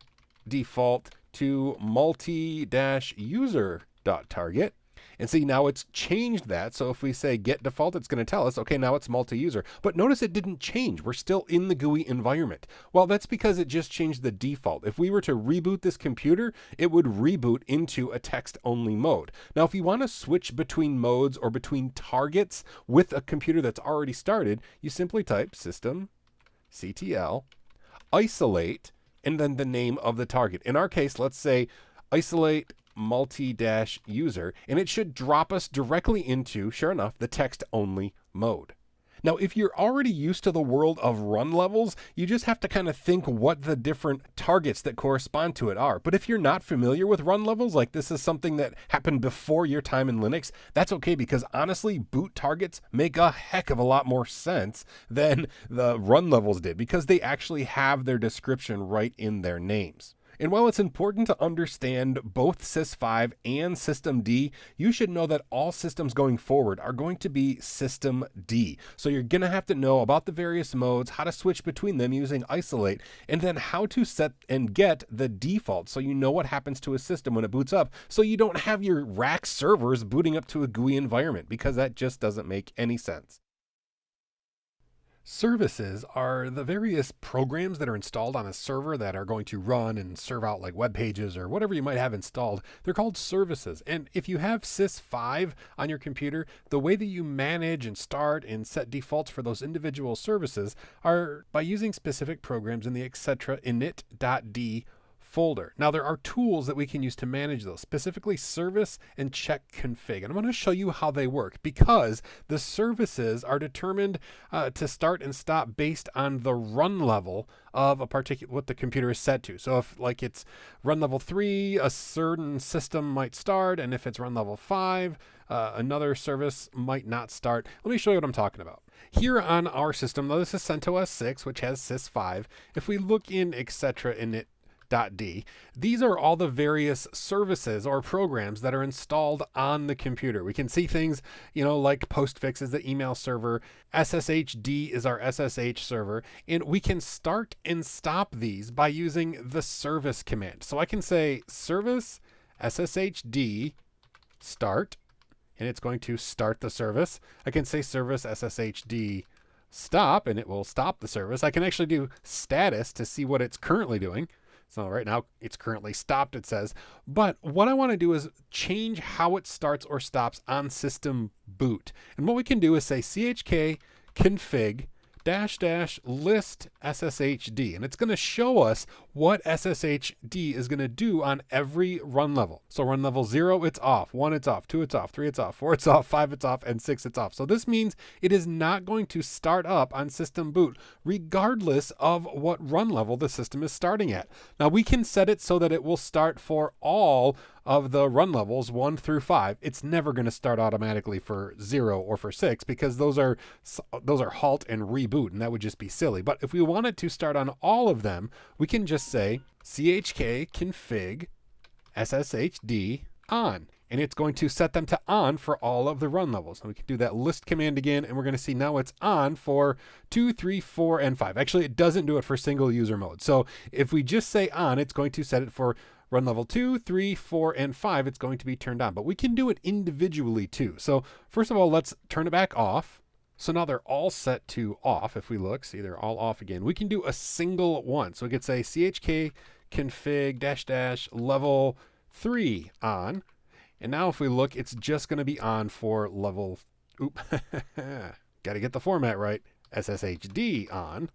default to multi-user.target. And see, now it's changed that. So if we say get default, it's going to tell us, okay, now it's multi-user. But notice it didn't change. We're still in the GUI environment. Well, that's because it just changed the default. If we were to reboot this computer, it would reboot into a text-only mode. Now, if you want to switch between modes or between targets with a computer that's already started, you simply type systemctl isolate and then the name of the target. In our case, let's say isolate multi-user, and it should drop us directly into, sure enough, the text-only mode. Now, if you're already used to the world of run levels, you just have to kind of think what the different targets that correspond to it are. But if you're not familiar with run levels, like this is something that happened before your time in Linux, that's okay because honestly, boot targets make a heck of a lot more sense than the run levels did because they actually have their description right in their names. And while it's important to understand both sys5 and systemd, you should know that all systems going forward are going to be systemd. So you're going to have to know about the various modes, how to switch between them using isolate, and then how to set and get the default so you know what happens to a system when it boots up, so you don't have your rack servers booting up to a GUI environment, because that just doesn't make any sense. Services are the various programs that are installed on a server that are going to run and serve out like web pages or whatever you might have installed. They're called services. And if you have sys5 on your computer, the way that you manage and start and set defaults for those individual services are by using specific programs in the etc init.d folder. Now there are tools that we can use to manage those, specifically service and check config. And I'm going to show you how they work, because the services are determined to start and stop based on the run level of a particular, what the computer is set to. So if like it's run level 3, a certain system might start, and if it's run level 5, another service might not start. Let me show you what I'm talking about. Here on our system, though, this is CentOS 6, which has sys5. If we look in etc init .d. These are all the various services or programs that are installed on the computer. We can see things, like Postfix is the email server, SSHD is our SSH server, and we can start and stop these by using the service command. So I can say service SSHD start, and it's going to start the service. I can say service SSHD stop, and it will stop the service. I can actually do status to see what it's currently doing. So right now it's currently stopped, it says. But what I want to do is change how it starts or stops on system boot. And what we can do is say chk config -- list SSHD, and it's going to show us what SSHD is going to do on every run level. So run level 0, it's off, 1, it's off, 2, it's off, 3, it's off, 4, it's off, 5, it's off, and 6, it's off. So this means it is not going to start up on system boot, regardless of what run level the system is starting at. Now we can set it so that it will start for all of the run levels 1 through 5. It's never going to start automatically for 0 or for 6, because those are halt and reboot, and that would just be silly. But if we want it to start on all of them, we can just say chk config SSHD on, and it's going to set them to on for all of the run levels. And we can do that list command again, and we're going to see now it's on for 2, 3, 4, and 5. Actually, it doesn't do it for single user mode. So if we just say on, it's going to set it for run level 2, 3, 4, and 5, it's going to be turned on. But we can do it individually too. So first of all, let's turn it back off. So now they're all set to off. If we look, see, they're all off again. We can do a single one. So we could say chk config -- level 3 on. And now if we look, it's just going to be on for level, got to get the format right, SSHD on.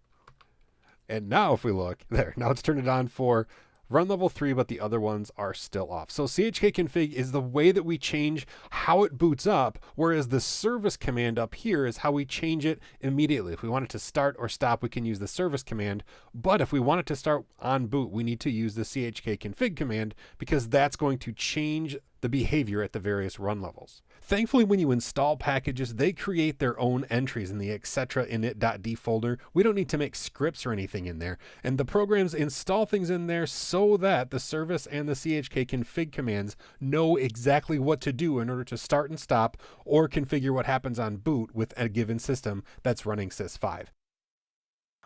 And now if we look, there, now it's turned it on for run level 3, but the other ones are still off. So chk config is the way that we change how it boots up, whereas the service command up here is how we change it immediately. If we want it to start or stop, we can use the service command. But if we want it to start on boot, we need to use the chk config command, because that's going to change the behavior at the various run levels. Thankfully, when you install packages, they create their own entries in the etc init.d folder. We don't need to make scripts or anything in there. And the programs install things in there so that the service and the chk config commands know exactly what to do in order to start and stop or configure what happens on boot with a given system that's running sys5.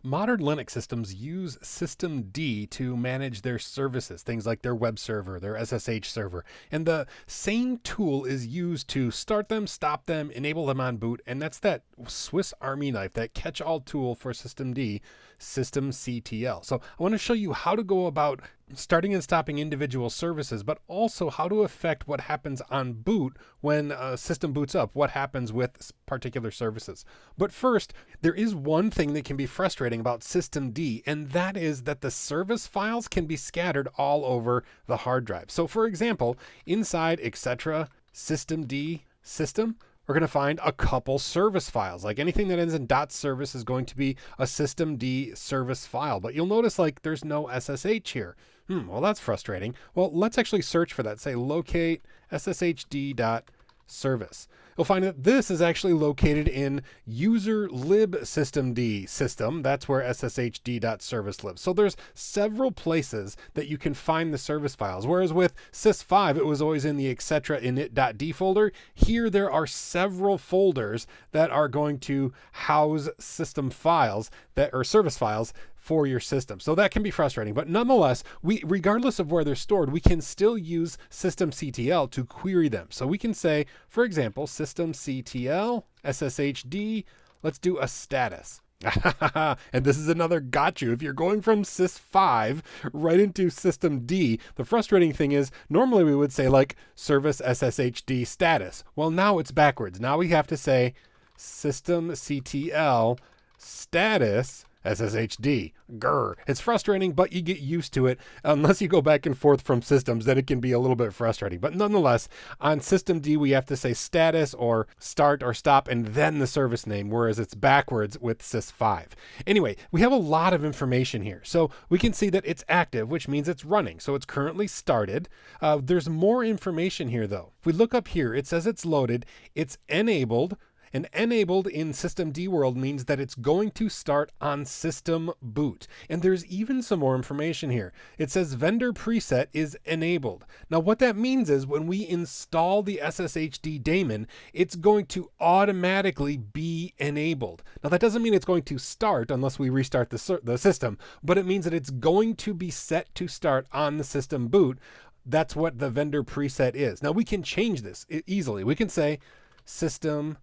Modern Linux systems use systemd to manage their services, things like their web server, their SSH server. And the same tool is used to start them, stop them, enable them on boot. And that's that Swiss Army knife, that catch-all tool for systemd, systemctl. So I want to show you how to go about starting and stopping individual services, but also how to affect what happens on boot when a system boots up, what happens with particular services. But first, there is one thing that can be frustrating about systemd, and that is that the service files can be scattered all over the hard drive. So for example, inside etc systemd system, we're going to find a couple service files. Like anything that ends in .service is going to be a systemd service file. But you'll notice like there's no SSH here. Well, that's frustrating. Well, let's actually search for that. Say locate sshd.service. service. You'll find that this is actually located in user lib systemd system. That's where sshd.service lives. So there's several places that you can find the service files. Whereas with sys5, it was always in the etc init.d folder. Here there are several folders that are going to house system files or service files for your system. So that can be frustrating, but nonetheless, regardless of where they're stored, we can still use systemctl to query them. So we can say, for example, systemctl sshd, let's do a status. And this is another gotcha. If you're going from sys5 right into systemd, the frustrating thing is normally we would say like service sshd status. Well, now it's backwards. Now we have to say systemctl status SSHD. Grr. It's frustrating, but you get used to it. Unless you go back and forth from systems, then it can be a little bit frustrating. But nonetheless, on systemd, we have to say status or start or stop and then the service name, whereas it's backwards with sys5. Anyway, we have a lot of information here. So we can see that it's active, which means it's running. So it's currently started. There's more information here, though. If we look up here, it says it's loaded, it's enabled. And enabled in systemd world means that it's going to start on system boot. And there's even some more information here. It says vendor preset is enabled. Now what that means is when we install the SSHD daemon, it's going to automatically be enabled. Now that doesn't mean it's going to start unless we restart the system, but it means that it's going to be set to start on the system boot. That's what the vendor preset is. Now we can change this easily. We can say systemctl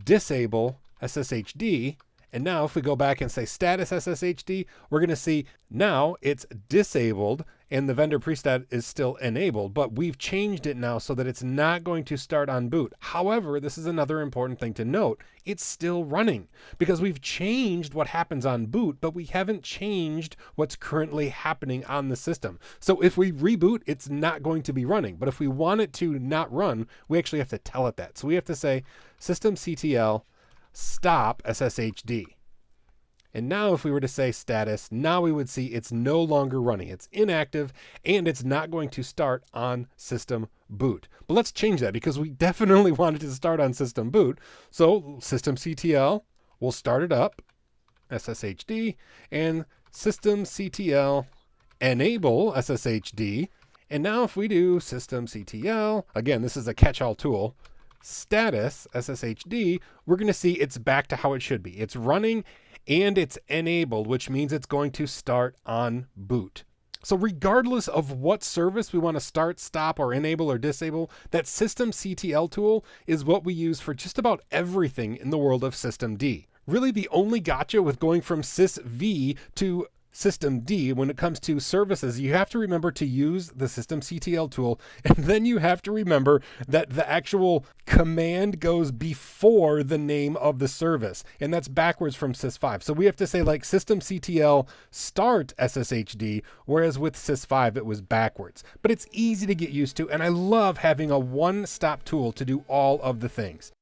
disable SSHD. And now if we go back and say status SSHD, we're going to see now it's disabled and the vendor preset is still enabled, but we've changed it now so that it's not going to start on boot. However, this is another important thing to note. It's still running because we've changed what happens on boot, but we haven't changed what's currently happening on the system. So if we reboot, it's not going to be running. But if we want it to not run, we actually have to tell it that. So we have to say systemctl stop SSHD. And now if we were to say status, now we would see it's no longer running. It's inactive and it's not going to start on system boot. But let's change that because we definitely want it to start on system boot. So systemctl will start it up, SSHD, and systemctl enable SSHD. And now if we do systemctl, again, this is a catch-all tool, status SSHD, we're going to see it's back to how it should be. It's running and it's enabled, which means it's going to start on boot. So regardless of what service we want to start, stop, or enable or disable, that systemctl tool is what we use for just about everything in the world of systemd. Really the only gotcha with going from sysv to systemd when it comes to services, you have to remember to use the systemctl tool, and then you have to remember that the actual command goes before the name of the service, and that's backwards from sys5. So we have to say like systemctl start SSHD, whereas with sys5 it was backwards. But it's easy to get used to, and I love having a one-stop tool to do all of the things.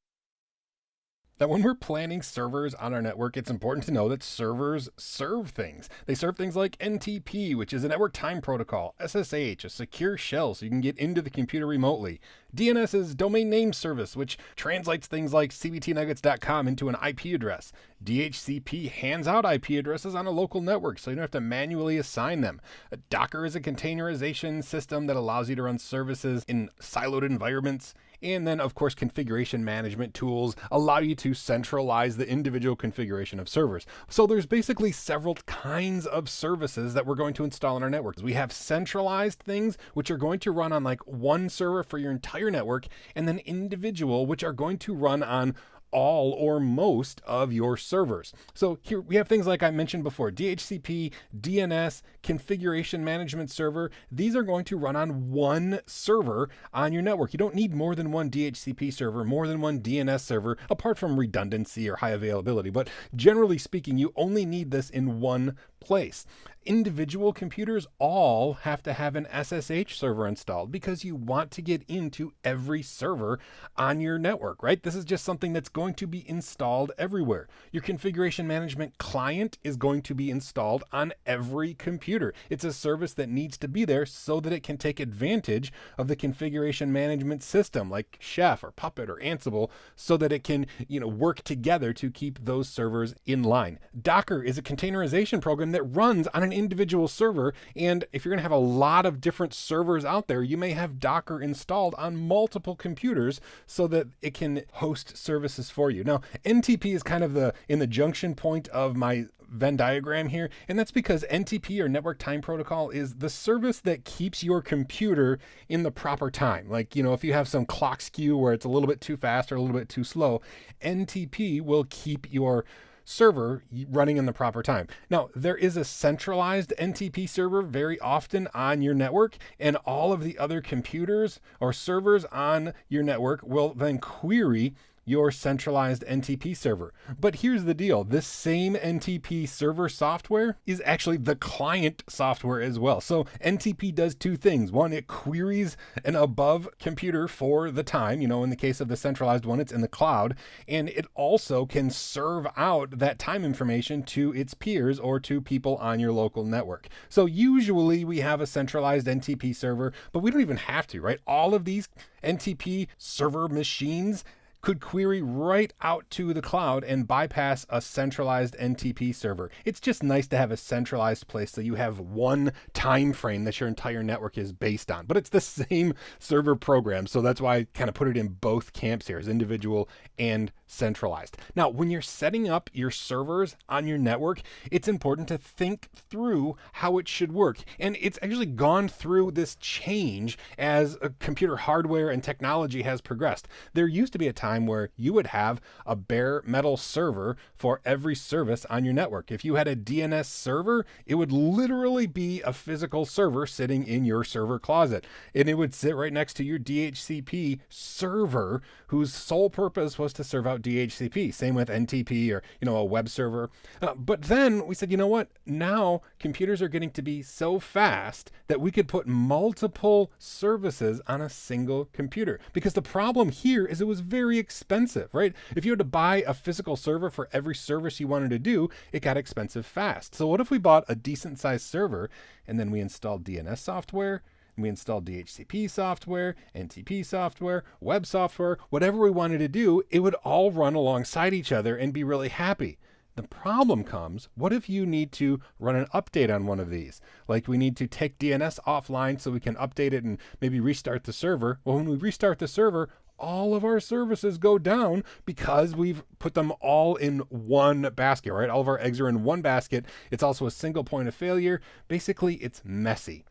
That when we're planning servers on our network, it's important to know that servers serve things. They serve things like NTP, which is a network time protocol, SSH, a secure shell so you can get into the computer remotely. DNS is domain name service, which translates things like cbtnuggets.com into an IP address. DHCP hands out IP addresses on a local network so you don't have to manually assign them. Docker is a containerization system that allows you to run services in siloed environments. And then, of course, configuration management tools allow you to centralize the individual configuration of servers. So there's basically several kinds of services that we're going to install in our networks. We have centralized things, which are going to run on like one server for your entire network, and then individual, which are going to run on all or most of your servers. So here we have things like I mentioned before, DHCP, DNS, configuration management server. These are going to run on one server on your network. You don't need more than one DHCP server, more than one DNS server, apart from redundancy or high availability. But generally speaking, you only need this in one place. Individual computers all have to have an SSH server installed because you want to get into every server on your network, right? This is just something that's going to be installed everywhere. Your configuration management client is going to be installed on every computer. It's a service that needs to be there so that it can take advantage of the configuration management system like Chef or Puppet or Ansible so that it can, work together to keep those servers in line. Docker is a containerization program that runs on an individual server, and if you're going to have a lot of different servers out there, you may have Docker installed on multiple computers so that it can host services for you. Now, NTP is kind of in the junction point of my Venn diagram here, and that's because NTP, or Network Time Protocol, is the service that keeps your computer in the proper time. Like, if you have some clock skew where it's a little bit too fast or a little bit too slow, NTP will keep your server running in the proper time. Now, there is a centralized NTP server very often on your network, and all of the other computers or servers on your network will then query your centralized NTP server. But here's the deal. This same NTP server software is actually the client software as well. So NTP does two things. One, it queries an above computer for the time. In the case of the centralized one, it's in the cloud. And it also can serve out that time information to its peers or to people on your local network. So usually we have a centralized NTP server, but we don't even have to, right? All of these NTP server machines could query right out to the cloud and bypass a centralized NTP server. It's just nice to have a centralized place so you have one time frame that your entire network is based on. But it's the same server program, so that's why I kind of put it in both camps here, as individual and centralized. Now, when you're setting up your servers on your network, it's important to think through how it should work. And it's actually gone through this change as computer hardware and technology has progressed. There used to be a time where you would have a bare metal server for every service on your network. If you had a DNS server, it would literally be a physical server sitting in your server closet, and it would sit right next to your DHCP server, whose sole purpose was to serve out DHCP. Same with NTP or a web server. But then we said, what? Now computers are getting to be so fast that we could put multiple services on a single computer. Because the problem here is it was very expensive, right? If you had to buy a physical server for every service you wanted to do, it got expensive fast. So what if we bought a decent sized server and then we installed DNS software, and we installed DHCP software, NTP software, web software, whatever we wanted to do, it would all run alongside each other and be really happy. The problem comes, what if you need to run an update on one of these? Like we need to take DNS offline so we can update it and maybe restart the server. Well, when we restart the server, all of our services go down because we've put them all in one basket, right? All of our eggs are in one basket. It's also a single point of failure. Basically, it's messy.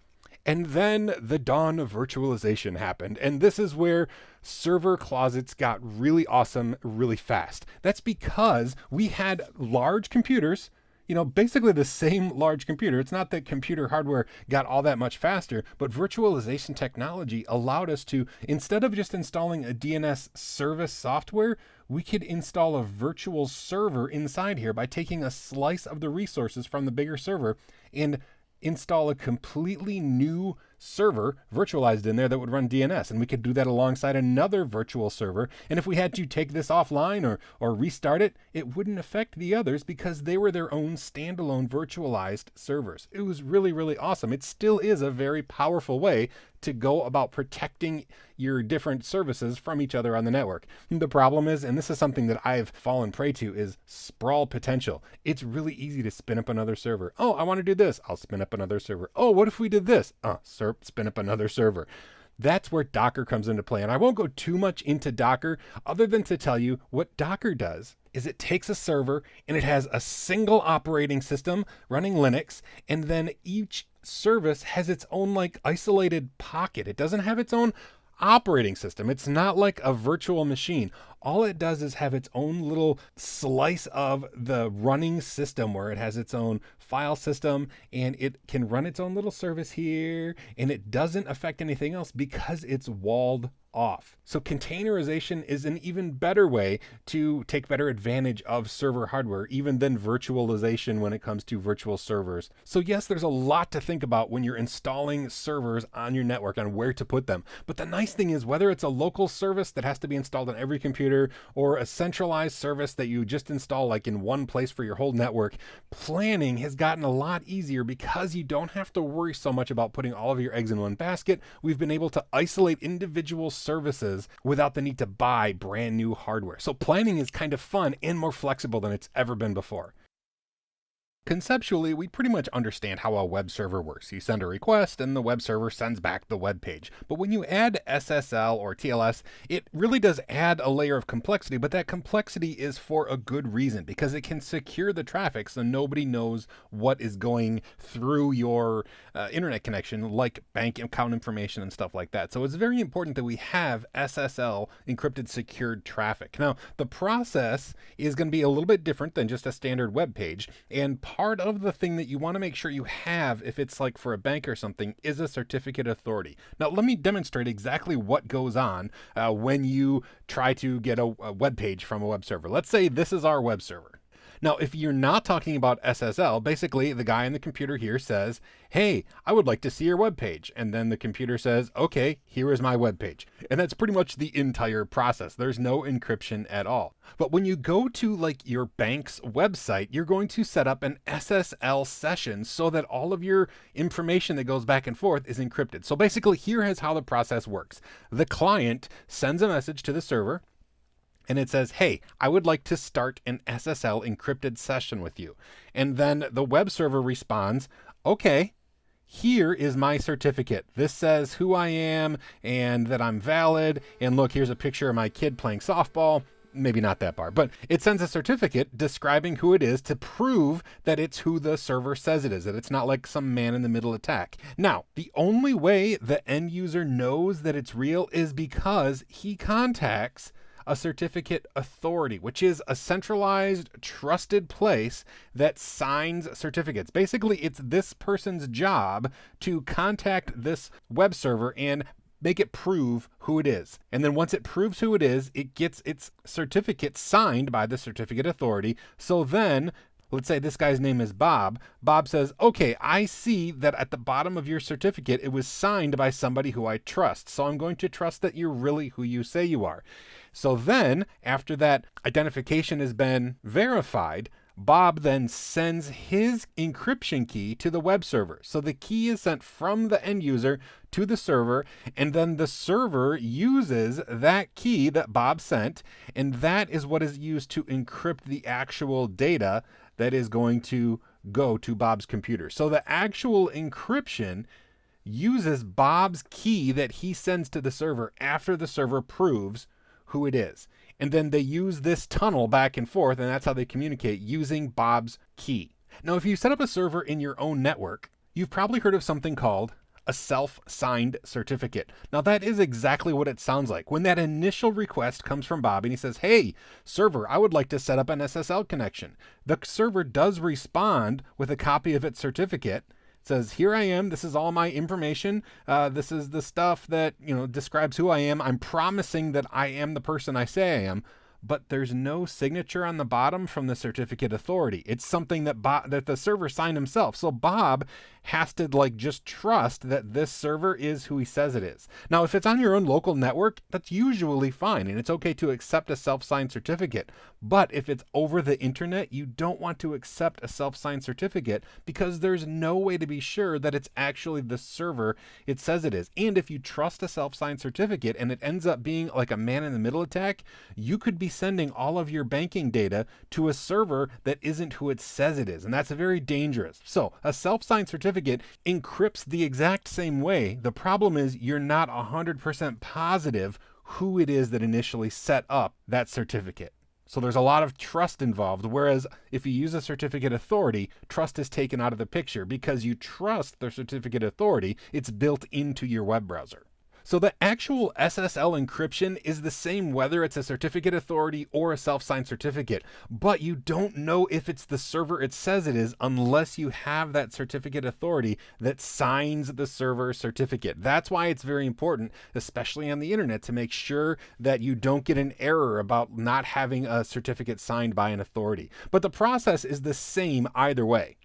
And then the dawn of virtualization happened. And this is where server closets got really awesome really fast. That's because we had large computers, basically the same large computer. It's not that computer hardware got all that much faster, but virtualization technology allowed us to, instead of just installing a DNS service software, we could install a virtual server inside here by taking a slice of the resources from the bigger server and install a completely new server virtualized in there that would run DNS, and we could do that alongside another virtual server. And if we had to take this offline or restart it, it wouldn't affect the others because they were their own standalone virtualized servers. It was really, really awesome. It still is a very powerful way to go about protecting your different services from each other on the network. The problem is, and this is something that I've fallen prey to, is sprawl potential. It's really easy to spin up another server. Oh, I want to do this. I'll spin up another server. Oh, what if we did this? Spin up another server. That's where Docker comes into play. And I won't go too much into Docker other than to tell you what Docker does is it takes a server and it has a single operating system running Linux, and then each service has its own isolated pocket. It doesn't have its own operating system. It's not like a virtual machine. All it does is have its own little slice of the running system where it has its own file system and it can run its own little service here, and it doesn't affect anything else because it's walled off. So containerization is an even better way to take better advantage of server hardware, even than virtualization when it comes to virtual servers. So yes, there's a lot to think about when you're installing servers on your network and where to put them. But the nice thing is, whether it's a local service that has to be installed on every computer or a centralized service that you just install like in one place for your whole network, planning has gotten a lot easier because you don't have to worry so much about putting all of your eggs in one basket. We've been able to isolate individual services without the need to buy brand new hardware. So planning is kind of fun and more flexible than it's ever been before. Conceptually, we pretty much understand how a web server works. You send a request and the web server sends back the web page. But when you add SSL or TLS, it really does add a layer of complexity, but that complexity is for a good reason, because it can secure the traffic so nobody knows what is going through your internet connection, like bank account information and stuff like that. So it's very important that we have SSL, encrypted secured traffic. Now, the process is going to be a little bit different than just a standard web page, and part of the thing that you want to make sure you have, if it's like for a bank or something, is a certificate authority. Now, let me demonstrate exactly what goes on when you try to get a web page from a web server. Let's say this is our web server. Now, if you're not talking about SSL, basically the guy on the computer here says, hey, I would like to see your web page. And then the computer says, okay, here is my web page. And that's pretty much the entire process. There's no encryption at all. But when you go to like your bank's website, you're going to set up an SSL session so that all of your information that goes back and forth is encrypted. So basically, here is how the process works. The client sends a message to the server, and it says, hey, I would like to start an SSL encrypted session with you. And then the web server responds, okay, here is my certificate. This says who I am and that I'm valid. And look, here's a picture of my kid playing softball. Maybe not that bar, but it sends a certificate describing who it is to prove that it's who the server says it is, that it's not like some man-in-the-middle attack. Now, the only way the end user knows that it's real is because he contacts a certificate authority, which is a centralized, trusted place that signs certificates. Basically, it's this person's job to contact this web server and make it prove who it is. And then once it proves who it is, it gets its certificate signed by the certificate authority. So then, let's say this guy's name is Bob. Bob says, okay, I see that at the bottom of your certificate, it was signed by somebody who I trust. So I'm going to trust that you're really who you say you are. So then, after that identification has been verified, Bob then sends his encryption key to the web server. So the key is sent from the end user to the server, and then the server uses that key that Bob sent, and that is what is used to encrypt the actual data that is going to go to Bob's computer. So the actual encryption uses Bob's key that he sends to the server after the server proves who it is. And then they use this tunnel back and forth, and that's how they communicate, using Bob's key. Now, if you set up a server in your own network, you've probably heard of something called a self-signed certificate. Now, that is exactly what it sounds like. When that initial request comes from Bob and he says, hey, server, I would like to set up an SSL connection. The server does respond with a copy of its certificate. Says, here I am, this is all my information, this is the stuff that, describes who I am. I'm promising that I am the person I say I am, but there's no signature on the bottom from the certificate authority. It's something that that the server signed himself. So Bob has to just trust that this server is who he says it is. Now, if it's on your own local network, that's usually fine, and it's okay to accept a self-signed certificate. But if it's over the internet, you don't want to accept a self-signed certificate because there's no way to be sure that it's actually the server it says it is. And if you trust a self-signed certificate and it ends up being like a man-in-the-middle attack, you could be sending all of your banking data to a server that isn't who it says it is, and that's very dangerous. So a self-signed certificate encrypts the exact same way. The problem is you're not 100% positive who it is that initially set up that certificate. So there's a lot of trust involved, whereas if you use a certificate authority, trust is taken out of the picture because you trust the certificate authority. It's built into your web browser. So the actual SSL encryption is the same whether it's a certificate authority or a self-signed certificate, but you don't know if it's the server it says it is unless you have that certificate authority that signs the server certificate. That's why it's very important, especially on the internet, to make sure that you don't get an error about not having a certificate signed by an authority. But the process is the same either way.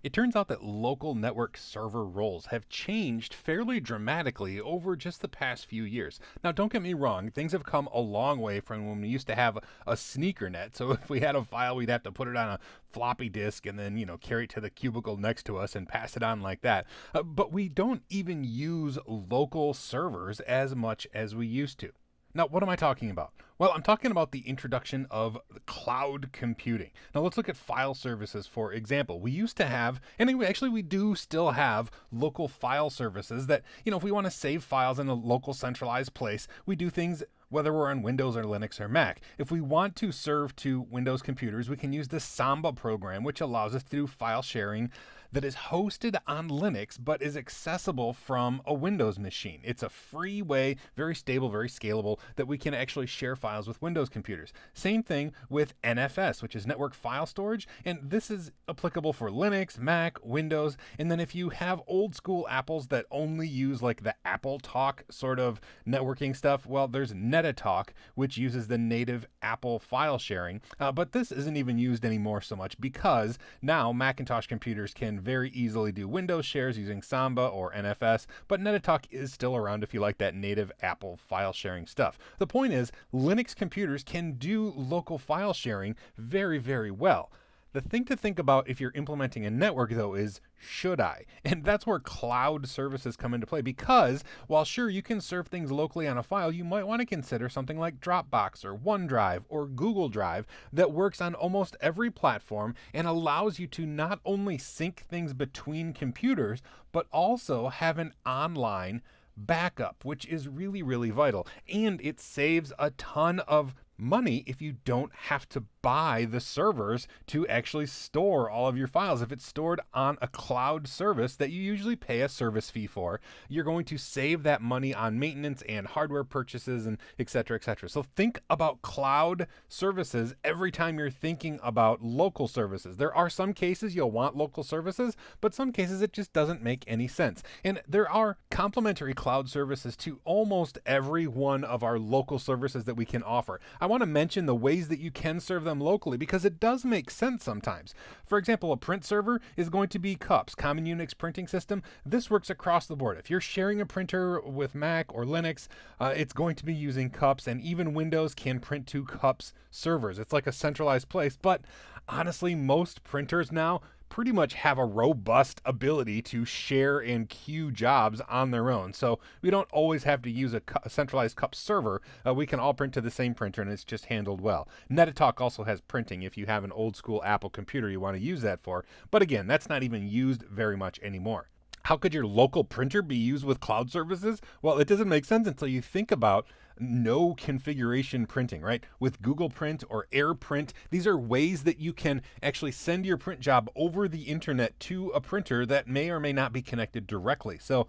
It turns out that local network server roles have changed fairly dramatically over just the past few years. Now, don't get me wrong, things have come a long way from when we used to have a sneaker net. So if we had a file, we'd have to put it on a floppy disk and then, carry it to the cubicle next to us and pass it on like that. But we don't even use local servers as much as we used to. Now, what am I talking about? Well, I'm talking about the introduction of cloud computing. Now, let's look at file services, for example. We used to have, and we do still have local file services that, if we want to save files in a local centralized place, we do things whether we're on Windows or Linux or Mac. If we want to serve to Windows computers, we can use the Samba program, which allows us to do file sharing that is hosted on Linux but is accessible from a Windows machine. It's a free way, very stable, very scalable, that we can actually share files with Windows computers. Same thing with NFS, which is network file storage, and this is applicable for Linux, Mac, Windows. And then if you have old school Apples that only use like the AppleTalk sort of networking stuff, well, there's Netatalk, which uses the native Apple file sharing, but this isn't even used anymore so much because now Macintosh computers can very easily do Windows shares using Samba or NFS, but Netatalk is still around if you like that native Apple file sharing stuff. The point is, Linux computers can do local file sharing very, very well. The thing to think about if you're implementing a network, though, is should I? And that's where cloud services come into play, because while sure you can serve things locally on a file, you might want to consider something like Dropbox or OneDrive or Google Drive that works on almost every platform and allows you to not only sync things between computers, but also have an online backup, which is really, really vital. And it saves a ton of money if you don't have to buy the servers to actually store all of your files. If it's stored on a cloud service that you usually pay a service fee for, you're going to save that money on maintenance and hardware purchases and et cetera, et cetera. So think about cloud services every time you're thinking about local services. There are some cases you'll want local services, but some cases it just doesn't make any sense. And there are complementary cloud services to almost every one of our local services that we can offer. I want to mention the ways that you can serve them locally because it does make sense sometimes. For example, a print server is going to be CUPS, Common Unix Printing System. This works across the board. If you're sharing a printer with Mac or Linux, it's going to be using CUPS, and even Windows can print to CUPS servers. It's like a centralized place, but honestly, most printers now pretty much have a robust ability to share and queue jobs on their own. So we don't always have to use a centralized CUPS server. We can all print to the same printer and it's just handled well. Netatalk also has printing if you have an old school Apple computer you want to use that for. But again, that's not even used very much anymore. How could your local printer be used with cloud services? Well, it doesn't make sense until you think about no configuration printing, right? With Google Print or AirPrint, these are ways that you can actually send your print job over the internet to a printer that may or may not be connected directly. So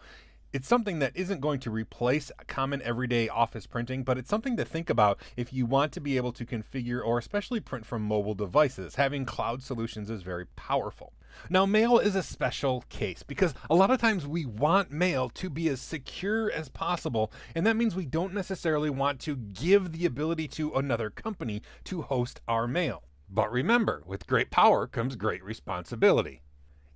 it's something that isn't going to replace common everyday office printing, but it's something to think about if you want to be able to configure or especially print from mobile devices. Having cloud solutions is very powerful. Now, mail is a special case because a lot of times we want mail to be as secure as possible, and that means we don't necessarily want to give the ability to another company to host our mail. But remember, with great power comes great responsibility.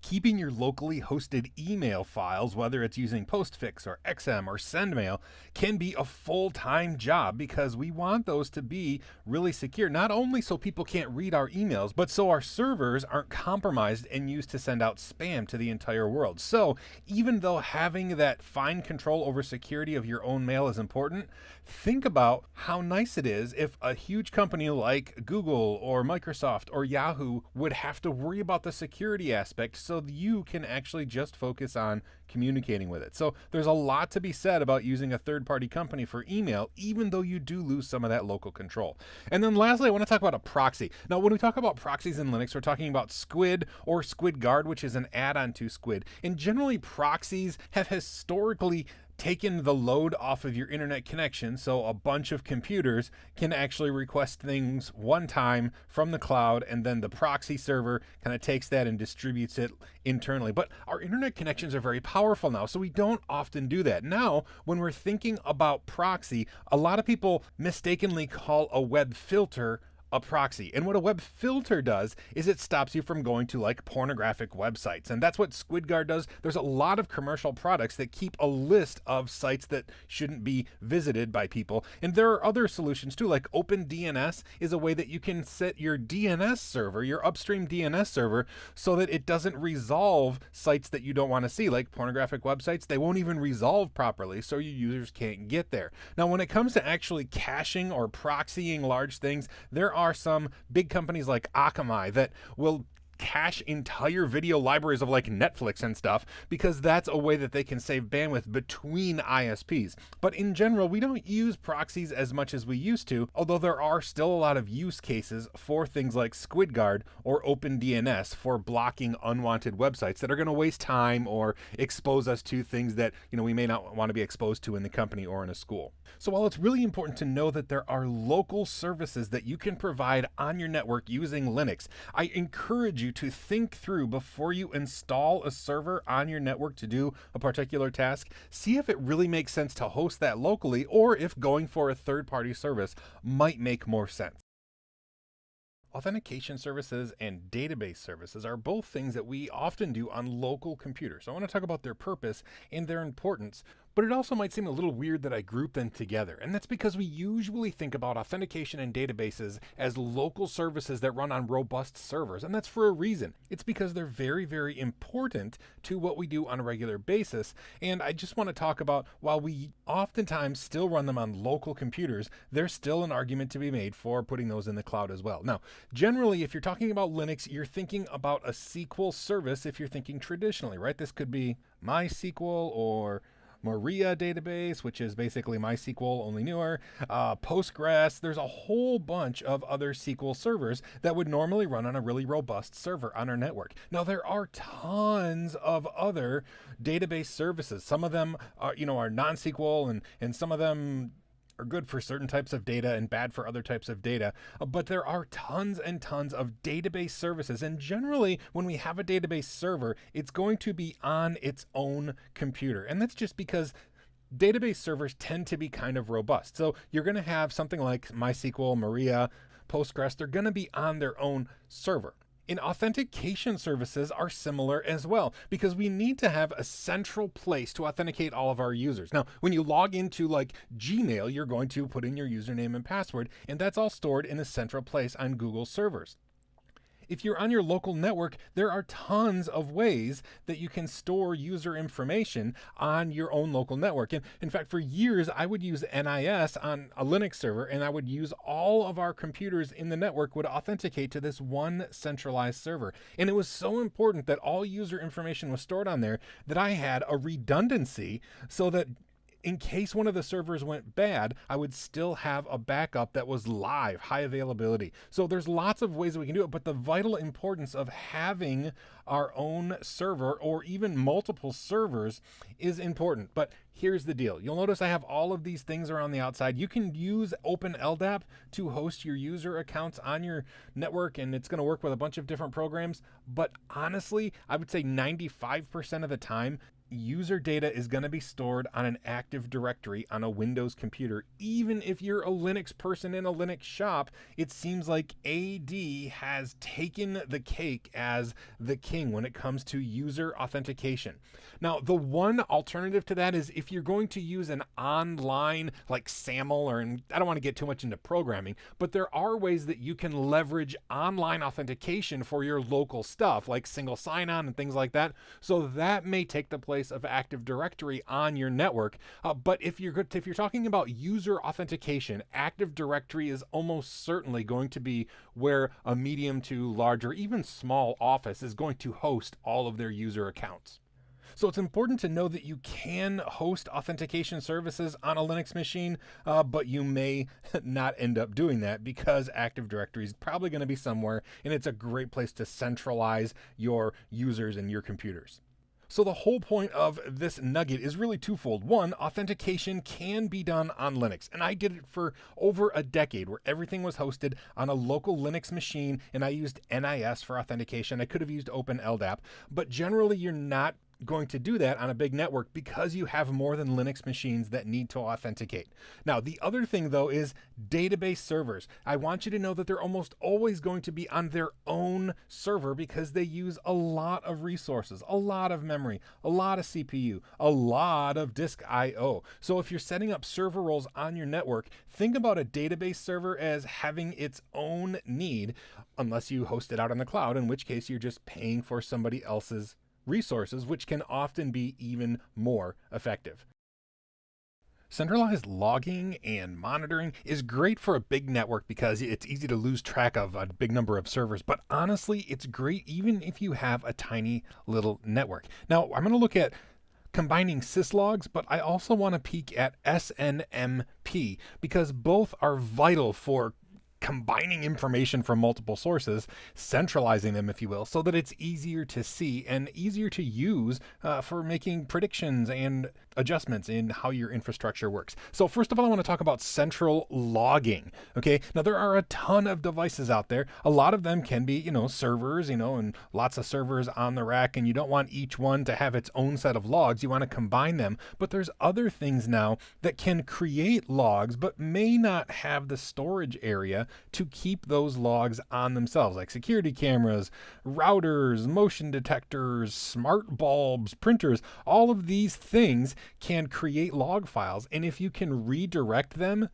Keeping your locally hosted email files, whether it's using Postfix or XM or SendMail, can be a full-time job because we want those to be really secure, not only so people can't read our emails, but so our servers aren't compromised and used to send out spam to the entire world. So even though having that fine control over security of your own mail is important, think about how nice it is if a huge company like Google or Microsoft or Yahoo would have to worry about the security aspect so you can actually just focus on communicating with it. So there's a lot to be said about using a third-party company for email, even though you do lose some of that local control. And then lastly, I want to talk about a proxy. Now, when we talk about proxies in Linux, we're talking about Squid or Squid Guard, which is an add-on to Squid. And generally, proxies have historically taken the load off of your internet connection, so a bunch of computers can actually request things one time from the cloud, and then the proxy server kind of takes that and distributes it internally. But our internet connections are very powerful now, so we don't often do that. Now, when we're thinking about proxy, a lot of people mistakenly call a web filter a proxy. And what a web filter does is it stops you from going to like pornographic websites. And that's what SquidGuard does. There's a lot of commercial products that keep a list of sites that shouldn't be visited by people. And there are other solutions too, like OpenDNS is a way that you can set your DNS server, your upstream DNS server, so that it doesn't resolve sites that you don't want to see, like pornographic websites. They won't even resolve properly, so your users can't get there. Now, when it comes to actually caching or proxying large things, there are some big companies like Akamai that will cache entire video libraries of like Netflix and stuff, because that's a way that they can save bandwidth between ISPs. But in general, we don't use proxies as much as we used to, although there are still a lot of use cases for things like SquidGuard or OpenDNS for blocking unwanted websites that are going to waste time or expose us to things that, we may not want to be exposed to in the company or in a school. So while it's really important to know that there are local services that you can provide on your network using Linux, I encourage you to think through before you install a server on your network to do a particular task. See if it really makes sense to host that locally, or if going for a third-party service might make more sense. Authentication services and database services are both things that we often do on local computers. So I want to talk about their purpose and their importance, but it also might seem a little weird that I group them together. And that's because we usually think about authentication and databases as local services that run on robust servers. And that's for a reason. It's because they're very, very important to what we do on a regular basis. And I just want to talk about, while we oftentimes still run them on local computers, there's still an argument to be made for putting those in the cloud as well. Now, generally, if you're talking about Linux, you're thinking about a SQL service if you're thinking traditionally, right? This could be MySQL or Maria database, which is basically MySQL, only newer, Postgres. There's a whole bunch of other SQL servers that would normally run on a really robust server on our network. Now, there are tons of other database services. Some of them are, are non-SQL, and some of them are good for certain types of data and bad for other types of data. But there are tons and tons of database services. And generally, when we have a database server, it's going to be on its own computer. And that's just because database servers tend to be kind of robust. So you're going to have something like MySQL, Maria, Postgres. They're going to be on their own server. And authentication services are similar as well, because we need to have a central place to authenticate all of our users. Now, when you log into like Gmail, you're going to put in your username and password, and that's all stored in a central place on Google servers. If you're on your local network, there are tons of ways that you can store user information on your own local network. And in fact, for years, I would use NIS on a Linux server, and I would use all of our computers in the network would authenticate to this one centralized server. And it was so important that all user information was stored on there that I had a redundancy so that in case one of the servers went bad, I would still have a backup that was live, high availability. So there's lots of ways that we can do it, but the vital importance of having our own server or even multiple servers is important. But here's the deal. You'll notice I have all of these things around the outside. You can use OpenLDAP to host your user accounts on your network, and it's going to work with a bunch of different programs. But honestly, I would say 95% of the time, user data is going to be stored on an Active Directory on a Windows computer. Even if you're a Linux person in a Linux shop, it seems like AD has taken the cake as the king when it comes to user authentication. Now, the one alternative to that is if you're going to use an online like SAML, I don't want to get too much into programming, but there are ways that you can leverage online authentication for your local stuff, like single sign-on and things like that. So that may take the place of Active Directory on your network. But if you're talking about user authentication, Active Directory is almost certainly going to be where a medium to large or even small office is going to host all of their user accounts. So it's important to know that you can host authentication services on a Linux machine, but you may not end up doing that because Active Directory is probably going to be somewhere, and it's a great place to centralize your users and your computers. So the whole point of this nugget is really twofold. One, authentication can be done on Linux. And I did it for over a decade where everything was hosted on a local Linux machine and I used NIS for authentication. I could have used OpenLDAP, but generally you're not going to do that on a big network because you have more than Linux machines that need to authenticate. Now, the other thing though is database servers. I want you to know that they're almost always going to be on their own server because they use a lot of resources, a lot of memory, a lot of CPU, a lot of disk I/O. So if you're setting up server roles on your network, think about a database server as having its own need, unless you host it out on the cloud, in which case you're just paying for somebody else's resources, which can often be even more effective. Centralized logging and monitoring is great for a big network because it's easy to lose track of a big number of servers, but honestly, it's great even if you have a tiny little network. Now, I'm going to look at combining syslogs, but I also want to peek at SNMP because both are vital for combining information from multiple sources, centralizing them, if you will, so that it's easier to see and easier to use for making predictions and adjustments in how your infrastructure works. So first of all, I want to talk about central logging. Okay. Now there are a ton of devices out there. A lot of them can be, servers, and lots of servers on the rack, and you don't want each one to have its own set of logs. You want to combine them, but there's other things now that can create logs, but may not have the storage area to keep those logs on themselves, like security cameras, routers, motion detectors, smart bulbs, printers. All of these things can create log files, and if you can redirect them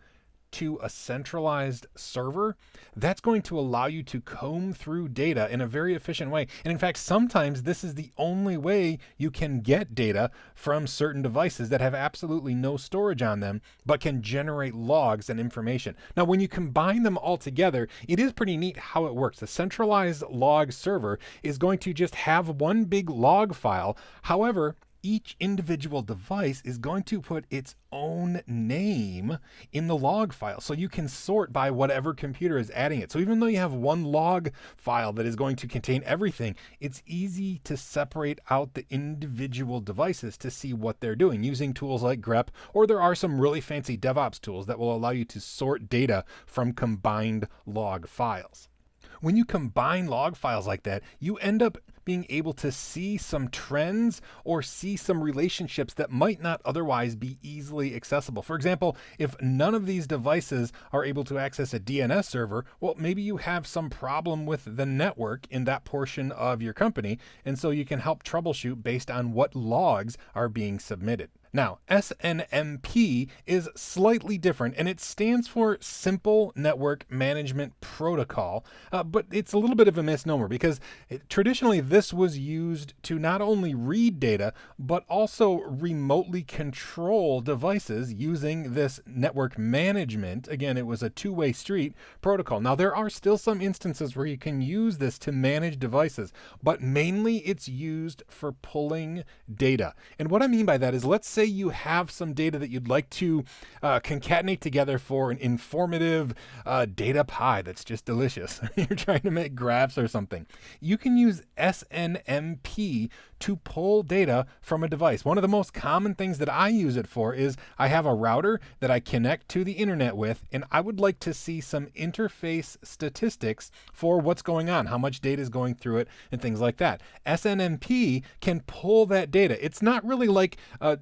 to a centralized server, that's going to allow you to comb through data in a very efficient way. And in fact, sometimes this is the only way you can get data from certain devices that have absolutely no storage on them, but can generate logs and information. Now, when you combine them all together, it is pretty neat how it works. The centralized log server is going to just have one big log file. However, each individual device is going to put its own name in the log file. So you can sort by whatever computer is adding it. So even though you have one log file that is going to contain everything, it's easy to separate out the individual devices to see what they're doing using tools like grep, or there are some really fancy DevOps tools that will allow you to sort data from combined log files. When you combine log files like that, you end up being able to see some trends or see some relationships that might not otherwise be easily accessible. For example, if none of these devices are able to access a DNS server, well, maybe you have some problem with the network in that portion of your company, and so you can help troubleshoot based on what logs are being submitted. Now, SNMP is slightly different, and it stands for Simple Network Management Protocol, but it's a little bit of a misnomer because traditionally this was used to not only read data, but also remotely control devices using this network management. Again, it was a two-way street protocol. Now, there are still some instances where you can use this to manage devices, but mainly it's used for pulling data. And what I mean by that is, let's say you have some data that you'd like to concatenate together for an informative data pie that's just delicious. You're trying to make graphs or something. You can use SNMP to pull data from a device. One of the most common things that I use it for is I have a router that I connect to the internet with, and I would like to see some interface statistics for what's going on, how much data is going through it, and things like that. SNMP can pull that data. It's not really like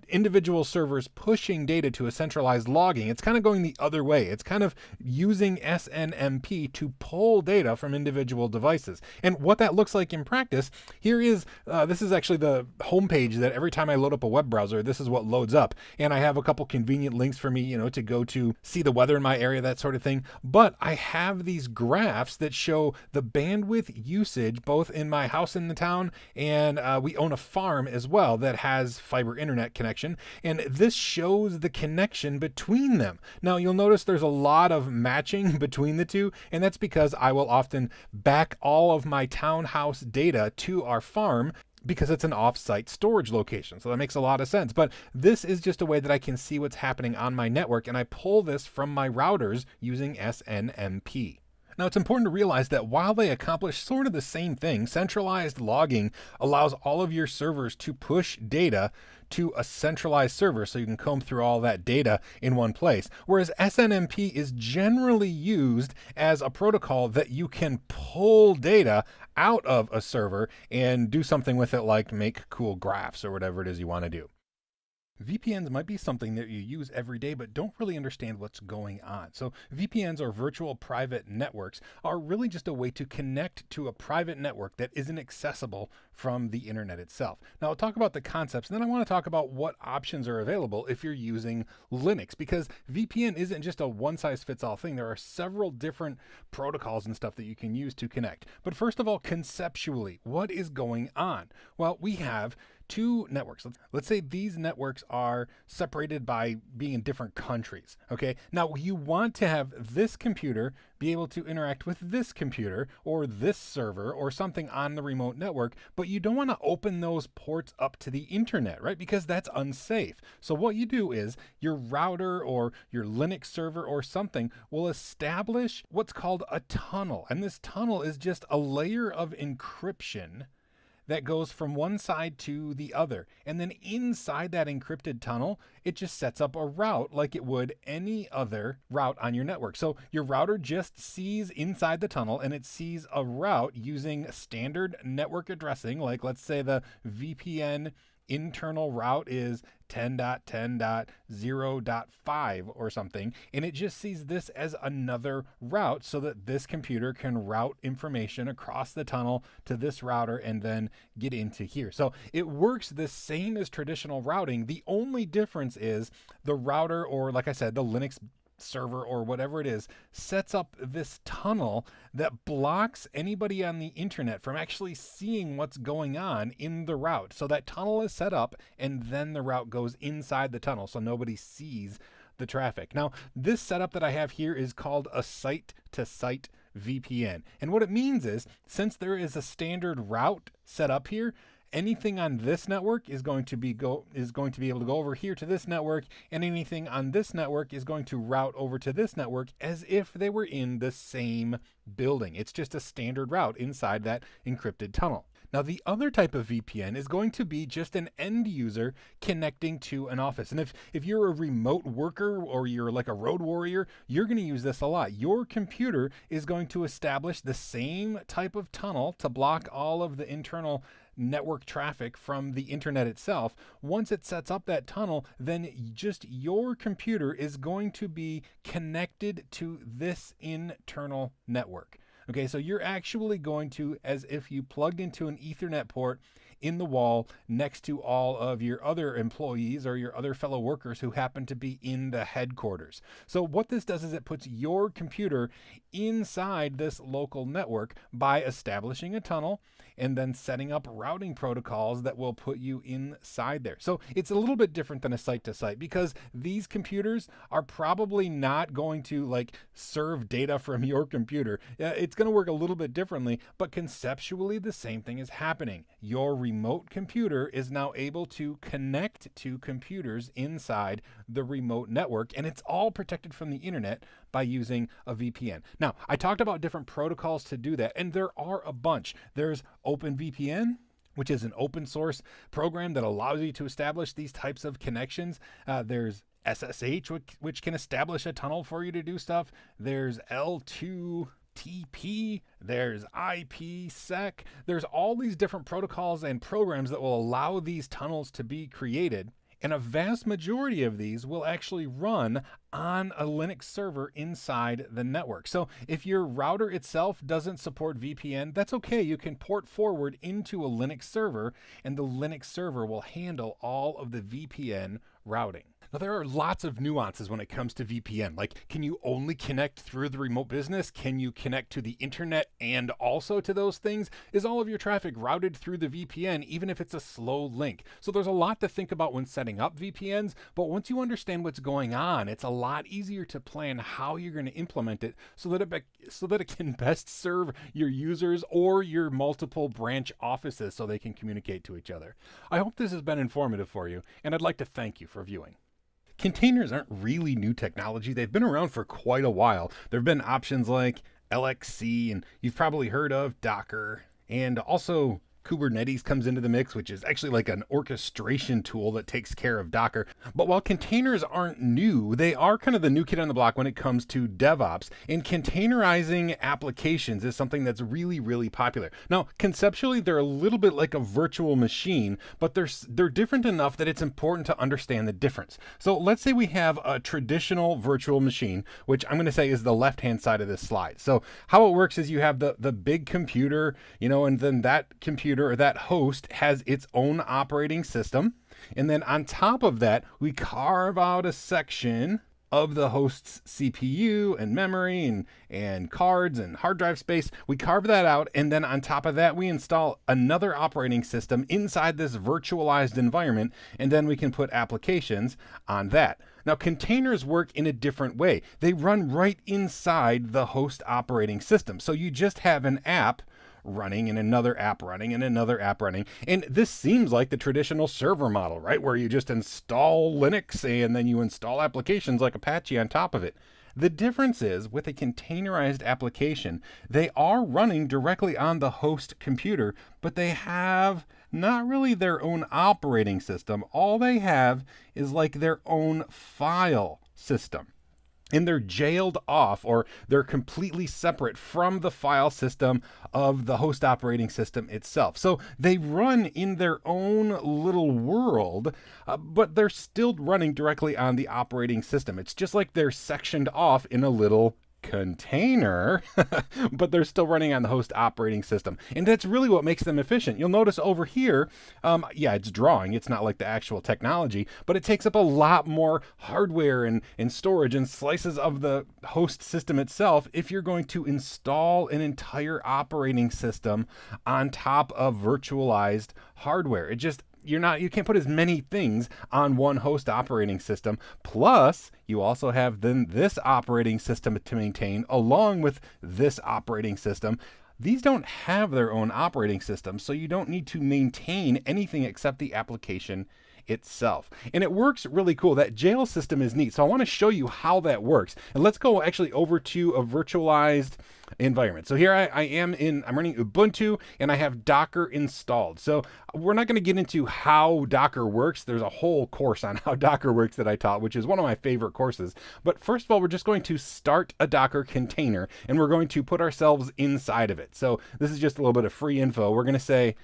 individual servers pushing data to a centralized logging. It's kind of going the other way. It's kind of using SNMP to pull data from individual devices. And what that looks like in practice, here is, this is actually the homepage that every time I load up a web browser, this is what loads up. And I have a couple convenient links for me, to go to see the weather in my area, that sort of thing. But I have these graphs that show the bandwidth usage, both in my house in the town, and we own a farm as well that has fiber internet connection. And this shows the connection between them. Now, you'll notice there's a lot of matching between the two, and that's because I will often back all of my townhouse data to our farm because it's an off-site storage location. So that makes a lot of sense. But this is just a way that I can see what's happening on my network, and I pull this from my routers using SNMP. Now, it's important to realize that while they accomplish sort of the same thing, centralized logging allows all of your servers to push data to a centralized server so you can comb through all that data in one place. Whereas SNMP is generally used as a protocol that you can pull data out of a server and do something with it, like make cool graphs or whatever it is you want to do. VPNs might be something that you use every day but don't really understand what's going on. So VPNs, or virtual private networks, are really just a way to connect to a private network that isn't accessible from the internet itself. Now, I'll talk about the concepts, and then I want to talk about what options are available if you're using Linux, because VPN isn't just a one-size-fits-all thing. There are several different protocols and stuff that you can use to connect. But first of all, conceptually, what is going on? Well, we have two networks. Let's say these networks are separated by being in different countries. Okay. Now you want to have this computer be able to interact with this computer or this server or something on the remote network, but you don't want to open those ports up to the internet, right? Because that's unsafe. So what you do is your router or your Linux server or something will establish what's called a tunnel. And this tunnel is just a layer of encryption that goes from one side to the other. And then inside that encrypted tunnel, it just sets up a route like it would any other route on your network. So your router just sees inside the tunnel, and it sees a route using standard network addressing. Like, let's say the VPN internal route is 10.10.0.5 or something, and it just sees this as another route so that this computer can route information across the tunnel to this router and then get into here. So it works the same as traditional routing. The only difference is the router, or like I said, the Linux server or whatever it is, sets up this tunnel that blocks anybody on the internet from actually seeing what's going on in the route. So that tunnel is set up, and then the route goes inside the tunnel so nobody sees the traffic. Now, this setup that I have here is called a site-to-site VPN. And what it means is, since there is a standard route set up here, anything on this network is going to be able to go over here to this network, and anything on this network is going to route over to this network as if they were in the same building. It's just a standard route inside that encrypted tunnel. Now, the other type of VPN is going to be just an end user connecting to an office. And if you're a remote worker or you're like a road warrior, you're going to use this a lot. Your computer is going to establish the same type of tunnel to block all of the internal network traffic from the internet itself. Once it sets up that tunnel, then just your computer is going to be connected to this internal network. Okay, so you're actually going to, as if you plugged into an Ethernet port in the wall next to all of your other employees or your other fellow workers who happen to be in the headquarters. So what this does is it puts your computer inside this local network by establishing a tunnel and then setting up routing protocols that will put you inside there. So it's a little bit different than a site-to-site, because these computers are probably not going to like serve data from your computer. It's going to work a little bit differently, but conceptually the same thing is happening. Your remote computer is now able to connect to computers inside the remote network, and it's all protected from the internet by using a VPN. Now, I talked about different protocols to do that, and there are a bunch. There's OpenVPN, which is an open source program that allows you to establish these types of connections. There's SSH, which can establish a tunnel for you to do stuff. There's L2TP, there's IPsec. There's all these different protocols and programs that will allow these tunnels to be created. And a vast majority of these will actually run on a Linux server inside the network. So if your router itself doesn't support VPN, that's okay. You can port forward into a Linux server, and the Linux server will handle all of the VPN routing. Now, there are lots of nuances when it comes to VPN. Like, can you only connect through the remote business? Can you connect to the internet and also to those things? Is all of your traffic routed through the VPN, even if it's a slow link? So there's a lot to think about when setting up VPNs, but once you understand what's going on, it's a lot easier to plan how you're going to implement it so that it can best serve your users or your multiple branch offices so they can communicate to each other. I hope this has been informative for you, and I'd like to thank you for viewing. Containers aren't really new technology. They've been around for quite a while. There have been options like LXC, and you've probably heard of Docker, and also Kubernetes comes into the mix, which is actually like an orchestration tool that takes care of Docker. But while containers aren't new, they are kind of the new kid on the block when it comes to DevOps. And containerizing applications is something that's really, really popular. Now, conceptually, they're a little bit like a virtual machine, but they're different enough that it's important to understand the difference. So let's say we have a traditional virtual machine, which I'm going to say is the left-hand side of this slide. So how it works is you have the big computer, and then that computer or that host has its own operating system. And then on top of that, we carve out a section of the host's CPU and memory and cards and hard drive space. We carve that out, and then on top of that, we install another operating system inside this virtualized environment, and then we can put applications on that. Now, containers work in a different way. They run right inside the host operating system. So you just have an app running and another app running and another app running. And this seems like the traditional server model, right? Where you just install Linux and then you install applications like Apache on top of it. The difference is with a containerized application, they are running directly on the host computer, but they have not really their own operating system. All they have is like their own file system. And they're jailed off, or they're completely separate from the file system of the host operating system itself. So they run in their own little world, but they're still running directly on the operating system. It's just like they're sectioned off in a little container, but they're still running on the host operating system. And that's really what makes them efficient. You'll notice over here, it's drawing. It's not like the actual technology, but it takes up a lot more hardware and storage and slices of the host system itself if you're going to install an entire operating system on top of virtualized hardware. You can't put as many things on one host operating system. Plus, you also have then this operating system to maintain along with this operating system. These don't have their own operating system, so you don't need to maintain anything except the application itself. And it works really cool. That jail system is neat. So I want to show you how that works. And let's go actually over to a virtualized environment. So here I'm running Ubuntu and I have Docker installed. So we're not going to get into how Docker works. There's a whole course on how Docker works that I taught, which is one of my favorite courses. But first of all, we're just going to start a Docker container and we're going to put ourselves inside of it. So this is just a little bit of free info. We're going to say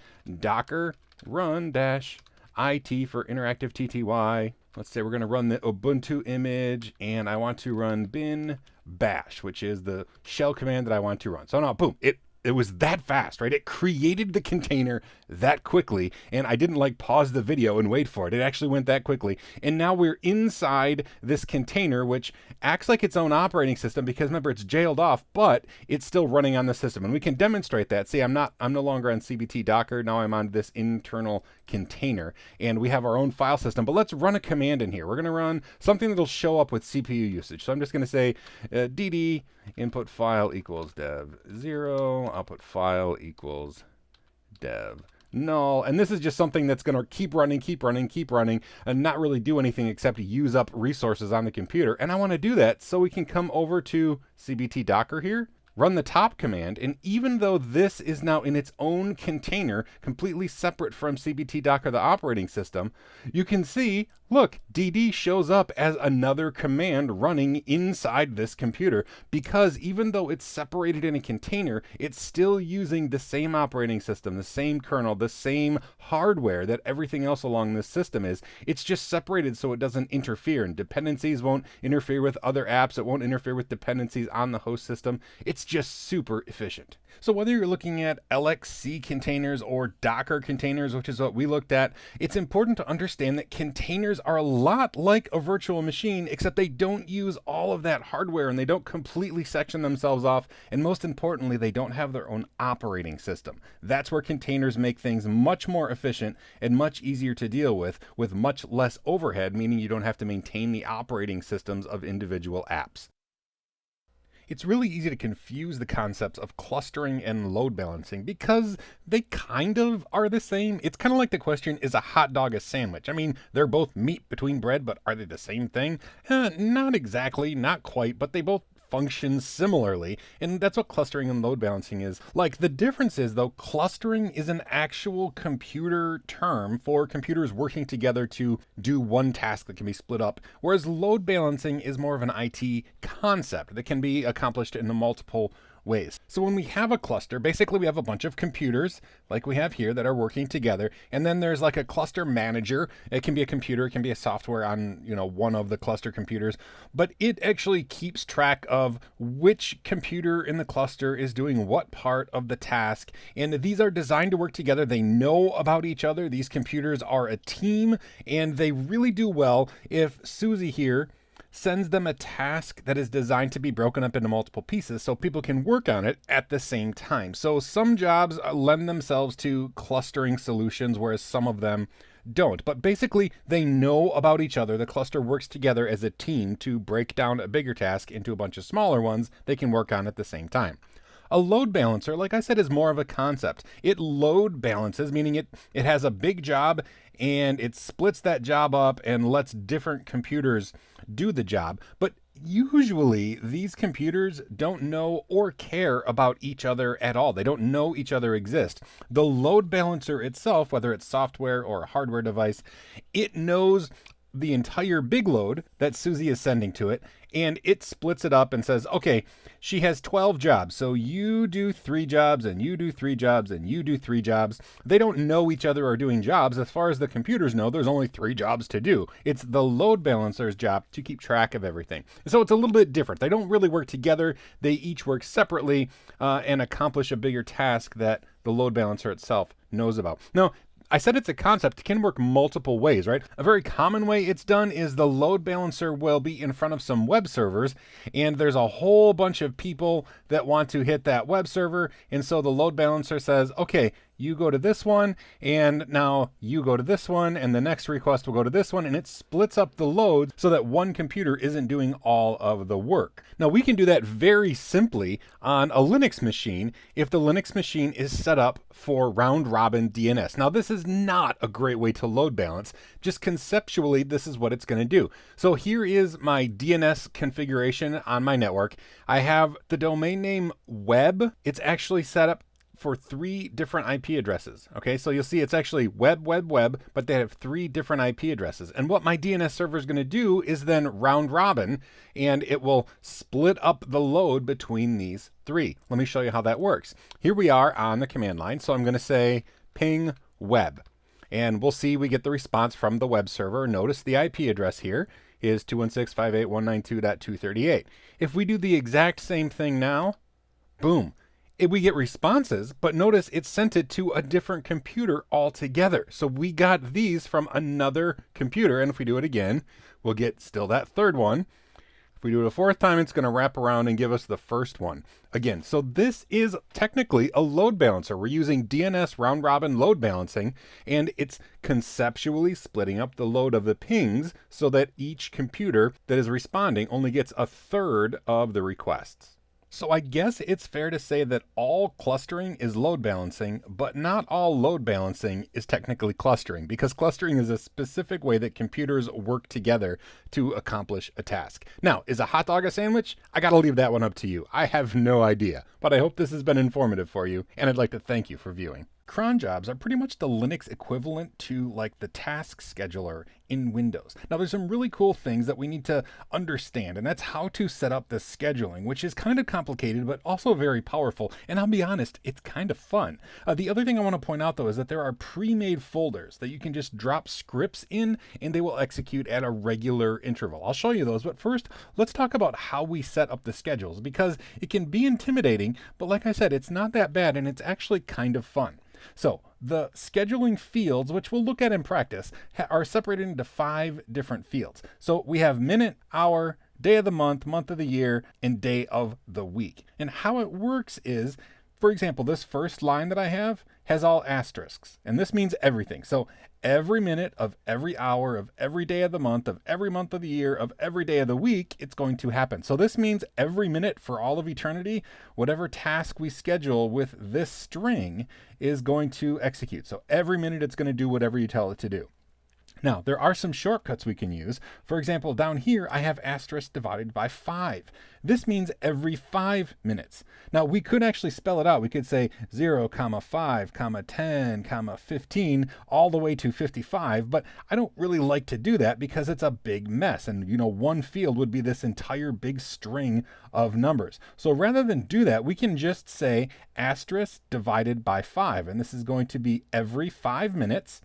Docker run -IT for interactive TTY. Let's say we're going to run the Ubuntu image and I want to run bin bash, which is the shell command that I want to run. So now, boom, it was that fast, right? It created the container that quickly, and I didn't pause the video and wait for it. It actually went that quickly. And now we're inside this container, which acts like its own operating system because remember, it's jailed off, but it's still running on the system. And we can demonstrate that. See, I'm no longer on CBT Docker. Now I'm on this internal container and we have our own file system, but let's run a command in here. We're going to run something that'll show up with CPU usage. So I'm just going to say dd input file equals dev 0, output file equals dev null. And this is just something that's going to keep running, and not really do anything except use up resources on the computer. And I want to do that so we can come over to CBT Docker here, run the top command, and even though this is now in its own container, completely separate from CBT Docker, the operating system, you can see, look, dd shows up as another command running inside this computer because even though it's separated in a container, it's still using the same operating system, the same kernel, the same hardware that everything else along this system is. It's just separated so it doesn't interfere, and dependencies won't interfere with other apps. It won't interfere with dependencies on the host system. It's just super efficient. So whether you're looking at LXC containers or Docker containers, which is what we looked at, it's important to understand that containers are a lot like a virtual machine, except they don't use all of that hardware and they don't completely section themselves off. And most importantly, they don't have their own operating system. That's where containers make things much more efficient and much easier to deal with much less overhead, meaning you don't have to maintain the operating systems of individual apps. It's really easy to confuse the concepts of clustering and load balancing because they kind of are the same. It's kind of like the question, is a hot dog a sandwich? I mean, they're both meat between bread, but are they the same thing? Not exactly, not quite, but they both functions similarly, and that's what clustering and load balancing is. Like, the difference is, though, clustering is an actual computer term for computers working together to do one task that can be split up, whereas load balancing is more of an IT concept that can be accomplished in multiple ways. So when we have a cluster, basically we have a bunch of computers like we have here that are working together, and then there's like a cluster manager. It can be a computer, it can be a software on, one of the cluster computers, but it actually keeps track of which computer in the cluster is doing what part of the task, and these are designed to work together. They know about each other. These computers are a team, and they really do well if Susie here sends them a task that is designed to be broken up into multiple pieces so people can work on it at the same time. So some jobs lend themselves to clustering solutions, whereas some of them don't. But basically, they know about each other. The cluster works together as a team to break down a bigger task into a bunch of smaller ones they can work on at the same time. A load balancer, like I said, is more of a concept. It load balances, meaning it has a big job and it splits that job up and lets different computers do the job. But usually these computers don't know or care about each other at all. They don't know each other exist. The load balancer itself, whether it's software or a hardware device, it knows the entire big load that Susie is sending to it, and it splits it up and says, okay, she has 12 jobs, so you do 3 jobs, and you do 3 jobs, and you do 3 jobs. They don't know each other are doing jobs. As far as the computers know, there's only 3 jobs to do. It's the load balancer's job to keep track of everything. So it's a little bit different. They don't really work together. They each work separately and accomplish a bigger task that the load balancer itself knows about. Now, I said it's a concept. It can work multiple ways, right? A very common way it's done is the load balancer will be in front of some web servers, and there's a whole bunch of people that want to hit that web server, and so the load balancer says, okay, you go to this one, and now you go to this one, and the next request will go to this one, and it splits up the load so that one computer isn't doing all of the work. Now, we can do that very simply on a Linux machine if the Linux machine is set up for round-robin DNS. Now, this is not a great way to load balance. Just conceptually, this is what it's going to do. So here is my DNS configuration on my network. I have the domain name web. It's actually set up for 3 different IP addresses. Okay, so you'll see it's actually web, but they have 3 different IP addresses. And what my DNS server is going to do is then round robin, and it will split up the load between these 3. Let me show you how that works. Here we are on the command line. So I'm going to say ping web, and we'll see we get the response from the web server. Notice the IP address here is 216.168.192.238. If we do the exact same thing now, boom, we get responses, but notice it sent it to a different computer altogether. So we got these from another computer, and if we do it again, we'll get still that third one. If we do it a 4th time, it's going to wrap around and give us the first one again. So this is technically a load balancer. We're using DNS round robin load balancing, and it's conceptually splitting up the load of the pings so that each computer that is responding only gets a third of the requests. So I guess it's fair to say that all clustering is load balancing, but not all load balancing is technically clustering, because clustering is a specific way that computers work together to accomplish a task. Now, is a hot dog a sandwich? I gotta leave that one up to you. I have no idea, but I hope this has been informative for you, and I'd like to thank you for viewing. Cron jobs are pretty much the Linux equivalent to like the task scheduler in Windows. Now, there's some really cool things that we need to understand, and that's how to set up the scheduling, which is kind of complicated, but also very powerful. And I'll be honest, it's kind of fun. The other thing I want to point out, though, is that there are pre-made folders that you can just drop scripts in, and they will execute at a regular interval. I'll show you those, but first, let's talk about how we set up the schedules, because it can be intimidating, but like I said, it's not that bad, and it's actually kind of fun. So the scheduling fields, which we'll look at in practice, are separated into 5 different fields. So we have minute, hour, day of the month, month of the year, and day of the week. And how it works is, for example, this first line that I have has all asterisks, and this means everything. So every minute of every hour of every day of the month of every month of the year of every day of the week, it's going to happen. So this means every minute for all of eternity, whatever task we schedule with this string is going to execute. So every minute it's going to do whatever you tell it to do. Now, there are some shortcuts we can use. For example, down here, I have asterisk divided by 5. This means every 5 minutes. Now, we could actually spell it out. We could say 0, 5, 10, 15, all the way to 55, but I don't really like to do that because it's a big mess. And, one field would be this entire big string of numbers. So rather than do that, we can just say asterisk divided by 5. And this is going to be every 5 minutes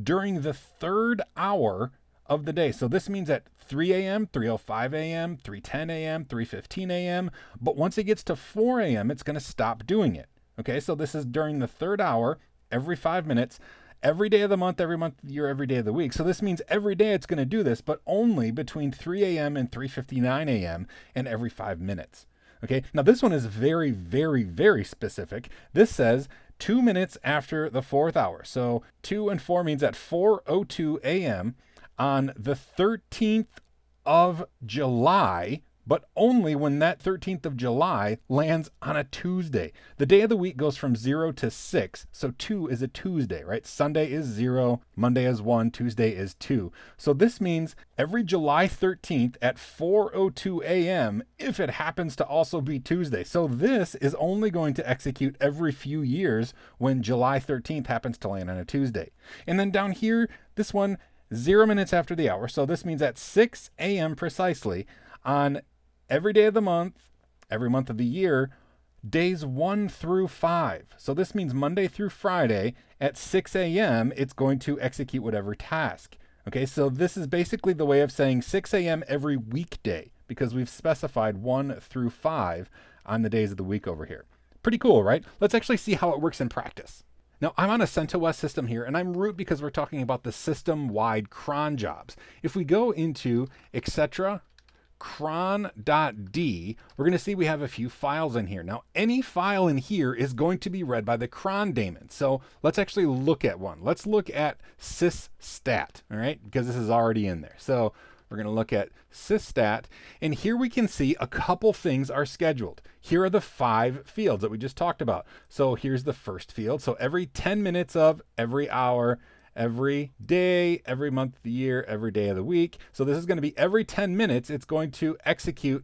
during the 3rd hour of the day. So this means at 3 a.m., 3:05 a.m., 3:10 a.m., 3:15 a.m. But once it gets to 4 a.m., it's going to stop doing it. Okay, so this is during the 3rd hour, every 5 minutes, every day of the month, every month of the year, every day of the week. So this means every day it's going to do this, but only between 3 a.m. and 3:59 a.m. and every 5 minutes. Okay, now this one is very, very, very specific. This says 2 minutes after the 4th hour. So 2 and 4 means at 4:02 a.m. on the 13th of July, but only when that 13th of July lands on a Tuesday. The day of the week goes from 0 to 6, so 2 is a Tuesday, right? Sunday is 0, Monday is 1, Tuesday is 2. So this means every July 13th at 4:02 a.m. if it happens to also be Tuesday. So this is only going to execute every few years when July 13th happens to land on a Tuesday. And then down here, this one, 0 minutes after the hour. So this means at 6 a.m. precisely on every day of the month, every month of the year, days 1 through 5. So this means Monday through Friday at 6 a.m., it's going to execute whatever task. Okay, so this is basically the way of saying 6 a.m. every weekday, because we've specified 1 through 5 on the days of the week over here. Pretty cool, right? Let's actually see how it works in practice. Now, I'm on a CentOS system here, and I'm root because we're talking about the system-wide cron jobs. If we go into etc. cron.d, we're going to see we have a few files in here. Now, any file in here is going to be read by the cron daemon. So let's actually look at one. Let's look at sysstat, all right? Because this is already in there. So we're going to look at sysstat, and here we can see a couple things are scheduled. Here are the 5 fields that we just talked about. So here's the first field. So every 10 minutes of every hour, every day, every month of the year, every day of the week. So this is going to be every 10 minutes, it's going to execute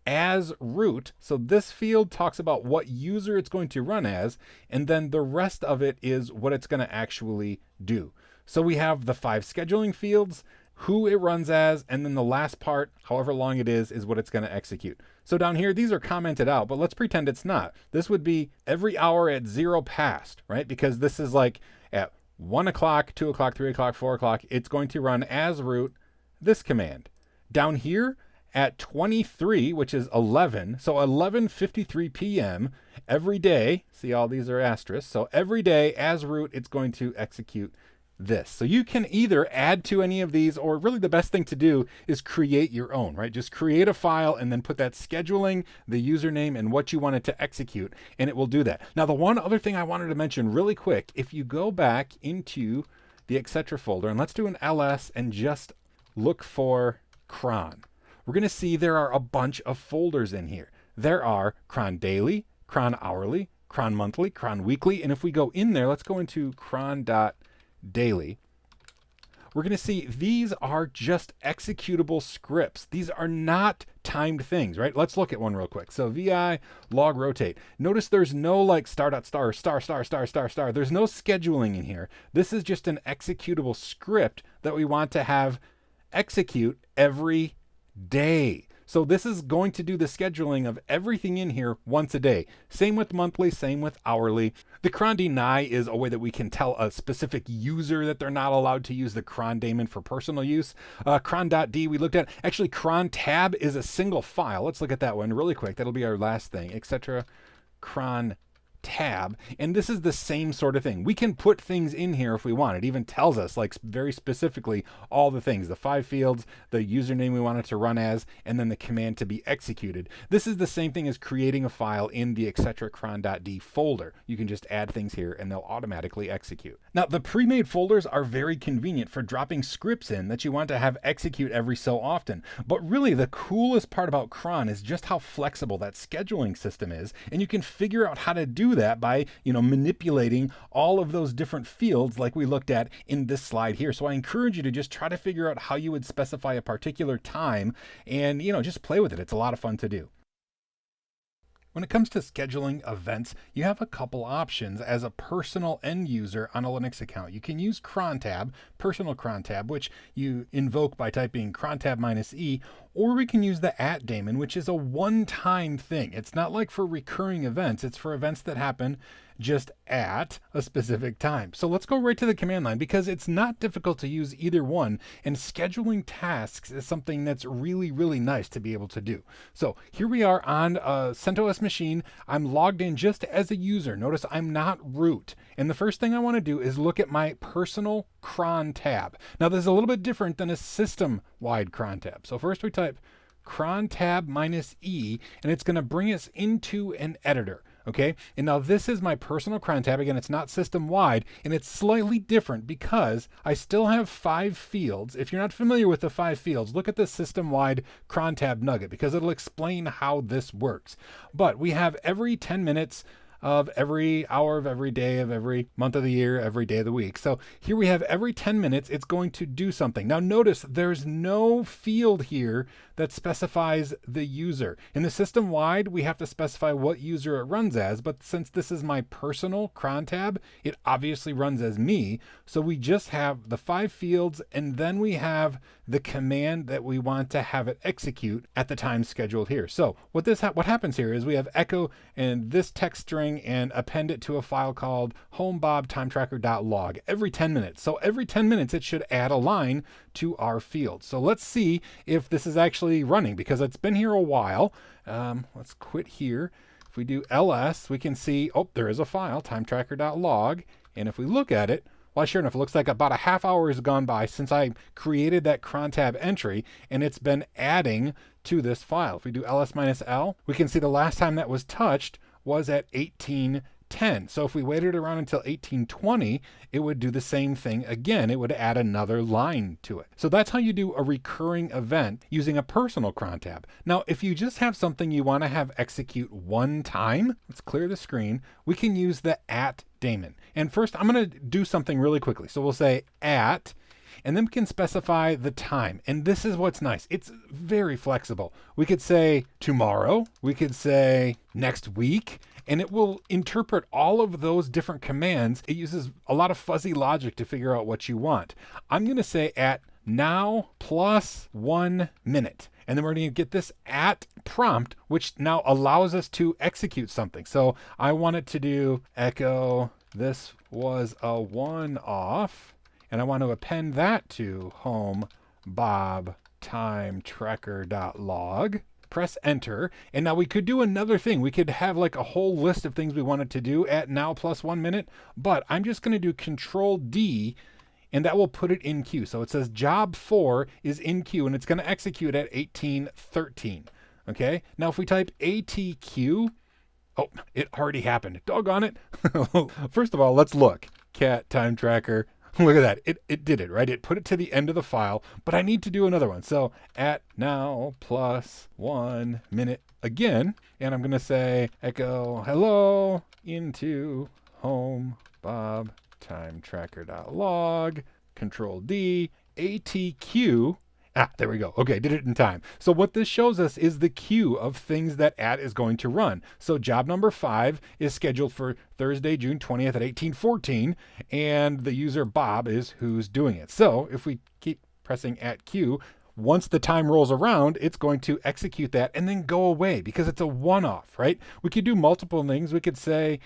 as root. So this field talks about what user it's going to run as, and then the rest of it is what it's going to actually do. So we have the 5 scheduling fields, who it runs as, and then the last part, however long it is what it's going to execute. So down here, these are commented out, but let's pretend it's not. This would be every hour at 0 past, right? Because this is like at 1 o'clock, 2 o'clock, 3 o'clock, 4 o'clock, it's going to run as root this command. Down here at 23, which is 11, so 11:53 p.m. every day, see all these are asterisks, so every day as root, it's going to execute this. So you can either add to any of these, or really the best thing to do is create your own, right? Just create a file and then put that scheduling, the username, and what you want it to execute, and it will do that. Now, the one other thing I wanted to mention really quick, if you go back into the etc. folder, and let's do an ls and just look for cron, we're going to see there are a bunch of folders in here. There are cron daily, cron hourly, cron monthly, cron weekly, and if we go in there, let's go into cron.daily. We're going to see these are just executable scripts. These are not timed things, right? Let's look at one real quick. So vi log rotate. Notice there's no like star.star, star, star, star, star, star. There's no scheduling in here. This is just an executable script that we want to have execute every day. So this is going to do the scheduling of everything in here once a day. Same with monthly, same with hourly. The cron deny is a way that we can tell a specific user that they're not allowed to use the cron daemon for personal use. Cron.d we looked at. Actually, cron tab is a single file. Let's look at that one really quick. That'll be our last thing, etc. cron tab, and this is the same sort of thing. We can put things in here if we want. It even tells us like very specifically all the things, the 5 fields, the username we want it to run as, and then the command to be executed. This is the same thing as creating a file in the etc. cron.d folder. You can just add things here and they'll automatically execute. Now, the pre-made folders are very convenient for dropping scripts in that you want to have execute every so often. But really the coolest part about cron is just how flexible that scheduling system is, and you can figure out how to do that by, manipulating all of those different fields like we looked at in this slide here. So I encourage you to just try to figure out how you would specify a particular time and, just play with it. It's a lot of fun to do. When it comes to scheduling events, you have a couple options as a personal end user on a Linux account. You can use cron tab, personal cron tab, which you invoke by typing cron tab -e, or we can use the @daemon, which is a one-time thing. It's not like for recurring events. It's for events that happen just at a specific time. So let's go right to the command line because it's not difficult to use either one, and scheduling tasks is something that's really, really nice to be able to do. So here we are on a CentOS machine. I'm logged in just as a user. Notice I'm not root. And the first thing I want to do is look at my personal cron tab. Now this is a little bit different than a system-wide cron tab. So first we type cron tab -e, and it's going to bring us into an editor. Okay, and now this is my personal cron tab. Again, it's not system-wide, and it's slightly different because I still have 5 fields. If you're not familiar with the 5 fields, look at the system-wide cron tab nugget because it'll explain how this works. But we have every 10 minutes of every hour of every day of every month of the year, every day of the week. So here we have every 10 minutes, it's going to do something. Now notice there's no field here that specifies the user. In the system wide, we have to specify what user it runs as, but since this is my personal cron tab, it obviously runs as me. So we just have the 5 fields, and then we have the command that we want to have it execute at the time scheduled here. So what happens here is we have echo and this text string and append it to a file called homebobtimetracker.log every 10 minutes. So every 10 minutes, it should add a line to our field. So let's see if this is actually running because it's been here a while. Let's quit here. If we do ls, we can see, oh, there is a file, timetracker.log. And if we look at it, well, sure enough, it looks like about a half hour has gone by since I created that cron tab entry, and it's been adding to this file. If we do ls-l, we can see the last time that was touched was at 1810. So if we waited around until 1820, it would do the same thing again. It would add another line to it. So that's how you do a recurring event using a personal cron tab. Now, if you just have something you want to have execute one time, let's clear the screen, we can use the @daemon. And first, I'm going to do something really quickly. So we'll say @ and then we can specify the time. And this is what's nice. It's very flexible. We could say tomorrow, we could say next week, and it will interpret all of those different commands. It uses a lot of fuzzy logic to figure out what you want. I'm going to say now plus 1 minute. And then we're going to get this @prompt, which now allows us to execute something. So I want it to do echo, this was a one-off. And I want to append that to home bob timetracker.log. Press enter. And now we could do another thing. We could have like a whole list of things we wanted to do at now plus 1 minute. But I'm just going to do Control D, and that will put it in queue. So it says job 4 is in queue, and it's going to execute at 1813. Okay. Now if we type ATQ, oh, it already happened. Doggone it. First of all, let's look. Cat time tracker. Look at that. It did it, right? It put it to the end of the file, but I need to do another one. So at now plus 1 minute again, and I'm going to say echo hello into home bob timetracker.log, Control D, ATQ. There we go. Okay, did it in time. So what this shows us is the queue of things that @ is going to run. So job number 5 is scheduled for Thursday, June 20th at 1814, and the user Bob is who's doing it. So if we keep pressing @Q, once the time rolls around, it's going to execute that and then go away because it's a one-off, right? We could do multiple things. We could say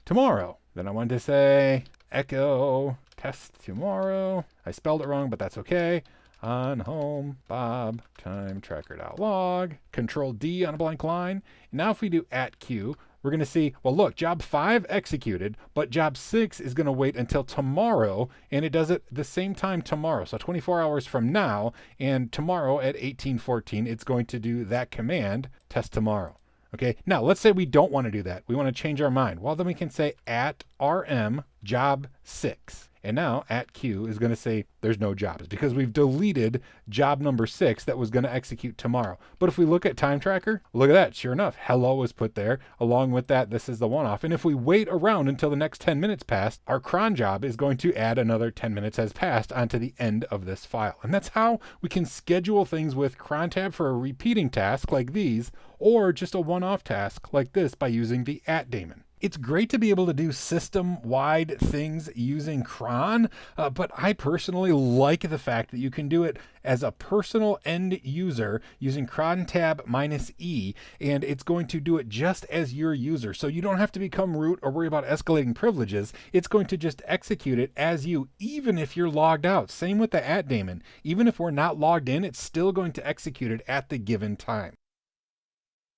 tomorrow. Then I wanted to say echo test tomorrow. I spelled it wrong, but that's okay. On home bob timetracker.log, Control D on a blank line. Now if we do @Q, we're going to see, well, look, job 5 executed, but job 6 is going to wait until tomorrow, and it does it the same time tomorrow. So 24 hours from now, and tomorrow at 1814, it's going to do that command, test tomorrow. Okay, now let's say we don't want to do that. We want to change our mind. Well, then we can say @rm job 6. And now at Q is going to say there's no jobs because we've deleted job number 6 that was going to execute tomorrow. But if we look at time tracker, look at that. Sure enough, hello was put there. Along with that, this is the one off. And if we wait around until the next 10 minutes pass, our cron job is going to add another 10 minutes has passed onto the end of this file. And that's how we can schedule things with cron tab for a repeating task like these, or just a one-off task like this by using the @daemon. It's great to be able to do system-wide things using cron, but I personally like the fact that you can do it as a personal end user using cron tab -E, and it's going to do it just as your user. So you don't have to become root or worry about escalating privileges. It's going to just execute it as you, even if you're logged out. Same with the @daemon. Even if we're not logged in, it's still going to execute it at the given time.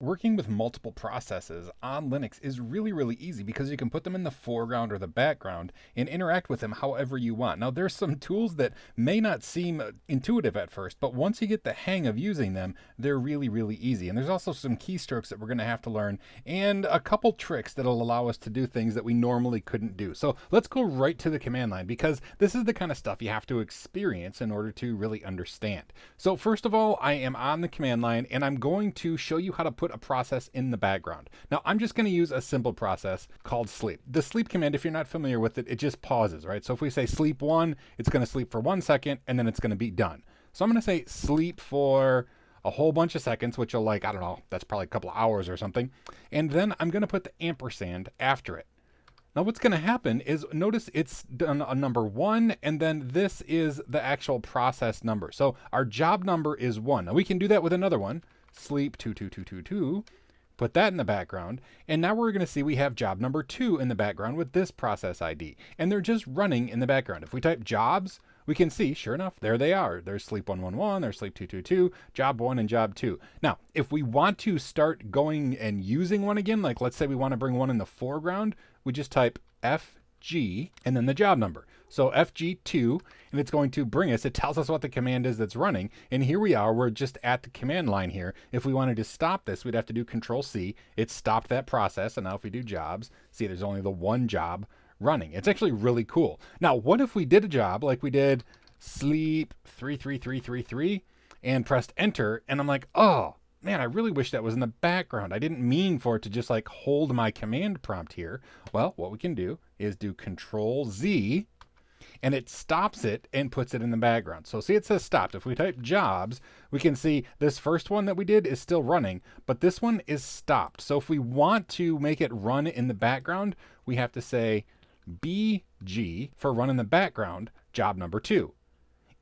Working with multiple processes on Linux is really, really easy because you can put them in the foreground or the background and interact with them however you want. Now, there's some tools that may not seem intuitive at first, but once you get the hang of using them, they're really, really easy. And there's also some keystrokes that we're going to have to learn and a couple tricks that'll allow us to do things that we normally couldn't do. So let's go right to the command line because this is the kind of stuff you have to experience in order to really understand. So first of all, I am on the command line and I'm going to show you how to put a process in the background. Now I'm just going to use a simple process called sleep. The sleep command, if you're not familiar with it, it just pauses, right? So if we say sleep 1, it's going to sleep for 1 second and then it's going to be done. So I'm going to say sleep for a whole bunch of seconds, which will like, I don't know, that's probably a couple of hours or something. And then I'm going to put the ampersand after it. Now what's going to happen is notice it's done a number 1 and then this is the actual process number. So our job number is 1. Now we can do that with another one. Sleep 22222, put that in the background, and now we're going to see we have job number 2 in the background with this process ID, and they're just running in the background. If we type jobs, we can see, sure enough, there they are. There's sleep 111, there's sleep 222, job 1 and job 2. Now, if we want to start going and using one again, like let's say we want to bring one in the foreground, we just type FG and then the job number. So FG2, and it's going to bring us, it tells us what the command is that's running. And here we are, we're just at the command line here. If we wanted to stop this, we'd have to do Control-C. It stopped that process. And now if we do jobs, see there's only the one job running. It's actually really cool. Now, what if we did a job like we did sleep 33333 and pressed enter, and I'm like, oh, man, I really wish that was in the background. I didn't mean for it to just like hold my command prompt here. Well, what we can do is do Control-Z, and it stops it and puts it in the background. So see, it says stopped. If we type jobs, we can see this first one that we did is still running, but this one is stopped. So if we want to make it run in the background, we have to say BG for run in the background, job number 2.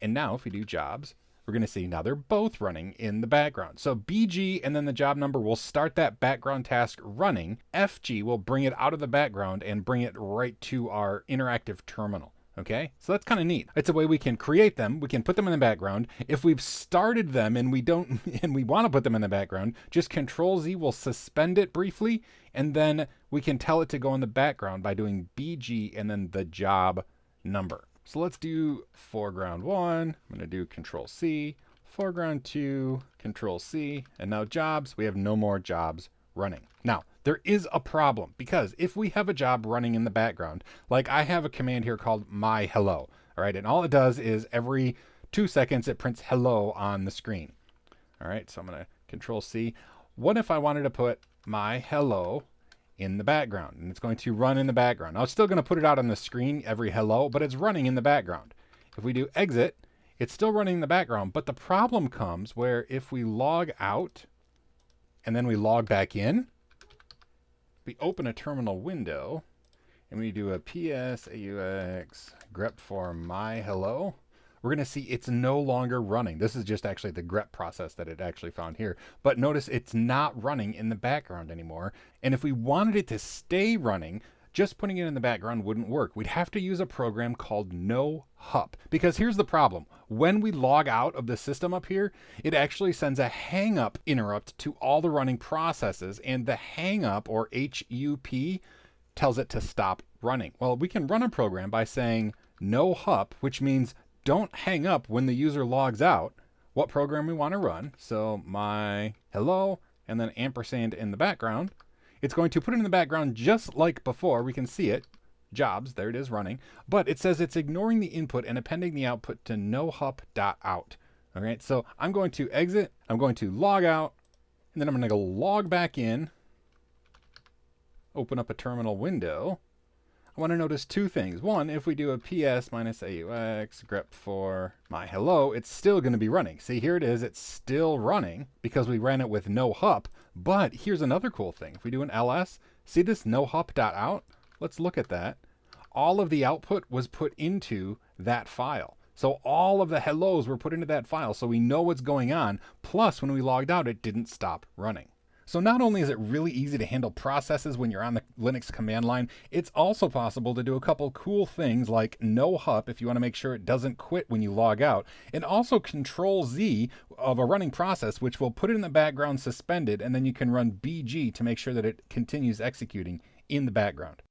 And now if we do jobs, we're going to see now they're both running in the background. So BG and then the job number will start that background task running. FG will bring it out of the background and bring it right to our interactive terminal. Okay, so that's kind of neat. It's a way we can create them. We can put them in the background. If we've started them and we don't, and we want to put them in the background, just Control-Z will suspend it briefly, and then we can tell it to go in the background by doing BG and then the job number. So let's do foreground 1. I'm going to do Control-C, foreground 2, Control-C, and now jobs. We have no more jobs running. Now, there is a problem because if we have a job running in the background, like I have a command here called myHello, all right, and all it does is every 2 seconds it prints hello on the screen. All right, so I'm going to Control-C. What if I wanted to put myHello in the background, and it's going to run in the background? Now it's still going to put it out on the screen every hello, but it's running in the background. If we do exit, it's still running in the background, but the problem comes where if we log out and then we log back in, we open a terminal window and we do a ps aux grep for myHello, we're going to see it's no longer running. This is just actually the grep process that it actually found here. But notice it's not running in the background anymore. And if we wanted it to stay running, just putting it in the background wouldn't work. We'd have to use a program called NoHup. Because here's the problem. When we log out of the system up here, it actually sends a hang-up interrupt to all the running processes. And the hang-up, or HUP, tells it to stop running. Well, we can run a program by saying NoHup, which means don't hang up when the user logs out, what program we want to run. So myHello and then ampersand in the background. It's going to put it in the background just like before. We can see it. jobs. There it is running. But it says it's ignoring the input and appending the output to nohup.out. All right, so I'm going to exit. I'm going to log out. And then I'm going to go log back in. Open up a terminal window. I want to notice two things. One, if we do a ps minus aux grep for my hello, it's still going to be running. See, here it is. It's still running because we ran it with no hup. But here's another cool thing. If we do an ls, see this nohup.out? Let's look at that. All of the output was put into that file. So all of the hellos were put into that file, so we know what's going on. Plus, when we logged out, it didn't stop running. So not only is it really easy to handle processes when you're on the Linux command line, it's also possible to do a couple cool things like no hup if you want to make sure it doesn't quit when you log out, and also Control Z of a running process, which will put it in the background suspended, and then you can run BG to make sure that it continues executing in the background.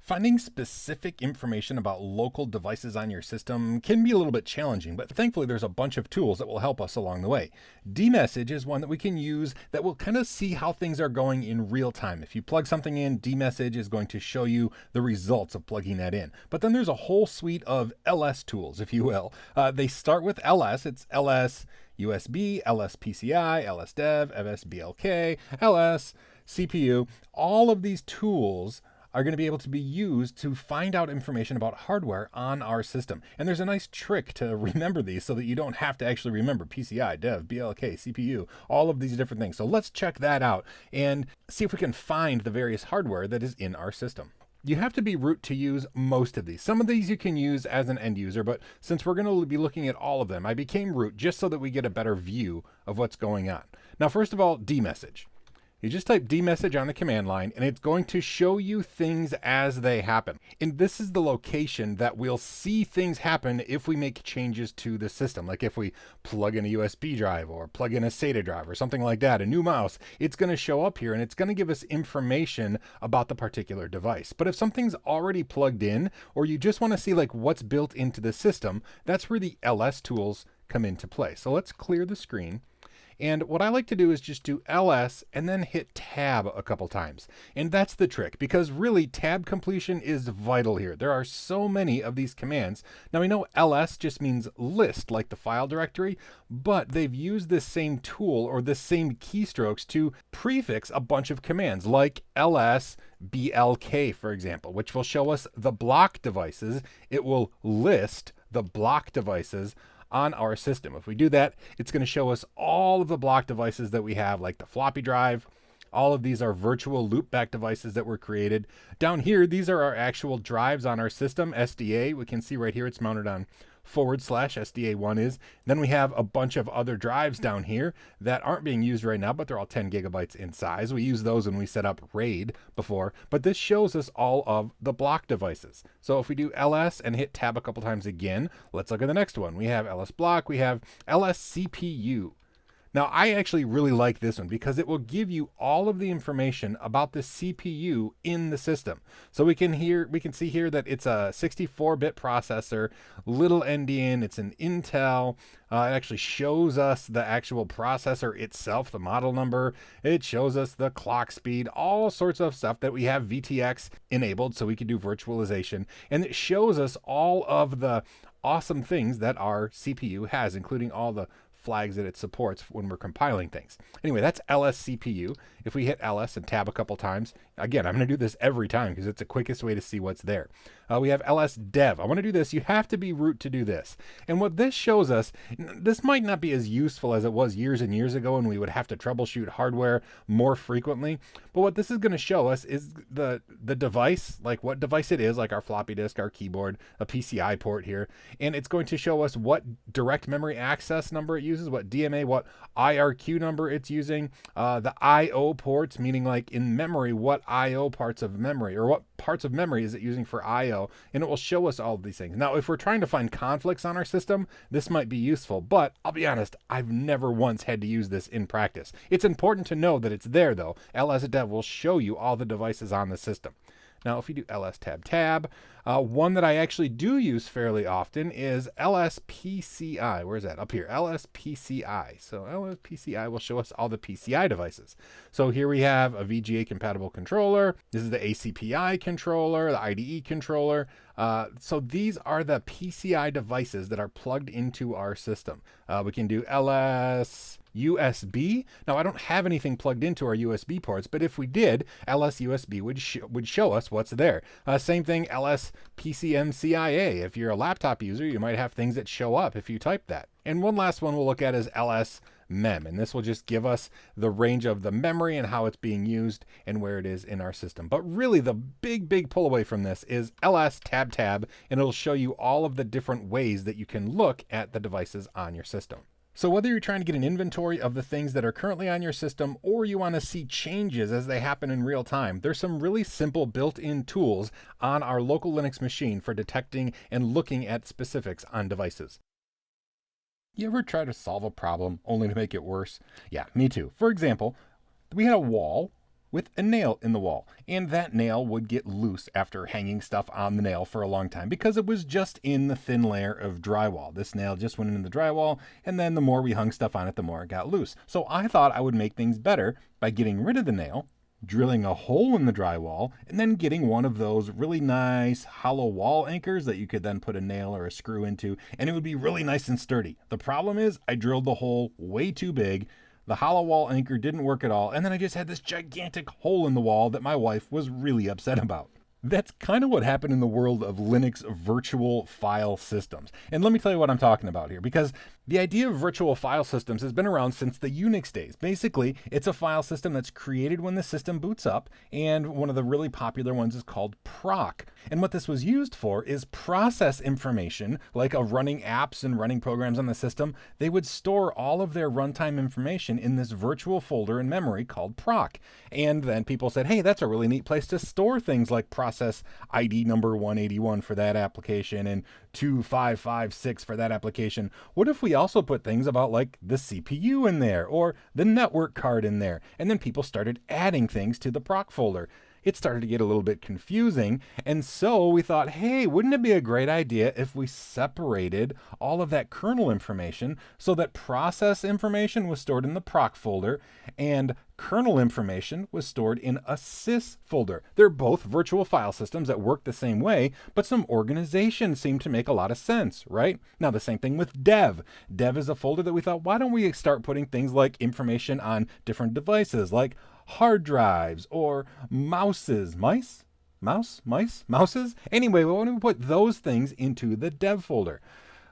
Finding specific information about local devices on your system can be a little bit challenging, but thankfully there's a bunch of tools that will help us along the way. dmesg is one that we can use that will kind of see how things are going in real time. If you plug something in, dmesg is going to show you the results of plugging that in. But then there's a whole suite of ls tools, if you will. They start with ls. It's ls USB, ls PCI, ls dev, ls BLK, ls CPU. All of these tools are going to be able to be used to find out information about hardware on our system. And there's a nice trick to remember these so that you don't have to actually remember PCI, dev, BLK, CPU, all of these different things. So let's check that out and see if we can find the various hardware that is in our system. You have to be root to use most of these. Some of these you can use as an end user, but since we're going to be looking at all of them, I became root just so that we get a better view of what's going on. Now, first of all, dmesg. You just type dmesg on the command line and it's going to show you things as they happen. And this is the location that we'll see things happen if we make changes to the system. Like if we plug in a USB drive or plug in a SATA drive or something like that, a new mouse, it's going to show up here and it's going to give us information about the particular device. But if something's already plugged in or you just want to see like what's built into the system, that's where the ls tools come into play. So let's clear the screen. And what I like to do is just do ls and then hit tab a couple times. And that's the trick, because really tab completion is vital here. There are so many of these commands. Now we know ls just means list, like the file directory, but they've used this same tool or this same keystrokes to prefix a bunch of commands like ls blk, for example, which will show us the block devices. It will list the block devices on our system. If we do that, it's going to show us all of the block devices that we have, like the floppy drive. All of these are virtual loopback devices that were created. Down here, these are our actual drives on our system, SDA. We can see right here it's mounted on / SDA1 is. Then we have a bunch of other drives down here that aren't being used right now, but they're all 10 gigabytes in size. We use those when we set up RAID before, but this shows us all of the block devices. So if we do ls and hit tab a couple times again, let's look at the next one. We have ls block, we have ls CPU. Now, I actually really like this one because it will give you all of the information about the CPU in the system. So we can see here that it's a 64-bit processor, little endian, it's an Intel. It actually shows us the actual processor itself, the model number. It shows us the clock speed, all sorts of stuff that we have VTX enabled so we can do virtualization. And it shows us all of the awesome things that our CPU has, including all the flags that it supports when we're compiling things. Anyway, that's LSCPU. If we hit ls and tab a couple times, again, I'm going to do this every time because it's the quickest way to see what's there. We have ls dev. I want to do this. You have to be root to do this. And what this shows us, this might not be as useful as it was years and years ago when we would have to troubleshoot hardware more frequently. But what this is going to show us is the device, like what device it is, like our floppy disk, our keyboard, a PCI port here. And it's going to show us what direct memory access number it uses, what DMA, what IRQ number it's using, the IO ports, meaning like in memory, what IO parts of memory or what parts of memory is it using for IO, and it will show us all of these things. Now, if we're trying to find conflicts on our system, this might be useful, but I'll be honest, I've never once had to use this in practice. It's important to know that it's there though. LSDev will show you all the devices on the system. Now, if you do ls tab tab, one that I actually do use fairly often is LSPCI. Where's that? Up here, LSPCI. So LSPCI will show us all the PCI devices. So here we have a VGA compatible controller. This is the ACPI controller, the IDE controller. So these are the PCI devices that are plugged into our system. We can do LS USB. Now, I don't have anything plugged into our USB ports, but if we did, LS USB would show us what's there. Same thing, LS PCMCIA. If you're a laptop user, you might have things that show up if you type that. And one last one we'll look at is LS mem, and this will just give us the range of the memory and how it's being used and where it is in our system. But really the big pull away from this is ls tab tab, and it'll show you all of the different ways that you can look at the devices on your system. So whether you're trying to get an inventory of the things that are currently on your system or you want to see changes as they happen in real time, there's some really simple built-in tools on our local Linux machine for detecting and looking at specifics on devices. You ever try to solve a problem only to make it worse? Yeah, me too. For example, we had a wall with a nail in the wall, and that nail would get loose after hanging stuff on the nail for a long time because it was just in the thin layer of drywall. This nail just went in the drywall, and then the more we hung stuff on it, the more it got loose. So I thought I would make things better by getting rid of the nail, drilling a hole in the drywall, and then getting one of those really nice hollow wall anchors that you could then put a nail or a screw into, and it would be really nice and sturdy. The problem is I drilled the hole way too big. The hollow wall anchor didn't work at all, and then I just had this gigantic hole in the wall that my wife was really upset about. That's kind of what happened in the world of Linux virtual file systems. And let me tell you what I'm talking about here, because the idea of virtual file systems has been around since the Unix days. Basically, it's a file system that's created when the system boots up, and one of the really popular ones is called proc. And what this was used for is process information, like running apps and running programs on the system. They would store all of their runtime information in this virtual folder in memory called proc. And then people said, hey, that's a really neat place to store things like process ID number 181 for that application and 2556 for that application. What if we also put things about like the CPU in there or the network card in there? And then people started adding things to the proc folder. It started to get a little bit confusing, and so we thought, hey, wouldn't it be a great idea if we separated all of that kernel information so that process information was stored in the proc folder and kernel information was stored in a sys folder? They're both virtual file systems that work the same way, but some organization seemed to make a lot of sense, right? Now, the same thing with dev. Dev is a folder that we thought, why don't we start putting things like information on different devices, like hard drives or mouses. Mouses? Anyway, we want to put those things into the dev folder.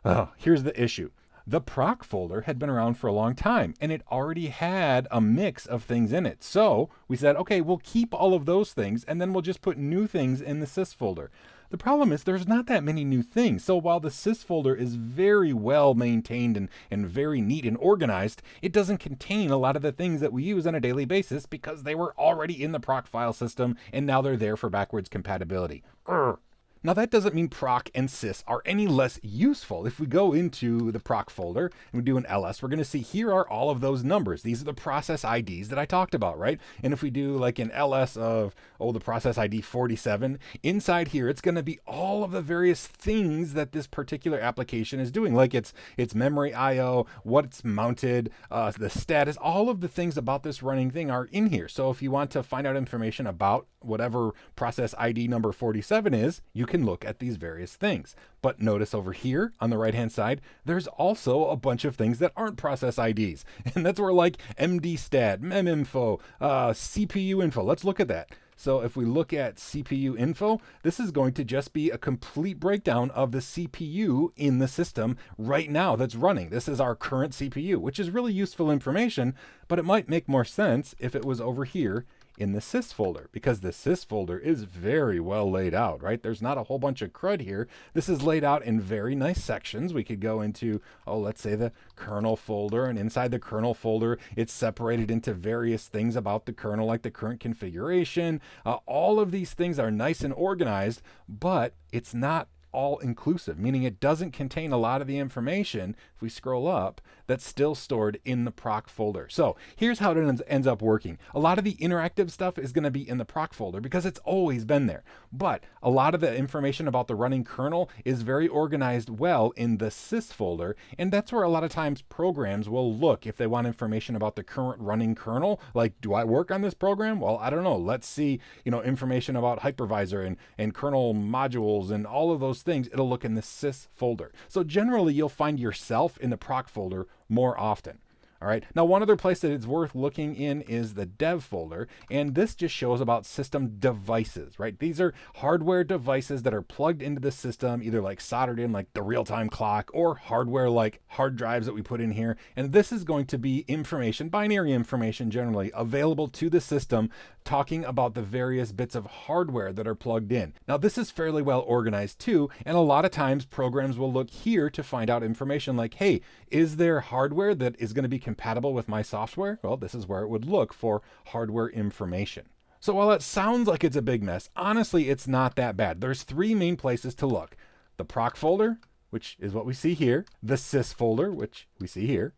Oh, here's the issue. The proc folder had been around for a long time, and it already had a mix of things in it. So we said, okay, we'll keep all of those things, and then we'll just put new things in the sys folder. The problem is there's not that many new things. So while the sys folder is very well maintained and very neat and organized, it doesn't contain a lot of the things that we use on a daily basis because they were already in the proc file system, and now they're there for backwards compatibility. Urgh. Now, that doesn't mean proc and sys are any less useful. If we go into the proc folder and we do an ls, we're going to see here are all of those numbers. These are the process IDs that I talked about, right? And if we do like an ls of, the process ID 47, inside here, it's going to be all of the various things that this particular application is doing, like its memory IO, what it's mounted, the status, all of the things about this running thing are in here. So if you want to find out information about whatever process ID number 47 is, you can look at these various things. But notice over here on the right hand side, there's also a bunch of things that aren't process IDs. And that's where like MDStat, MEMInfo, CPU info. Let's look at that. So if we look at CPU info, this is going to just be a complete breakdown of the CPU in the system right now that's running. This is our current CPU, which is really useful information, but it might make more sense if it was over here in the sys folder, because the sys folder is very well laid out, right? There's not a whole bunch of crud here. This is laid out in very nice sections. We could go into, let's say the kernel folder, and inside the kernel folder, it's separated into various things about the kernel, like the current configuration. All of these things are nice and organized, but it's not all inclusive, meaning it doesn't contain a lot of the information, if we scroll up, that's still stored in the proc folder. So here's how it ends up working. A lot of the interactive stuff is going to be in the proc folder because it's always been there. But a lot of the information about the running kernel is very organized well in the sys folder, and that's where a lot of times programs will look if they want information about the current running kernel. Like, do I work on this program? Well, I don't know. Let's see, information about hypervisor and kernel modules and all of those things. It'll look in the sys folder. So generally, you'll find yourself in the proc folder more often. All right. Now, one other place that it's worth looking in is the dev folder, and this just shows about system devices, right? These are hardware devices that are plugged into the system, either like soldered in like the real-time clock, or hardware like hard drives that we put in here. And this is going to be information, binary information generally, available to the system, talking about the various bits of hardware that are plugged in. Now, this is fairly well organized too, and a lot of times programs will look here to find out information like, hey, is there hardware that is going to be compatible with my software? Well, this is where it would look for hardware information. So while it sounds like it's a big mess, honestly, it's not that bad. There's three main places to look: the proc folder, which is what we see here, the sys folder, which we see here,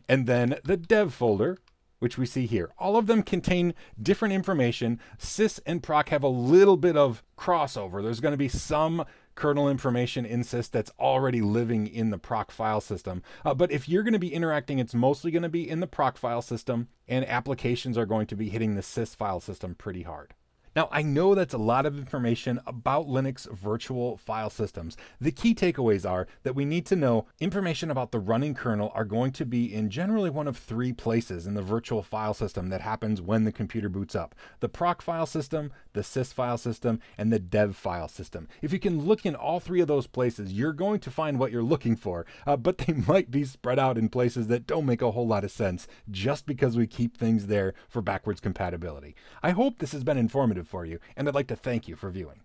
and then the dev folder, which we see here. All of them contain different information. Sys and proc have a little bit of crossover. There's going to be some kernel information in sys that's already living in the proc file system. But if you're going to be interacting, it's mostly going to be in the proc file system, and applications are going to be hitting the sys file system pretty hard. Now, I know that's a lot of information about Linux virtual file systems. The key takeaways are that we need to know information about the running kernel are going to be in generally one of three places in the virtual file system that happens when the computer boots up: the proc file system, the sys file system, and the dev file system. If you can look in all three of those places, you're going to find what you're looking for, but they might be spread out in places that don't make a whole lot of sense just because we keep things there for backwards compatibility. I hope this has been informative for you, and I'd like to thank you for viewing.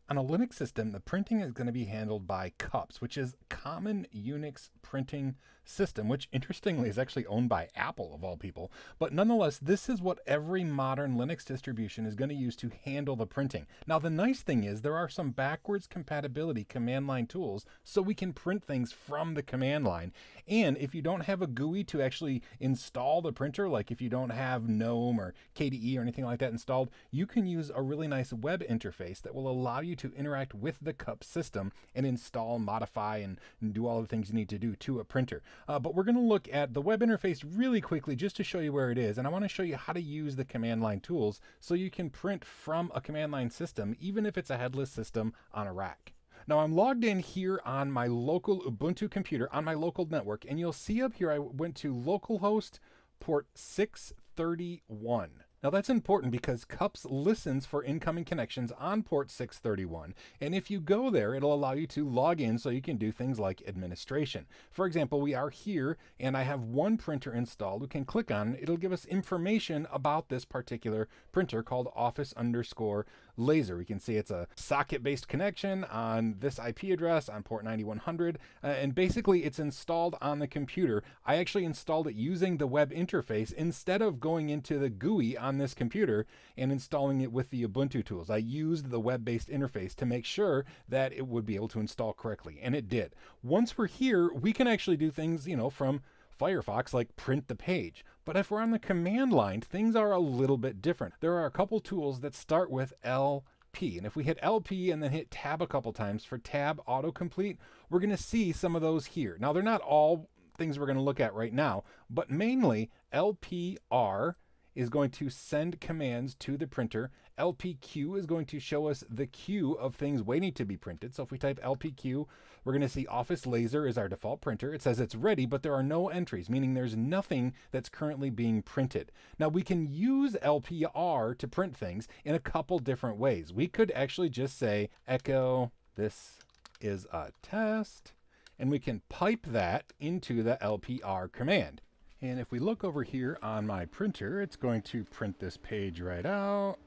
On a Linux system, the printing is going to be handled by CUPS, which is Common Unix Printing System, which interestingly is actually owned by Apple of all people. But nonetheless, this is what every modern Linux distribution is going to use to handle the printing. Now, the nice thing is there are some backwards compatibility command line tools so we can print things from the command line. And if you don't have a GUI to actually install the printer, like if you don't have GNOME or KDE or anything like that installed, you can use a really nice web interface that will allow you to interact with the CUPS system and install, modify, and do all the things you need to do to a printer. But we're going to look at the web interface really quickly just to show you where it is. And I want to show you how to use the command line tools so you can print from a command line system, even if it's a headless system on a rack. Now, I'm logged in here on my local Ubuntu computer on my local network, and you'll see up here I went to localhost port 631. Now, that's important because CUPS listens for incoming connections on port 631, and if you go there, it'll allow you to log in so you can do things like administration. For example, we are here, and I have one printer installed. We can click on it. It'll give us information about this particular printer called Office_Laser. We can see it's a socket-based connection on this IP address on port 9100, and basically it's installed on the computer. I actually installed it using the web interface instead of going into the GUI on this computer and installing it with the Ubuntu tools. I used the web-based interface to make sure that it would be able to install correctly, and it did. Once we're here, we can actually do things, from Firefox, like print the page. But if we're on the command line, things are a little bit different. There are a couple tools that start with LP, and if we hit LP and then hit tab a couple times for tab autocomplete, we're going to see some of those here. Now, they're not all things we're going to look at right now, but mainly LPR is going to send commands to the printer. LPQ is going to show us the queue of things waiting to be printed. So if we type LPQ, we're going to see Office Laser is our default printer. It says it's ready, but there are no entries, meaning there's nothing that's currently being printed. Now, we can use LPR to print things in a couple different ways. We could actually just say echo, this is a test, and we can pipe that into the LPR command. And if we look over here on my printer, it's going to print this page right out.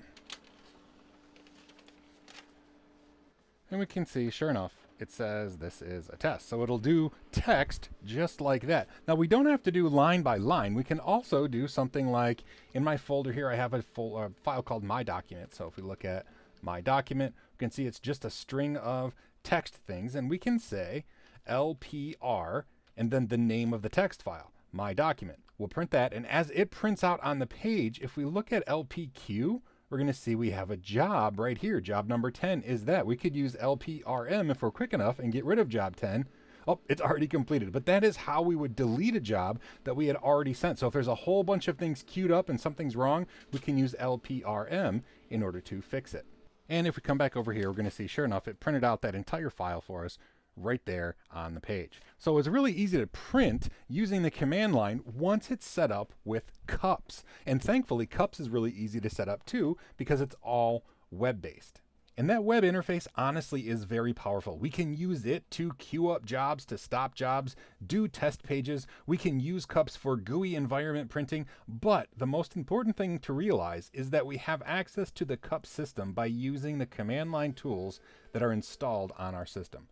And we can see, sure enough, it says this is a test. So it'll do text just like that. Now, we don't have to do line by line. We can also do something like, in my folder here, I have a file called My Document. So if we look at my document. We can see it's just a string of text things, and we can say LPR and then the name of the text file, my document. We'll print that, and as it prints out on the page, if we look at LPQ, we're going to see we have a job right here. Job number 10 is that. We could use LPRM if we're quick enough and get rid of job 10. Oh, it's already completed. But that is how we would delete a job that we had already sent. So if there's a whole bunch of things queued up and something's wrong, we can use LPRM in order to fix it. And if we come back over here, we're going to see, sure enough, it printed out that entire file for us right there on the page. So it's really easy to print using the command line once it's set up with cups. And thankfully, cups is really easy to set up too, because it's all web-based. And that web interface honestly is very powerful. We can use it to queue up jobs, to stop jobs, do test pages. We can use cups for GUI environment printing. But the most important thing to realize is that we have access to the cup system by using the command line tools that are installed on our system.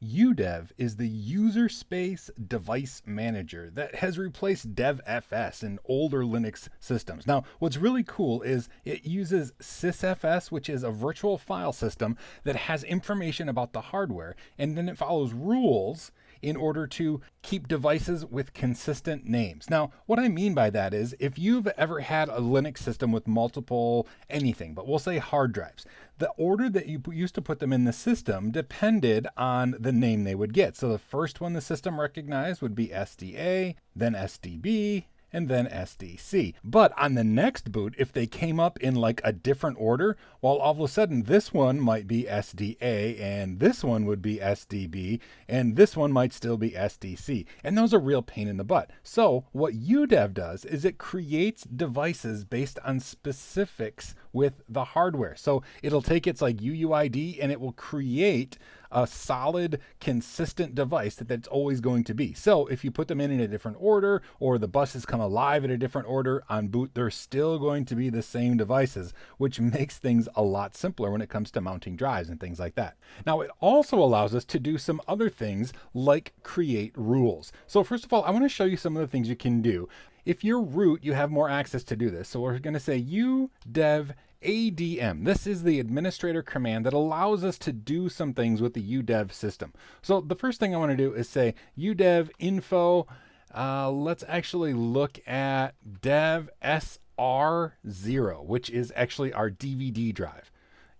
UDEV is the User Space Device Manager that has replaced DevFS in older Linux systems. Now, what's really cool is it uses sysfs, which is a virtual file system that has information about the hardware, and then it follows rules in order to keep devices with consistent names. Now, what I mean by that is if you've ever had a Linux system with multiple anything, but we'll say hard drives, the order that you used to put them in the system depended on the name they would get. So the first one the system recognized would be SDA, then SDB, and then SDC. But on the next boot, if they came up in like a different order, well, all of a sudden this one might be SDA, and this one would be SDB, and this one might still be SDC. And those are real pain in the butt. So what UDEV does is it creates devices based on specifics with the hardware. So it'll take its like UUID and it will create a solid, consistent device that's always going to be. So if you put them in a different order, or the buses come alive at a different order on boot, they're still going to be the same devices, which makes things a lot simpler when it comes to mounting drives and things like that. Now, it also allows us to do some other things like create rules. So first of all, I want to show you some of the things you can do. If you're root, you have more access to do this. So we're going to say udev ADM. This is the administrator command that allows us to do some things with the UDEV system. So the first thing I want to do is say UDEV info. Let's actually look at dev SR0, which is actually our DVD drive.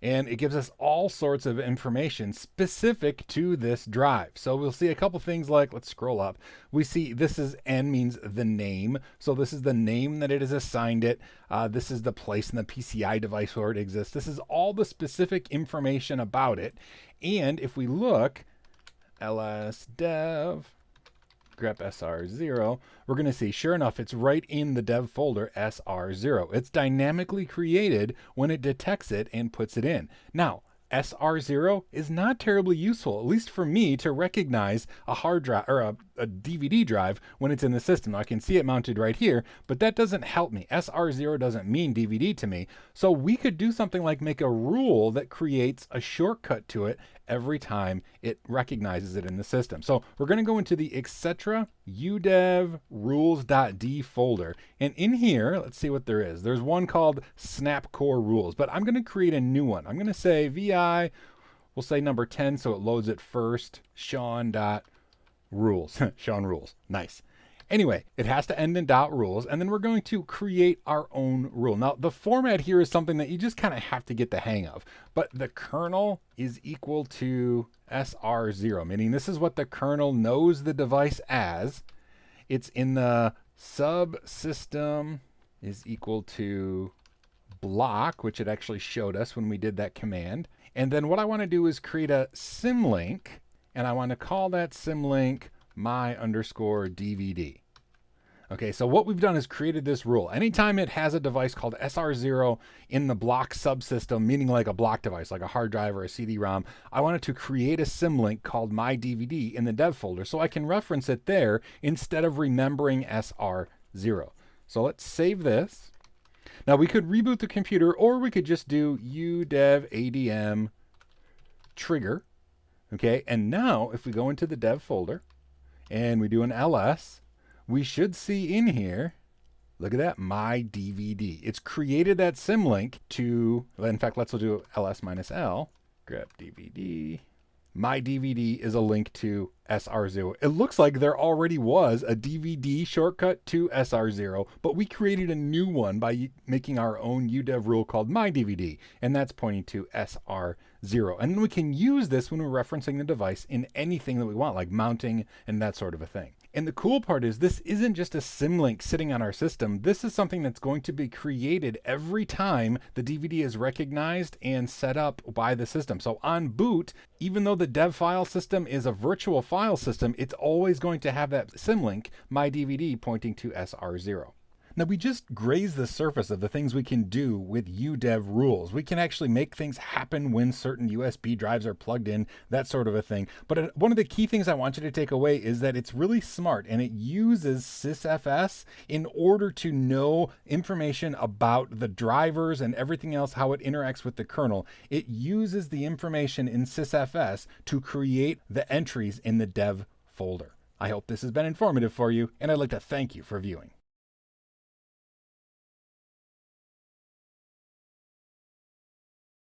And it gives us all sorts of information specific to this drive. So we'll see a couple things like, let's scroll up. We see this is N means the name. So this is the name that it has assigned it. This is the place in the PCI device where it exists. This is all the specific information about it. And if we look, lsdev, grep SR0, we're going to see, sure enough, it's right in the dev folder SR0. It's dynamically created when it detects it and puts it in. Now, SR0 is not terribly useful, at least for me, to recognize a hard drive or a DVD drive when it's in the system. Now, I can see it mounted right here, but that doesn't help me. SR0 doesn't mean DVD to me. So we could do something like make a rule that creates a shortcut to it every time it recognizes it in the system. So we're going to go into the etc udev rules.d folder. And in here, let's see what there is. There's one called snap core rules, but I'm going to create a new one. I'm going to say vi, we'll say number 10, so it loads it first, Sean.rules. Sean rules. Nice. Anyway, it has to end in .rules, and then we're going to create our own rule. Now, the format here is something that you just kind of have to get the hang of, but the kernel is equal to SR0, meaning this is what the kernel knows the device as. It's in the subsystem is equal to block, which it actually showed us when we did that command. And then what I want to do is create a symlink, and I want to call that symlink my_DVD. Okay, so what we've done is created this rule. Anytime it has a device called SR0 in the block subsystem, meaning like a block device, like a hard drive or a CD-ROM, I wanted to create a symlink called my_DVD in the dev folder so I can reference it there instead of remembering SR0. So let's save this. Now we could reboot the computer, or we could just do udev adm trigger. Okay, and now if we go into the dev folder and we do an ls, we should see in here, Look at that, my DVD. It's created that symlink to, in fact, let's do ls-l, grep DVD. My DVD is a link to SR0. It looks like there already was a DVD shortcut to SR0, but we created a new one by making our own UDEV rule called my DVD, and that's pointing to SR0. And then we can use this when we're referencing the device in anything that we want, like mounting and that sort of a thing. And the cool part is this isn't just a symlink sitting on our system. This is something that's going to be created every time the DVD is recognized and set up by the system. So on boot, even though the dev file system is a virtual file system, it's always going to have that symlink, my DVD, pointing to SR0. Now, we just grazed the surface of the things we can do with UDEV rules. We can actually make things happen when certain USB drives are plugged in, that sort of a thing. But one of the key things I want you to take away is that it's really smart, and it uses sysfs in order to know information about the drivers and everything else, how it interacts with the kernel. It uses the information in sysfs to create the entries in the dev folder. I hope this has been informative for you, and I'd like to thank you for viewing.